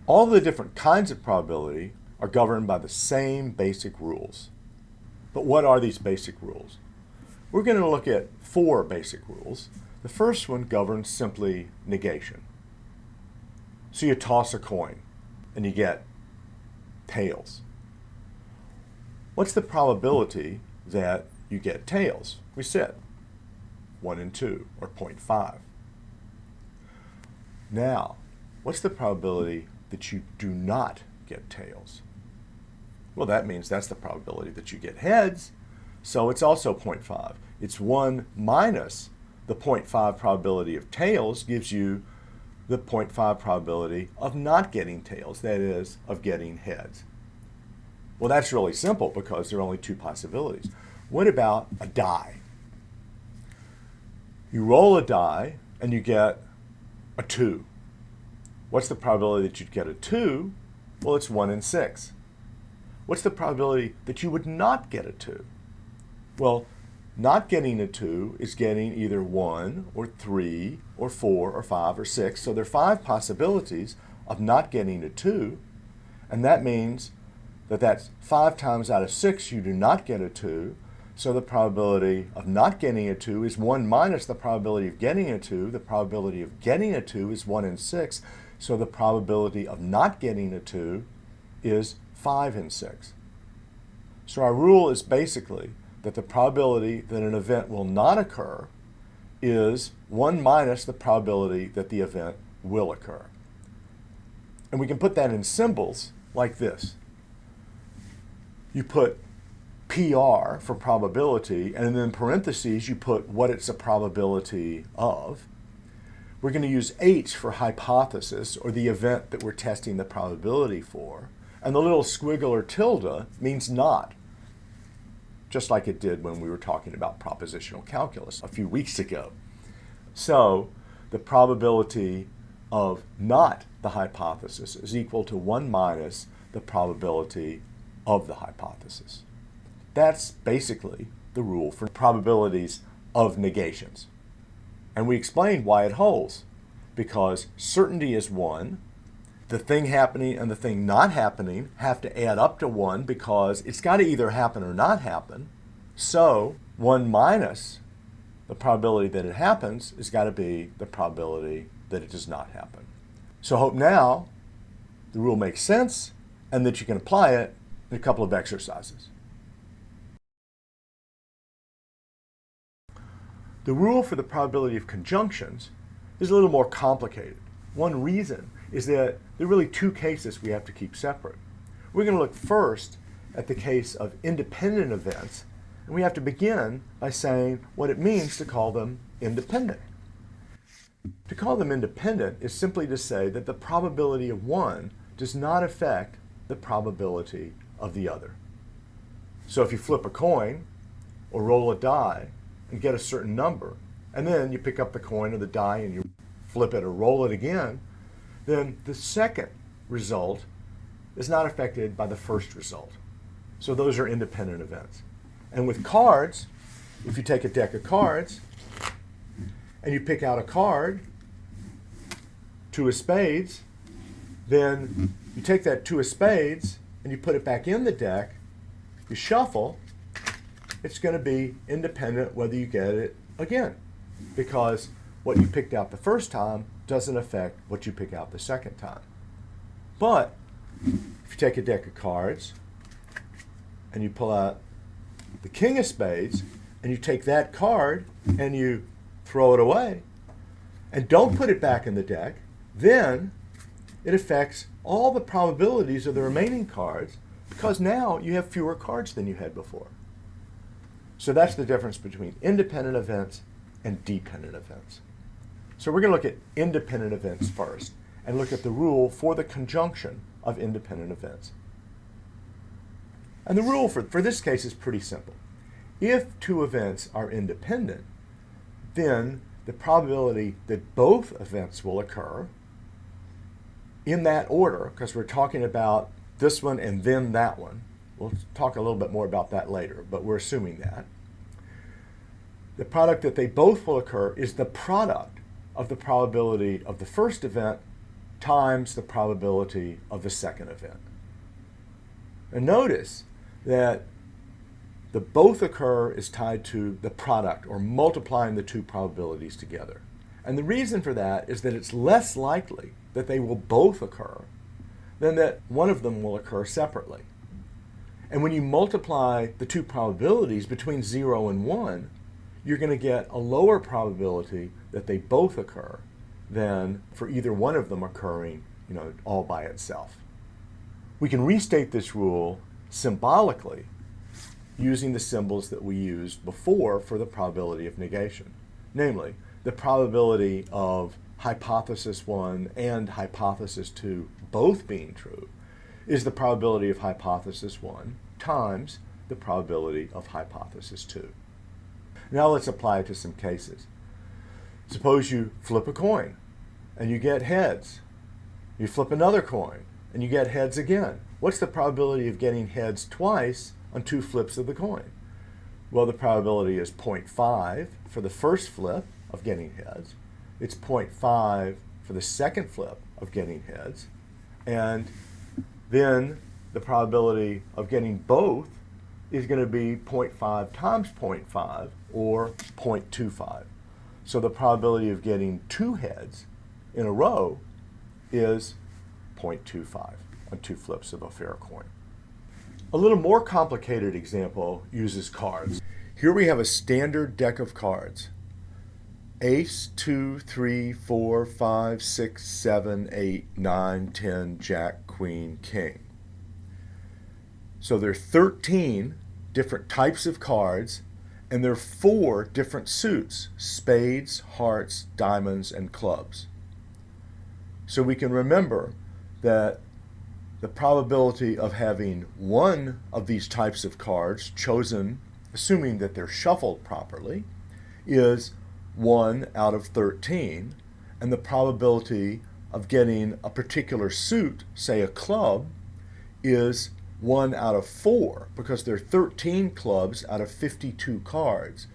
Speaker 1: All the different kinds of probability are governed by the same basic rules. But what are these basic rules? We're going to look at 4 basic rules. The first one governs simply negation. So you toss a coin and you get tails. What's the probability that you get tails? We said 1 in 2, or 0.5. Now, what's the probability that you do not get tails? Well, that means that's the probability that you get heads, so it's also 0.5. It's 1 minus the 0.5 probability of tails gives you the 0.5 probability of not getting tails, that is, of getting heads. Well, that's really simple because there are only two possibilities. What about a die? You roll a die and you get a 2. What's the probability that you'd get a 2? Well, it's 1 in 6. What's the probability that you would not get a 2? Well, not getting a 2 is getting either 1 or 3 or 4 or 5 or 6. So there are 5 possibilities of not getting a 2. And that means that that's 5 times out of 6 you do not get a 2. So the probability of not getting a 2 is 1 minus the probability of getting a 2. The probability of getting a 2 is 1 in 6. So the probability of not getting a 2 is 5 in 6. So our rule is basically that the probability that an event will not occur is 1 minus the probability that the event will occur. And we can put that in symbols like this. You put PR for probability, and then in parentheses you put what it's a probability of. We're going to use H for hypothesis, or the event that we're testing the probability for. And the little squiggle or tilde means not, just like it did when we were talking about propositional calculus a few weeks ago. So the probability of not the hypothesis is equal to 1 minus the probability of the hypothesis. That's basically the rule for probabilities of negations. And we explained why it holds. Because certainty is 1, the thing happening and the thing not happening have to add up to 1 because it's got to either happen or not happen. So 1 minus the probability that it happens has got to be the probability that it does not happen. So I hope now the rule makes sense and that you can apply it in a couple of exercises. The rule for the probability of conjunctions is a little more complicated. One reason is that there are really two cases we have to keep separate. We're going to look first at the case of independent events, and we have to begin by saying what it means to call them independent. To call them independent is simply to say that the probability of one does not affect the probability of the other. So if you flip a coin or roll a die and get a certain number, and then you pick up the coin or the die and you flip it or roll it again, then the second result is not affected by the first result. So those are independent events. And with cards, if you take a deck of cards and you pick out a card, 2 of spades, then you take that 2 of spades and you put it back in the deck, you shuffle, it's going to be independent whether you get it again, because what you picked out the first time doesn't affect what you pick out the second time. But if you take a deck of cards and you pull out the king of spades and you take that card and you throw it away and don't put it back in the deck, then it affects all the probabilities of the remaining cards because now you have fewer cards than you had before. So that's the difference between independent events and dependent events. So we're going to look at independent events first and look at the rule for the conjunction of independent events. And the rule for this case is pretty simple. If 2 events are independent, then the probability that both events will occur in that order, because we're talking about this one and then that one. We'll talk a little bit more about that later, but we're assuming that. The product that they both will occur is the product of the probability of the first event times the probability of the second event. And notice that the both occur is tied to the product, or multiplying the 2 probabilities together. And the reason for that is that it's less likely that they will both occur than that one of them will occur separately. And when you multiply the 2 probabilities between 0 and 1, you're going to get a lower probability that they both occur than for either one of them occurring, all by itself. We can restate this rule symbolically using the symbols that we used before for the probability of negation. Namely, the probability of hypothesis 1 and hypothesis 2 both being true is the probability of hypothesis 1 times the probability of hypothesis 2. Now let's apply it to some cases. Suppose you flip a coin and you get heads. You flip another coin and you get heads again. What's the probability of getting heads twice on 2 flips of the coin? Well, the probability is 0.5 for the first flip of getting heads. It's 0.5 for the second flip of getting heads. And then the probability of getting both is going to be 0.5 times 0.5, or 0.25. So the probability of getting 2 heads in a row is 0.25 on 2 flips of a fair coin. A little more complicated example uses cards. Here we have a standard deck of cards. Ace, 2, 3, 4, 5, 6, 7, 8, 9, 10, Jack, Queen, King. So there are 13 different types of cards, and there are 4 different suits: spades, hearts, diamonds, and clubs. So we can remember that the probability of having one of these types of cards chosen, assuming that they're shuffled properly, is 1 out of 13, and the probability of getting a particular suit, say a club, is 1 out of 4, because there are 13 clubs out of 52 cards.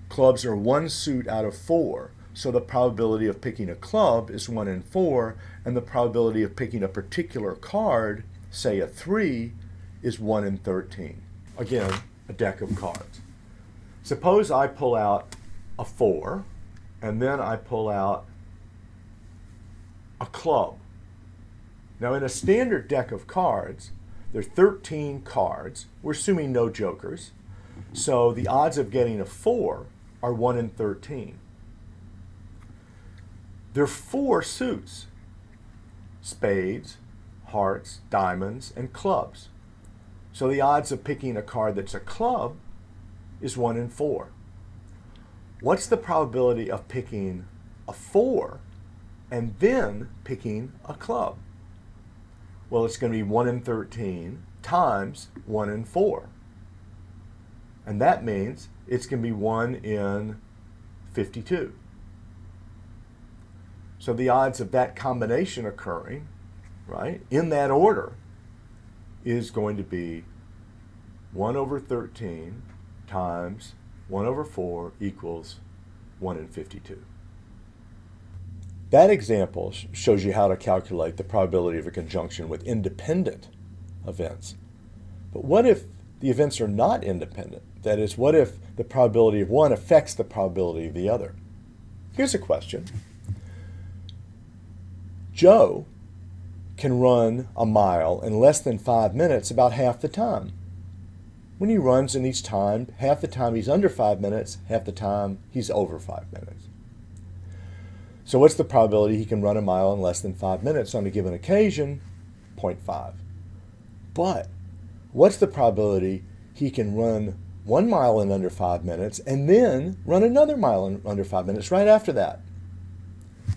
Speaker 1: Clubs are 1 suit out of 4, so the probability of picking a club is 1 in 4, and the probability of picking a particular card, say a 3, is 1 in 13. Again, a deck of cards. Suppose I pull out a 4, and then I pull out a club. Now, in a standard deck of cards, there are 13 cards. We're assuming no jokers. So the odds of getting a 4 are 1 in 13. There are 4 suits: spades, hearts, diamonds, and clubs. So the odds of picking a card that's a club is 1 in 4. What's the probability of picking a 4 and then picking a club? Well, it's going to be 1 in 13 times 1 in 4. And that means it's going to be 1 in 52. So the odds of that combination occurring, right, in that order, is going to be 1 over 13 times 1 over 4 equals 1 in 52. That example shows you how to calculate the probability of a conjunction with independent events. But what if the events are not independent? That is, what if the probability of one affects the probability of the other? Here's a question. Joe can run a mile in less than 5 minutes about half the time. When he runs in each time, half the time he's under 5 minutes, half the time he's over 5 minutes. So what's the probability he can run a mile in less than 5 minutes on a given occasion? 0.5. But what's the probability he can run 1 mile in under 5 minutes and then run another mile in under 5 minutes right after that?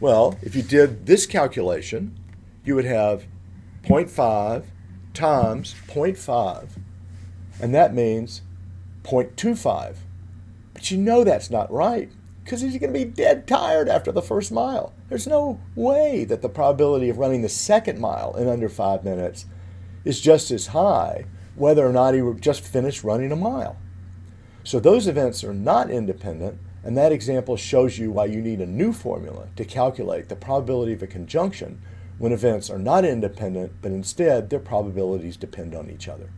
Speaker 1: Well, if you did this calculation, you would have 0.5 times 0.5, and that means 0.25. But you know that's not right, because he's going to be dead tired after the first mile. There's no way that the probability of running the second mile in under 5 minutes is just as high, whether or not he would just finish running a mile. So those events are not independent, and that example shows you why you need a new formula to calculate the probability of a conjunction when events are not independent, but instead their probabilities depend on each other.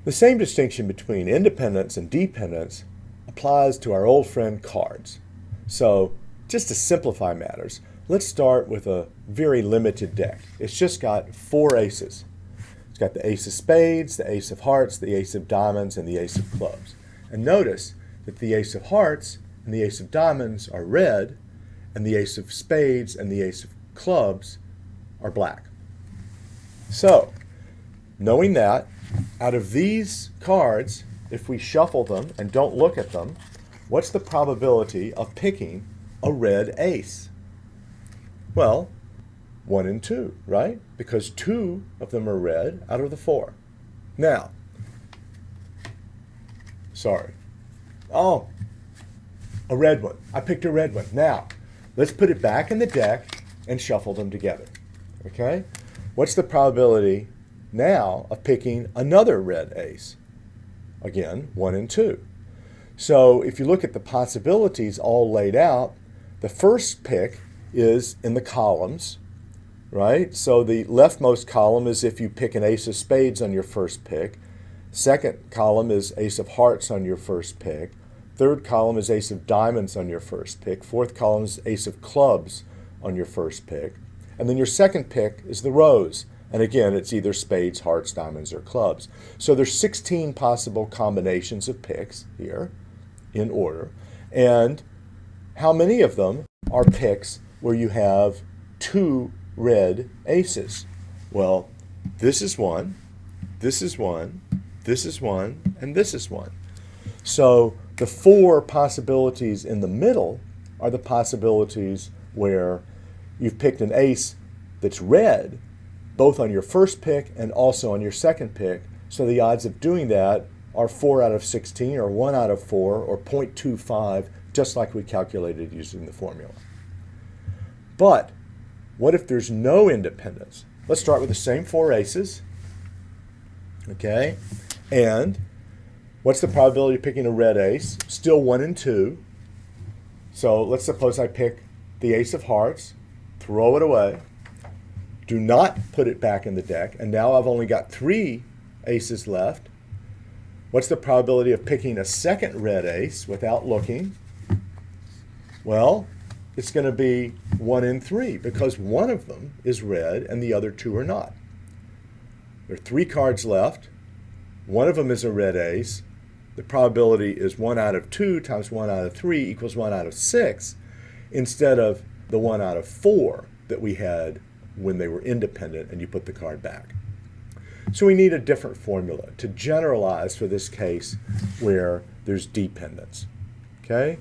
Speaker 1: The same distinction between independence and dependence applies to our old friend cards. So just to simplify matters, let's start with a very limited deck. It's just got 4 aces. It's got the ace of spades, the ace of hearts, the ace of diamonds, and the ace of clubs. And notice that the ace of hearts and the ace of diamonds are red, and the ace of spades and the ace of clubs are black. So, knowing that, out of these cards, if we shuffle them and don't look at them, what's the probability of picking a red ace? Well, 1 in 2, right? Because 2 of them are red out of the 4. Now, sorry. Oh, a red one. I picked a red one. Now, let's put it back in the deck and shuffle them together. Okay? What's the probability now of picking another red ace? Again, 1 in 2. So if you look at the possibilities all laid out, the first pick is in the columns, right? So the leftmost column is if you pick an ace of spades on your first pick. Second column is ace of hearts on your first pick. Third column is ace of diamonds on your first pick. Fourth column is ace of clubs on your first pick. And then your second pick is the rows. And again, it's either spades, hearts, diamonds, or clubs. So there's 16 possible combinations of picks here in order. And how many of them are picks where you have 2 red aces? Well, this is one, this is one, this is one, and this is one. So the 4 possibilities in the middle are the possibilities where you've picked an ace that's red, both on your first pick and also on your second pick. So the odds of doing that are 4 out of 16, or 1 out of 4, or 0.25, just like we calculated using the formula. But what if there's no independence? Let's start with the same 4 aces. Okay? And what's the probability of picking a red ace? Still 1 in 2. So let's suppose I pick the ace of hearts, throw it away, do not put it back in the deck, and now I've only got 3 aces left. What's the probability of picking a second red ace without looking? Well, it's going to be 1 in 3 because one of them is red and the other 2 are not. There are 3 cards left. One of them is a red ace. The probability is 1 out of 2 times 1 out of 3 equals 1 out of 6 instead of the 1 out of 4 that we had when they were independent and you put the card back. So we need a different formula to generalize for this case where there's dependence. Okay?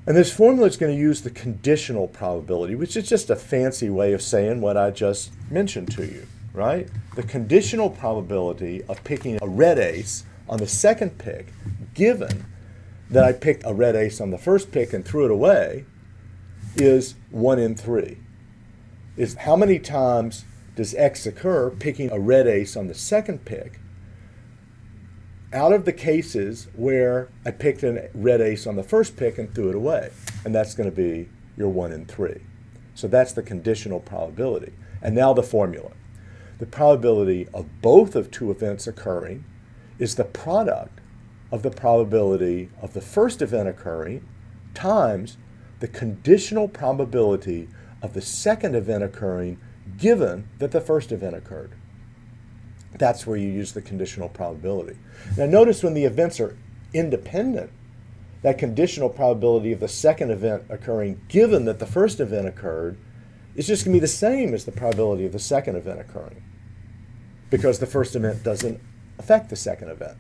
Speaker 1: And this formula is going to use the conditional probability, which is just a fancy way of saying what I just mentioned to you, right? The conditional probability of picking a red ace on the second pick, given that I picked a red ace on the first pick and threw it away, is 1 in 3. Is how many times does X occur picking a red ace on the second pick out of the cases where I picked a red ace on the first pick and threw it away? And that's going to be your 1 in 3. So that's the conditional probability. And now the formula. The probability of both of 2 events occurring is the product of the probability of the first event occurring times the conditional probability of the second event occurring given that the first event occurred. That's where you use the conditional probability. Now notice when the events are independent, that conditional probability of the second event occurring given that the first event occurred is just going to be the same as the probability of the second event occurring because the first event doesn't affect the second event.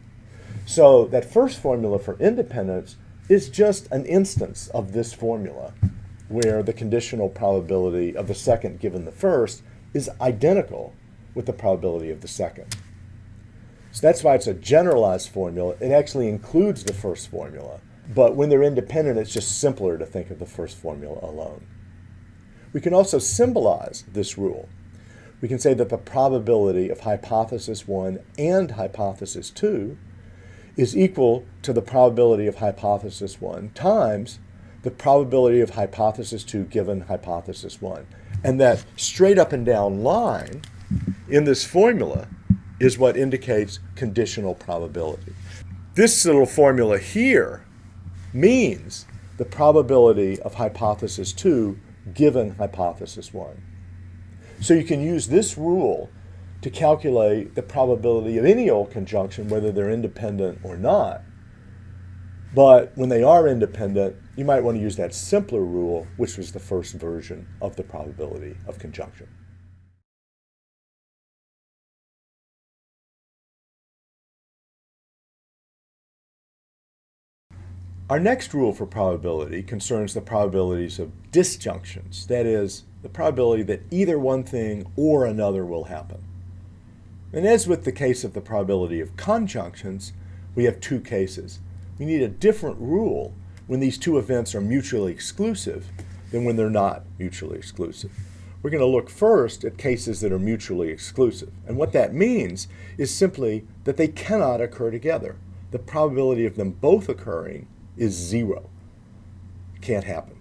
Speaker 1: So that first formula for independence is just an instance of this formula where the conditional probability of the second given the first is identical with the probability of the second. So that's why it's a generalized formula. It actually includes the first formula. But when they're independent, it's just simpler to think of the first formula alone. We can also symbolize this rule. We can say that the probability of hypothesis 1 and hypothesis 2 is equal to the probability of hypothesis 1 times the probability of hypothesis 2 given hypothesis 1. And that straight up and down line in this formula is what indicates conditional probability. This little formula here means the probability of hypothesis 2 given hypothesis 1. So you can use this rule to calculate the probability of any old conjunction, whether they're independent or not, But when they are independent, you might want to use that simpler rule, which was the first version of the probability of conjunction. Our next rule for probability concerns the probabilities of disjunctions, that is, the probability that either one thing or another will happen. And as with the case of the probability of conjunctions, we have two cases. We need a different rule when these two events are mutually exclusive than when they're not mutually exclusive. We're going to look first at cases that are mutually exclusive. And what that means is simply that they cannot occur together. The probability of them both occurring is 0. Can't happen.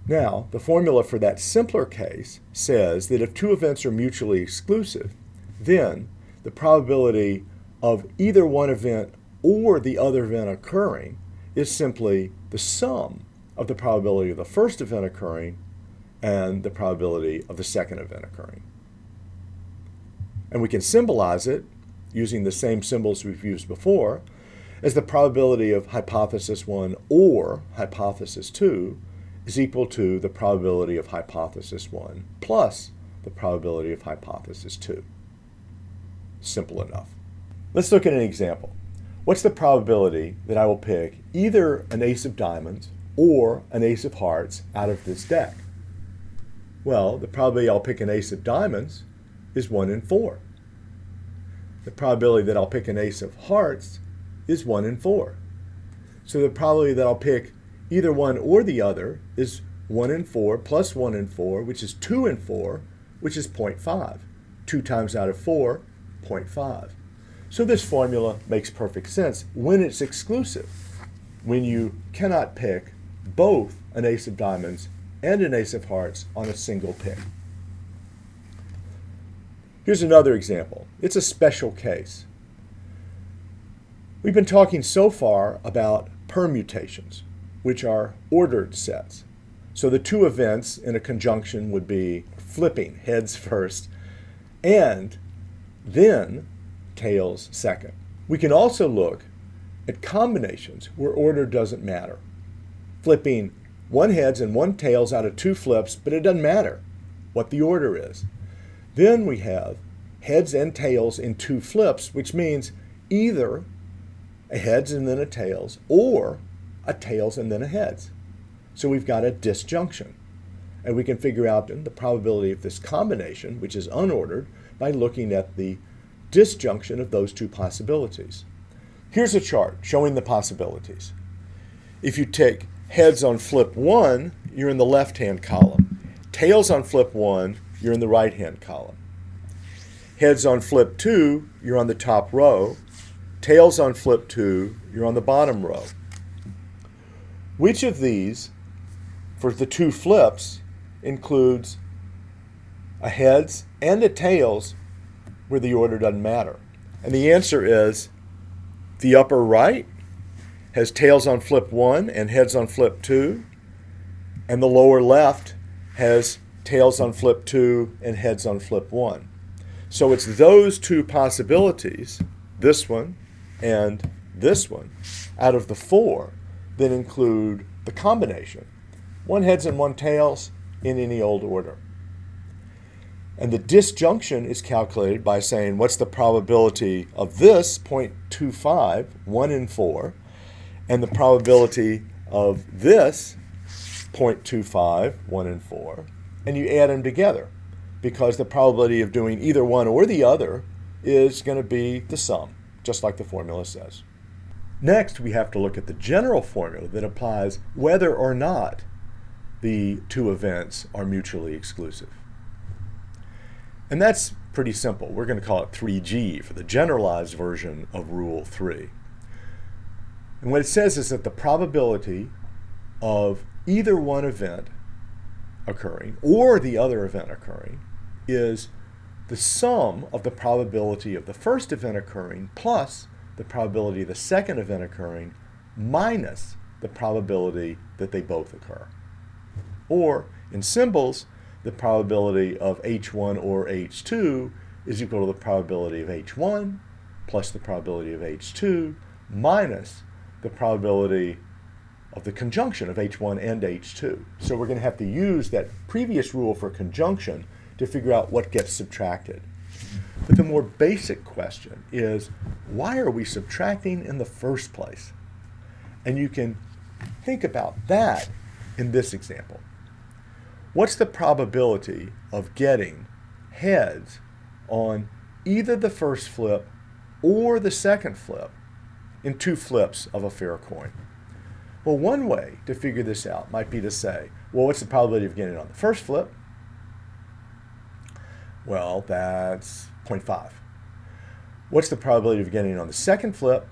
Speaker 1: Now, the formula for that simpler case says that if two events are mutually exclusive, then the probability of either one event or the other event occurring is simply the sum of the probability of the first event occurring and the probability of the second event occurring. And we can symbolize it using the same symbols we've used before as the probability of hypothesis 1 or hypothesis 2 is equal to the probability of hypothesis 1 plus the probability of hypothesis 2. Simple enough. Let's look at an example. What's the probability that I will pick either an ace of diamonds or an ace of hearts out of this deck? Well, the probability I'll pick an ace of diamonds is 1 in 4. The probability that I'll pick an ace of hearts is 1 in 4. So the probability that I'll pick either one or the other is 1 in 4 plus 1 in 4, which is 2 in 4, which is 0.5. 2 times out of 4, 0.5. So this formula makes perfect sense when it's exclusive, when you cannot pick both an ace of diamonds and an ace of hearts on a single pick. Here's another example. It's a special case. We've been talking so far about permutations, which are ordered sets. So the two events in a conjunction would be flipping heads first and then tails second. We can also look at combinations where order doesn't matter. Flipping one heads and one tails out of two flips, but it doesn't matter what the order is. Then we have heads and tails in two flips, which means either a heads and then a tails, or a tails and then a heads. So we've got a disjunction. And we can figure out the probability of this combination, which is unordered, by looking at the disjunction of those two possibilities. Here's a chart showing the possibilities. If you take heads on flip 1, you're in the left-hand column. Tails on flip 1, you're in the right-hand column. Heads on flip 2, you're on the top row. Tails on flip 2, you're on the bottom row. Which of these, for the two flips, includes a heads and a tails where the order doesn't matter? And the answer is the upper right has tails on flip 1 and heads on flip 2, and the lower left has tails on flip 2 and heads on flip 1. So it's those two possibilities, this one and this one, out of the 4 that include the combination, one heads and one tails in any old order. And the disjunction is calculated by saying what's the probability of this, 0.25, 1 in 4, and the probability of this, 0.25, 1 in 4, and you add them together, because the probability of doing either one or the other is going to be the sum, just like the formula says. Next, we have to look at the general formula that applies whether or not the two events are mutually exclusive. And that's pretty simple. We're going to call it 3G for the generalized version of Rule 3. And what it says is that the probability of either one event occurring or the other event occurring is the sum of the probability of the first event occurring plus the probability of the second event occurring minus the probability that they both occur. Or, in symbols, the probability of H1 or H2 is equal to the probability of H1 plus the probability of H2 minus the probability of the conjunction of H1 and H2. So we're going to have to use that previous rule for conjunction to figure out what gets subtracted. But the more basic question is, why are we subtracting in the first place? And you can think about that in this example. What's the probability of getting heads on either the first flip or the second flip in 2 flips of a fair coin? Well, one way to figure this out might be to say, well, what's the probability of getting it on the first flip? Well, that's 0.5. What's the probability of getting it on the second flip?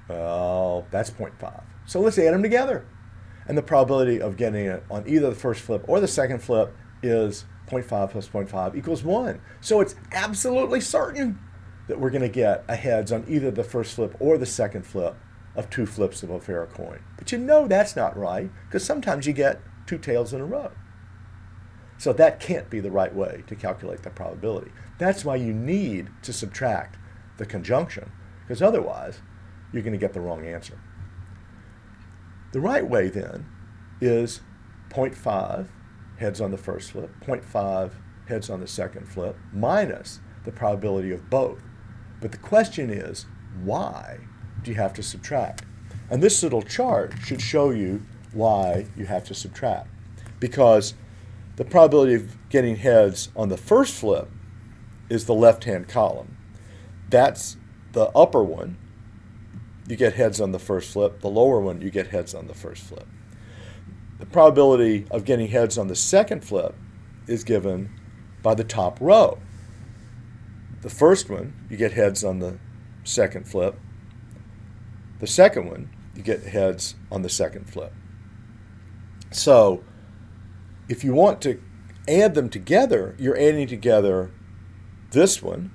Speaker 1: Well, that's 0.5. So let's add them together. And the probability of getting it on either the first flip or the second flip is 0.5 plus 0.5 equals 1. So it's absolutely certain that we're going to get a heads on either the first flip or the second flip of 2 flips of a fair coin. But you know that's not right, because sometimes you get 2 tails in a row. So that can't be the right way to calculate the probability. That's why you need to subtract the conjunction, because otherwise you're going to get the wrong answer. The right way then is 0.5 heads on the first flip, 0.5 heads on the second flip, minus the probability of both. But the question is, why do you have to subtract? And this little chart should show you why you have to subtract. Because the probability of getting heads on the first flip is the left-hand column. That's the upper one. You get heads on the first flip. The lower one, you get heads on the first flip. The probability of getting heads on the second flip is given by the top row. The first one, you get heads on the second flip. The second one, you get heads on the second flip. So if you want to add them together, you're adding together this one,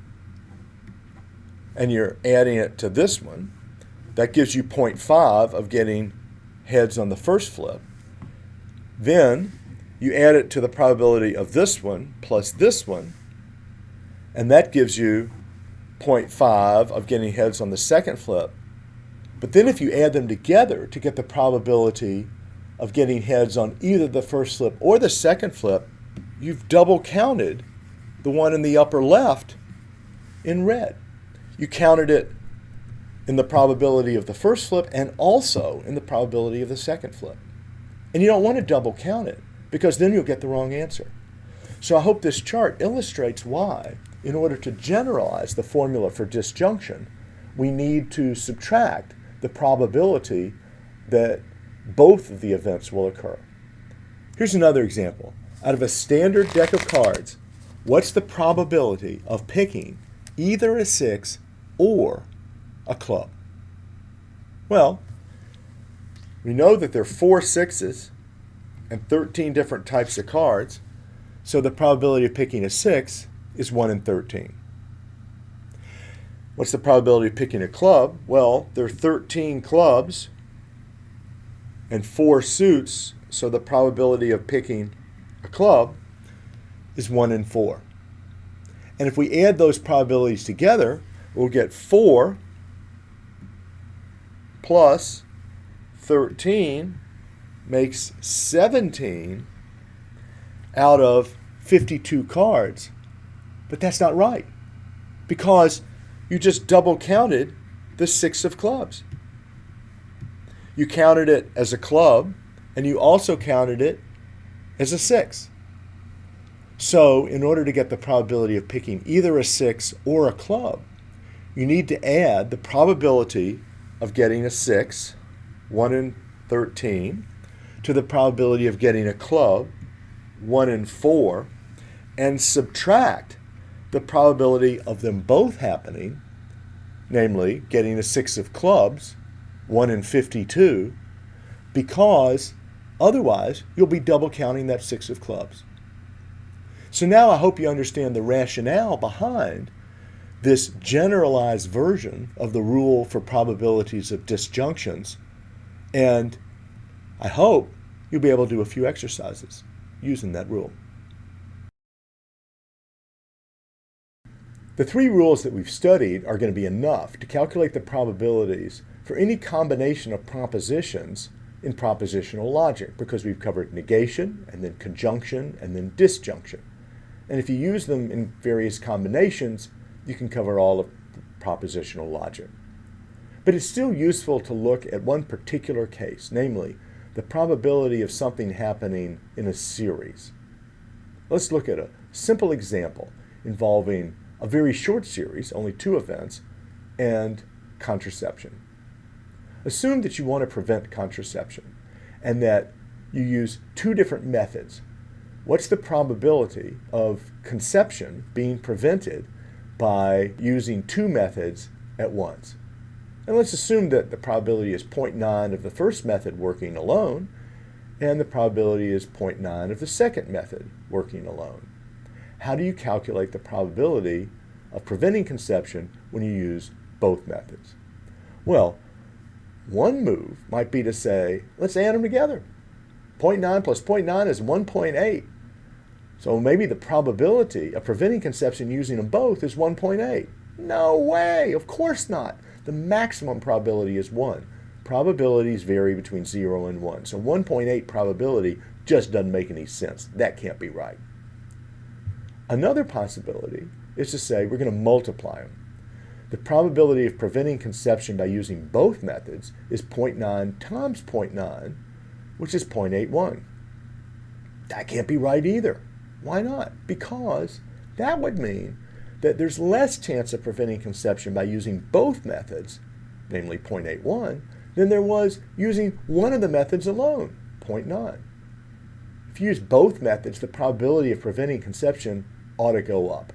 Speaker 1: and you're adding it to this one. That gives you 0.5 of getting heads on the first flip. Then you add it to the probability of this one plus this one, and that gives you 0.5 of getting heads on the second flip. But then if you add them together to get the probability of getting heads on either the first flip or the second flip, you've double counted the one in the upper left in red. You counted it in the probability of the first flip and also in the probability of the second flip. And you don't want to double count it, because then you'll get the wrong answer. So I hope this chart illustrates why, in order to generalize the formula for disjunction, we need to subtract the probability that both of the events will occur. Here's another example. Out of a standard deck of cards, what's the probability of picking either a 6 or a club? Well, we know that there are 4 6s and 13 different types of cards, so the probability of picking a 6 is 1 in 13. What's the probability of picking a club? Well, there are 13 clubs and 4 suits, so the probability of picking a club is 1 in 4. And if we add those probabilities together, we'll get 4 plus 13 makes 17 out of 52 cards. But that's not right, because you just double counted the 6 of clubs. You counted it as a club, and you also counted it as a 6. So in order to get the probability of picking either a 6 or a club, you need to add the probability of getting a 6, 1 in 13, to the probability of getting a club, 1 in 4, and subtract the probability of them both happening, namely getting a 6 of clubs, 1 in 52, because otherwise you'll be double counting that 6 of clubs. So now I hope you understand the rationale behind this generalized version of the rule for probabilities of disjunctions, and I hope you'll be able to do a few exercises using that rule. The 3 rules that we've studied are going to be enough to calculate the probabilities for any combination of propositions in propositional logic, because we've covered negation, and then conjunction, and then disjunction. And if you use them in various combinations, you can cover all of propositional logic. But it's still useful to look at one particular case, namely the probability of something happening in a series. Let's look at a simple example involving a very short series, only 2 events, and contraception. Assume that you want to prevent contraception and that you use 2 different methods. What's the probability of conception being prevented by using 2 methods at once? And let's assume that the probability is 0.9 of the first method working alone, and the probability is 0.9 of the second method working alone. How do you calculate the probability of preventing conception when you use both methods? Well, one move might be to say, let's add them together. 0.9 plus 0.9 is 1.8. So maybe the probability of preventing conception using them both is 1.8. No way, of course not. The maximum probability is 1. Probabilities vary between 0 and 1. So 1.8 probability just doesn't make any sense. That can't be right. Another possibility is to say we're going to multiply them. The probability of preventing conception by using both methods is 0.9 times 0.9, which is 0.81. That can't be right either. Why not? Because that would mean that there's less chance of preventing conception by using both methods, namely 0.81, than there was using one of the methods alone, 0.9. If you use both methods, the probability of preventing conception ought to go up.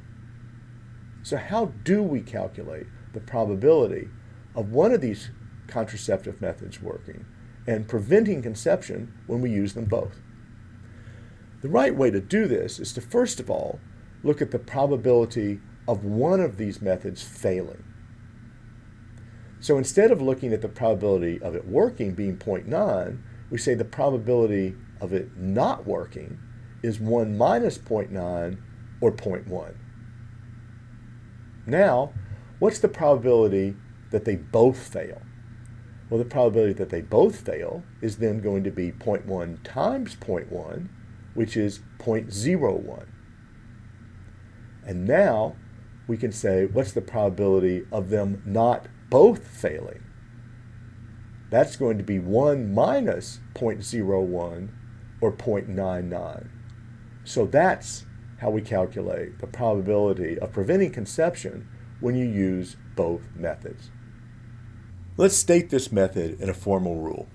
Speaker 1: So how do we calculate the probability of one of these contraceptive methods working and preventing conception when we use them both? The right way to do this is to first of all look at the probability of one of these methods failing. So instead of looking at the probability of it working being 0.9, we say the probability of it not working is 1 minus 0.9 or 0.1. Now, what's the probability that they both fail? Well, the probability that they both fail is then going to be 0.1 times 0.1, which is 0.01. And now we can say, what's the probability of them not both failing? That's going to be 1 minus 0.01 or 0.99. So that's how we calculate the probability of preventing conception when you use both methods. Let's state this method in a formal rule.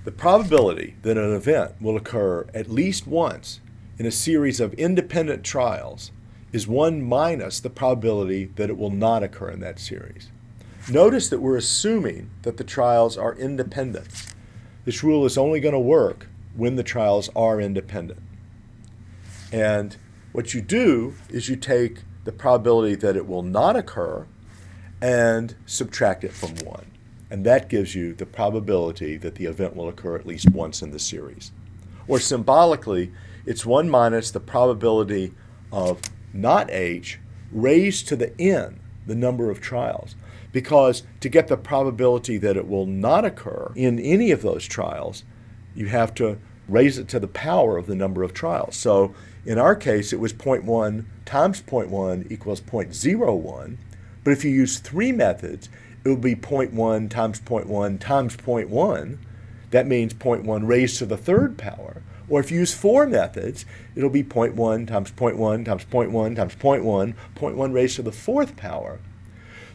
Speaker 1: The probability that an event will occur at least once in a series of independent trials is 1 minus the probability that it will not occur in that series. Notice that we're assuming that the trials are independent. This rule is only going to work when the trials are independent. And what you do is you take the probability that it will not occur and subtract it from 1. And that gives you the probability that the event will occur at least once in the series. Or symbolically, it's 1 minus the probability of not H raised to the n, the number of trials. Because to get the probability that it will not occur in any of those trials, you have to raise it to the power of the number of trials. So in our case, it was 0.1 times 0.1 equals 0.01. But if you use 3 methods, it would be 0.1 times 0.1 times 0.1. That means 0.1 raised to the 3rd power. Or if you use 4 methods, it'll be 0.1 times 0.1 times 0.1 times 0.1, 0.1 raised to the 4th power.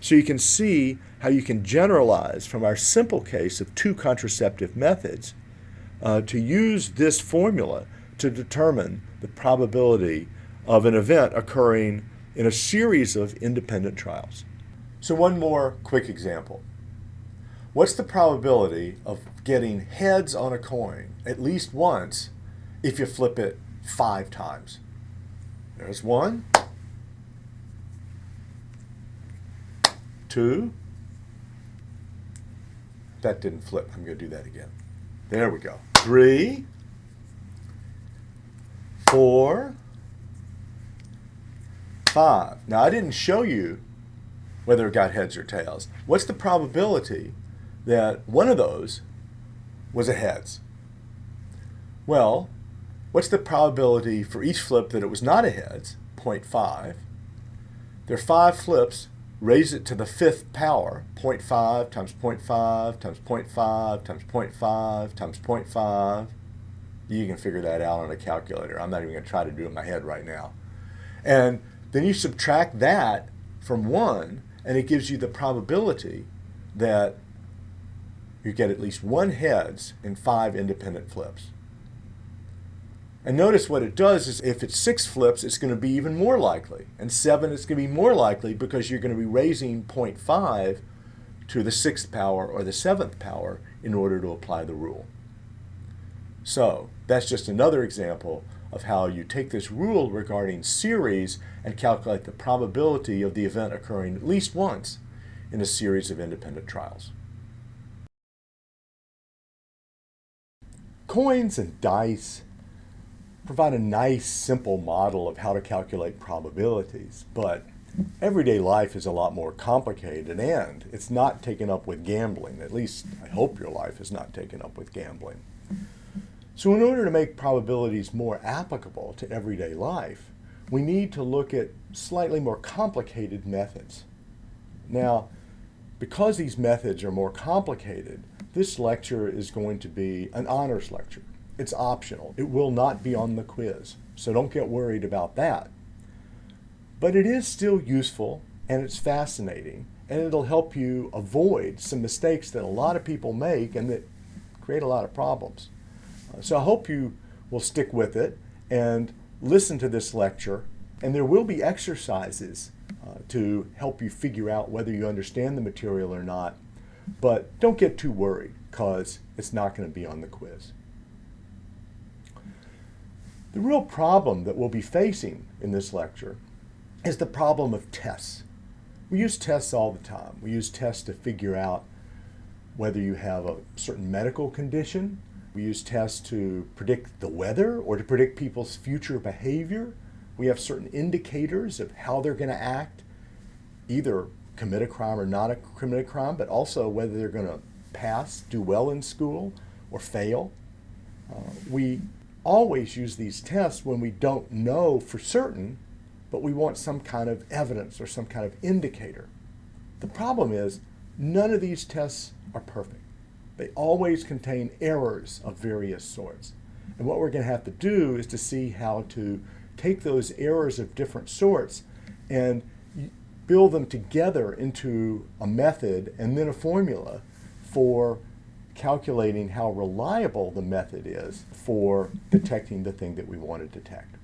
Speaker 1: So you can see how you can generalize from our simple case of 2 contraceptive methods to use this formula to determine the probability of an event occurring in a series of independent trials. So one more quick example. What's the probability of getting heads on a coin at least once if you flip it 5 times? There's 1, 2. That didn't flip. I'm going to do that again. There we go. 3, 4, 5. Now I didn't show you whether it got heads or tails. What's the probability that one of those was a heads? Well, what's the probability for each flip that it was not a heads? 0.5. There are 5 flips. Raise it to the 5th power. 0.5 times 0.5 times 0.5 times 0.5 times 0.5. You can figure that out on a calculator. I'm not even going to try to do it in my head right now. And then you subtract that from 1, and it gives you the probability that you get at least 1 heads in 5 independent flips. And notice what it does is if it's 6 flips, it's going to be even more likely. And 7, it's going to be more likely because you're going to be raising 0.5 to the 6th power or the 7th power in order to apply the rule. So that's just another example of how you take this rule regarding series and calculate the probability of the event occurring at least once in a series of independent trials. Coins and dice provide a nice, simple model of how to calculate probabilities, but everyday life is a lot more complicated, and it's not taken up with gambling. At least I hope your life is not taken up with gambling. So in order to make probabilities more applicable to everyday life, we need to look at slightly more complicated methods. Now, because these methods are more complicated, this lecture is going to be an honors lecture. It's optional. It will not be on the quiz, so don't get worried about that. But it is still useful, and it's fascinating, and it'll help you avoid some mistakes that a lot of people make and that create a lot of problems. So I hope you will stick with it and listen to this lecture, and there will be exercises to help you figure out whether you understand the material or not, but don't get too worried because it's not going to be on the quiz. The real problem that we'll be facing in this lecture is the problem of tests. We use tests all the time. We use tests to figure out whether you have a certain medical condition. We use tests to predict the weather or to predict people's future behavior. We have certain indicators of how they're going to act, either commit a crime or not commit a crime, but also whether they're going to pass, do well in school, or fail. We always use these tests when we don't know for certain, but we want some kind of evidence or some kind of indicator. The problem is none of these tests are perfect. They always contain errors of various sorts. And what we're going to have to do is to see how to take those errors of different sorts and build them together into a method and then a formula for calculating how reliable the method is for detecting the thing that we want to detect.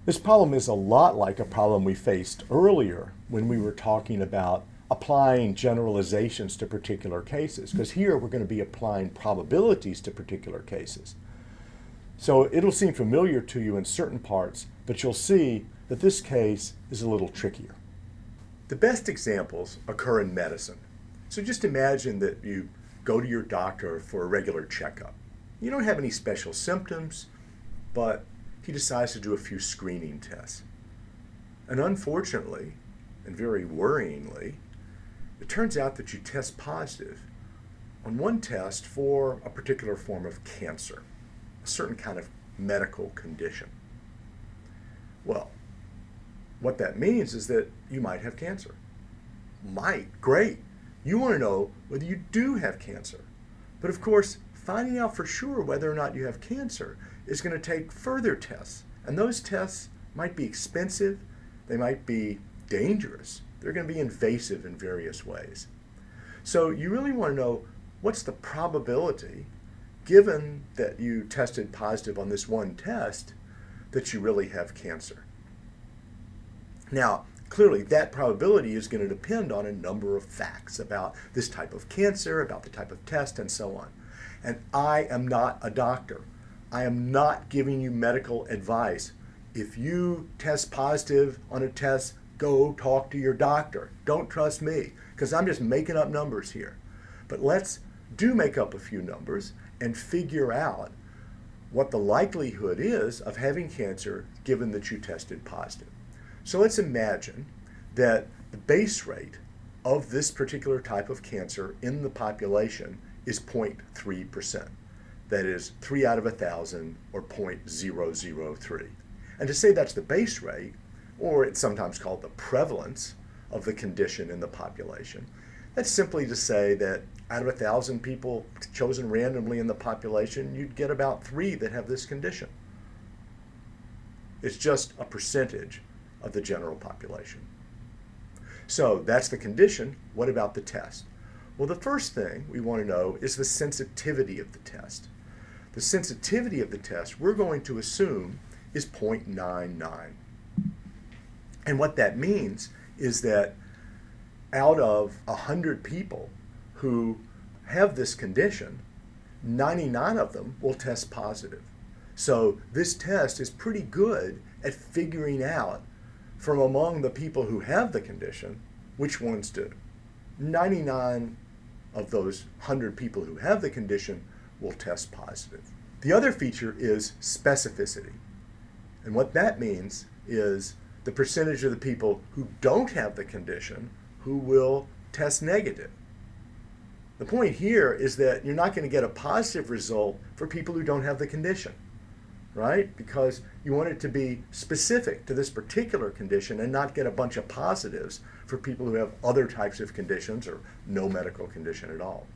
Speaker 1: This problem is a lot like a problem we faced earlier when we were talking about applying generalizations to particular cases, because here we're going to be applying probabilities to particular cases. So it'll seem familiar to you in certain parts, but you'll see that this case is a little trickier. The best examples occur in medicine. So just imagine that you go to your doctor for a regular checkup. You don't have any special symptoms, but he decides to do a few screening tests. And unfortunately, and very worryingly, it turns out that you test positive on one test for a particular form of cancer, a certain kind of medical condition. Well, what that means is that you might have cancer. Might, great. You want to know whether you do have cancer. But of course, finding out for sure whether or not you have cancer is going to take further tests. And those tests might be expensive, they might be dangerous, they're going to be invasive in various ways. So you really want to know what's the probability, given that you tested positive on this one test, that you really have cancer. Now, clearly that probability is going to depend on a number of facts about this type of cancer, about the type of test, and so on. And I am not a doctor. I am not giving you medical advice. If you test positive on a test, go talk to your doctor. Don't trust me, because I'm just making up numbers here. But let's do make up a few numbers and figure out what the likelihood is of having cancer given that you tested positive. So let's imagine that the base rate of this particular type of cancer in the population is 0.3%. That is 3 out of 1,000 or 0.003. And to say that's the base rate, or it's sometimes called the prevalence of the condition in the population, that's simply to say that out of 1,000 people chosen randomly in the population, you'd get about 3 that have this condition. It's just a percentage of the general population. So that's the condition. What about the test? Well, the first thing we want to know is the sensitivity of the test. The sensitivity of the test we're going to assume is 0.99. And what that means is that out of 100 people who have this condition, 99 of them will test positive. So this test is pretty good at figuring out from among the people who have the condition which ones do. 99 of those 100 people who have the condition will test positive. The other feature is specificity. And what that means is the percentage of the people who don't have the condition who will test negative. The point here is that you're not going to get a positive result for people who don't have the condition, right? Because you want it to be specific to this particular condition and not get a bunch of positives for people who have other types of conditions or no medical condition at all.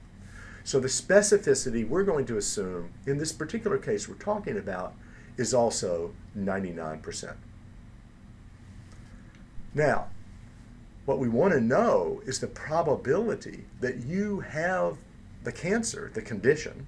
Speaker 1: So the specificity we're going to assume in this particular case we're talking about is also 99%. Now, what we want to know is the probability that you have the cancer, the condition,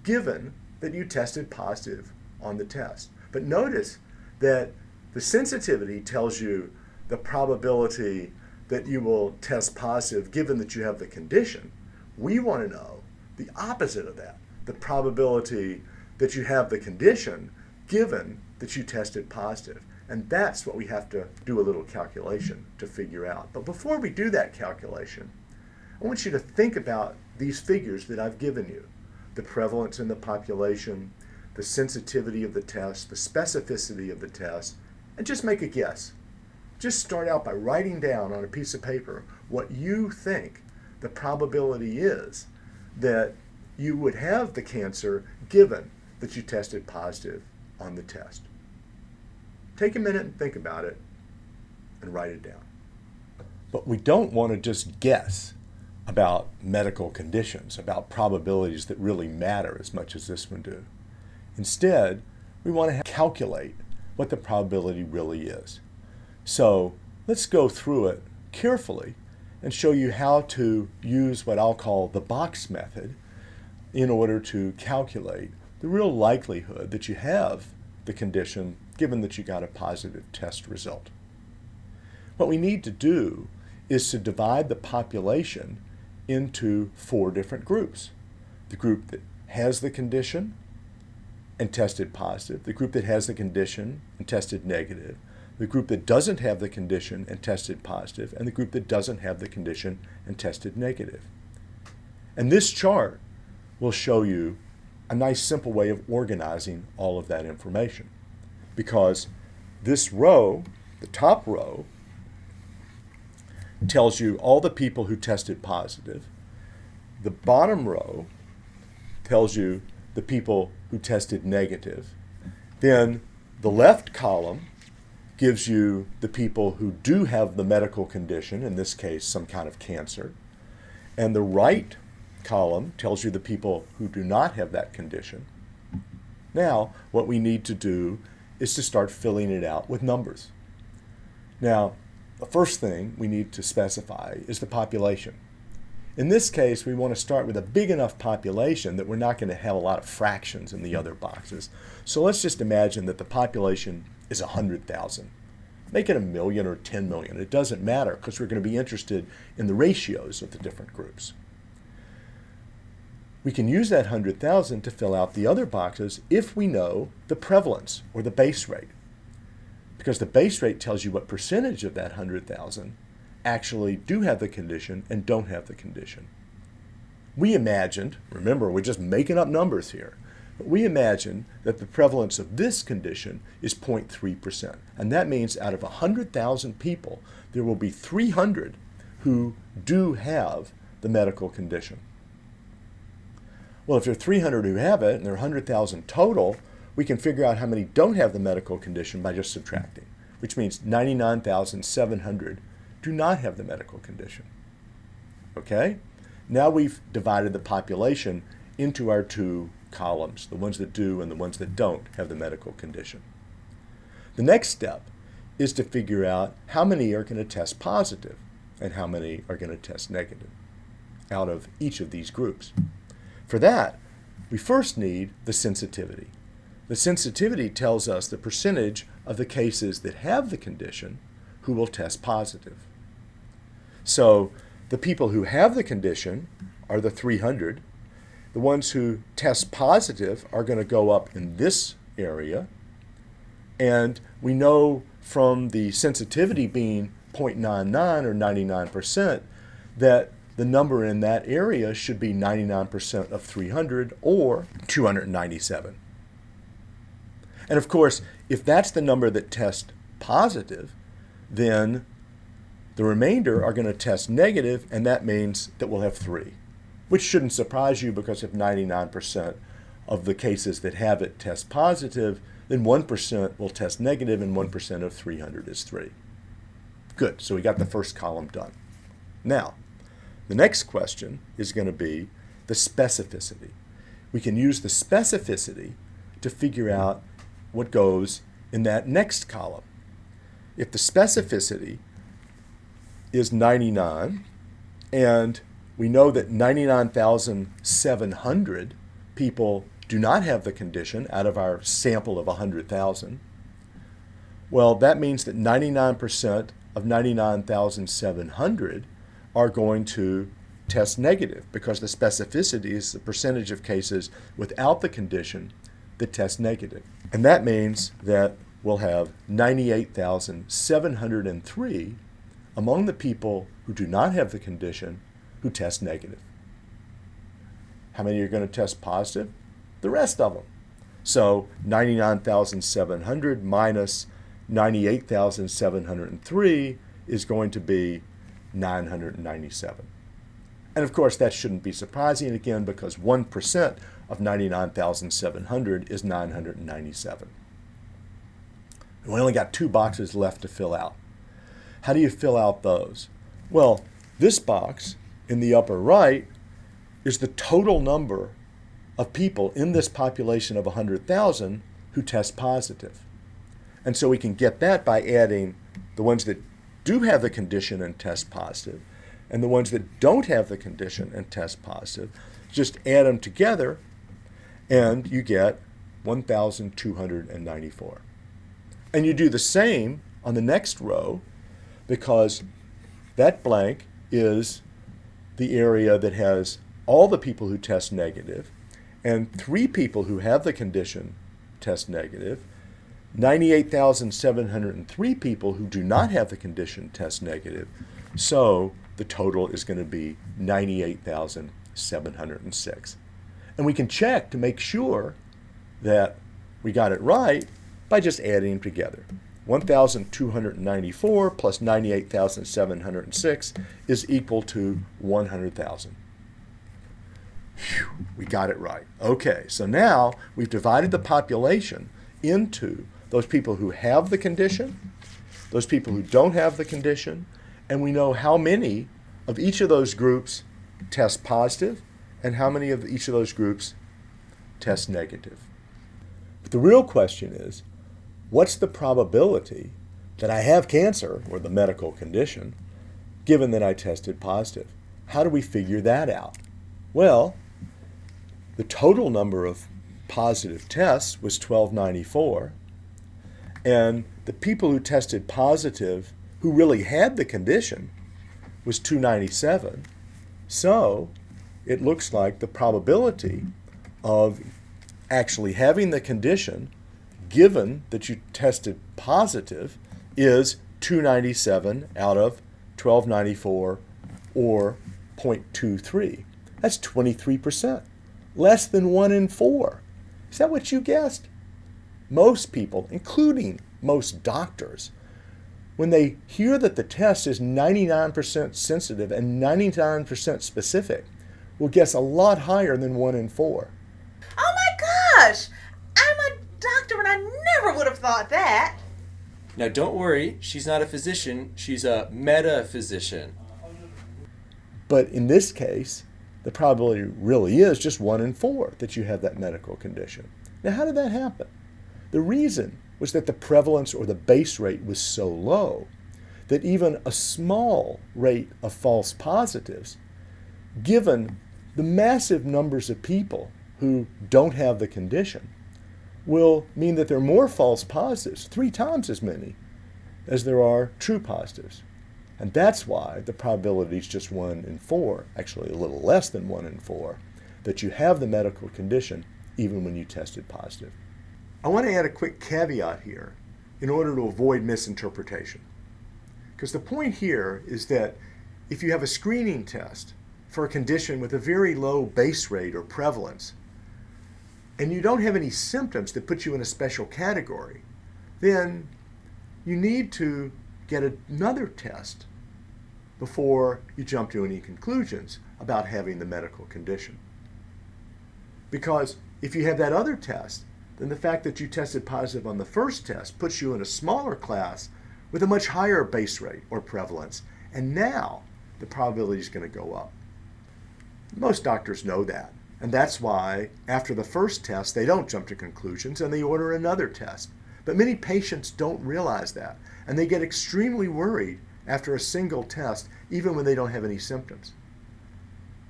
Speaker 1: given that you tested positive on the test. But notice that the sensitivity tells you the probability that you will test positive given that you have the condition. We want to know the opposite of that, the probability that you have the condition given that you tested positive. And that's what we have to do a little calculation to figure out. But before we do that calculation, I want you to think about these figures that I've given you. The prevalence in the population, the sensitivity of the test, the specificity of the test, and just make a guess. Just start out by writing down on a piece of paper what you think the probability is that you would have the cancer given that you tested positive on the test. Take a minute and think about it and write it down. But we don't want to just guess about medical conditions, about probabilities that really matter as much as this one do. Instead, we want to calculate what the probability really is. So let's go through it carefully and show you how to use what I'll call the box method in order to calculate the real likelihood that you have the condition given that you got a positive test result. What we need to do is to divide the population into 4 different groups. The group that has the condition and tested positive, the group that has the condition and tested negative, the group that doesn't have the condition and tested positive, and the group that doesn't have the condition and tested negative. And this chart will show you a nice simple way of organizing all of that information. Because this row, the top row, tells you all the people who tested positive. The bottom row tells you the people who tested negative. Then the left column gives you the people who do have the medical condition, in this case some kind of cancer. And the right column tells you the people who do not have that condition. Now, what we need to do is to start filling it out with numbers. Now, the first thing we need to specify is the population. In this case, we want to start with a big enough population that we're not going to have a lot of fractions in the other boxes. So let's just imagine that the population is 100,000. Make it 1 million or 10 million. It doesn't matter because we're going to be interested in the ratios of the different groups. We can use that 100,000 to fill out the other boxes if we know the prevalence or the base rate. Because the base rate tells you what percentage of that 100,000 actually do have the condition and don't have the condition. We imagined, remember we're just making up numbers here, We imagine that the prevalence of this condition is 0.3%. And that means out of 100,000 people, there will be 300 who do have the medical condition. Well, if there are 300 who have it and there are 100,000 total, we can figure out how many don't have the medical condition by just subtracting, which means 99,700 do not have the medical condition. Okay? Now we've divided the population into our two columns, the ones that do and the ones that don't have the medical condition. The next step is to figure out how many are going to test positive and how many are going to test negative out of each of these groups. For that, we first need the sensitivity. The sensitivity tells us the percentage of the cases that have the condition who will test positive. So the people who have the condition are the 300. The ones who test positive are going to go up in this area. And we know from the sensitivity being 0.99 or 99% that the number in that area should be 99% of 300 or 297. And of course, if that's the number that tests positive, then the remainder are going to test negative, and that means that we'll have 3, which shouldn't surprise you because if 99% of the cases that have it test positive, then 1% will test negative, and 1% of 300 is 3. Good, so we got the first column done. Now, the next question is going to be the specificity. We can use the specificity to figure out what goes in that next column. If the specificity is 99, and we know that 99,700 people do not have the condition out of our sample of 100,000, well, that means that 99% of 99,700 are going to test negative because the specificity is the percentage of cases without the condition that test negative. And that means that we'll have 98,703 among the people who do not have the condition who test negative. How many are going to test positive? The rest of them. So 99,700 minus 98,703 is going to be 997. And of course, that shouldn't be surprising again because 1% of 99,700 is 997. And we only got 2 boxes left to fill out. How do you fill out those? Well, this box in the upper right is the total number of people in this population of 100,000 who test positive. And so we can get that by adding the ones that do have the condition and test positive and the ones that don't have the condition and test positive. Just add them together and you get 1,294. And you do the same on the next row because that blank is the area that has all the people who test negative and 3 people who have the condition test negative, 98,703 people who do not have the condition test negative. So the total is going to be 98,706. And we can check to make sure that we got it right by just adding them together. 1,294 plus 98,706 is equal to 100,000. We got it right. Okay, so now we've divided the population into those people who have the condition, those people who don't have the condition, and we know how many of each of those groups test positive and how many of each of those groups test negative. But the real question is, what's the probability that I have cancer or the medical condition given that I tested positive? How do we figure that out? Well, the total number of positive tests was 1,294, and the people who tested positive who really had the condition was 297. So it looks like the probability of actually having the condition given that you tested positive is 297 out of 1,294 or 0.23. That's 23%, less than 1 in 4. Is that what you guessed? Most people, including most doctors, when they hear that the test is 99% sensitive and 99% specific, will guess a lot higher than 1 in 4.
Speaker 9: Oh my gosh! I'm a doctor and I never would have thought that.
Speaker 22: Now don't worry, she's not a physician, she's a metaphysician.
Speaker 1: But in this case, the probability really is just 1 in 4 that you have that medical condition. Now, how did that happen? The reason was that the prevalence or the base rate was so low that even a small rate of false positives, given the massive numbers of people who don't have the condition, will mean that there are more false positives, 3 times as many as there are true positives. And that's why the probability is just 1 in 4, actually a little less than 1 in 4, that you have the medical condition even when you tested positive. I want to add a quick caveat here in order to avoid misinterpretation. Because the point here is that if you have a screening test for a condition with a very low base rate or prevalence, and you don't have any symptoms that put you in a special category, then you need to get another test before you jump to any conclusions about having the medical condition. Because if you have that other test, then the fact that you tested positive on the first test puts you in a smaller class with a much higher base rate or prevalence, and now the probability is going to go up. Most doctors know that, and that's why after the first test they don't jump to conclusions and they order another test. But many patients don't realize that, and they get extremely worried after a single test, even when they don't have any symptoms.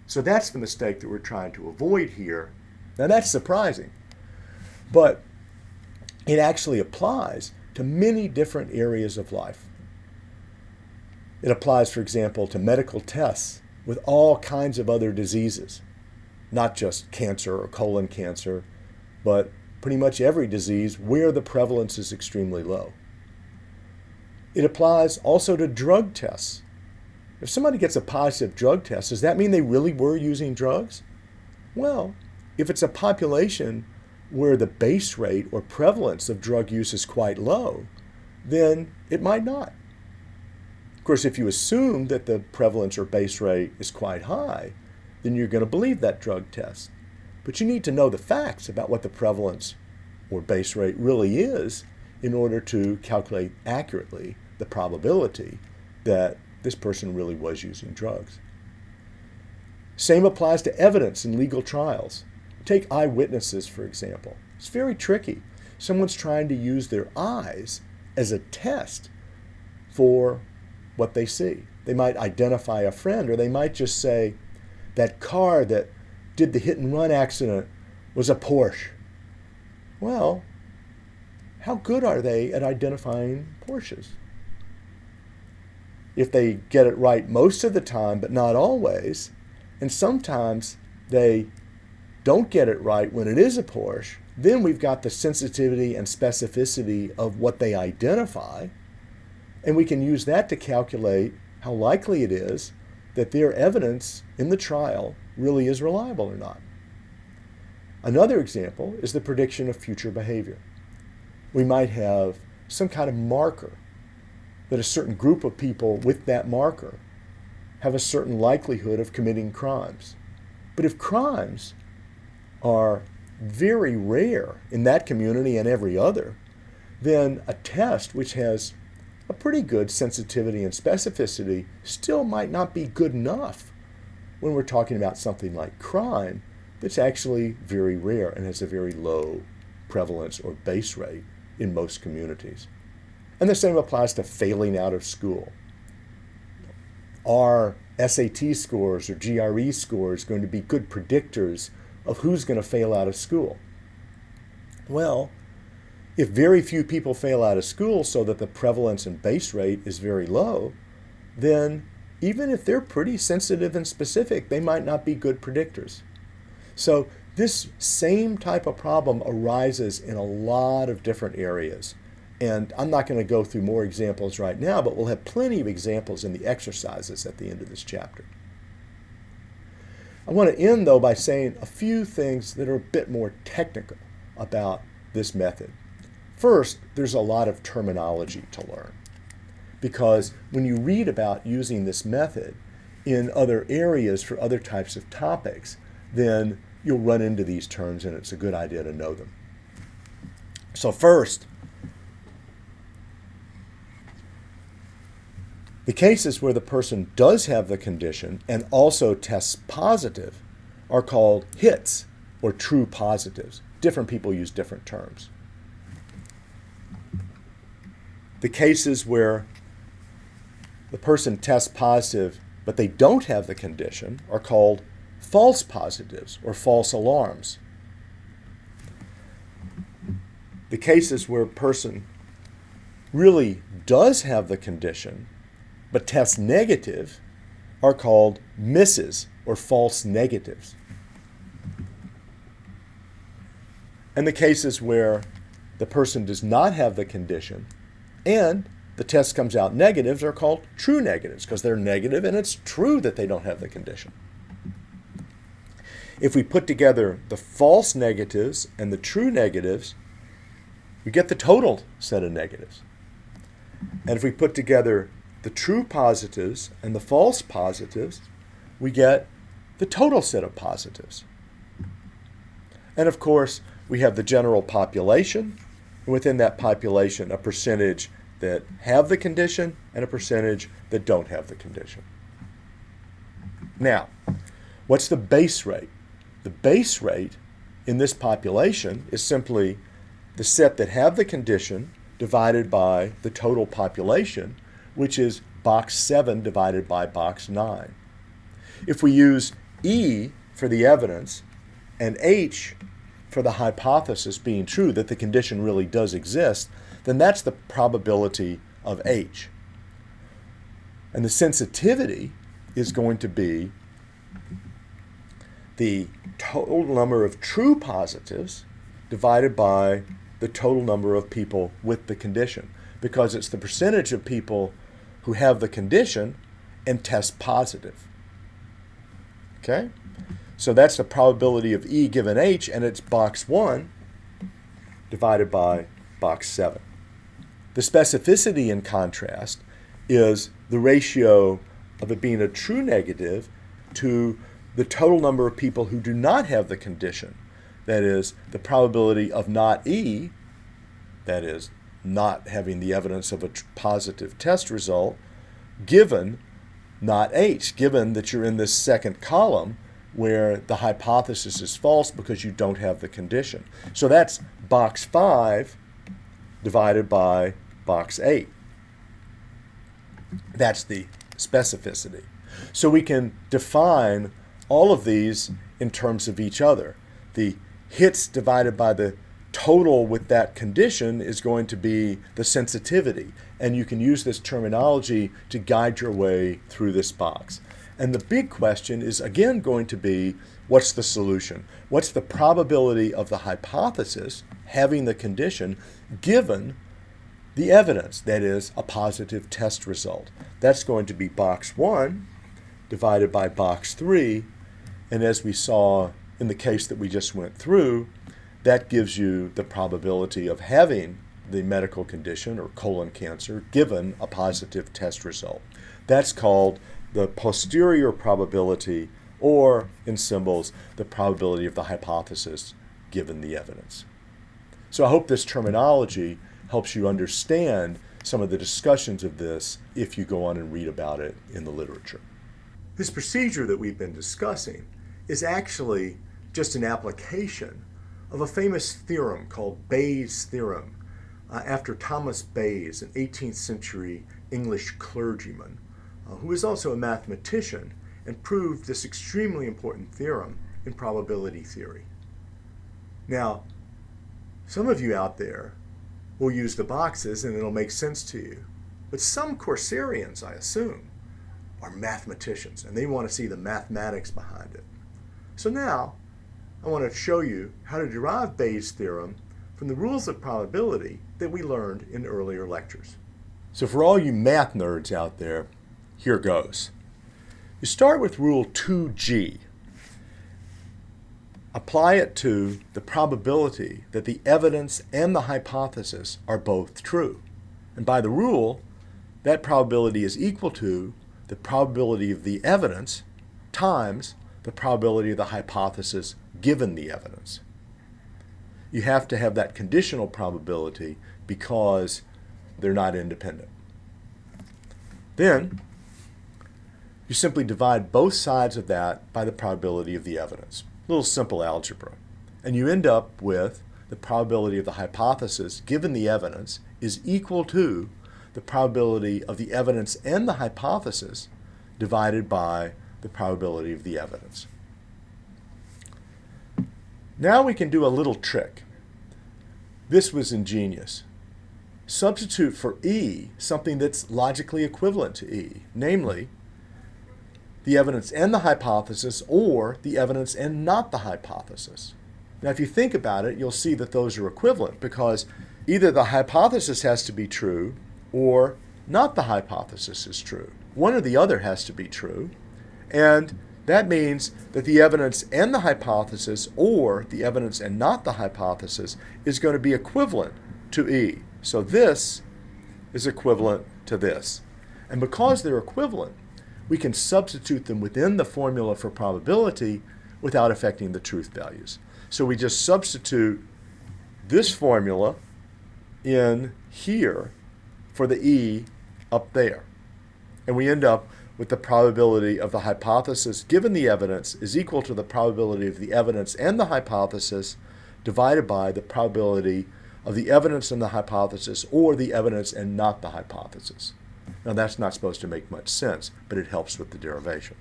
Speaker 1: So that's the mistake that we're trying to avoid here. Now that's surprising, but it actually applies to many different areas of life. It applies, for example, to medical tests with all kinds of other diseases, not just cancer or colon cancer, but pretty much every disease where the prevalence is extremely low. It applies also to drug tests. If somebody gets a positive drug test, does that mean they really were using drugs? Well, if it's a population where the base rate or prevalence of drug use is quite low, then it might not. Of course, if you assume that the prevalence or base rate is quite high, then you're going to believe that drug test. But you need to know the facts about what the prevalence or base rate really is in order to calculate accurately the probability that this person really was using drugs. Same applies to evidence in legal trials. Take eyewitnesses, for example. It's very tricky. Someone's trying to use their eyes as a test for what they see. They might identify a friend, or they might just say, that car that did the hit and run accident was a Porsche. Well, how good are they at identifying Porsches? If they get it right most of the time, but not always, and sometimes they don't get it right when it is a Porsche, then we've got the sensitivity and specificity of what they identify, and we can use that to calculate how likely it is that their evidence in the trial really is reliable or not. Another example is the prediction of future behavior. We might have some kind of marker that a certain group of people with that marker have a certain likelihood of committing crimes. But if crimes are very rare in that community and every other, then a test which has a pretty good sensitivity and specificity still might not be good enough when we're talking about something like crime that's actually very rare and has a very low prevalence or base rate in most communities. And the same applies to failing out of school. Are SAT scores or GRE scores going to be good predictors of who's going to fail out of school? Well, if very few people fail out of school so that the prevalence and base rate is very low, then even if they're pretty sensitive and specific, they might not be good predictors. So this same type of problem arises in a lot of different areas. And I'm not going to go through more examples right now, but we'll have plenty of examples in the exercises at the end of this chapter. I want to end, though, by saying a few things that are a bit more technical about this method. First, there's a lot of terminology to learn, because when you read about using this method in other areas for other types of topics, then you'll run into these terms, and it's a good idea to know them. So first, the cases where the person does have the condition and also tests positive are called hits, or true positives. Different people use different terms. The cases where the person tests positive but they don't have the condition are called false positives, or false alarms. The cases where a person really does have the condition but tests negative are called misses, or false negatives. And the cases where the person does not have the condition and the test comes out negatives are called true negatives, because they're negative and it's true that they don't have the condition. If we put together the false negatives and the true negatives, we get the total set of negatives. And if we put together the true positives and the false positives, we get the total set of positives. And of course, we have the general population, and within that population, a percentage that have the condition and a percentage that don't have the condition. Now, what's the base rate? The base rate in this population is simply the set that have the condition divided by the total population, which is box 7 divided by box 9. If we use E for the evidence and H for the hypothesis being true that the condition really does exist, then that's the probability of H. And the sensitivity is going to be the total number of true positives divided by the total number of people with the condition, because it's the percentage of people who have the condition and test positive. Okay? So that's the probability of E given H, and it's box 1 divided by box 7. The specificity, in contrast, is the ratio of it being a true negative to the total number of people who do not have the condition. That is, the probability of not E, that is, not having the evidence of a positive test result, given not H, given that you're in this second column where the hypothesis is false because you don't have the condition. So that's box 5 divided by box 8. That's the specificity. So we can define all of these in terms of each other. The hits divided by the total with that condition is going to be the sensitivity. And you can use this terminology to guide your way through this box. And the big question is again going to be, what's the solution? What's the probability of the hypothesis having the condition given the evidence, that is, a positive test result? That's going to be box 1 divided by box 3. And as we saw in the case that we just went through, that gives you the probability of having the medical condition, or colon cancer, given a positive test result. That's called the posterior probability, or in symbols, the probability of the hypothesis given the evidence. So I hope this terminology helps you understand some of the discussions of this if you go on and read about it in the literature. This procedure that we've been discussing is actually just an application of a famous theorem called Bayes' theorem, after Thomas Bayes, an 18th century English clergyman, who was also a mathematician and proved this extremely important theorem in probability theory. Now, some of you out there will use the boxes and it'll make sense to you, but some Courserians, I assume, are mathematicians and they want to see the mathematics behind it. So now, I want to show you how to derive Bayes' theorem from the rules of probability that we learned in earlier lectures. So for all you math nerds out there, here goes. You start with rule 2G. apply it to the probability that the evidence and the hypothesis are both true. And by the rule, that probability is equal to the probability of the evidence times the probability of the hypothesis given the evidence. You have to have that conditional probability because they're not independent. Then, you simply divide both sides of that by the probability of the evidence. A little simple algebra. And you end up with the probability of the hypothesis given the evidence is equal to the probability of the evidence and the hypothesis divided by the probability of the evidence. Now we can do a little trick. This was ingenious. Substitute for E something that's logically equivalent to E, namely the evidence and the hypothesis or the evidence and not the hypothesis. Now if you think about it, you'll see that those are equivalent because either the hypothesis has to be true or not the hypothesis is true. One or the other has to be true, and that means that the evidence and the hypothesis or the evidence and not the hypothesis is going to be equivalent to E. So this is equivalent to this. And because they're equivalent, we can substitute them within the formula for probability without affecting the truth values. So we just substitute this formula in here for the E up there. And we end up with the probability of the hypothesis given the evidence is equal to the probability of the evidence and the hypothesis divided by the probability of the evidence and the hypothesis or the evidence and not the hypothesis. Now that's not supposed to make much sense, but it helps with the derivation.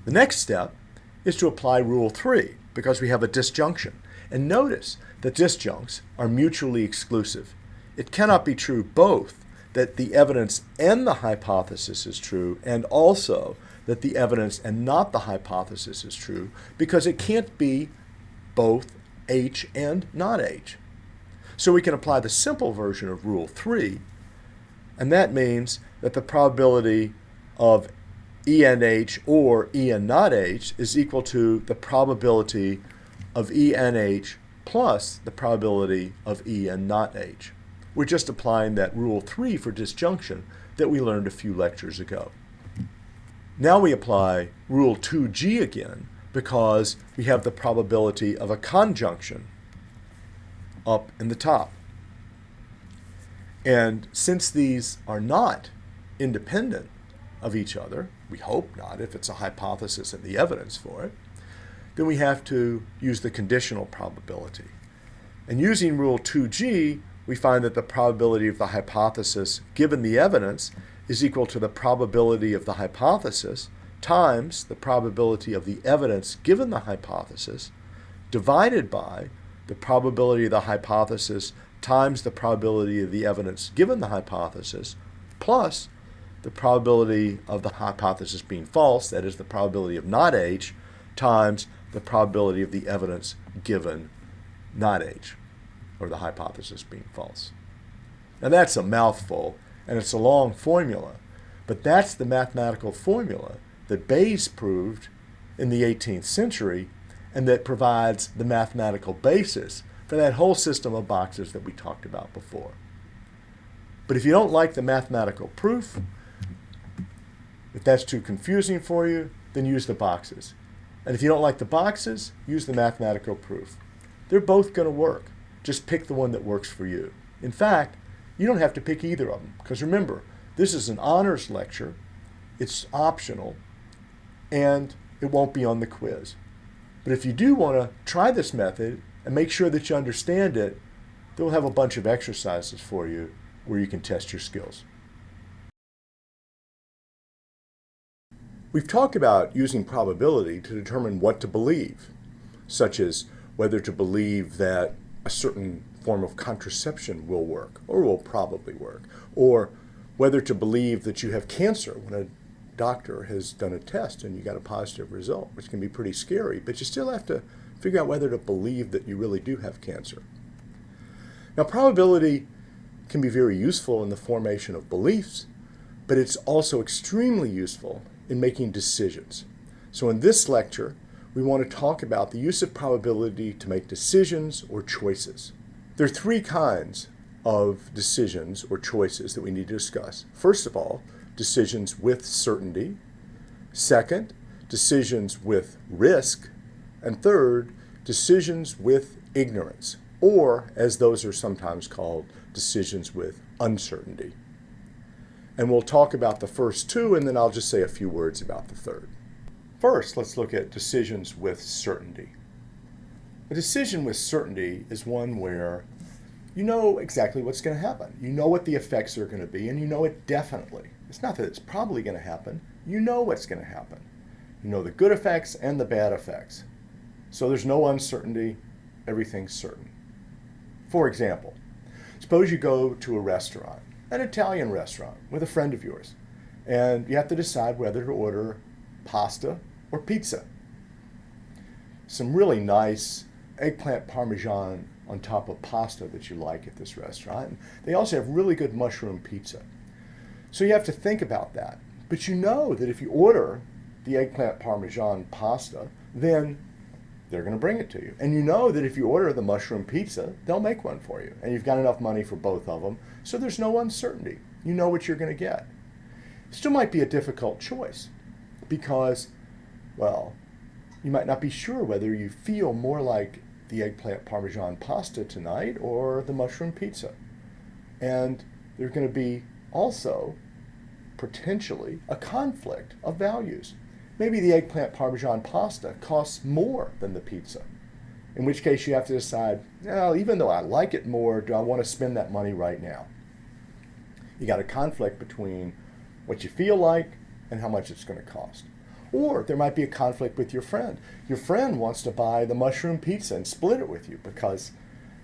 Speaker 1: The next step is to apply Rule 3 because we have a disjunction. And notice that disjuncts are mutually exclusive. It cannot be true both that the evidence and the hypothesis is true and also that the evidence and not the hypothesis is true because it can't be both H and not H. So we can apply the simple version of Rule 3, and that means that the probability of E and H or E and not H is equal to the probability of E and H plus the probability of E and not H. We're just applying that Rule 3 for disjunction that we learned a few lectures ago. Now we apply Rule 2G again because we have the probability of a conjunction up in the top. And since these are not independent of each other, we hope not if it's a hypothesis and the evidence for it, then we have to use the conditional probability. And using Rule 2G, we find that the probability of the hypothesis given the evidence is equal to the probability of the hypothesis times the probability of the evidence given the hypothesis divided by the probability of the hypothesis times the probability of the evidence given the hypothesis plus the probability of the hypothesis being false, that is the probability of not H, times the probability of the evidence given not H, or the hypothesis being false. Now that's a mouthful, and it's a long formula, but that's the mathematical formula that Bayes proved in the 18th century and that provides the mathematical basis for that whole system of boxes that we talked about before. But if you don't like the mathematical proof, if that's too confusing for you, then use the boxes. And if you don't like the boxes, use the mathematical proof. They're both going to work. Just pick the one that works for you. In fact, you don't have to pick either of them, because remember, this is an honors lecture, it's optional, and it won't be on the quiz. But if you do want to try this method and make sure that you understand it, they'll have a bunch of exercises for you where you can test your skills. We've talked about using probability to determine what to believe, such as whether to believe that a certain form of contraception will work or will probably work, or whether to believe that you have cancer when a doctor has done a test and you got a positive result, which can be pretty scary, but you still have to figure out whether to believe that you really do have cancer. Now, probability can be very useful in the formation of beliefs, but it's also extremely useful in making decisions. So in this lecture, we want to talk about the use of probability to make decisions or choices. There are three kinds of decisions or choices that we need to discuss. First of all, decisions with certainty. Second, decisions with risk. And third, decisions with ignorance, or as those are sometimes called, decisions with uncertainty. And we'll talk about the first two, and then I'll just say a few words about the third. First, let's look at decisions with certainty. A decision with certainty is one where you know exactly what's going to happen. You know what the effects are going to be, and you know it definitely. It's not that it's probably going to happen. You know what's going to happen. You know the good effects and the bad effects. So there's no uncertainty. Everything's certain. For example, suppose you go to a restaurant, an Italian restaurant, with a friend of yours, and you have to decide whether to order pasta or pizza. Some really nice eggplant parmesan on top of pasta that you like at this restaurant. And they also have really good mushroom pizza. So you have to think about that. But you know that if you order the eggplant parmesan pasta, then they're going to bring it to you. And you know that if you order the mushroom pizza, they'll make one for you. And you've got enough money for both of them. So there's no uncertainty. You know what you're going to get. Still might be a difficult choice because, well, you might not be sure whether you feel more like the eggplant parmesan pasta tonight or the mushroom pizza. And there's going to be also potentially a conflict of values. Maybe the eggplant parmesan pasta costs more than the pizza, in which case you have to decide, well, even though I like it more, do I want to spend that money right now? You got a conflict between what you feel like and how much it's going to cost. Or there might be a conflict with your friend. Your friend wants to buy the mushroom pizza and split it with you because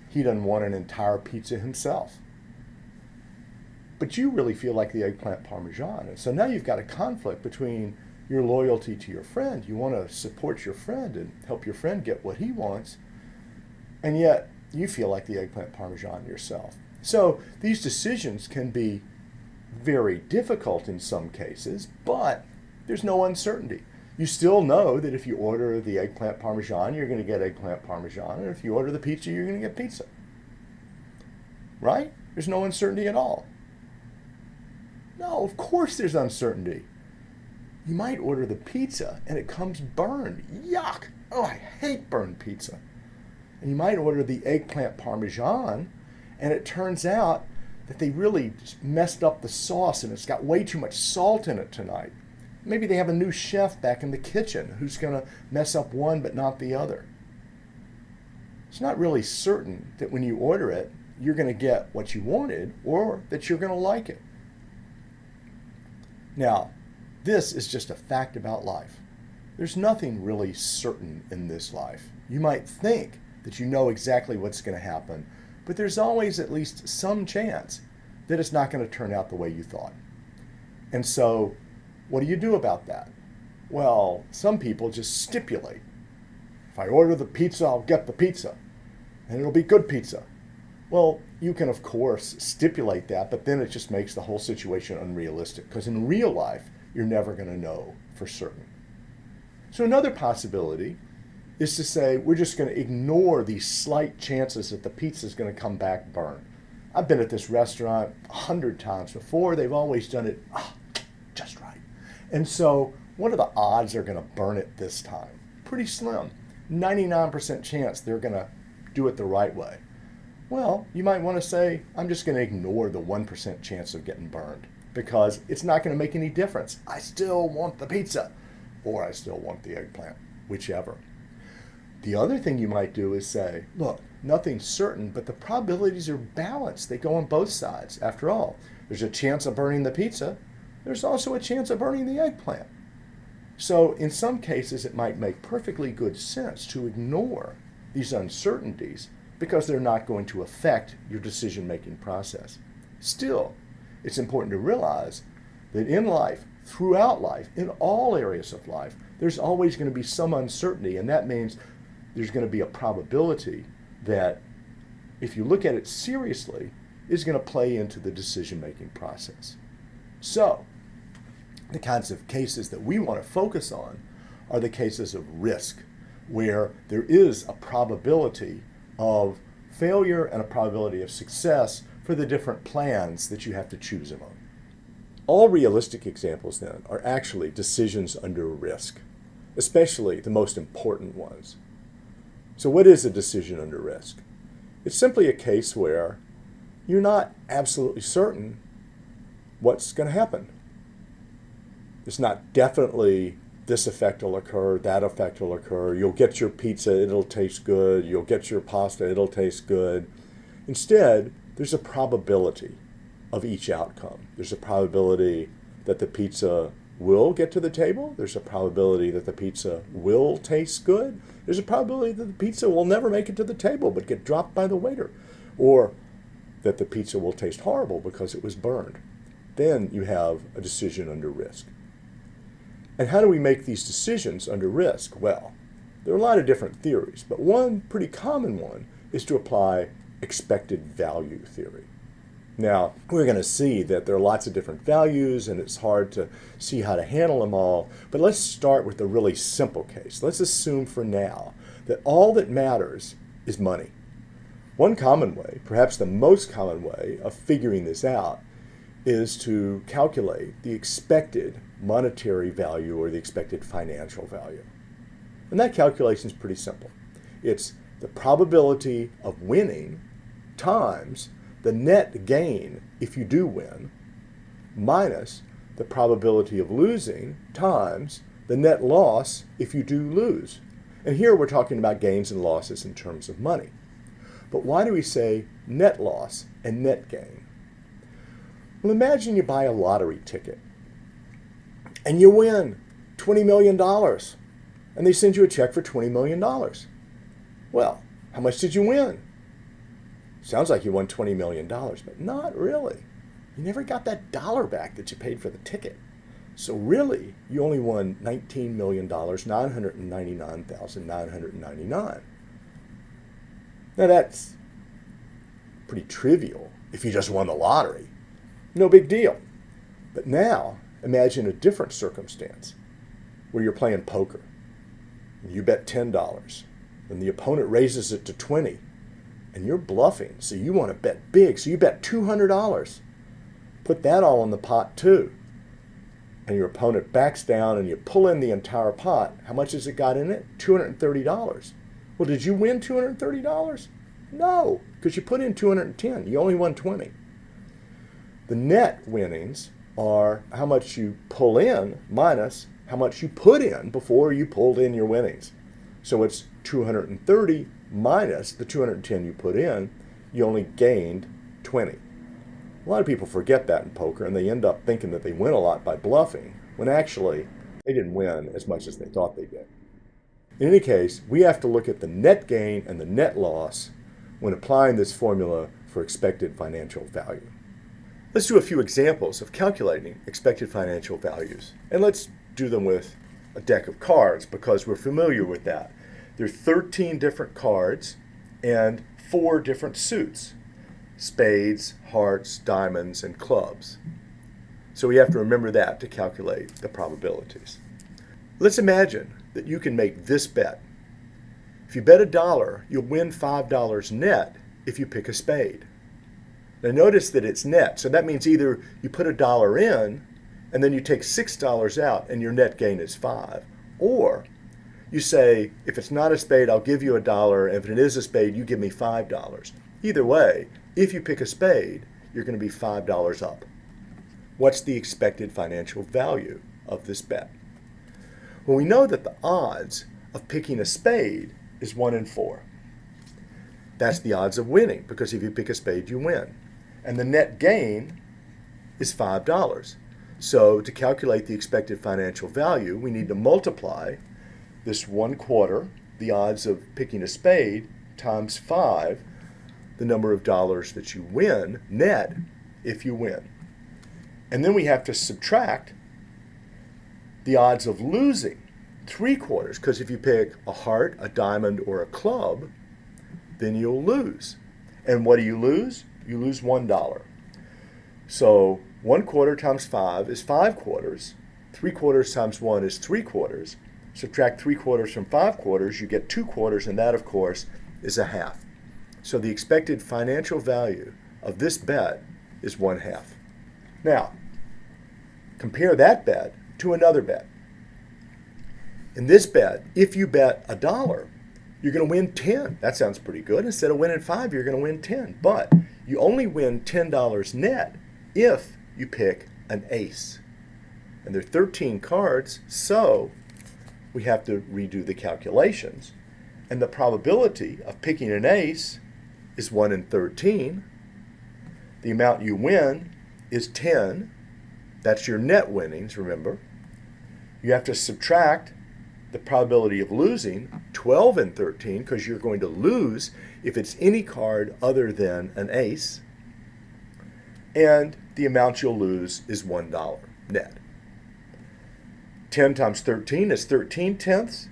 Speaker 1: he doesn't want an entire pizza himself. But you really feel like the eggplant parmesan. And so now you've got a conflict between your loyalty to your friend. You want to support your friend and help your friend get what he wants. And yet you feel like the eggplant parmesan yourself. So these decisions can be very difficult in some cases, but there's no uncertainty. You still know that if you order the eggplant parmesan, you're going to get eggplant parmesan, and if you order the pizza, you're going to get pizza. Right? There's no uncertainty at all. No, of course there's uncertainty. You might order the pizza and it comes burned. Yuck! Oh, I hate burned pizza. And you might order the eggplant parmesan and it turns out that they really just messed up the sauce and it's got way too much salt in it tonight. Maybe they have a new chef back in the kitchen who's going to mess up one but not the other. It's not really certain that when you order it, you're going to get what you wanted or that you're going to like it. Now, this is just a fact about life. There's nothing really certain in this life. You might think that you know exactly what's going to happen, but there's always at least some chance that it's not going to turn out the way you thought. And so, what do you do about that? Well, some people just stipulate. If I order the pizza, I'll get the pizza, and it'll be good pizza. Well, you can, of course, stipulate that, but then it just makes the whole situation unrealistic, because in real life, you're never going to know for certain. So another possibility is to say, we're just going to ignore these slight chances that the pizza is going to come back burned. I've been at this restaurant 100 times before. They've always done it just right. And so what are the odds they're going to burn it this time? Pretty slim. 99% chance they're going to do it the right way. Well, you might want to say, I'm just going to ignore the 1% chance of getting burned because it's not going to make any difference. I still want the pizza or I still want the eggplant, whichever. The other thing you might do is say, look, nothing's certain, but the probabilities are balanced. They go on both sides. After all, there's a chance of burning the pizza. There's also a chance of burning the eggplant. So in some cases, it might make perfectly good sense to ignore these uncertainties because they're not going to affect your decision-making process. Still, it's important to realize that in life, throughout life, in all areas of life, there's always going to be some uncertainty, and that means there's going to be a probability that, if you look at it seriously, is going to play into the decision-making process. So, the kinds of cases that we want to focus on are the cases of risk. where there is a probability of failure and a probability of success for the different plans that you have to choose among. All realistic examples then are actually decisions under risk, especially the most important ones. So what is a decision under risk? It's simply a case where you're not absolutely certain what's going to happen. It's not definitely this effect will occur, that effect will occur. You'll get your pizza, it'll taste good. You'll get your pasta, it'll taste good. Instead, there's a probability of each outcome. There's a probability that the pizza will get to the table. There's a probability that the pizza will taste good. There's a probability that the pizza will never make it to the table but get dropped by the waiter. Or that the pizza will taste horrible because it was burned. Then you have a decision under risk. And how do we make these decisions under risk? Well, there are a lot of different theories, but one pretty common one is to apply expected value theory. Now, we're going to see that there are lots of different values and it's hard to see how to handle them all, but let's start with a really simple case. Let's assume for now that all that matters is money. One common way, perhaps the most common way of figuring this out, is to calculate the expected monetary value or the expected financial value. And that calculation is pretty simple. It's the probability of winning times the net gain if you do win, minus the probability of losing times the net loss if you do lose. And here we're talking about gains and losses in terms of money. But why do we say net loss and net gain? Well, imagine you buy a lottery ticket and you win $20 million and they send you a check for $20 million. Well, how much did you win? Sounds like you won $20 million, but not really. You never got that dollar back that you paid for the ticket. So really, you only won $19,999,999. Now that's pretty trivial if you just won the lottery. No big deal. But now, imagine a different circumstance where you're playing poker. You bet $10, and the opponent raises it to $20, and you're bluffing, so you want to bet big, so you bet $200. Put that all in the pot too. And your opponent backs down and you pull in the entire pot. How much has it got in it? $230. Well, did you win $230? No, because you put in $210. You only won $20. The net winnings are how much you pull in minus how much you put in before you pulled in your winnings. So it's 230 minus the 210 you put in. You only gained 20. A lot of people forget that in poker, and they end up thinking that they win a lot by bluffing, when actually they didn't win as much as they thought they did. In any case, we have to look at the net gain and the net loss when applying this formula for expected financial value. Let's do a few examples of calculating expected financial values, and let's do them with a deck of cards because we're familiar with that. There are 13 different cards and 4 different suits: spades, hearts, diamonds, and clubs. So we have to remember that to calculate the probabilities. Let's imagine that you can make this bet. If you bet $1, you'll win $5 net if you pick a spade. Now notice that it's net, so that means either you put $1 in and then you take $6 out and your net gain is $5, or you say, if it's not a spade, I'll give you $1, and if it is a spade, you give me $5. Either way, if you pick a spade, you're going to be $5 up. What's the expected financial value of this bet? Well, we know that the odds of picking a spade is 1 in 4. That's the odds of winning, because if you pick a spade, you win. And the net gain is $5. So to calculate the expected financial value, we need to multiply this 1/4, the odds of picking a spade, times 5, the number of dollars that you win net if you win. And then we have to subtract the odds of losing, 3/4, because if you pick a heart, a diamond, or a club, then you'll lose. And what do you lose? You lose $1. So 1/4 times 5 is 5/4. 3/4 times 1 is 3/4. Subtract 3/4 from 5/4, you get 2/4, and that, of course, is a half. So the expected financial value of this bet is 1/2. Now, compare that bet to another bet. In this bet, if you bet $1, you're going to win 10. That sounds pretty good. Instead of winning 5, you're going to win 10. But you only win $10 net if you pick an ace. And there are 13 cards, so we have to redo the calculations. And the probability of picking an ace is 1 in 13. The amount you win is 10. That's your net winnings, remember. You have to subtract the probability of losing, 12 in 13, because you're going to lose if it's any card other than an ace. And the amount you'll lose is $1 net. 10 times 13 is 13/10.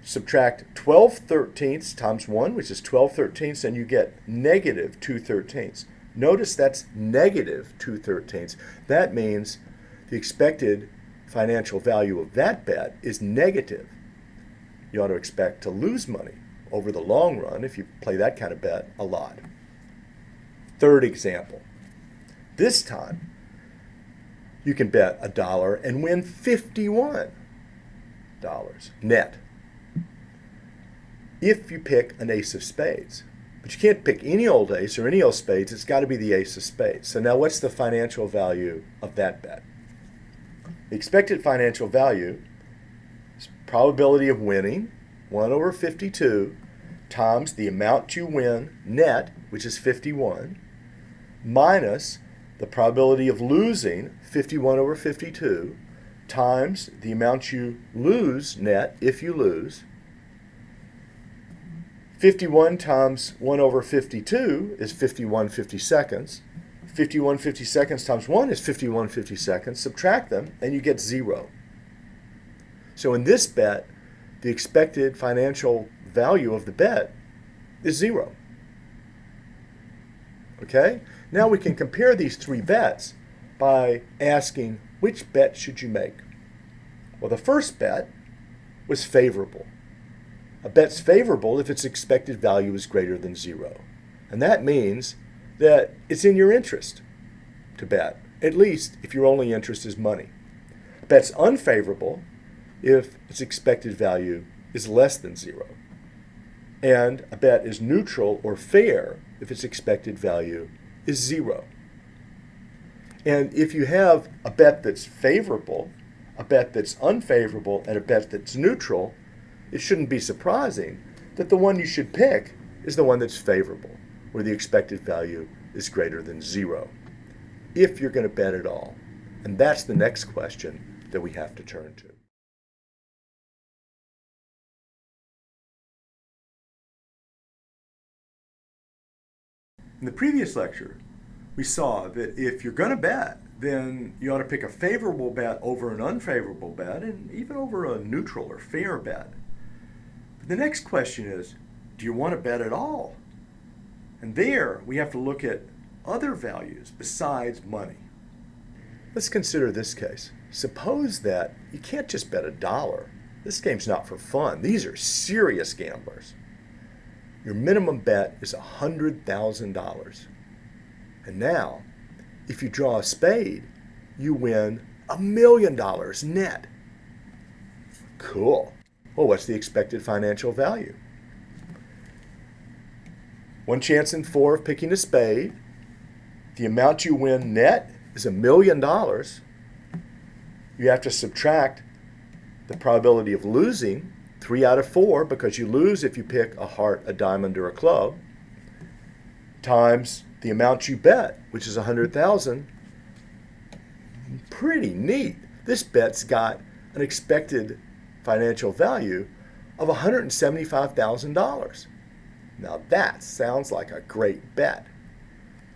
Speaker 1: Subtract 12/13 times 1, which is 12/13, and you get negative 2/13. Notice that's negative 2/13. That means the expected financial value of that bet is negative. You ought to expect to lose money over the long run if you play that kind of bet a lot. Third example. This time, you can bet $1 and win $51 net if you pick an ace of spades. But you can't pick any old ace or any old spades. It's got to be the ace of spades. So now what's the financial value of that bet? The expected financial value is probability of winning, 1/52, times the amount you win net, which is 51, minus the probability of losing, 51/52, times the amount you lose net, if you lose. 51 times 1/52 is 51/52. 51/52 times 1 is 51/52. Subtract them, and you get 0. So in this bet, the expected financial value of the bet is 0. Okay? Now we can compare these three bets by asking, which bet should you make? Well, the first bet was favorable. A bet's favorable if its expected value is greater than 0. And that means that it's in your interest to bet, at least if your only interest is money. A bet's unfavorable if its expected value is less than 0. And a bet is neutral or fair if its expected value is 0. And if you have a bet that's favorable, a bet that's unfavorable, and a bet that's neutral, it shouldn't be surprising that the one you should pick is the one that's favorable, where the expected value is greater than 0, if you're going to bet at all. And that's the next question that we have to turn to. In the previous lecture, we saw that if you're going to bet, then you ought to pick a favorable bet over an unfavorable bet, and even over a neutral or fair bet. But the next question is, do you want to bet at all? And there, we have to look at other values besides money. Let's consider this case. Suppose that you can't just bet $1. This game's not for fun. These are serious gamblers. Your minimum bet is $100,000. And now, if you draw a spade, you win $1 million net. Cool. Well, what's the expected financial value? One chance in 4 of picking a spade. The amount you win net is $1 million. You have to subtract the probability of losing, 3 out of 4, because you lose if you pick a heart, a diamond, or a club, times the amount you bet, which is $100,000. Pretty neat. This bet's got an expected financial value of $175,000. Now that sounds like a great bet,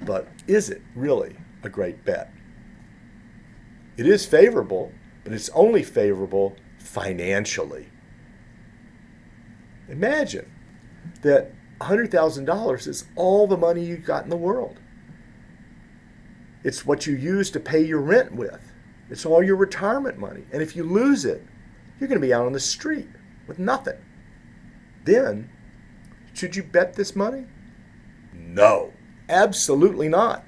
Speaker 1: but is it really a great bet? It is favorable, but it's only favorable financially. Imagine that $100,000 is all the money you got in the world. It's what you use to pay your rent with. It's all your retirement money. And if you lose it, you're going to be out on the street with nothing. Then, should you bet this money? No, absolutely not.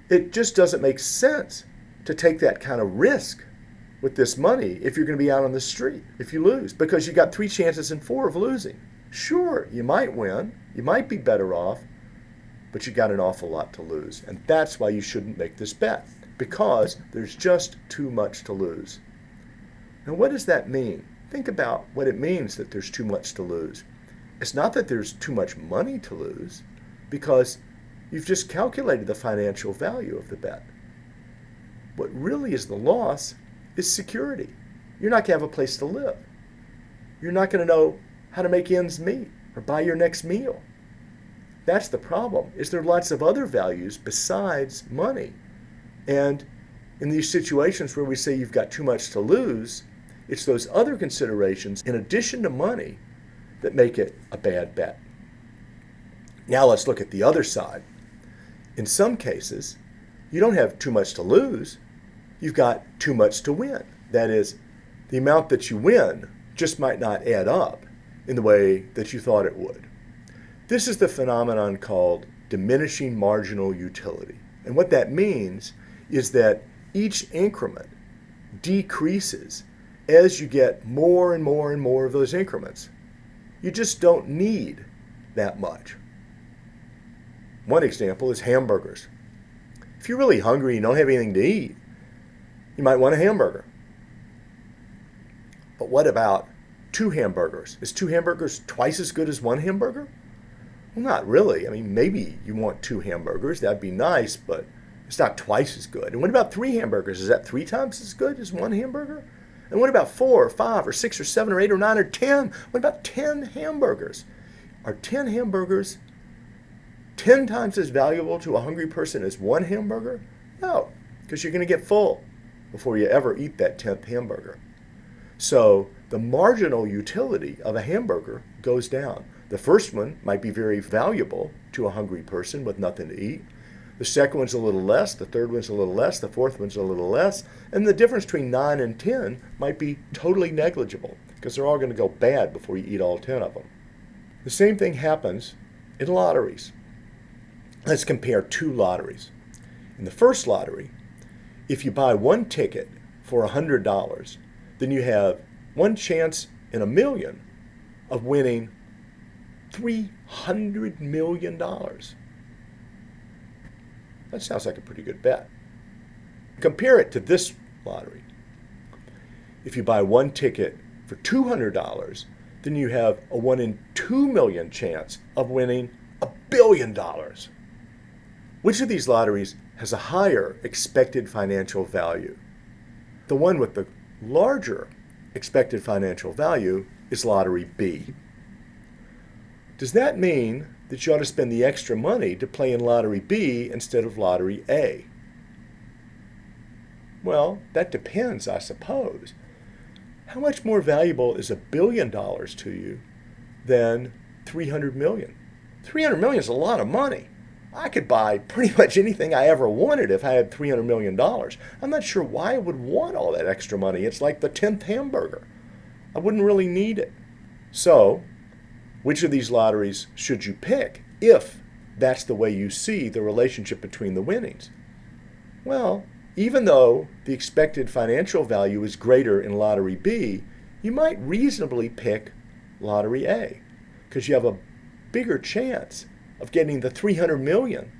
Speaker 1: It just doesn't make sense to take that kind of risk with this money if you're going to be out on the street if you lose, because you got 3 chances in 4 of losing. Sure, you might win, you might be better off, but you got an awful lot to lose. And that's why you shouldn't make this bet, because there's just too much to lose. Now, what does that mean? Think about what it means that there's too much to lose. It's not that there's too much money to lose, because you've just calculated the financial value of the bet. What really is the loss is security. You're not going to have a place to live. You're not going to know how to make ends meet or buy your next meal. That's the problem, is there are lots of other values besides money. And in these situations where we say you've got too much to lose, it's those other considerations, in addition to money, that make it a bad bet. Now let's look at the other side. In some cases, you don't have too much to lose, you've got too much to win. That is, the amount that you win just might not add up in the way that you thought it would. This is the phenomenon called diminishing marginal utility. And what that means is that each increment decreases as you get more and more and more of those increments. You just don't need that much. One example is hamburgers. If you're really hungry and don't have anything to eat, you might want a hamburger. But what about 2 hamburgers? Is 2 hamburgers twice as good as 1 hamburger? Well, not really. I mean, maybe you want 2 hamburgers. That'd be nice, but it's not twice as good. And what about 3 hamburgers? Is that 3 times as good as 1 hamburger? And what about 4 or 5 or 6 or 7 or 8 or 9 or 10? What about 10 hamburgers? Are 10 hamburgers 10 times as valuable to a hungry person as 1 hamburger? No, because you're going to get full before you ever eat that 10th hamburger. So the marginal utility of a hamburger goes down. The first one might be very valuable to a hungry person with nothing to eat. The second one's a little less, the third one's a little less, the fourth one's a little less, and the difference between 9 and 10 might be totally negligible, because they're all going to go bad before you eat all 10 of them. The same thing happens in lotteries. Let's compare 2 lotteries. In the first lottery, if you buy 1 ticket for $100, then you have 1 chance in a million of winning $300 million. That sounds like a pretty good bet. Compare it to this lottery. If you buy 1 ticket for $200, then you have a 1 in 2 million chance of winning $1 billion. Which of these lotteries has a higher expected financial value? The one with the larger expected financial value is lottery B. Does that mean that you ought to spend the extra money to play in lottery B instead of lottery A? Well, that depends, I suppose. How much more valuable is $1 billion to you than 300 million? 300 million is a lot of money. I could buy pretty much anything I ever wanted if I had $300 million. I'm not sure why I would want all that extra money. It's like the 10th hamburger. I wouldn't really need it. So, which of these lotteries should you pick if that's the way you see the relationship between the winnings? Well, even though the expected financial value is greater in lottery B, you might reasonably pick lottery A, because you have a bigger chance of getting the 300 million.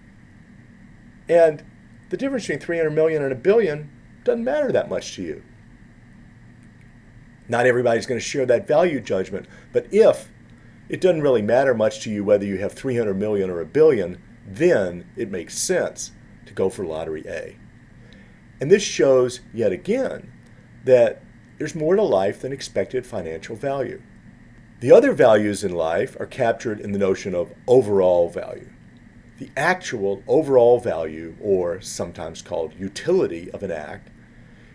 Speaker 1: And the difference between 300 million and $1 billion doesn't matter that much to you. Not everybody's going to share that value judgment, but if it doesn't really matter much to you whether you have 300 million or $1 billion, then it makes sense to go for lottery A. And this shows, yet again, that there's more to life than expected financial value. The other values in life are captured in the notion of overall value. The actual overall value, or sometimes called utility of an act,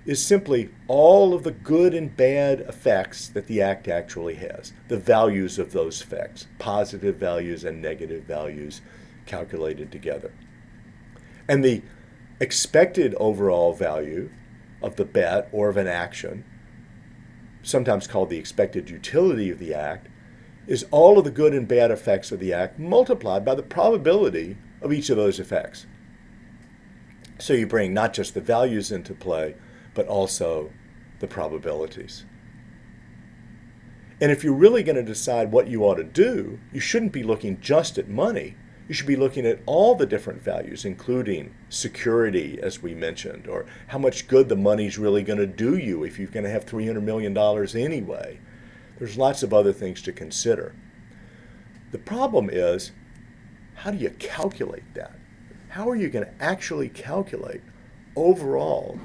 Speaker 1: is simply all of the good and bad effects that the act actually has, the values of those effects, positive values and negative values calculated together. And the expected overall value of the bet or of an action sometimes called the expected utility of the act, is all of the good and bad effects of the act multiplied by the probability of each of those effects. So you bring not just the values into play, but also the probabilities. And if you're really going to decide what you ought to do, you shouldn't be looking just at money. You should be looking at all the different values, including security, as we mentioned, or how much good the money's really going to do you if you're going to have $300 million anyway. There's lots of other things to consider. The problem is, how do you calculate that? How are you going to actually calculate overall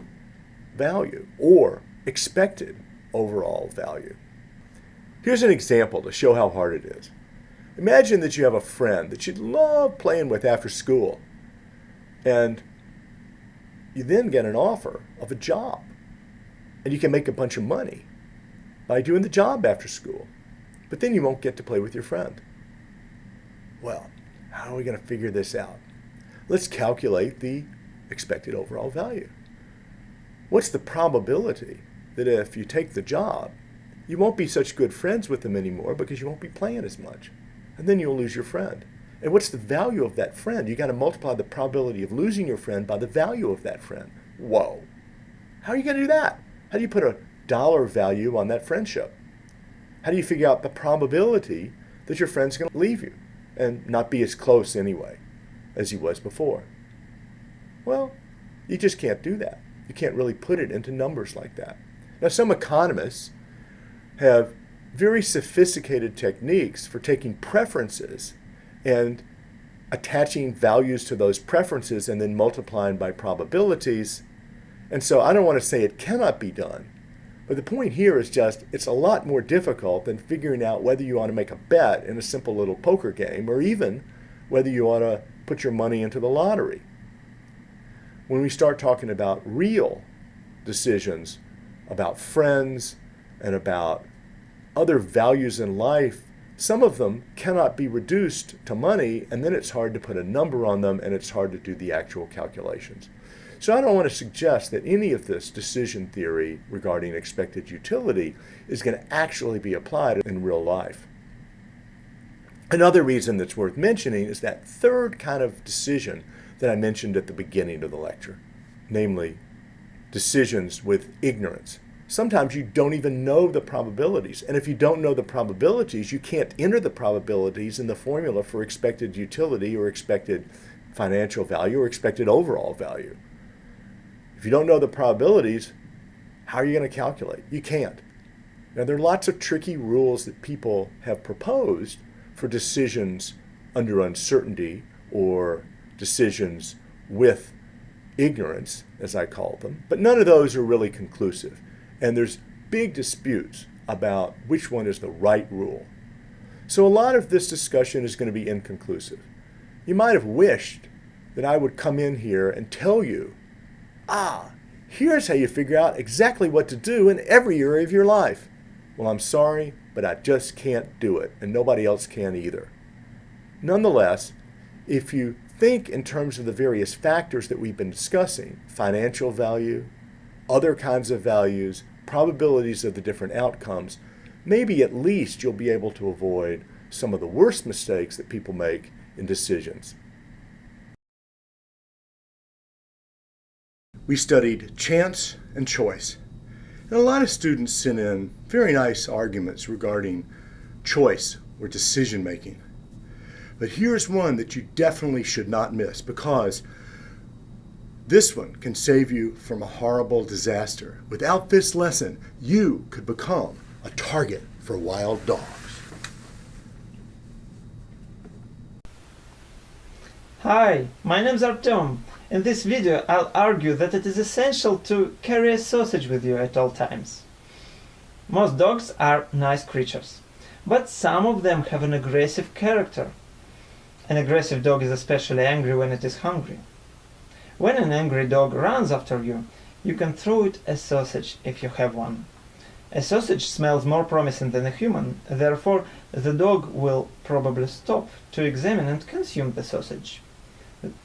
Speaker 1: value or expected overall value? Here's an example to show how hard it is. Imagine that you have a friend that you'd love playing with after school, and you then get an offer of a job, and you can make a bunch of money by doing the job after school, but then you won't get to play with your friend. Well, how are we going to figure this out? Let's calculate the expected overall value. What's the probability that if you take the job, you won't be such good friends with them anymore because you won't be playing as much, and then you'll lose your friend? And what's the value of that friend? You got to multiply the probability of losing your friend by the value of that friend. Whoa. How are you going to do that? How do you put a dollar value on that friendship? How do you figure out the probability that your friend's going to leave you and not be as close anyway as he was before? Well, you just can't do that. You can't really put it into numbers like that. Now, some economists have very sophisticated techniques for taking preferences and attaching values to those preferences and then multiplying by probabilities. And so I don't want to say it cannot be done, but the point here is just it's a lot more difficult than figuring out whether you ought to make a bet in a simple little poker game or even whether you ought to put your money into the lottery. When we start talking about real decisions about friends and about other values in life, some of them cannot be reduced to money, and then it's hard to put a number on them and it's hard to do the actual calculations. So I don't want to suggest that any of this decision theory regarding expected utility is going to actually be applied in real life. Another reason that's worth mentioning is that third kind of decision that I mentioned at the beginning of the lecture, namely decisions with ignorance. Sometimes you don't even know the probabilities, and if you don't know the probabilities, you can't enter the probabilities in the formula for expected utility or expected financial value or expected overall value. If you don't know the probabilities, how are you going to calculate? You can't. Now, there are lots of tricky rules that people have proposed for decisions under uncertainty or decisions with ignorance, as I call them, but none of those are really conclusive. And there's big disputes about which one is the right rule. So a lot of this discussion is going to be inconclusive. You might have wished that I would come in here and tell you, here's how you figure out exactly what to do in every area of your life. Well, I'm sorry, but I just can't do it, and nobody else can either. Nonetheless, if you think in terms of the various factors that we've been discussing, financial value, other kinds of values, probabilities of the different outcomes, maybe at least you'll be able to avoid some of the worst mistakes that people make in decisions. We studied chance and choice. And a lot of students sent in very nice arguments regarding choice or decision making. But here's one that you definitely should not miss, because this one can save you from a horrible disaster. Without this lesson, you could become a target for wild dogs.
Speaker 10: Hi, my name is Artem. In this video, I'll argue that it is essential to carry a sausage with you at all times. Most dogs are nice creatures, but some of them have an aggressive character. An aggressive dog is especially angry when it is hungry. When an angry dog runs after you, you can throw it a sausage if you have one. A sausage smells more promising than a human, therefore the dog will probably stop to examine and consume the sausage.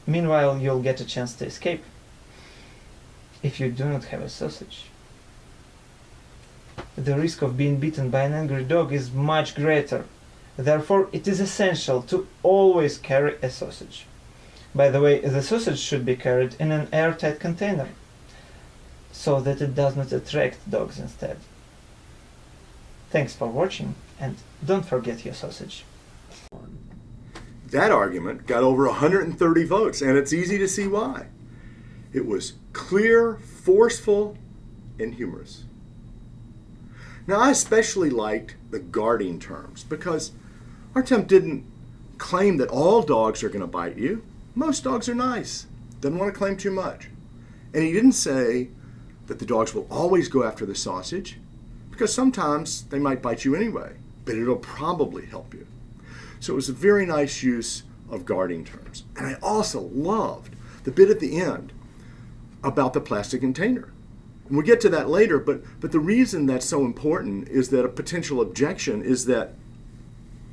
Speaker 10: Meanwhile, you'll get a chance to escape if you do not have a sausage. the risk of being bitten by an angry dog is much greater. Therefore, it is essential to always carry a sausage. By the way, the sausage should be carried in an airtight container, so that it does not attract dogs instead. Thanks for watching, and don't forget your sausage.
Speaker 1: That argument got over 130 votes, and it's easy to see why. It was clear, forceful, and humorous. Now, I especially liked the guarding terms because Artem didn't claim that all dogs are going to bite you. Most dogs are nice. Doesn't want to claim too much. And he didn't say that the dogs will always go after the sausage, because sometimes they might bite you anyway, but it'll probably help you. So it was a very nice use of guarding terms. And I also loved the bit at the end about the plastic container. And we'll get to that later, but the reason that's so important is that a potential objection is that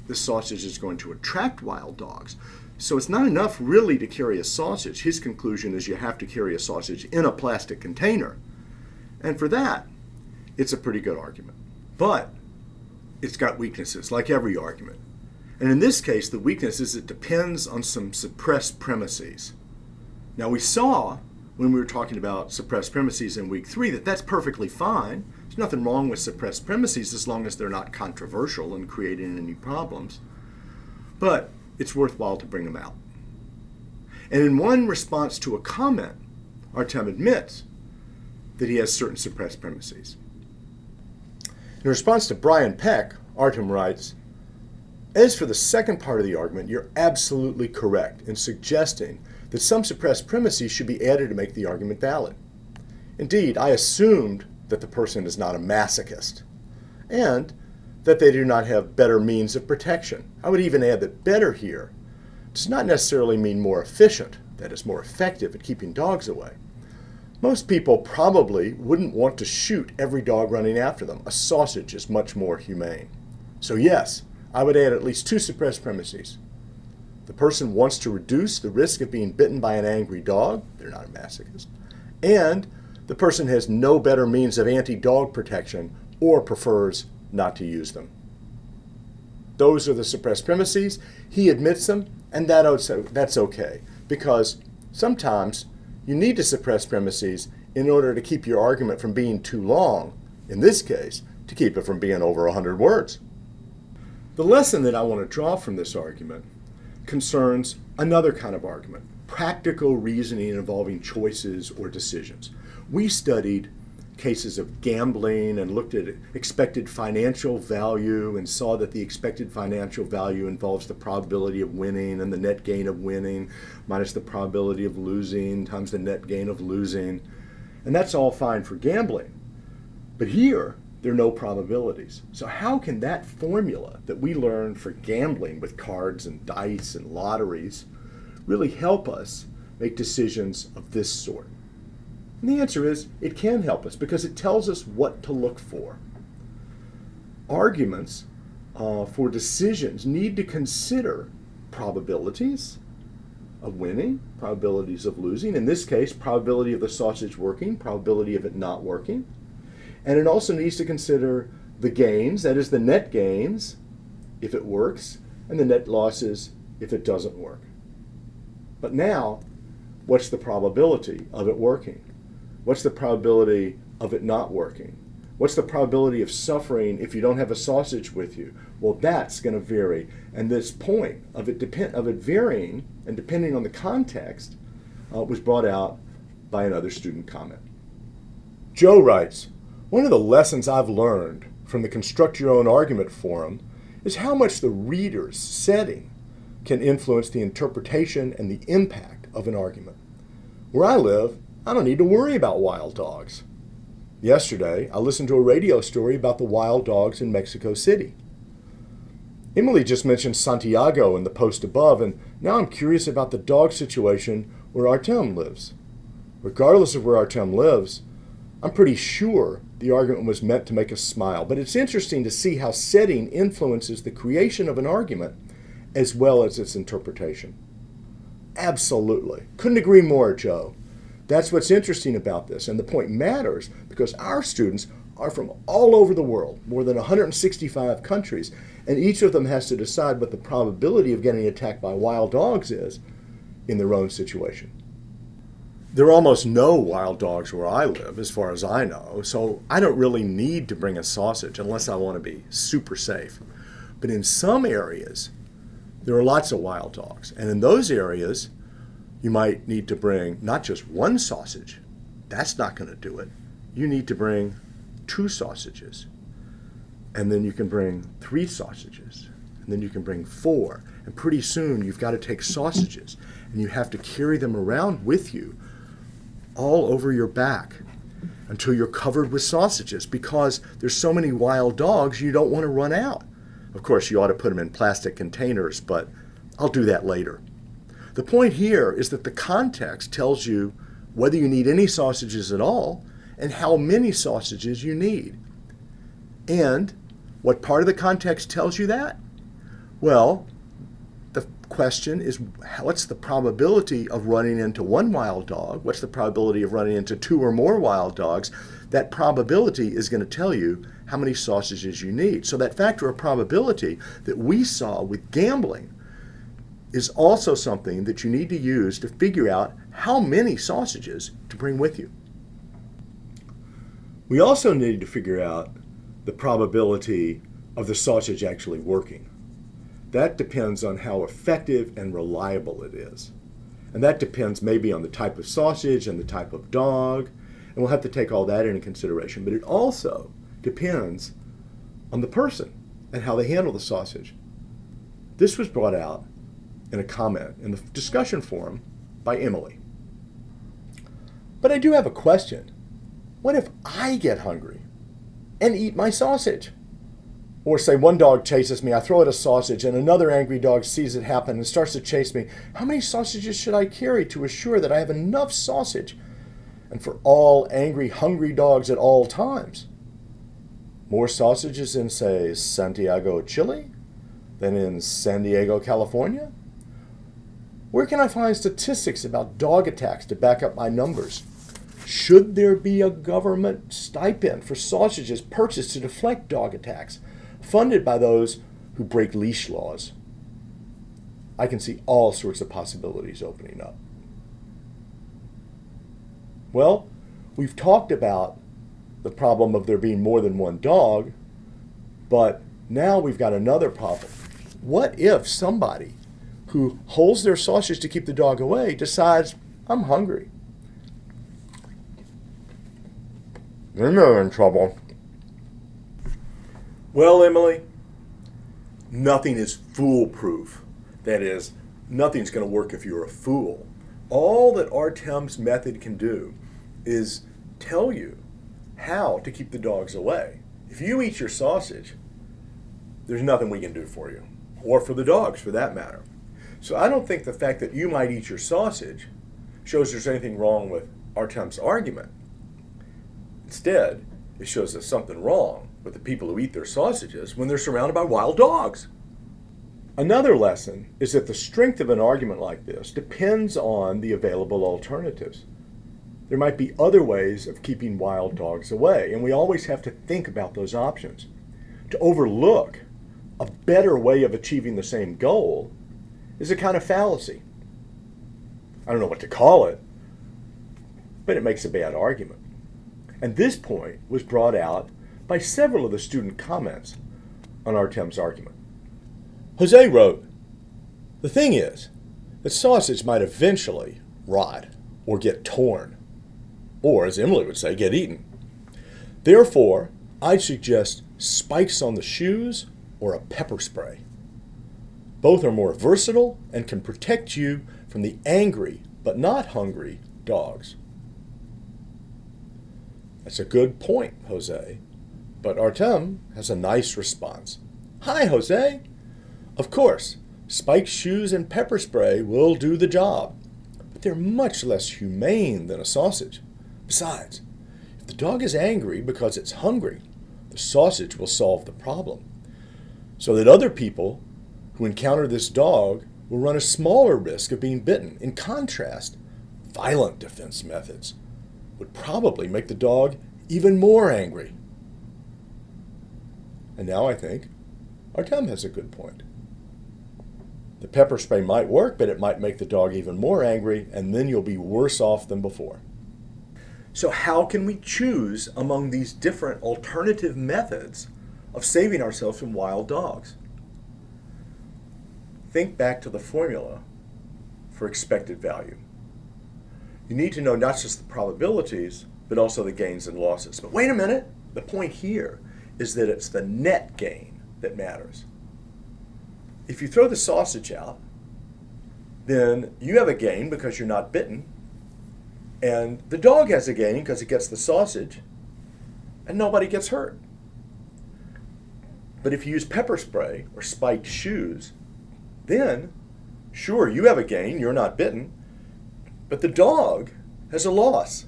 Speaker 1: the sausage is going to attract wild dogs. So it's not enough really to carry a sausage. His conclusion is you have to carry a sausage in a plastic container. And for that, it's a pretty good argument. But it's got weaknesses, like every argument. And in this case, the weakness is it depends on some suppressed premises. Now, we saw when we were talking about suppressed premises in week 3 that that's perfectly fine. There's nothing wrong with suppressed premises as long as they're not controversial and creating any problems. But it's worthwhile to bring them out. And in one response to a comment, Artem admits that he has certain suppressed premises. In response to Brian Peck, Artem writes, "As for the second part of the argument, you're absolutely correct in suggesting that some suppressed premises should be added to make the argument valid. Indeed, I assumed that the person is not a masochist, and that they do not have better means of protection. I would even add that better here does not necessarily mean more efficient, that is, more effective at keeping dogs away. Most people probably wouldn't want to shoot every dog running after them. A sausage is much more humane. So yes, I would add at least 2 suppressed premises. The person wants to reduce the risk of being bitten by an angry dog, they're not a masochist, and the person has no better means of anti-dog protection or prefers not to use them. Those are the suppressed premises. He admits them, and that's okay, because sometimes you need to suppress premises in order to keep your argument from being too long, in this case, to keep it from being over 100 words. The lesson that I want to draw from this argument concerns another kind of argument, practical reasoning involving choices or decisions. We studied cases of gambling and looked at expected financial value and saw that the expected financial value involves the probability of winning and the net gain of winning minus the probability of losing times the net gain of losing. And that's all fine for gambling. But here, there are no probabilities. So how can that formula that we learned for gambling with cards and dice and lotteries really help us make decisions of this sort? And the answer is it can help us because it tells us what to look for. Arguments for decisions need to consider probabilities of winning, probabilities of losing. In this case, probability of the sausage working, probability of it not working. And it also needs to consider the gains, that is the net gains, if it works, and the net losses if it doesn't work. But now, what's the probability of it working? What's the probability of it not working? What's the probability of suffering if you don't have a sausage with you? Well, that's going to vary. And this point of it varying and depending on the context was brought out by another student comment. Joe writes, "One of the lessons I've learned from the Construct Your Own Argument forum is how much the reader's setting can influence the interpretation and the impact of an argument. Where I live, I don't need to worry about wild dogs. Yesterday, I listened to a radio story about the wild dogs in Mexico City. Emily just mentioned Santiago in the post above, and now I'm curious about the dog situation where Artem lives. Regardless of where Artem lives, I'm pretty sure the argument was meant to make us smile, but it's interesting to see how setting influences the creation of an argument as well as its interpretation." Absolutely. Couldn't agree more, Joe. That's what's interesting about this, and the point matters because our students are from all over the world, more than 165 countries, and each of them has to decide what the probability of getting attacked by wild dogs is in their own situation. There are almost no wild dogs where I live, as far as I know, so I don't really need to bring a sausage unless I want to be super safe. But in some areas, there are lots of wild dogs, and in those areas, you might need to bring not just one sausage. That's not going to do it. You need to bring 2 sausages, and then you can bring 3 sausages, and then you can bring 4, and pretty soon you've got to take sausages, and you have to carry them around with you all over your back until you're covered with sausages, because there's so many wild dogs you don't want to run out. Of course, you ought to put them in plastic containers, but I'll do that later. The point here is that the context tells you whether you need any sausages at all and how many sausages you need. And what part of the context tells you that? Well, the question is, what's the probability of running into one wild dog? What's the probability of running into 2 or more wild dogs? That probability is going to tell you how many sausages you need. So that factor of probability that we saw with gambling is also something that you need to use to figure out how many sausages to bring with you. We also need to figure out the probability of the sausage actually working. That depends on how effective and reliable it is. And that depends maybe on the type of sausage and the type of dog, and we'll have to take all that into consideration. But it also depends on the person and how they handle the sausage. This was brought out in a comment in the discussion forum by Emily. But I do have a question. What if I get hungry and eat my sausage? Or say one dog chases me, I throw it a sausage, and another angry dog sees it happen and starts to chase me. How many sausages should I carry to assure that I have enough sausage and for all angry, hungry dogs at all times? More sausages in, say, Santiago, Chile than in San Diego, California? Where can I find statistics about dog attacks to back up my numbers? Should there be a government stipend for sausages purchased to deflect dog attacks, funded by those who break leash laws? I can see all sorts of possibilities opening up. Well, we've talked about the problem of there being more than one dog, but now we've got another problem. What if somebody who holds their sausage to keep the dog away decides, I'm hungry? Then they're in trouble. Well, Emily, nothing is foolproof. That is, nothing's going to work if you're a fool. All that Artem's method can do is tell you how to keep the dogs away. If you eat your sausage, there's nothing we can do for you, or for the dogs for that matter. So I don't think the fact that you might eat your sausage shows there's anything wrong with Artem's argument. Instead, it shows there's something wrong with the people who eat their sausages when they're surrounded by wild dogs. Another lesson is that the strength of an argument like this depends on the available alternatives. There might be other ways of keeping wild dogs away, and we always have to think about those options. To overlook a better way of achieving the same goal is a kind of fallacy. I don't know what to call it, but it makes a bad argument. And this point was brought out by several of the student comments on Artem's argument. Jose wrote, "The thing is that sausage might eventually rot or get torn, or as Emily would say, get eaten. Therefore, I'd suggest spikes on the shoes or a pepper spray. Both are more versatile and can protect you from the angry but not hungry dogs." That's a good point, Jose. But Artem has a nice response. "Hi, Jose. Of course, spiked shoes and pepper spray will do the job, but they're much less humane than a sausage. Besides, if the dog is angry because it's hungry, the sausage will solve the problem, so that other people who encounter this dog will run a smaller risk of being bitten. In contrast, violent defense methods would probably make the dog even more angry." And now I think Artem has a good point. The pepper spray might work, but it might make the dog even more angry, and then you'll be worse off than before. So how can we choose among these different alternative methods of saving ourselves from wild dogs? Think back to the formula for expected value. You need to know not just the probabilities, but also the gains and losses. But wait a minute, the point here is that it's the net gain that matters. If you throw the sausage out, then you have a gain because you're not bitten, and the dog has a gain because it gets the sausage, and nobody gets hurt. But if you use pepper spray or spiked shoes, then sure, you have a gain, you're not bitten, but the dog has a loss.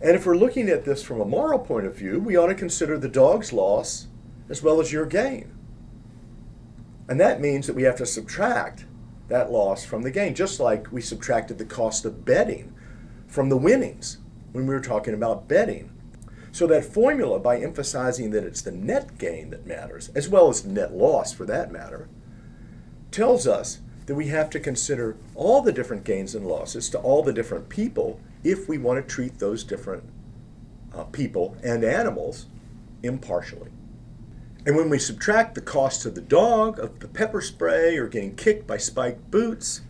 Speaker 1: And if we're looking at this from a moral point of view, we ought to consider the dog's loss as well as your gain. And that means that we have to subtract that loss from the gain, just like we subtracted the cost of betting from the winnings when we were talking about betting. So that formula, by emphasizing that it's the net gain that matters, as well as the net loss for that matter, tells us that we have to consider all the different gains and losses to all the different people if we want to treat those different people and animals impartially. And when we subtract the cost to the dog of the pepper spray or getting kicked by spiked boots,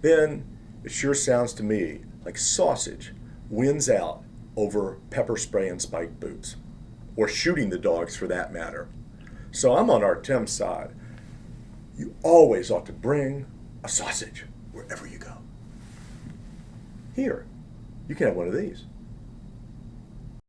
Speaker 1: then it sure sounds to me like sausage wins out over pepper spray and spiked boots, or shooting the dogs for that matter. So I'm on Artem's side. You always ought to bring a sausage wherever you go. Here, you can have one of these.